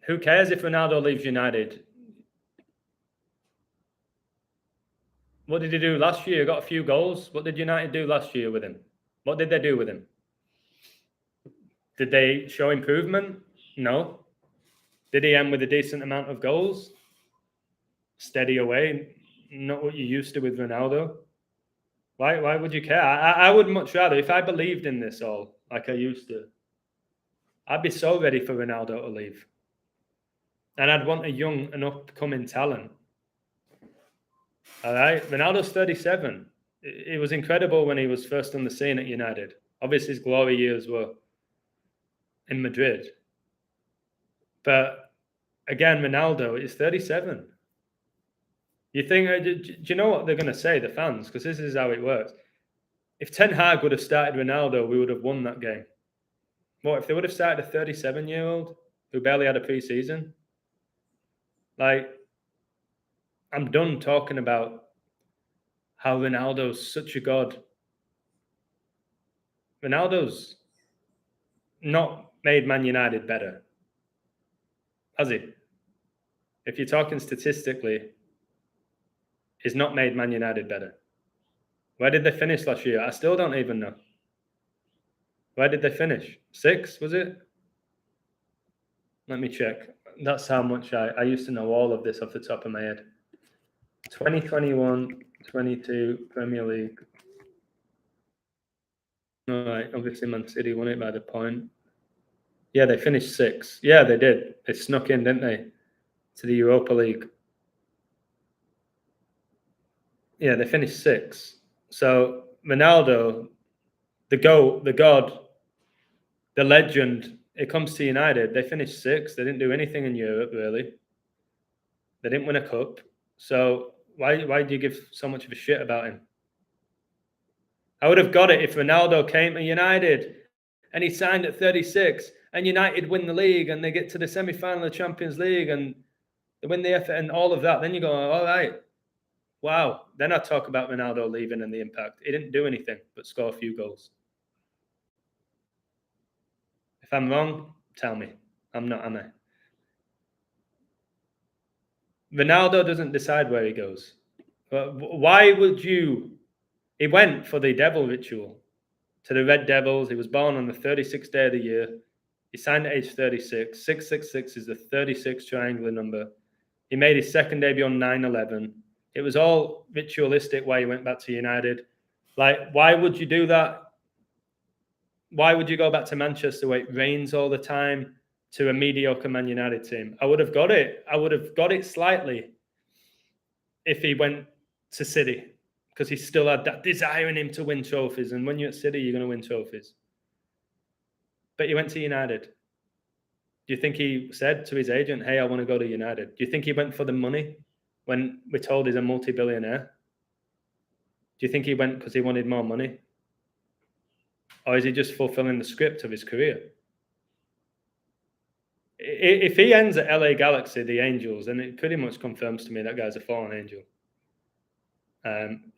Who cares if Ronaldo leaves United? What did he do last year? He got a few goals. What did United do last year with him? What did they do with him? Did they show improvement? No. Did he end with a decent amount of goals? Steady away. Not what you used to with Ronaldo. Why would you care? I would much rather, if I believed in this all like I used to, I'd be so ready for Ronaldo to leave. And I'd want a young and upcoming talent. All right. Ronaldo's 37. It was incredible when he was first on the scene at United. Obviously, his glory years were in Madrid. But again, Ronaldo is 37. You think? Do you know what they're going to say, the fans? Because this is how it works. If Ten Hag would have started Ronaldo, we would have won that game. What if they would have started a 37-year-old who barely had a pre-season? Like, I'm done talking about how Ronaldo's such a god. Ronaldo's not made Man United better, has he? If you're talking statistically, he's not made Man United better. Where did they finish last year? I still don't even know. Where did they finish? 6, was it? Let me check. That's how much I used to know all of this off the top of my head. 2021-22 Premier League. All right, obviously Man City won it by the point. Yeah, they finished 6. Yeah, they did. They snuck in, didn't they, to the Europa League? Yeah, they finished 6. So Ronaldo, the GOAT, the God, the legend, it comes to United. They finished 6. They didn't do anything in Europe, really. They didn't win a cup. So why do you give so much of a shit about him? I would have got it if Ronaldo came to United and he signed at 36 and United win the league and they get to the semi-final of the Champions League and they win the FA and all of that. Then you go, all right, wow. Then I talk about Ronaldo leaving and the impact. He didn't do anything but score a few goals. If I'm wrong, tell me. I'm not, am I? Ronaldo doesn't decide where he goes. Why would you? He went for the devil ritual to the Red Devils. He was born on the 36th day of the year. He signed at age 36. 666 is the 36th triangular number. He made his second debut on 9/11. It was all ritualistic why he went back to United. Like, why would you do that? Why would you go back to Manchester where it rains all the time to a mediocre Man United team? I would have got it. I would have got it slightly if he went to City because he still had that desire in him to win trophies. And when you're at City, you're going to win trophies. But he went to United. Do you think he said to his agent, hey, I want to go to United? Do you think he went for the money when we're told he's a multi-billionaire? Do you think he went because he wanted more money? Or is he just fulfilling the script of his career? If he ends at LA Galaxy, the Angels, then it pretty much confirms to me that guy's a fallen angel.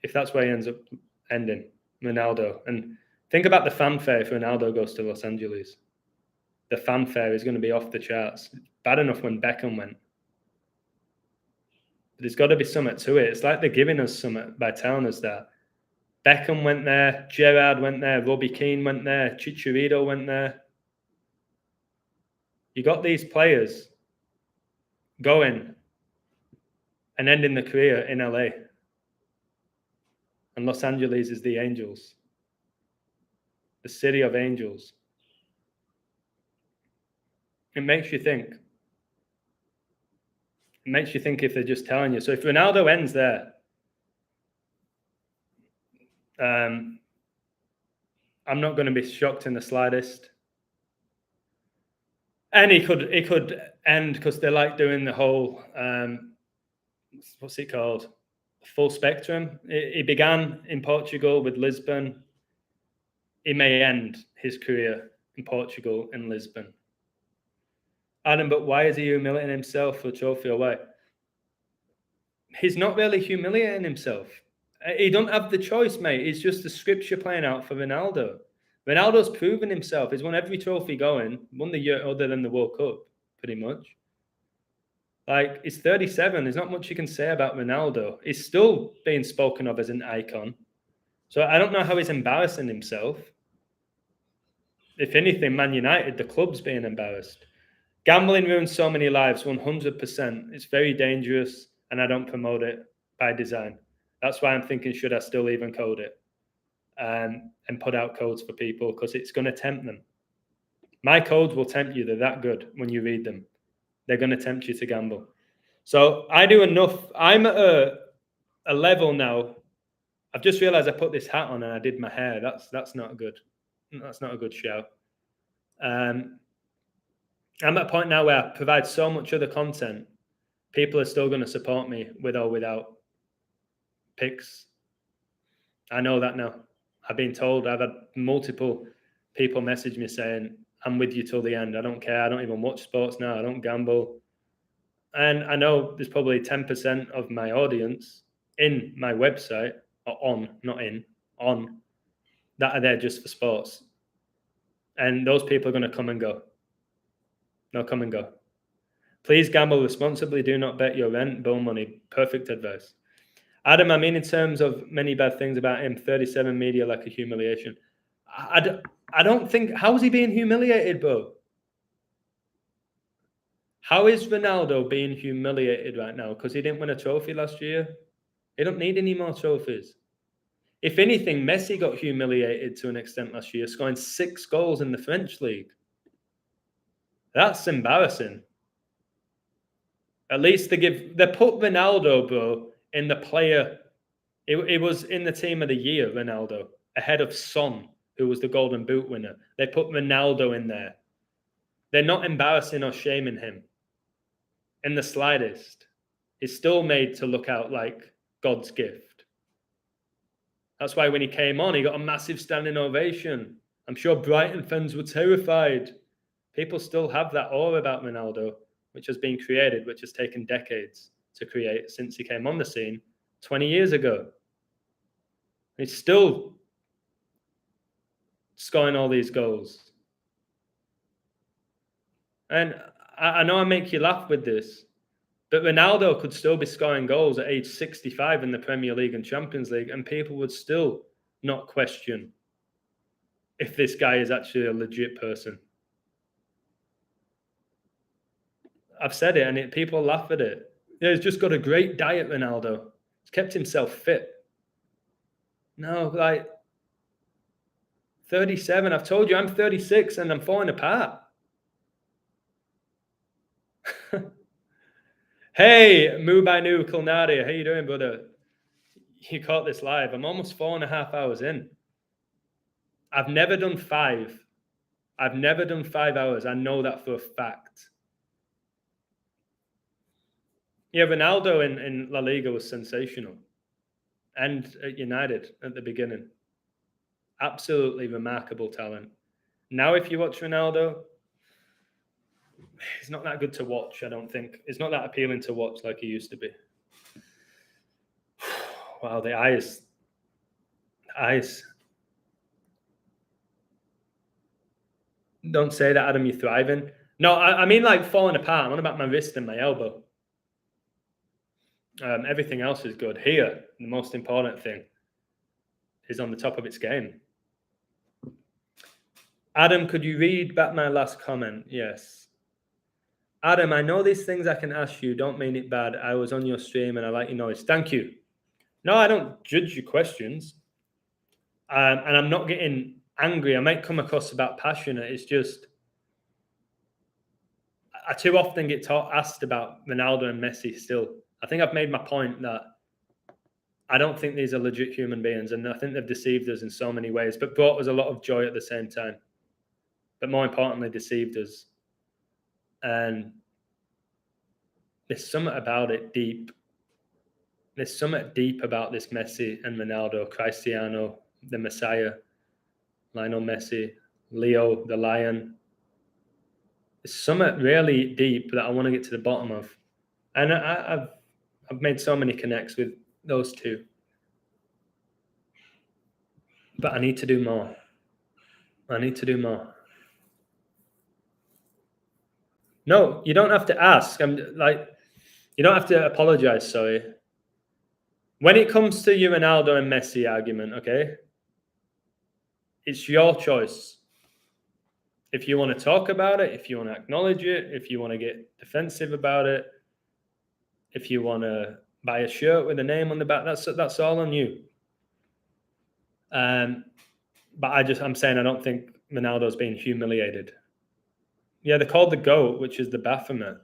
If that's where he ends up ending, Ronaldo. And think about the fanfare if Ronaldo goes to Los Angeles. The fanfare is going to be off the charts. Bad enough when Beckham went. But there's got to be something to it. It's like they're giving us something by telling us that. Beckham went there, Gerrard went there, Robbie Keane went there, Chicharito went there. You got these players going and ending the career in LA. And Los Angeles is the Angels. The city of angels. It makes you think. It makes you think if they're just telling you. So if Ronaldo ends there, I'm not going to be shocked in the slightest. And he could end because they like doing the whole what's it called? Full spectrum. He began in Portugal with Lisbon. He may end his career in Portugal and Lisbon. Adam, but why is he humiliating himself for a trophy away? He's not really humiliating himself. He don't have the choice, mate. It's just the scripture playing out for Ronaldo. Ronaldo's proven himself. He's won every trophy going, won the year other than the World Cup, pretty much. Like, he's 37. There's not much you can say about Ronaldo. He's still being spoken of as an icon. So I don't know how he's embarrassing himself. If anything, Man United, the club's being embarrassed. Gambling ruins so many lives, 100%. It's very dangerous, and I don't promote it by design. That's why I'm thinking, should I still even code it and put out codes for people? Because it's going to tempt them. My codes will tempt you. They're that good when you read them. They're going to tempt you to gamble. So I do enough. I'm at a level now. I've just realized I put this hat on and I did my hair. That's not good. That's not a good shout. I'm at a point now where I provide so much other content. People are still going to support me with or without picks. I know that now. I've been told. I've had multiple people message me saying, I'm with you till the end. I don't care. I don't even watch sports now. I don't gamble. And I know there's probably 10% of my audience in my website, or on, not in, on, that are there just for sports. And those people are going to come and go. They'll come and go. Please gamble responsibly. Do not bet your rent, bill money. Perfect advice. Adam, I mean, in terms of many bad things about him, 37 media like a humiliation. I don't think, how is he being humiliated, bro? How is Ronaldo being humiliated right now? Because he didn't win a trophy last year? He don't need any more trophies. If anything, Messi got humiliated to an extent last year, scoring 6 goals in the French league. That's embarrassing. At least they put Ronaldo, bro, in the player. It was in the team of the year, Ronaldo, ahead of Son, who was the Golden Boot winner. They put Ronaldo in there. They're not embarrassing or shaming him in the slightest. He's still made to look out like God's gift. That's why when he came on, he got a massive standing ovation. I'm sure Brighton fans were terrified. People still have that awe about Ronaldo, which has been created, which has taken decades to create since he came on the scene 20 years ago. He's still scoring all these goals. And I know I make you laugh with this, but Ronaldo could still be scoring goals at age 65 in the Premier League and Champions League, and people would still not question if this guy is actually a legit person. I've said it, and people laugh at it. Yeah, he's just got a great diet, Ronaldo. He's kept himself fit. No, like 37. I've told you I'm 36 and I'm falling apart. Hey, Mubinu Kulnadia, how you doing, brother? You caught this live. I'm almost 4.5 hours in. I've never done 5. I've never done 5 hours. I know that for a fact. Yeah, Ronaldo in La Liga was sensational. And at United at the beginning. Absolutely remarkable talent. Now, if you watch Ronaldo, he's not that good to watch, I don't think. It's not that appealing to watch like he used to be. Wow, the eyes. Don't say that, Adam, you're thriving. No, I mean like falling apart. I'm on about my wrist and my elbow. Everything else is good. Here, the most important thing is on the top of its game. Adam, could you read back my last comment? Yes. Adam, I know these things I can ask you don't mean it bad. I was on your stream and I like your noise. Thank you. No, I don't judge your questions. And I'm not getting angry. I might come across about passionate. It's just, I too often get asked about Ronaldo and Messi still. I think I've made my point that I don't think these are legit human beings, and I think they've deceived us in so many ways, but brought us a lot of joy at the same time. But more importantly, deceived us. And there's something about it deep. There's something deep about this Messi and Ronaldo, Cristiano, the Messiah, Lionel Messi, Leo, the Lion. There's something really deep that I want to get to the bottom of. And I've made so many connects with those two. But I need to do more. I need to do more. No, you don't have to ask. You don't have to apologize, sorry. When it comes to your Ronaldo and Messi argument, okay, it's your choice. If you want to talk about it, if you want to acknowledge it, if you want to get defensive about it, if you want to buy a shirt with a name on the back, that's all on you. But I'm saying I don't think Ronaldo's being humiliated. Yeah, they're called the GOAT, which is the Baphomet,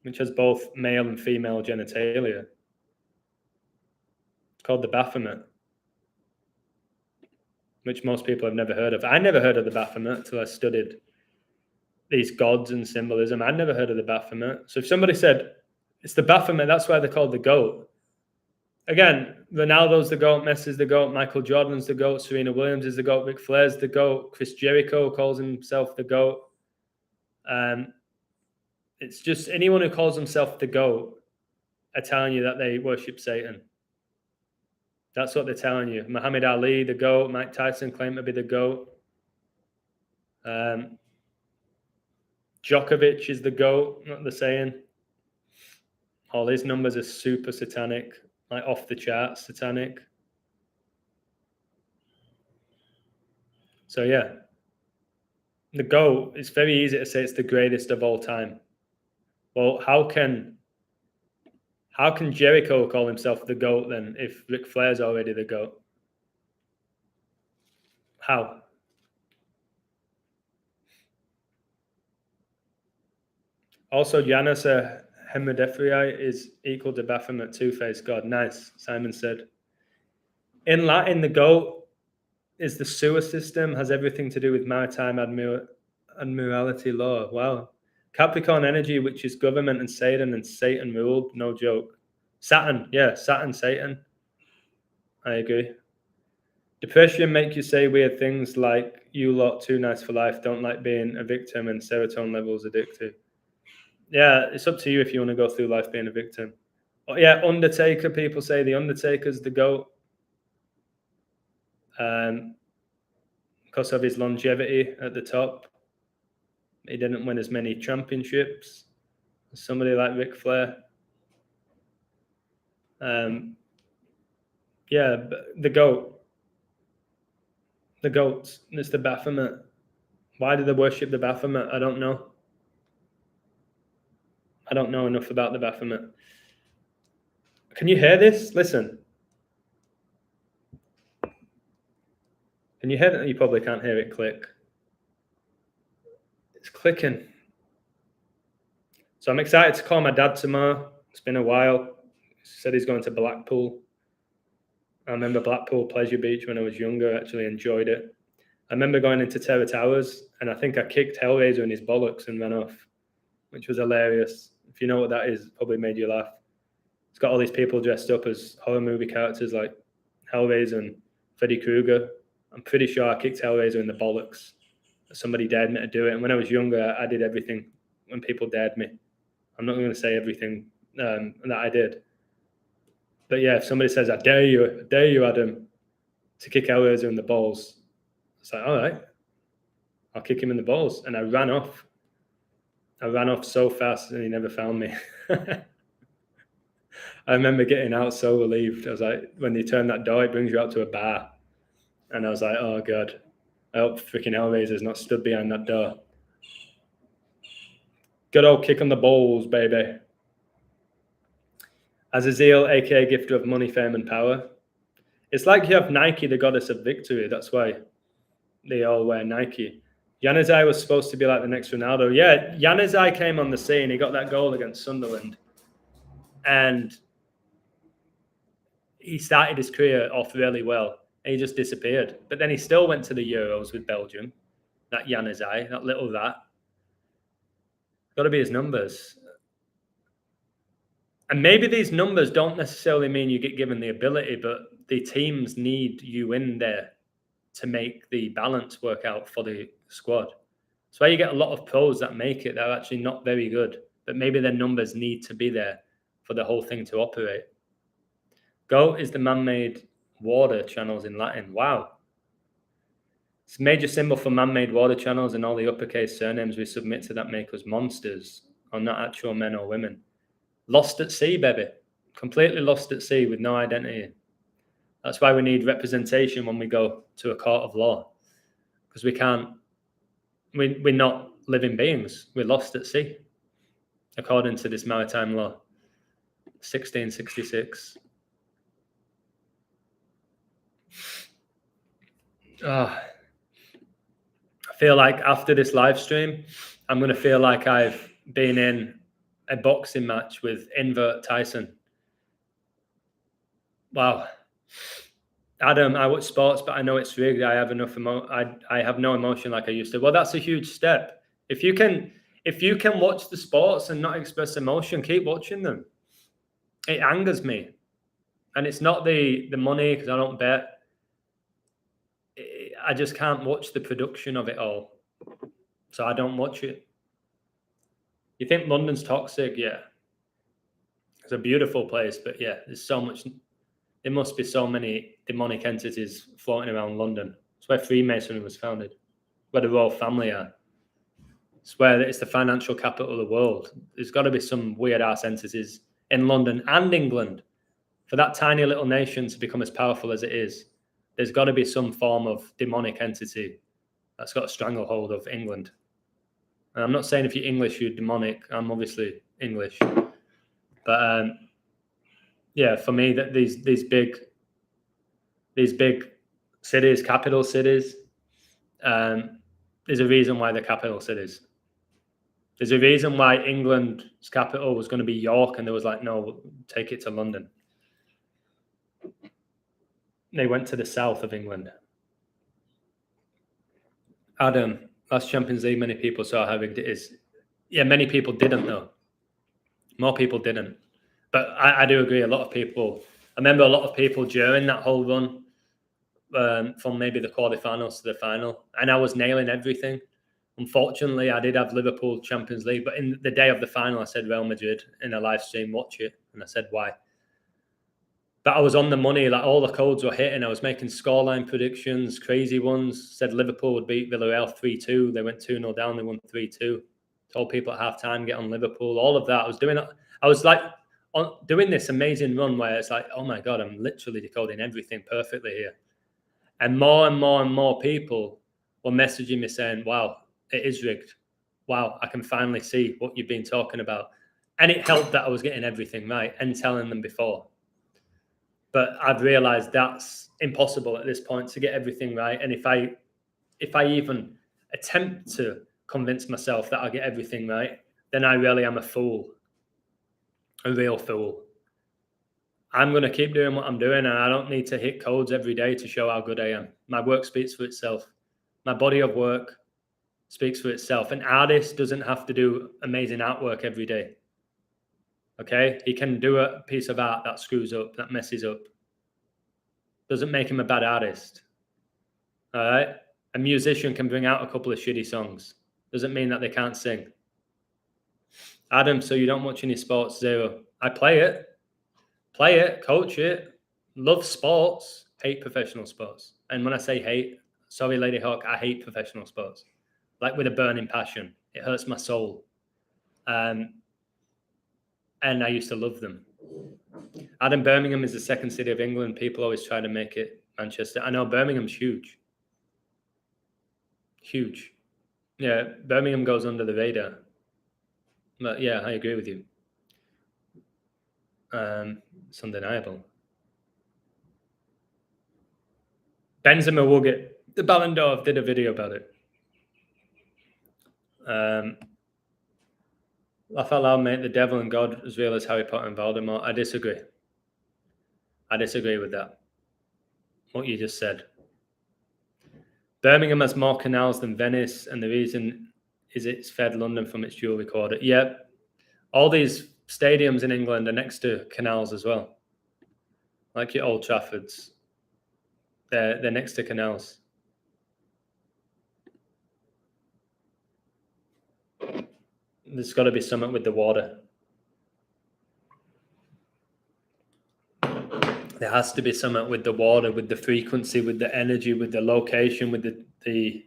which has both male and female genitalia. It's called the Baphomet, which most people have never heard of. I never heard of the Baphomet until I studied these gods and symbolism. I'd never heard of the Baphomet. So if somebody said, it's the Baphomet, that's why they're called the GOAT, Again, Ronaldo's the GOAT, Messi's the GOAT, Michael Jordan's the GOAT, Serena Williams is the GOAT, Ric Flair's the GOAT, Chris Jericho calls himself the GOAT. It's just anyone who calls himself the GOAT are telling you that they worship Satan. That's what they're telling you. Muhammad Ali, the GOAT. Mike Tyson claimed to be the GOAT. Djokovic is the GOAT, not the saying. All his numbers are super satanic, like off the charts satanic. So yeah, the GOAT, it's very easy to say it's the greatest of all time. Well, how can Jericho call himself the GOAT then if Ric Flair's already the GOAT? How? Also, Janus Hemodephrei is equal to Baphomet, two-faced God. Nice, Simon said. In Latin, the GOAT is the sewer system, has everything to do with maritime admiralty law. Wow. Capricorn energy, which is government and Satan ruled, no joke. Saturn, yeah, Saturn, Satan. I agree. Depression make you say weird things like, you lot too nice for life, don't like being a victim, and serotonin levels addictive. Yeah, it's up to you if you want to go through life being a victim. Oh, yeah, Undertaker, people say the Undertaker's the GOAT. Because of his longevity at the top. He didn't win as many championships as somebody like Ric Flair. Yeah, the GOAT. The GOAT. It's the Baphomet. Why do they worship the Baphomet? I don't know. I don't know enough about the Baphomet. Can you hear this? Listen. Can you hear it? You probably can't hear it click. It's clicking. So I'm excited to call my dad tomorrow. It's been a while. He said he's going to Blackpool. I remember Blackpool Pleasure Beach when I was younger. I actually enjoyed it. I remember going into Terror Towers, and I think I kicked Hellraiser in his bollocks and ran off, which was hilarious. If you know what that is, it probably made you laugh. It's got all these people dressed up as horror movie characters like Hellraiser and Freddy Krueger. I'm pretty sure I kicked Hellraiser in the bollocks. Somebody dared me to do it. And when I was younger, I did everything when people dared me. I'm not going to say everything that I did. But yeah, if somebody says, I dare you, Adam, to kick Hellraiser in the balls, it's like, all right, I'll kick him in the balls. And I ran off. I ran off so fast and he never found me. I remember getting out so relieved. I was like, when you turn that door, it brings you out to a bar. And I was like, oh, God, I hope freaking Hellraiser's not stood behind that door. Good old kick on the balls, baby. Azazel, a.k.a. gifter of money, fame, and power. It's like you have Nike, the goddess of victory. That's why they all wear Nike. Januzaj was supposed to be like the next Ronaldo. Yeah, Januzaj came on the scene. He got that goal against Sunderland. And he started his career off really well. And he just disappeared. But then he still went to the Euros with Belgium. That Januzaj, that little rat. Got to be his numbers. And maybe these numbers don't necessarily mean you get given the ability, but the teams need you in there to make the balance work out for the squad. That's why you get a lot of pros that make it. They're actually not very good, but maybe their numbers need to be there for the whole thing to operate. GOAT is the man-made water channels in Latin. Wow. It's a major symbol for man-made water channels, and all the uppercase surnames we submit to that make us monsters, or not actual men or women. Lost at sea, baby. Completely lost at sea with no identity. That's why we need representation when we go to a court of law. Because we're not living beings. We're lost at sea, according to this maritime law. 1666. I feel like after this live stream, I'm going to feel like I've been in a boxing match with Invert Tyson. Wow. Adam, I watch sports, but I know it's rigged. I have enough I have no emotion like I used to. Well, that's a huge step. If you can watch the sports and not express emotion, keep watching them. It angers me. And it's not the money, because I don't bet. I just can't watch the production of it all. So I don't watch it. You think London's toxic? Yeah. It's a beautiful place, but yeah, there's so much. There must be so many demonic entities floating around London. It's where Freemasonry was founded, where the royal family are. It's where it's the financial capital of the world. There's got to be some weird ass entities in London and England. For that tiny little nation to become as powerful as it is, there's got to be some form of demonic entity that's got a stranglehold of England. And I'm not saying if you're English, you're demonic. I'm obviously English. But yeah, for me, that these big cities, capital cities, there's a reason why they're capital cities. There's a reason why England's capital was going to be York, and they was like, no, we'll take it to London. They went to the south of England. Adam, last Champions League, many people saw how big it is. Yeah, many people didn't, though. More people didn't. But I do agree, a lot of people, I remember a lot of people during that whole run, from maybe the quarterfinals to the final, and I was nailing everything. Unfortunately, I did have Liverpool Champions League, but in the day of the final, I said Real Madrid in a live stream, watch it, and I said why. But I was on the money, like all the codes were hitting. I was making scoreline predictions, crazy ones. Said Liverpool would beat Villarreal 3-2. They went 2-0 down, they won 3-2. Told people at halftime, get on Liverpool, all of that. I was like doing this amazing run where it's like, oh my God, I'm literally decoding everything perfectly here. And more people were messaging me saying, wow, it is rigged. Wow, I can finally see what you've been talking about. And it helped that I was getting everything right and telling them before. But I've realized that's impossible at this point to get everything right. And if I even attempt to convince myself that I'll get everything right, then I really am a fool, a real fool. I'm going to keep doing what I'm doing, and I don't need to hit codes every day to show how good I am. My work speaks for itself. My body of work speaks for itself. An artist doesn't have to do amazing artwork every day. Okay? He can do a piece of art that screws up, that messes up. Doesn't make him a bad artist. All right? A musician can bring out a couple of shitty songs. Doesn't mean that they can't sing. Adam, so you don't watch any sports? Zero. I play it, coach it, love sports, hate professional sports. And when I say hate, sorry, Lady Hawk, I hate professional sports. Like with a burning passion. It hurts my soul. And I used to love them. Adam, Birmingham is the second city of England. People always try to make it Manchester. I know Birmingham's huge. Huge. Yeah, Birmingham goes under the radar. But yeah, I agree with you. It's undeniable. Benzema will get the Ballon d'Or. Did a video about it. Raphael, mate, the devil and God as real as Harry Potter and Voldemort. I disagree. I disagree with that. What you just said. Birmingham has more canals than Venice, and the reason is it's fed London from its jewellery quarter. Yeah, all these stadiums in England are next to canals as well. Like your Old Traffords. They're next to canals. There's got to be something with the water. There has to be something with the water, with the frequency, with the energy, with the location, with the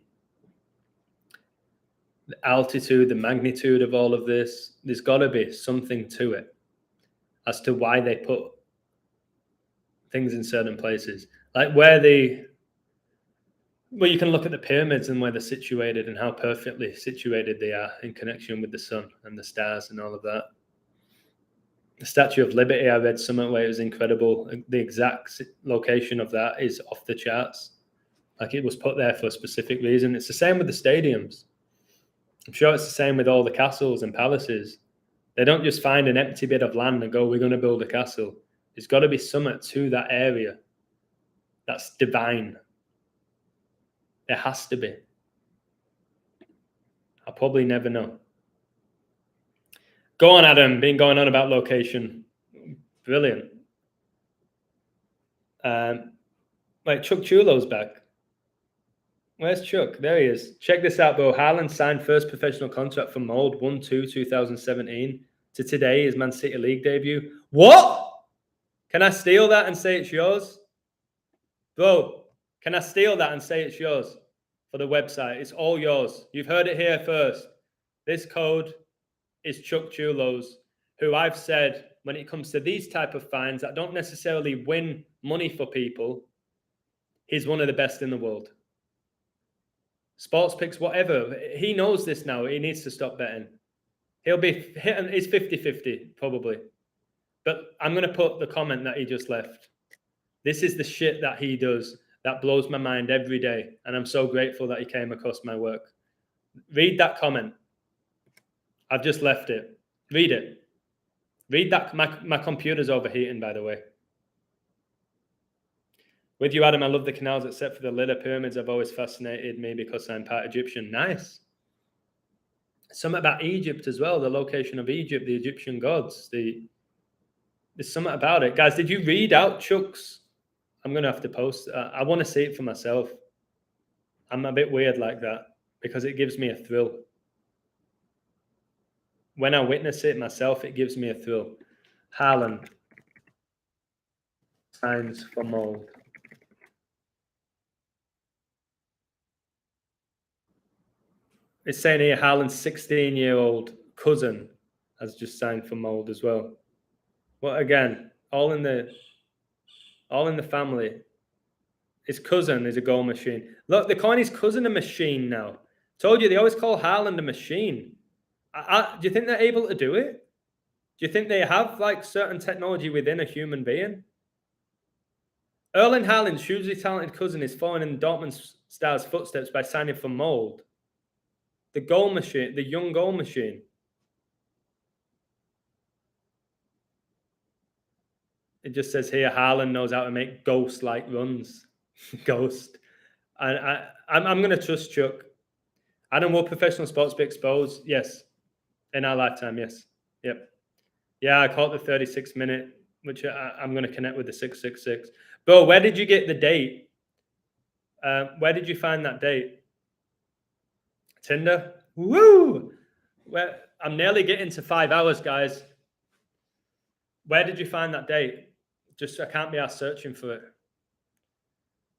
altitude, the magnitude of all of this. There's got to be something to it as to why they put things in certain places. Like where you can look at the pyramids and where they're situated and how perfectly situated they are in connection with the sun and the stars and all of that. The Statue of Liberty, I read somewhere where it was incredible. The exact location of that is off the charts. Like it was put there for a specific reason. It's the same with the stadiums. I'm sure it's the same with all the castles and palaces. They don't just find an empty bit of land and go, we're going to build a castle. There's got to be something to that area that's divine. There has to be. I'll probably never know. Go on, Adam. Been going on about location. Brilliant. Wait, Chuck Chulo's back. Where's Chuck? There he is. Check this out, bro. Haaland signed first professional contract for Mold 1/2/2017 to today, his Man City League debut. What? Can I steal that and say it's yours? Bro, can I steal that and say it's yours for the website? It's all yours. You've heard it here first. This code is Chuck Chulo's, who I've said when it comes to these type of fines that don't necessarily win money for people, he's one of the best in the world. Sports picks, whatever. He knows this now. He needs to stop betting. He'll be hitting, it's 50-50, probably. But I'm going to put the comment that he just left. This is the shit that he does that blows my mind every day. And I'm so grateful that he came across my work. Read that comment. I've just left it. Read it. Read that. My computer's overheating, by the way. With you, Adam, I love the canals except for the Lilla pyramids. Have always fascinated me because I'm part Egyptian. Nice. Something about Egypt as well, the location of Egypt, the Egyptian gods. There's something about it. Guys, did you read out Chuck's? I'm going to have to post. I want to see it for myself. I'm a bit weird like that because it gives me a thrill. When I witness it myself, it gives me a thrill. Haaland signs for Mold. It's saying here Haaland's 16-year-old cousin has just signed for Mold as well. Well, again, all in the family. His cousin is a goal machine. Look, they're calling his cousin a machine now. Told you, they always call Haaland a machine. Do you think they're able to do it? Do you think they have like certain technology within a human being? Erling Haaland's hugely talented cousin is following in Dortmund star's footsteps by signing for Mold. The goal machine, the young goal machine. It just says here, Haaland knows how to make ghost-like runs. Ghost. And I'm going to trust Chuck. Adam, will professional sports be exposed? Yes. In our lifetime, yes. Yep. Yeah, I caught the 36-minute, which I'm going to connect with the 666. Bro, where did you get the date? Where did you find that date? Tinder? Woo! I'm nearly getting to 5 hours, guys. Where did you find that date? Just, I can't be asked searching for it.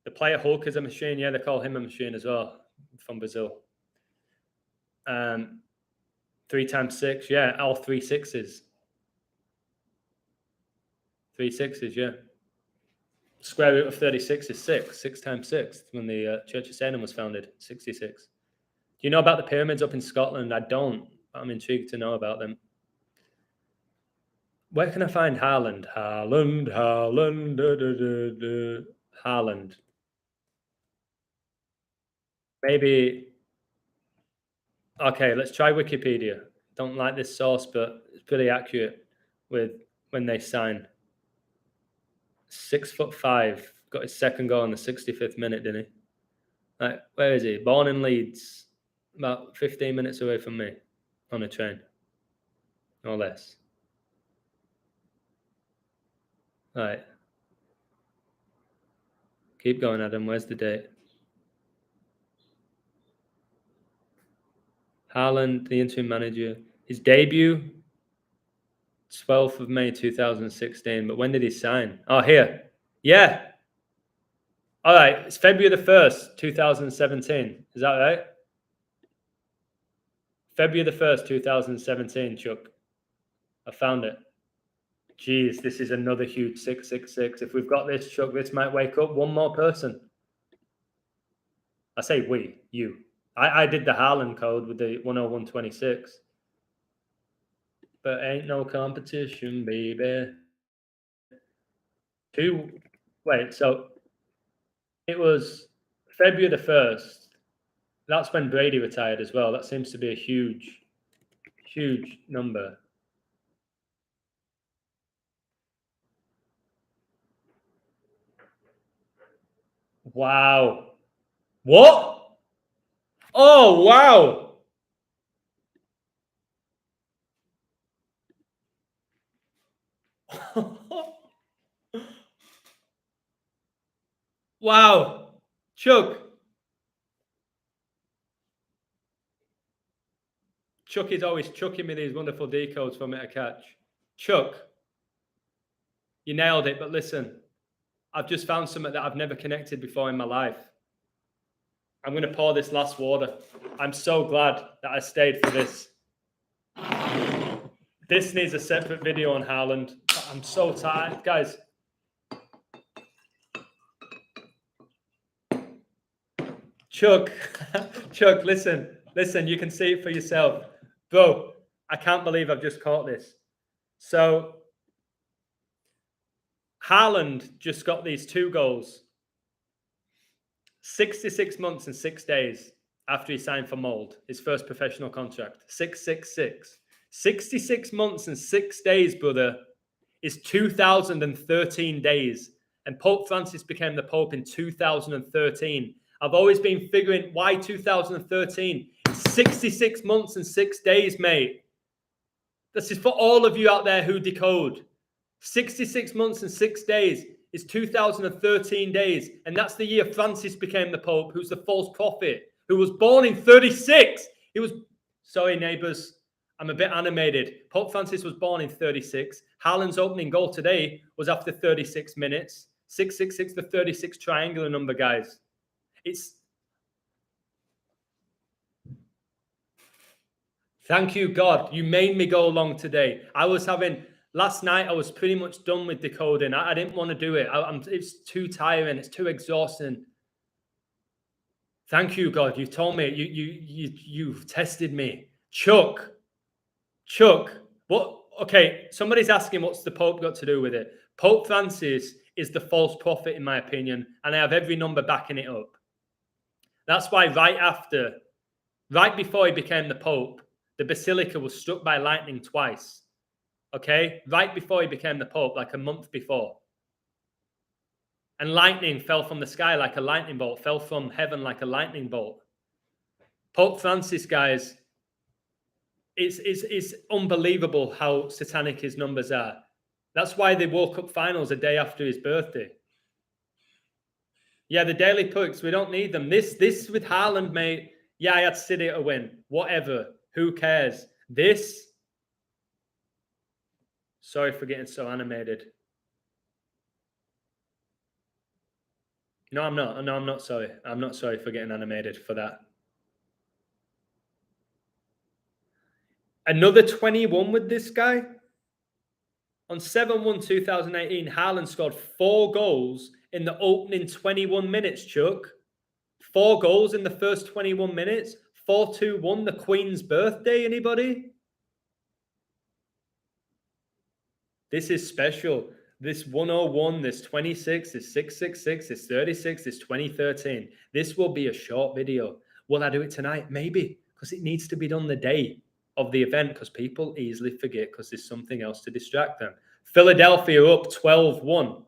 The player Hulk is a machine. Yeah, they call him a machine as well, from Brazil. 3 times 6, yeah, all 3 sixes. 3 sixes, yeah. Square root of 36 is 6. 6 times 6, when the Church of Salem was founded, 66. Do you know about the pyramids up in Scotland? I don't, but I'm intrigued to know about them. Where can I find Haaland? Haaland. Haaland. Maybe. Okay, let's try Wikipedia. Don't like this source, but it's pretty accurate with when they sign. 6'5", got his second goal in the 65th minute, didn't he? Like, where is he? Born in Leeds, about 15 minutes away from me, on a train, or less. All right. Keep going, Adam. Where's the date? Haaland, the interim manager. His debut, 12th of May 2016. But when did he sign? Oh, here. Yeah. All right. It's February the 1st, 2017. Is that right? February the 1st, 2017, Chuck. I found it. Jeez, this is another huge 666. If we've got this, Chuck, this might wake up one more person. I say we, you. I did the Haaland code with the 10126. But ain't no competition, baby. Wait, so it was February the 1st. That's when Brady retired as well. That seems to be a huge, huge number. Wow. What? Oh, wow. Wow. Chuck. Chuck is always chucking me these wonderful decodes for me to catch. Chuck, you nailed it, but listen, I've just found something that I've never connected before in my life. I'm going to pour this last water. I'm so glad that I stayed for this. This needs a separate video on Haaland. I'm so tired. Guys, Chuck, Chuck, listen, you can see it for yourself. Bro, I can't believe I've just caught this. So, Haaland just got these 2 goals 66 months and 6 days after he signed for Mold, his first professional contract. 666. 66 months and 6 days, brother, is 2013 days. And Pope Francis became the Pope in 2013. I've always been figuring why 2013. 66 months and 6 days, mate. This is for all of you out there who decode. 66 months and 6 days is 2013 days. And that's the year Francis became the Pope, who's the false prophet, who was born in 36. He was, sorry, neighbors, I'm a bit animated. Pope Francis was born in 36. Haaland's opening goal today was after 36 minutes. 666, the 36 triangular number, guys. It's... Thank you, God. You made me go long today. Last night, I was pretty much done with decoding. I didn't want to do it. It's too tiring. It's too exhausting. Thank you, God. You've told me. You've tested me. Chuck. What? Okay, somebody's asking what's the Pope got to do with it. Pope Francis is the false prophet, in my opinion, and I have every number backing it up. That's why right before he became the Pope, the Basilica was struck by lightning twice. Okay? Right before he became the Pope, like a month before. And lightning fell from the sky like a lightning bolt, fell from heaven like a lightning bolt. Pope Francis, guys, it's unbelievable how satanic his numbers are. That's why they woke up finals a day after his birthday. Yeah, the daily pucks, we don't need them. This with Haaland, mate. Yeah, I had City to win. Whatever. Who cares? This. Sorry for getting so animated. No, I'm not. No, I'm not sorry. I'm not sorry for getting animated for that. Another 21 with this guy. On 7-1-2018, Haaland scored 4 goals in the opening 21 minutes, Chuck. 4 goals in the first 21 minutes. 4-2-1, the Queen's birthday, anybody? This is special. This 101, this 26, this 666, this 36, this 2013. This will be a short video. Will I do it tonight? Maybe, because it needs to be done the day of the event, because people easily forget because there's something else to distract them. Philadelphia up 12-1.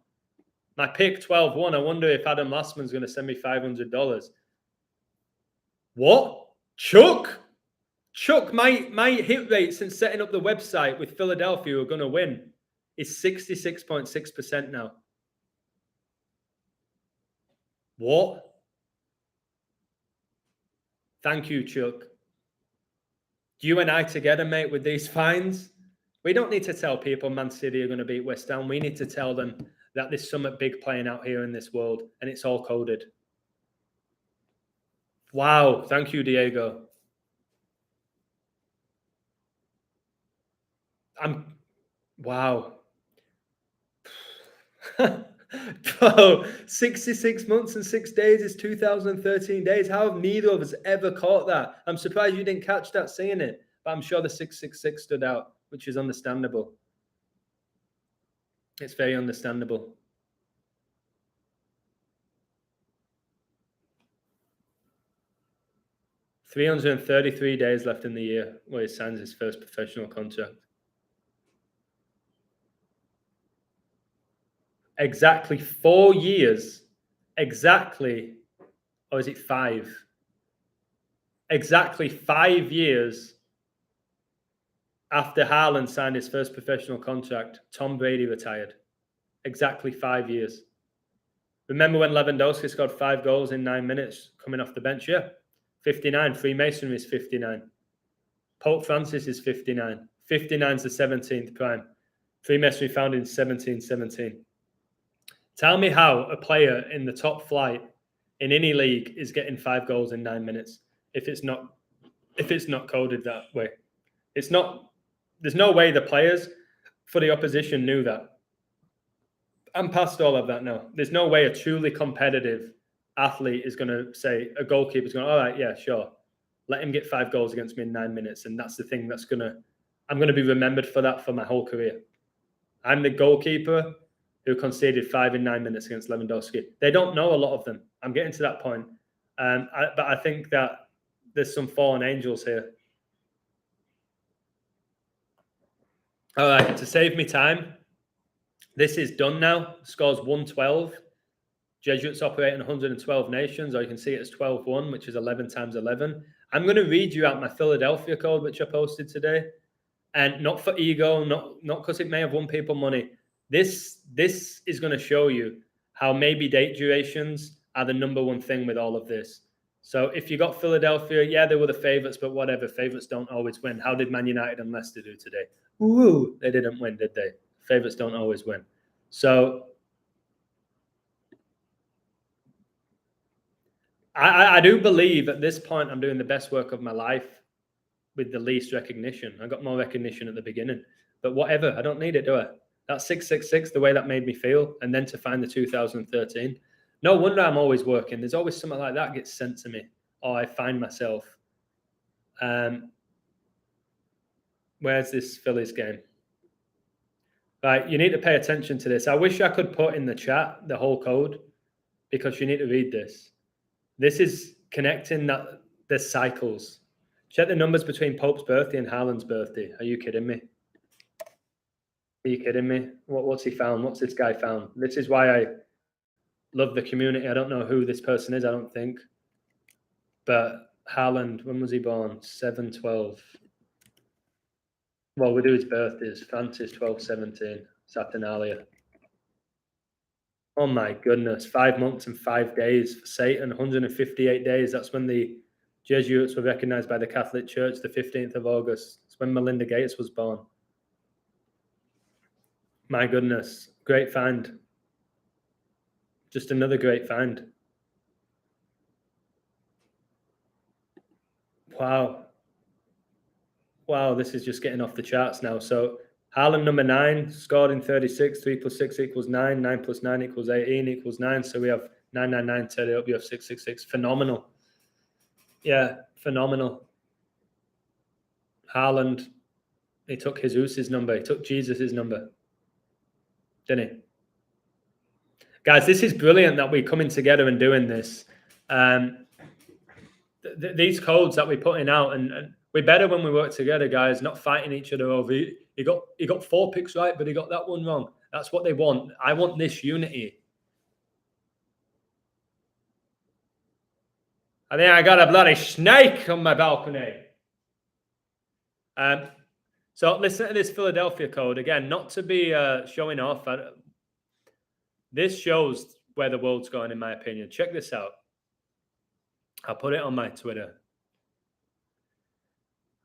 My pick 12-1. I wonder if Adam Lastman's going to send me $500. What? Chuck, my hit rate since setting up the website with Philadelphia who are going to win is 66.6% now. What? Thank you, Chuck. You and I together, mate, with these fines. We don't need to tell people Man City are going to beat West Ham. We need to tell them that there's something big playing out here in this world, and it's all coded. Wow. Thank you, Diego. Wow. Bro, 66 months and 6 days is 2013 days. How have neither of us ever caught that? I'm surprised you didn't catch that seeing it, but I'm sure the 666 stood out, which is understandable. It's very understandable. $333 days left in the year where he signs his first professional contract. Exactly 4 years. Exactly. Or is it 5? Exactly 5 years after Haaland signed his first professional contract, Tom Brady retired. Exactly 5 years. Remember when Lewandowski scored 5 goals in 9 minutes coming off the bench? Yeah. 59. Freemasonry is 59. Pope Francis is 59. 59 is the 17th prime. Freemasonry founded in 1717. Tell me how a player in the top flight in any league is getting 5 goals in 9 minutes if it's not coded that way. It's not. There's no way the players for the opposition knew that. I'm past all of that now. There's no way a truly competitive athlete is going to say, a goalkeeper is going, all right, yeah, sure. Let him get 5 goals against me in 9 minutes. And that's the thing that's I'm going to be remembered for that for my whole career. I'm the goalkeeper who conceded 5 in 9 minutes against Lewandowski. They don't know a lot of them. I'm getting to that point. But I think that there's some fallen angels here. All right, to save me time, this is done now. Scores 112. Jesuits operate in 112 nations, or you can see it as 12-1, which is 11 times 11. I'm going to read you out my Philadelphia code, which I posted today. And not for ego, not because it may have won people money. This is going to show you how maybe date durations are the number one thing with all of this. So if you got Philadelphia, yeah, they were the favourites, but whatever. Favourites don't always win. How did Man United and Leicester do today? Ooh, they didn't win, did they? Favourites don't always win. So I do believe at this point I'm doing the best work of my life with the least recognition. I got more recognition at the beginning, but whatever. I don't need it, do I? That's 666, the way that made me feel, and then to find the 2013. No wonder I'm always working. There's always something like that gets sent to me, or I find myself. Where's this Phillies game? Right, you need to pay attention to this. I wish I could put in the chat the whole code because you need to read this. This is connecting the cycles. Check the numbers between Pope's birthday and Haaland's birthday. Are you kidding me? Are you kidding me? What's he found? What's this guy found? This is why I love the community. I don't know who this person is, I don't think. But Haaland, when was he born? 7/12. Well, we do his birthdays. Francis, 12/17. Saturnalia. Oh my goodness. 5 months and 5 days for Satan. 158 days. That's when the Jesuits were recognized by the Catholic Church, the 15th of August. It's when Melinda Gates was born. My goodness. Great find. Just another great find. Wow. Wow, this is just getting off the charts now. So Haaland, number 9, scored in 36. 3 + 6 = 9. 9 + 9 = 18 = 9. So we have 999 tally up. You have 666. Phenomenal. Yeah, phenomenal. Haaland, he took Jesus' number. He took Jesus' number. Didn't he? Guys, this is brilliant that we're coming together and doing this. These codes that we're putting out, and we're better when we work together, guys, not fighting each other over, he got 4 picks right, but he got that one wrong. That's what they want. I want this unity. I think I got a bloody snake on my balcony. So listen to this Philadelphia code. Again, not to be showing off. This shows where the world's going, in my opinion. Check this out. I'll put it on my Twitter.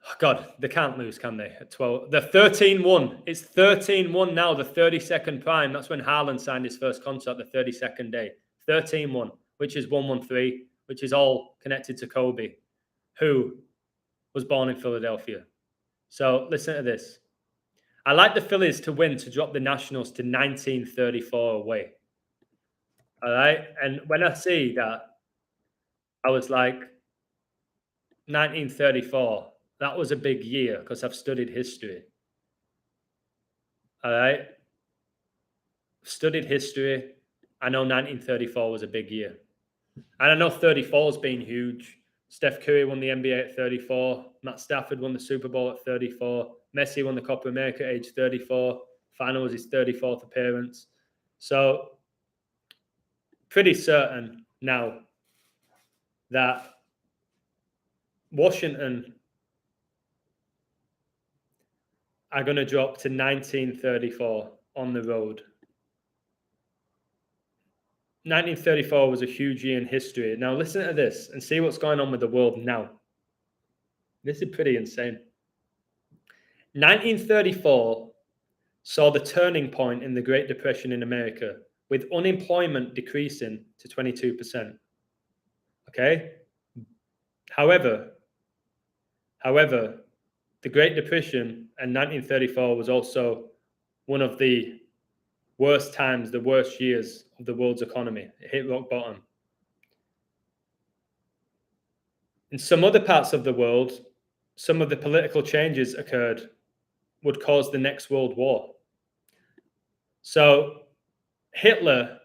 Oh God, they can't lose, can they? At 12. They're 13-1. It's 13-1 now, the 32nd prime. That's when Haaland signed his first contract, the 32nd day. 13-1, which is 113, which is all connected to Kobe, who was born in Philadelphia. So listen to this. I like the Phillies to win to drop the Nationals to 1934 away. All right? And when I see that, I was like, 1934, that was a big year because I've studied history. All right? Studied history. I know 1934 was a big year. And I know 34 has been huge. Steph Curry won the NBA at 34. Matt Stafford won the Super Bowl at 34. Messi won the Copa America at age 34. Final was his 34th appearance. So, pretty certain now that Washington are going to drop to 1934 on the road. 1934 was a huge year in history. Now listen to this and see what's going on with the world now. This is pretty insane. 1934 saw the turning point in the Great Depression in America, with unemployment decreasing to 22%. Okay? However, the Great Depression and 1934 was also one of the worst times, the worst years of the world's economy. It hit rock bottom. In some other parts of the world, some of the political changes occurred would cause the next world war. So Hitler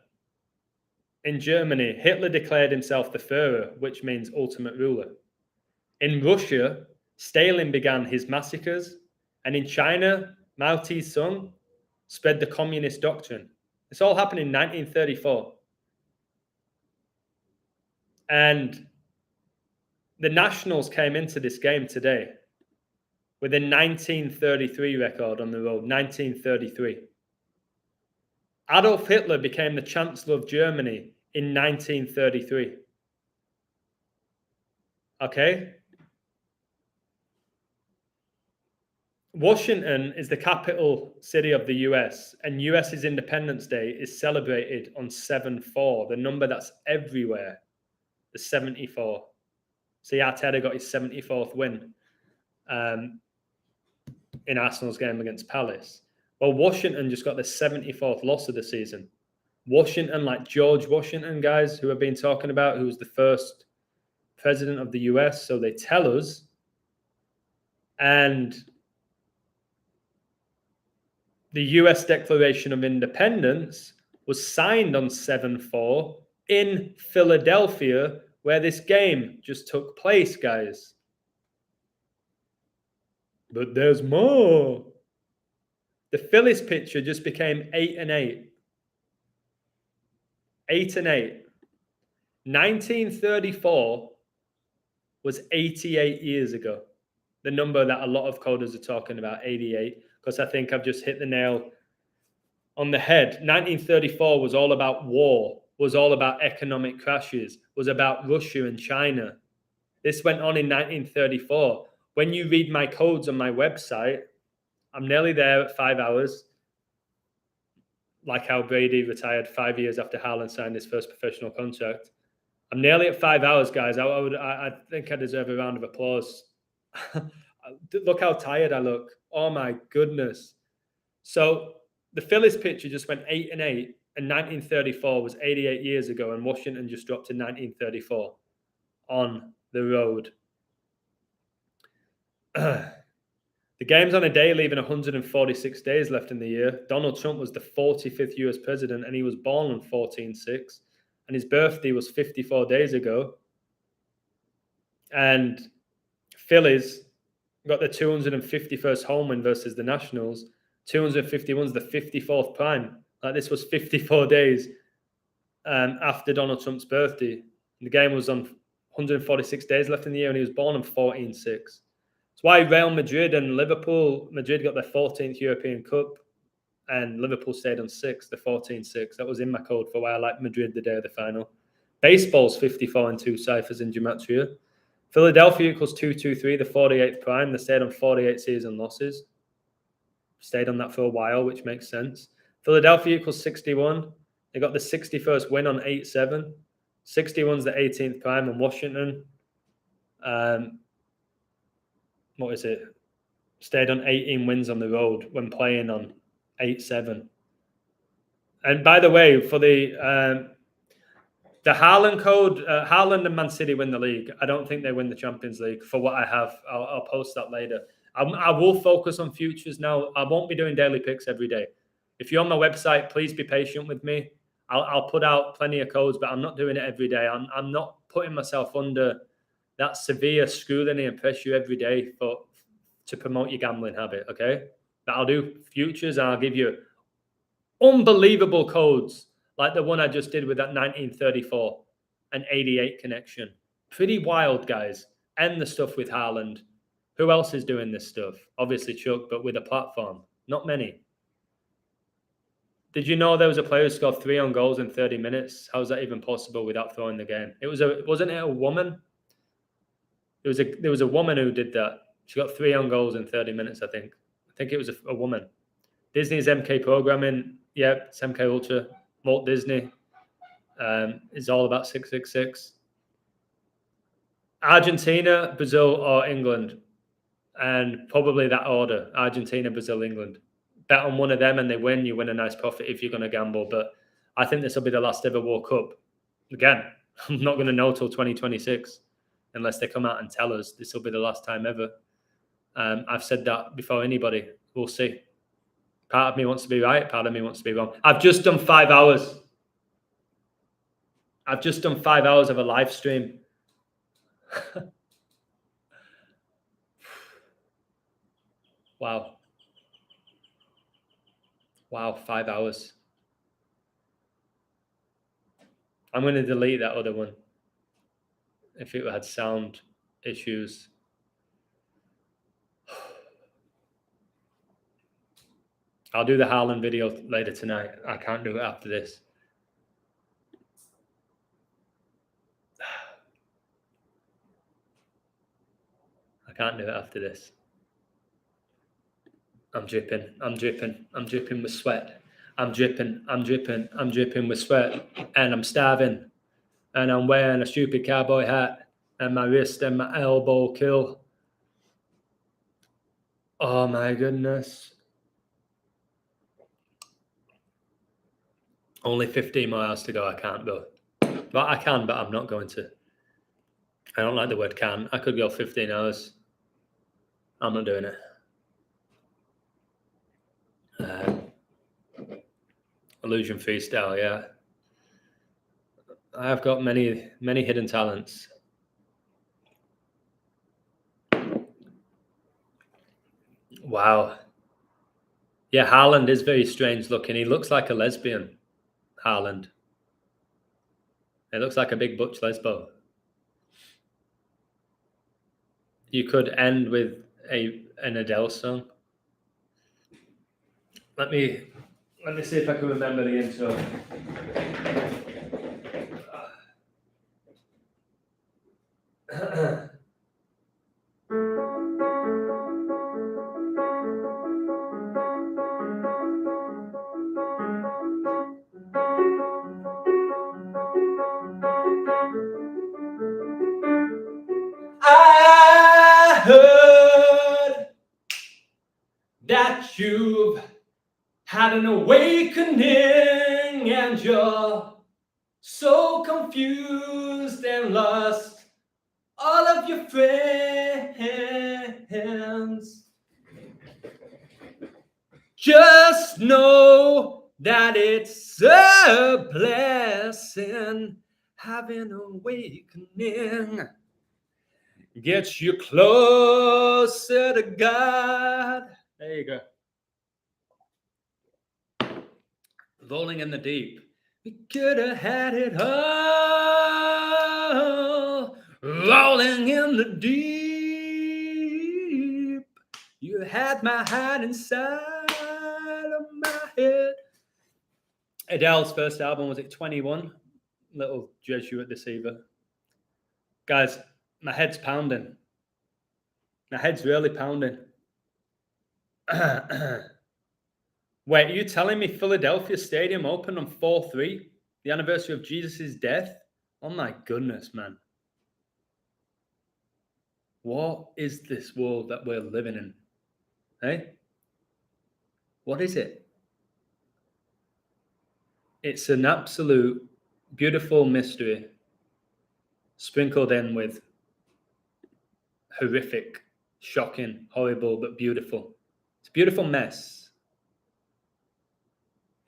in Germany, Hitler declared himself the Führer, which means ultimate ruler. In Russia, Stalin began his massacres, and in China, Mao Tse-tung spread the communist doctrine. This all happened in 1934. And the Nationals came into this game today with a 1933 record on the road, 1933. Adolf Hitler became the Chancellor of Germany in 1933. Okay? Washington is the capital city of the US, and US's Independence Day is celebrated on 7/4, the number that's everywhere, the 74. See, Arteta got his 74th win in Arsenal's game against Palace. Well, Washington just got the 74th loss of the season. Washington, like George Washington, guys, who have been talking about, who was the first president of the US, so they tell us. And the US Declaration of Independence was signed on 7/4 in Philadelphia, where this game just took place, guys. But there's more. The Phillies pitcher just became 8-8. 8-8. 1934 was 88 years ago. The number that a lot of coders are talking about, 88, because I think I've just hit the nail on the head. 1934 was all about war, was all about economic crashes, was about Russia and China. This went on in 1934. When you read my codes on my website, I'm nearly there at 5 hours. Like how Brady retired 5 years after Haaland signed his first professional contract. I'm nearly at 5 hours, guys. I think I deserve a round of applause. Look how tired I look. Oh my goodness. So the Phillies pitcher just went 8-8, and 1934 was 88 years ago, and Washington just dropped to 1934 on the road. The game's on a day, leaving 146 days left in the year. Donald Trump was the 45th US president, and he was born on 14/6, and his birthday was 54 days ago. And Phillies got the 251st home win versus the Nationals. 251's the 54th prime. Like, this was 54 days after Donald Trump's birthday. The game was on 146 days left in the year, and he was born on 14/6. It's why Real Madrid and Madrid got their 14th European Cup, and Liverpool stayed on 6th, the 14/6. That was in my code for why I like Madrid the day of the final. Baseball's 54 and 2 ciphers in Gematria. Philadelphia equals 223, the 48th prime. They stayed on 48 season losses. Stayed on that for a while, which makes sense. Philadelphia equals 61. They got the 61st win on 8/7. 61's the 18th prime, and Washington, what is it? Stayed on 18 wins on the road when playing on 8/7. And by the way, for the Haaland code, Haaland and Man City win the league. I don't think they win the Champions League for what I have. I'll post that later. I will focus on futures now. I won't be doing daily picks every day. If you're on my website, please be patient with me. I'll put out plenty of codes, but I'm not doing it every day. I'm not putting myself under that severe scrutiny and pressure every day to promote your gambling habit, okay? But I'll do futures, and I'll give you unbelievable codes like the one I just did with that 1934 and 88 connection. Pretty wild, guys. And the stuff with Haaland. Who else is doing this stuff? Obviously Chuck, but with a platform. Not many. Did you know there was a player who scored 3 on goals in 30 minutes? How is that even possible without throwing the game? Wasn't it a woman? There was a woman who did that. She got 3 on goals in 30 minutes, I think. I think it was a woman. Disney's MK programming. Yep, it's MK Ultra. Walt Disney. It's all about 666. Argentina, Brazil, or England. And probably that order. Argentina, Brazil, England. Bet on one of them and they win. You win a nice profit if you're going to gamble. But I think this will be the last ever World Cup. Again, I'm not going to know till 2026 unless they come out and tell us this will be the last time ever. I've said that before anybody. We'll see. Part of me wants to be right. Part of me wants to be wrong. I've just done 5 hours. I've just done 5 hours of a live stream. Wow. Wow, 5 hours. I'm going to delete that other one if it had sound issues. I'll do the Haaland video later tonight. I can't do it after this. I can't do it after this. I'm dripping. I'm dripping. I'm dripping with sweat. I'm dripping. I'm dripping. I'm dripping with sweat. And I'm starving. And I'm wearing a stupid cowboy hat. And my wrist and my elbow kill. Oh my goodness. Only 15 more hours to go. I can't go. Well, I can, but I'm not going to. I don't like the word can. I could go 15 hours. I'm not doing it. Illusion freestyle, yeah. I've got many hidden talents. Wow. Yeah, Haaland is very strange looking. He looks like a lesbian, Haaland. It looks like a big butch lesbo. You could end with an Adele song. Let me see if I can remember the intro. I heard that you've had an awakening and you're so confused and lost all of your friends. Just know that it's a blessing having an awakening. Gets you closer to God. There you go. Rolling in the deep. We could have had it all. Rolling in the deep. You had my heart inside of my head. Adele's first album, was it 21? Little Jesuit deceiver. Guys, my head's pounding. My head's really pounding. Wait, are you telling me Philadelphia Stadium opened on 4/3? The anniversary of Jesus' death? Oh my goodness, man. What is this world that we're living in? Hey? What is it? It's an absolute beautiful mystery sprinkled in with horrific, shocking, horrible, but beautiful. It's a beautiful mess.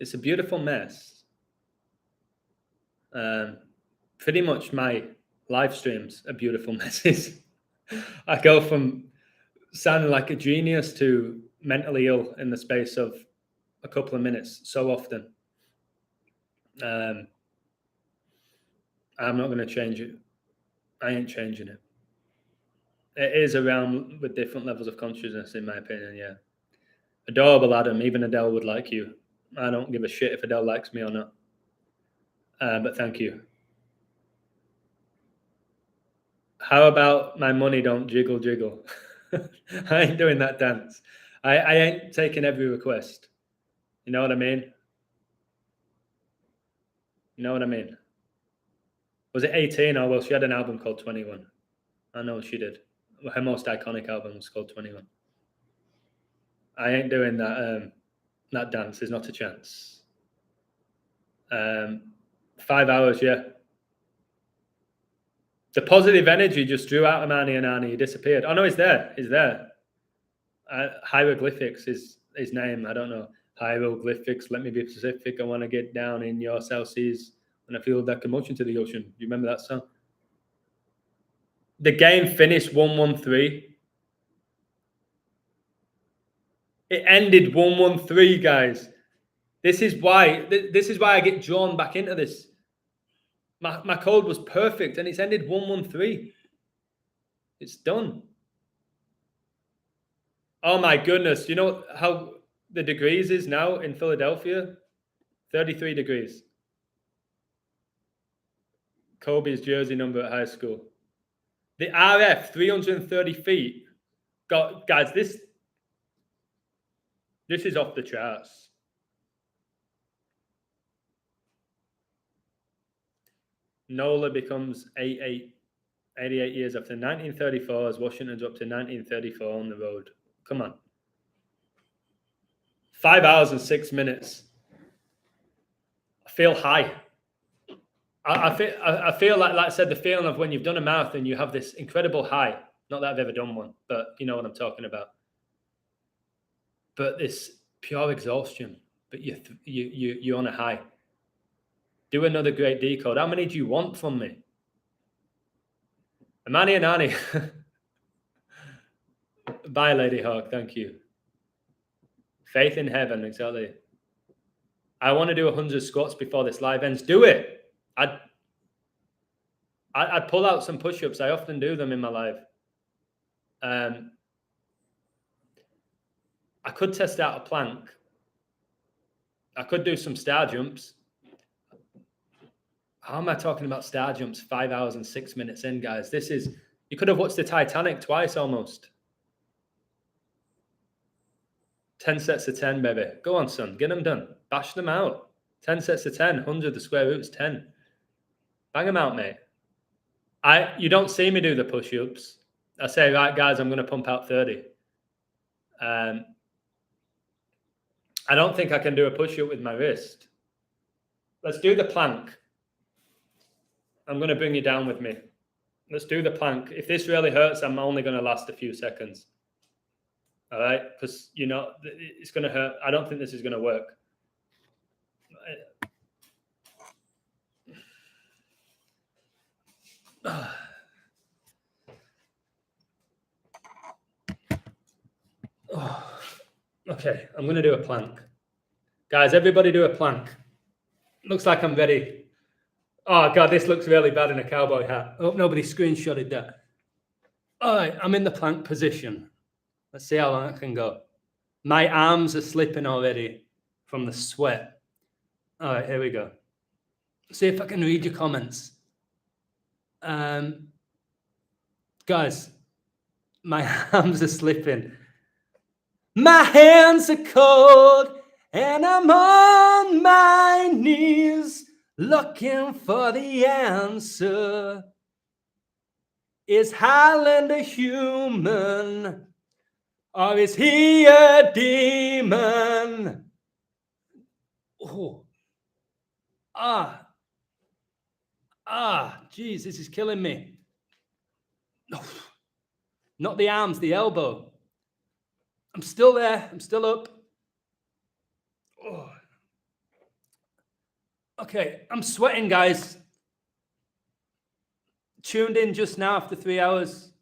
It's a beautiful mess. Pretty much my live streams are beautiful messes. I go from sounding like a genius to mentally ill in the space of a couple of minutes so often. I'm not going to change it. I ain't changing it. It is around with different levels of consciousness, in my opinion, yeah. Adorable, Adam. Even Adele would like you. I don't give a shit if Adele likes me or not. But thank you. How about my money don't jiggle jiggle? I ain't doing that dance. I ain't taking every request. You know what I mean? You know what I mean? Was it 18? Oh, well, she had an album called 21. I know she did. Her most iconic album was called 21. I ain't doing that that dance. There's not a chance. 5 hours, yeah. The positive energy just drew out of Manny and Annie. He disappeared. Oh, no, he's there. He's there. Hieroglyphics is his name. I don't know. Hieroglyphics, let me be specific. I want to get down in your South Seas when I feel that commotion to the ocean. Do you remember that song? The game finished 1-1-3. It ended 1-1-3, guys. This is why I get drawn back into this. My code was perfect and it's ended 1-1-3. It's done. Oh my goodness. You know how the degrees is now in Philadelphia? 33 degrees. Kobe's jersey number at high school. The RF, 330 feet. Guys, this is off the charts. Nola becomes 88 years after 1934 as Washington's up to 1934 on the road. Come on. 5 hours and 6 minutes. I feel high. I feel like I said, the feeling of when you've done a marathon, you have this incredible high. Not that I've ever done one, but you know what I'm talking about. But this pure exhaustion, but you're on a high. Do another great decode. How many do you want from me? Amani and Annie. Bye, Lady Hawk. Thank you. Faith in heaven, exactly. I want to do 100 squats before this live ends. Do it. I'd pull out some push-ups. I often do them in my live. I could test out a plank. I could do some star jumps. How am I talking about star jumps 5 hours and 6 minutes in, guys? You could have watched the Titanic twice almost. 10 sets of 10, baby. Go on, son. Get them done. Bash them out. 10 sets of 10. 100, the square root is 10. Bang them out, mate. You don't see me do the push-ups. I say, right, guys, I'm going to pump out 30. I don't think I can do a push-up with my wrist. Let's do the plank. I'm going to bring you down with me. Let's do the plank. If this really hurts, I'm only going to last a few seconds. All right? Because, you know, it's going to hurt. I don't think this is going to work. Okay, I'm going to do a plank. Guys, everybody do a plank. Looks like I'm ready. Oh, God, this looks really bad in a cowboy hat. I hope nobody screenshotted that. All right, I'm in the plank position. Let's see how long I can go. My arms are slipping already from the sweat. All right, here we go. See if I can read your comments. Guys, my arms are slipping. My hands are cold and I'm on my knees looking for the answer. Is Highlander human or is he a demon? Oh. Geez, this is killing me. Oh. Not the arms, the elbow. I'm still there. I'm still up. Oh. Okay, I'm sweating, guys. Tuned in just now after 3 hours.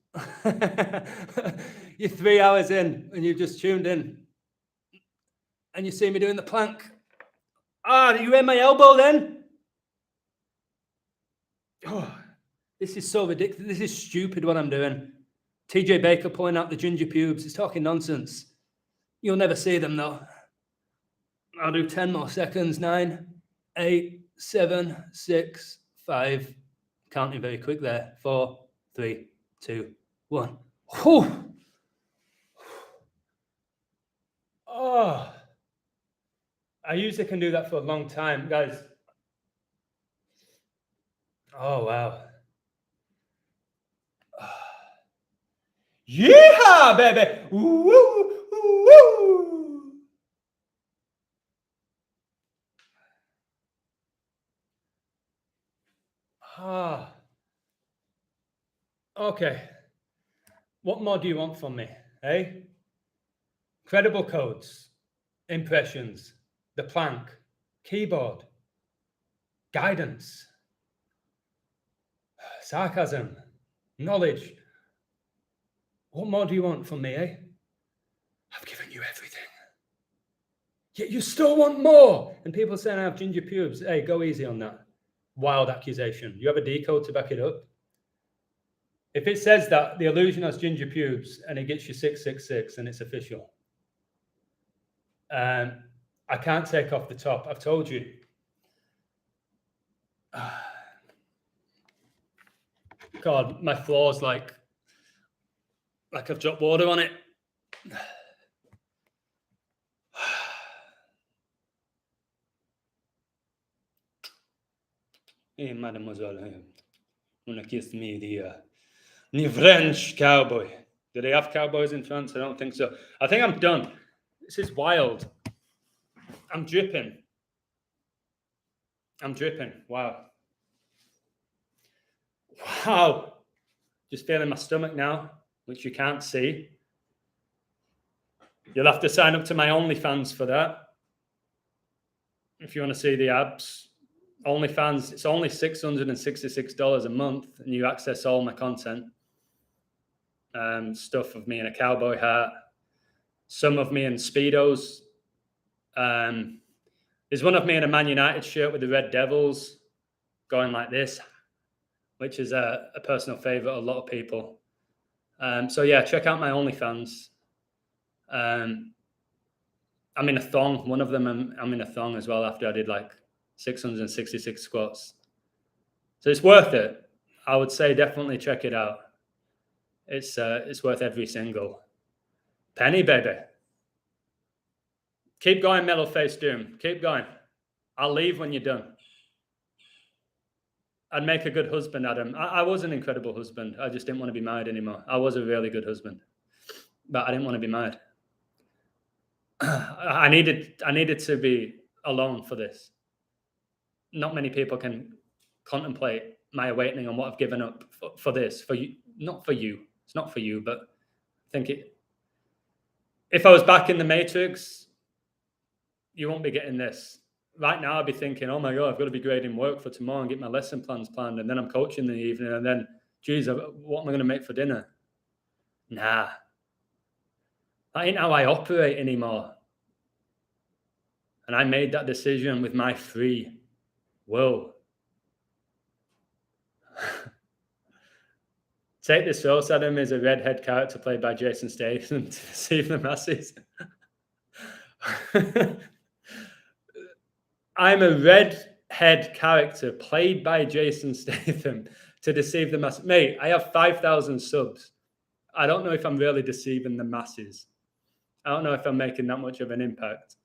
You're 3 hours in and you've just tuned in. And you see me doing the plank. You in my elbow then? Oh, this is so ridiculous. This is stupid what I'm doing. TJ Baker pulling out the ginger pubes. He's talking nonsense. You'll never see them though. I'll do 10 more seconds. 9, 8, 7, 6, 5. Counting very quick there. 4, 3, 2, 1. Whew. Oh, I usually can do that for a long time, guys. Oh, wow. Yeehaw, baby! Woo, woo. Ah. Okay. What more do you want from me, eh? Credible codes, impressions, the plank, keyboard, guidance, sarcasm, knowledge. What more do you want from me, eh? I've given you everything. Yet you still want more. And people saying I have ginger pubes. Hey, go easy on that. Wild accusation. You have a decode to back it up? If it says that the illusion has ginger pubes and it gets you 666 and it's official, I can't take off the top. I've told you. God, my floor's like I've dropped water on it. Hey, mademoiselle, wanna kiss me, the French cowboy. Do they have cowboys in France? I don't think so. I think I'm done. This is wild. I'm dripping. Wow. Wow. Just feeling my stomach now, which you can't see. You'll have to sign up to my OnlyFans for that. If you want to see the abs. OnlyFans, it's only $666 a month, and you access all my content. Stuff of me in a cowboy hat, some of me in Speedos. There's one of me in a Man United shirt with the Red Devils going like this, which is a personal favorite of a lot of people. So yeah, check out my OnlyFans. I'm in a thong. One of them, I'm in a thong as well after I did like 666 squats. So it's worth it. I would say definitely check it out. It's worth every single penny, baby. Keep going, Metal Face Doom. Keep going. I'll leave when you're done. I'd make a good husband, Adam. I was an incredible husband. I just didn't want to be married anymore. I was a really good husband, but I didn't want to be married. I needed to be alone for this. Not many people can contemplate my awakening on what I've given up for this. For you, not for you. It's not for you, but I think if I was back in the Matrix, you won't be getting this. Right now, I'd be thinking, oh my God, I've got to be grading work for tomorrow and get my lesson plans planned. And then I'm coaching in the evening. And then, geez, what am I going to make for dinner? Nah. That ain't how I operate anymore. And I made that decision with my free will. Take This Source, Adam, is a redhead character played by Jason Statham to deceive the masses. I'm a redhead character played by Jason Statham to deceive the masses. Mate, I have 5,000 subs. I don't know if I'm really deceiving the masses. I don't know if I'm making that much of an impact.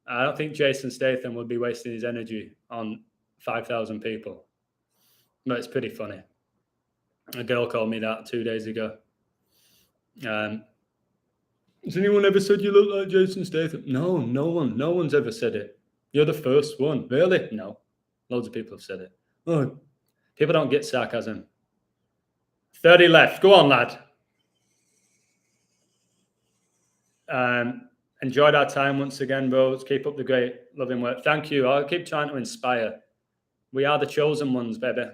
I don't think Jason Statham would be wasting his energy on 5,000 people. But it's pretty funny. A girl called me that 2 days ago. Has anyone ever said you look like Jason Statham? No, no one's ever said it. You're the first one. Really? No. Loads of people have said it. Oh, people don't get sarcasm. 30 left. Go on, lad. Enjoyed our time once again, bros. Keep up the great loving work. Thank you. I'll keep trying to inspire. We are the chosen ones, baby.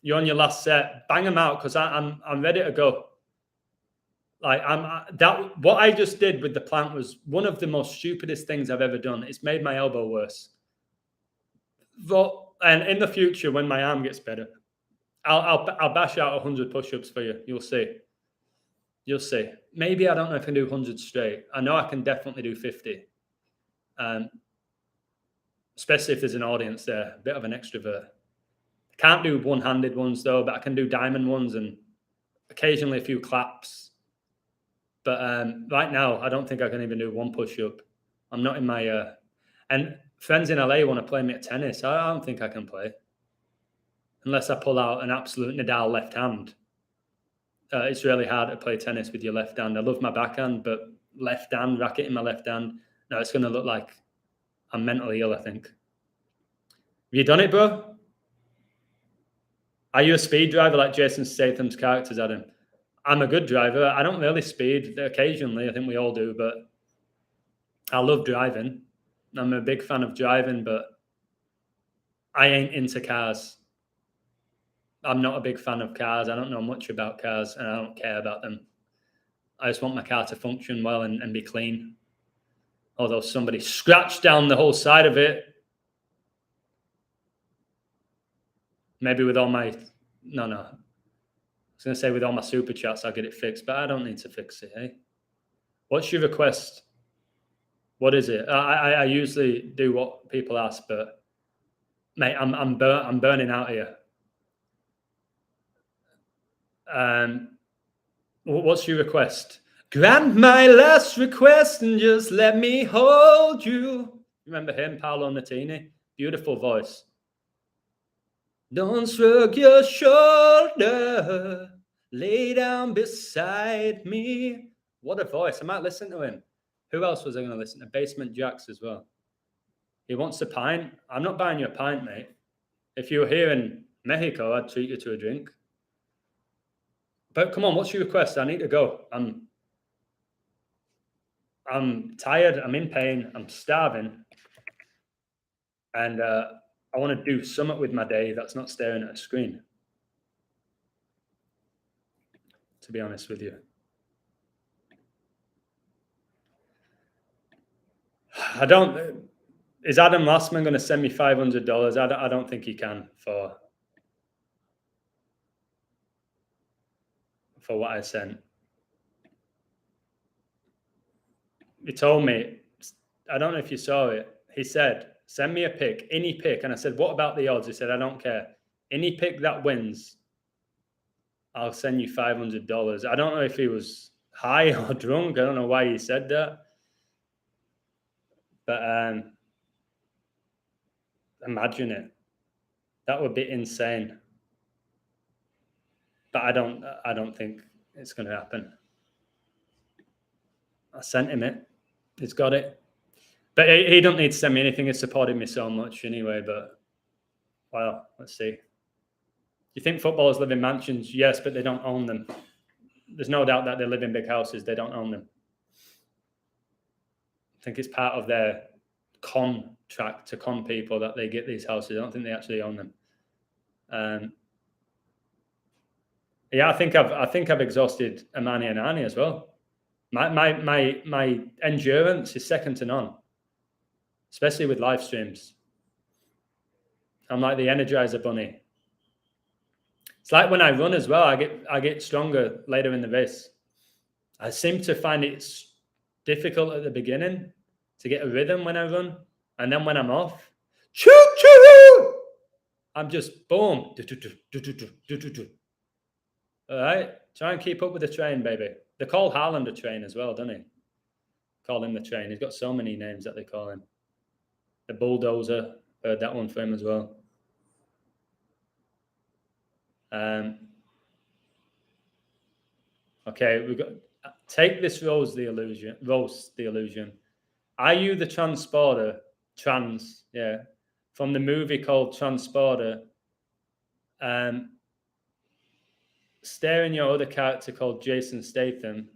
You're on your last set. Bang them out, because I'm ready to go. Like what I just did with the plant was one of the most stupidest things I've ever done. It's made my elbow worse. And in the future, when my arm gets better, I'll bash out 100 push-ups for you. You'll see. You'll see. Maybe I don't know if I can do 100 straight. I know I can definitely do 50. especially if there's an audience there, a bit of an extrovert. Can't do one-handed ones though, but I can do diamond ones and occasionally a few claps. But right now, I don't think I can even do one push-up. I'm not in my... and friends in LA want to play me at tennis. I don't think I can play. Unless I pull out an absolute Nadal left hand. It's really hard to play tennis with your left hand. I love my backhand, but left hand, racket in my left hand, no, it's going to look like I'm mentally ill, I think. Have you done it, bro? Are you a speed driver like Jason Statham's characters, Adam? I'm a good driver. I don't really speed occasionally. I think we all do, but I love driving. I'm a big fan of driving, but I ain't into cars. I'm not a big fan of cars. I don't know much about cars and I don't care about them. I just want my car to function well and be clean. Although somebody scratched down the whole side of it. Maybe with all my... No. I was going to say with all my super chats, I'll get it fixed, but I don't need to fix it, eh? What's your request? What is it? I usually do what people ask, but mate, I'm burning out here. What's your request? Grant my last request and just let me hold you. Remember him, Paolo Nutini? Beautiful voice. Don't shrug your shoulder. Lay down beside me. What a voice. I might listen to him. Who else was I going to listen to? Basement Jacks as well. He wants a pint. I'm not buying you a pint, mate. If you were here in Mexico, I'd treat you to a drink. But come on, what's your request? I need to go. I'm tired. I'm in pain. I'm starving. And I want to do something with my day that's not staring at a screen. To be honest with you. Is Adam Lastman going to send me $500? I don't think he can for what I sent. He told me, I don't know if you saw it. He said, send me a pick, any pick. And I said, what about the odds? He said, I don't care. Any pick that wins, I'll send you $500. I don't know if he was high or drunk. I don't know why he said that. But imagine it. That would be insane. But I don't think it's going to happen. I sent him it. He's got it. But he don't need to send me anything. He's supported me so much anyway. But, well, let's see. You think footballers live in mansions? Yes, but they don't own them. There's no doubt that they live in big houses. They don't own them. I think it's part of their contract to con people that they get these houses. I don't think they actually own them. Yeah, I think I've exhausted Amani and Ani as well. My endurance is second to none, especially with live streams. I'm like the Energizer Bunny. It's like when I run as well. I get stronger later in the race. I seem to find it's difficult at the beginning to get a rhythm when I run, and then when I'm off, choo-choo! I'm just boom. All right, try and keep up with the train, baby. They call Haaland a train as well, don't they? Call him the train. He's got so many names that they call him. The bulldozer, heard that one for him as well. Okay, we've got take this roast the illusion. Are you the transporter? From the movie called Transporter. Starring your other character called Jason Statham,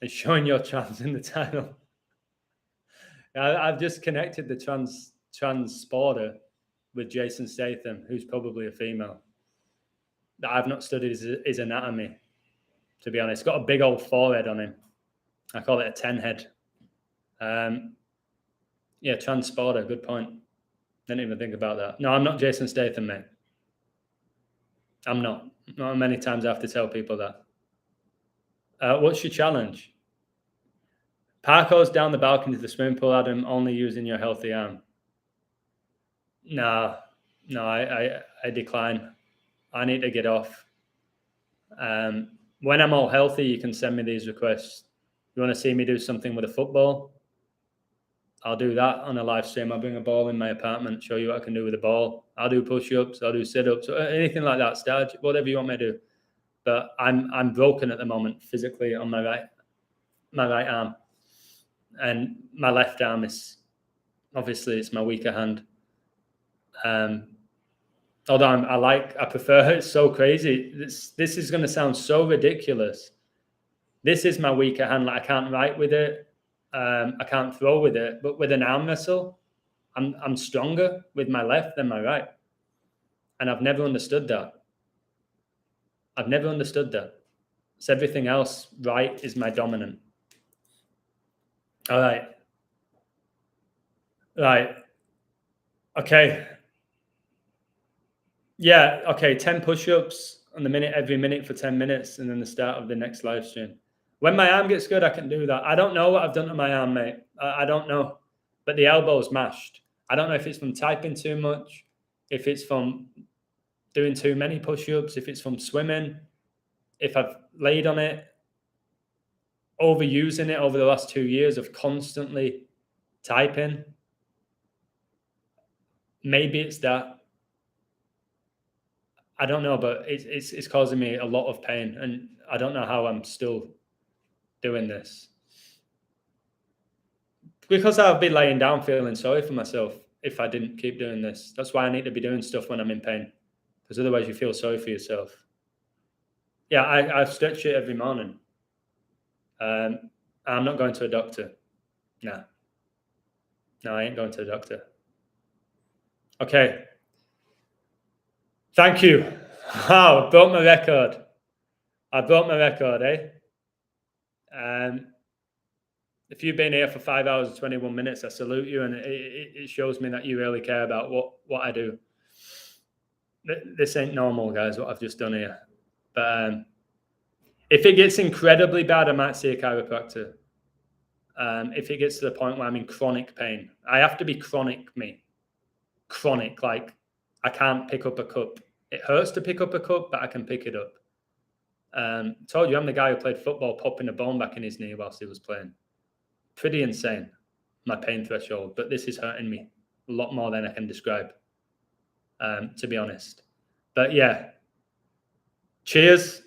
and showing your trans in the title. I've just connected the transporter with Jason Statham, who's probably a female. That I've not studied his anatomy, to be honest. He's got a big old forehead on him. I call it a 10 head. Transporter, good point. Didn't even think about that. No, I'm not Jason Statham, mate. I'm not. Not many times I have to tell people that. What's your challenge? Parkour's down the balcony to the swimming pool, Adam, only using your healthy arm. No, I decline. I need to get off. When I'm all healthy, you can send me these requests. You want to see me do something with a football? I'll do that on a live stream. I'll bring a ball in my apartment, show you what I can do with a ball. I'll do push-ups, I'll do sit-ups, anything like that, Starge, whatever you want me to do. But I'm broken at the moment physically on my right arm. And my left arm is, obviously, it's my weaker hand. Although I prefer it. It's so crazy. This is going to sound so ridiculous. This is my weaker hand. Like, I can't write with it. I can't throw with it. But with an arm wrestle, I'm stronger with my left than my right. And I've never understood that. I've never understood that. It's everything else. Right is my dominant. All right. Right. Okay. Yeah. Okay. 10 push-ups on the minute, every minute for 10 minutes, and then the start of the next live stream. When my arm gets good, I can do that. I don't know what I've done to my arm, mate. I don't know. But the elbow's mashed. I don't know if it's from typing too much, if it's from doing too many push-ups, if it's from swimming, if I've laid on it, overusing it over the last 2 years of constantly typing. Maybe it's that. I don't know, but it's causing me a lot of pain, and I don't know how I'm still doing this. Because I'll be laying down feeling sorry for myself if I didn't keep doing this. That's why I need to be doing stuff when I'm in pain, because otherwise you feel sorry for yourself. Yeah, I stretch it every morning. I'm not going to a doctor. No, I ain't going to the doctor. Okay. Thank you. Wow, I broke my record. I broke my record, eh? If you've been here for 5 hours and 21 minutes, I salute you, and it shows me that you really care about what I do. This ain't normal, guys, what I've just done here. But if it gets incredibly bad, I might see a chiropractor. If it gets to the point where I'm in chronic pain, I have to be chronic, like I can't pick up a cup. It hurts to pick up a cup, but I can pick it up. Told you, I'm the guy who played football, popping a bone back in his knee whilst he was playing. Pretty insane, my pain threshold, but this is hurting me a lot more than I can describe, to be honest. But yeah, cheers.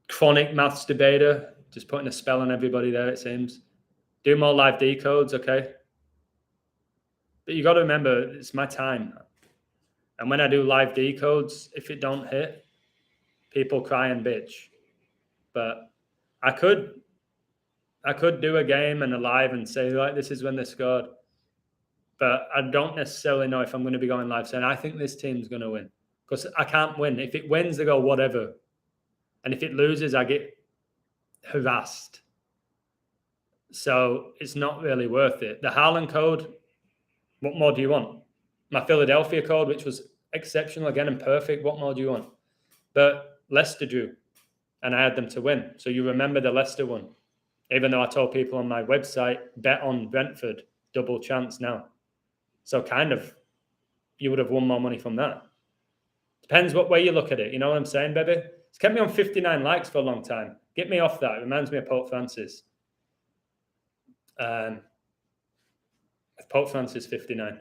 Chronic maths debater, just putting a spell on everybody there, it seems. Do more live decodes, okay? But you got to remember, it's my time. And when I do live decodes, if it don't hit, people cry and bitch. But I could do a game and a live and say, like, this is when they scored. But I don't necessarily know if I'm going to be going live saying, I think this team's going to win. Because I can't win. If it wins, they go, whatever. And if it loses, I get harassed. So it's not really worth it. The Haaland code, what more do you want? My Philadelphia code, which was exceptional again and perfect, what more do you want? But Leicester drew, and I had them to win. So you remember the Leicester one. Even though I told people on my website, bet on Brentford, double chance now. So kind of, you would have won more money from that. Depends what way you look at it. You know what I'm saying, baby? It's kept me on 59 likes for a long time. Get me off that. It reminds me of Pope Francis. Pope Francis 59.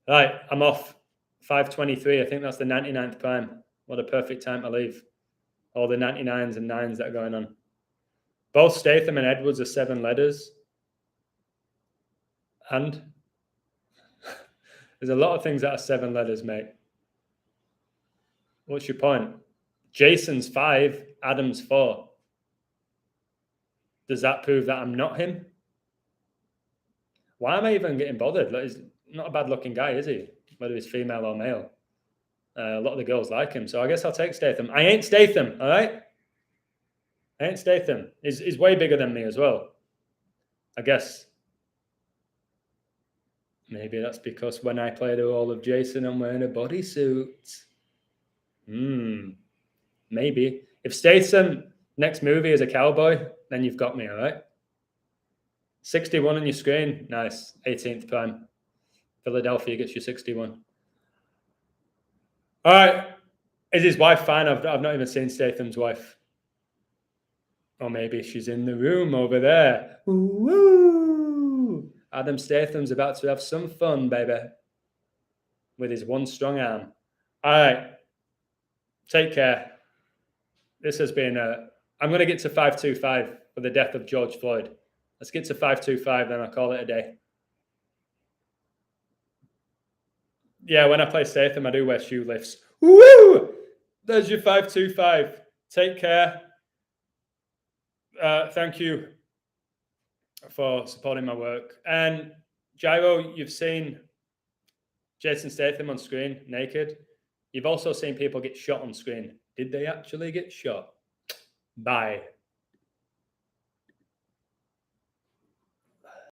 Right, I'm off. 5:23. I think that's the 99th prime. What a perfect time to leave. All the 99s and 9s that are going on. Both Statham and Edwards are 7 letters. And there's a lot of things that are 7 letters, mate. What's your point? Jason's 5, Adam's 4. Does that prove that I'm not him? Why am I even getting bothered? Like, he's not a bad-looking guy, is he? Whether he's female or male. A lot of the girls like him, so I guess I'll take Statham. I ain't Statham, all right? I ain't Statham. He's way bigger than me as well. I guess. Maybe that's because when I play the role of Jason, I'm wearing a bodysuit. Maybe. If Statham next movie is a cowboy, then you've got me, all right? 61 on your screen. Nice. 18th prime. Philadelphia gets you 61. All right. Is his wife fine? I've not even seen Statham's wife. Or maybe she's in the room over there. Woo! Adam Statham's about to have some fun, baby. With his one strong arm. All right. Take care. This has been I'm going to get to 525 for the death of George Floyd. Let's get to 525, then I'll call it a day. Yeah, when I play Statham, I do wear shoe lifts. Woo! There's your 525. Take care. Thank you for supporting my work. And Gyro, you've seen Jason Statham on screen naked. You've also seen people get shot on screen. Did they actually get shot? Bye.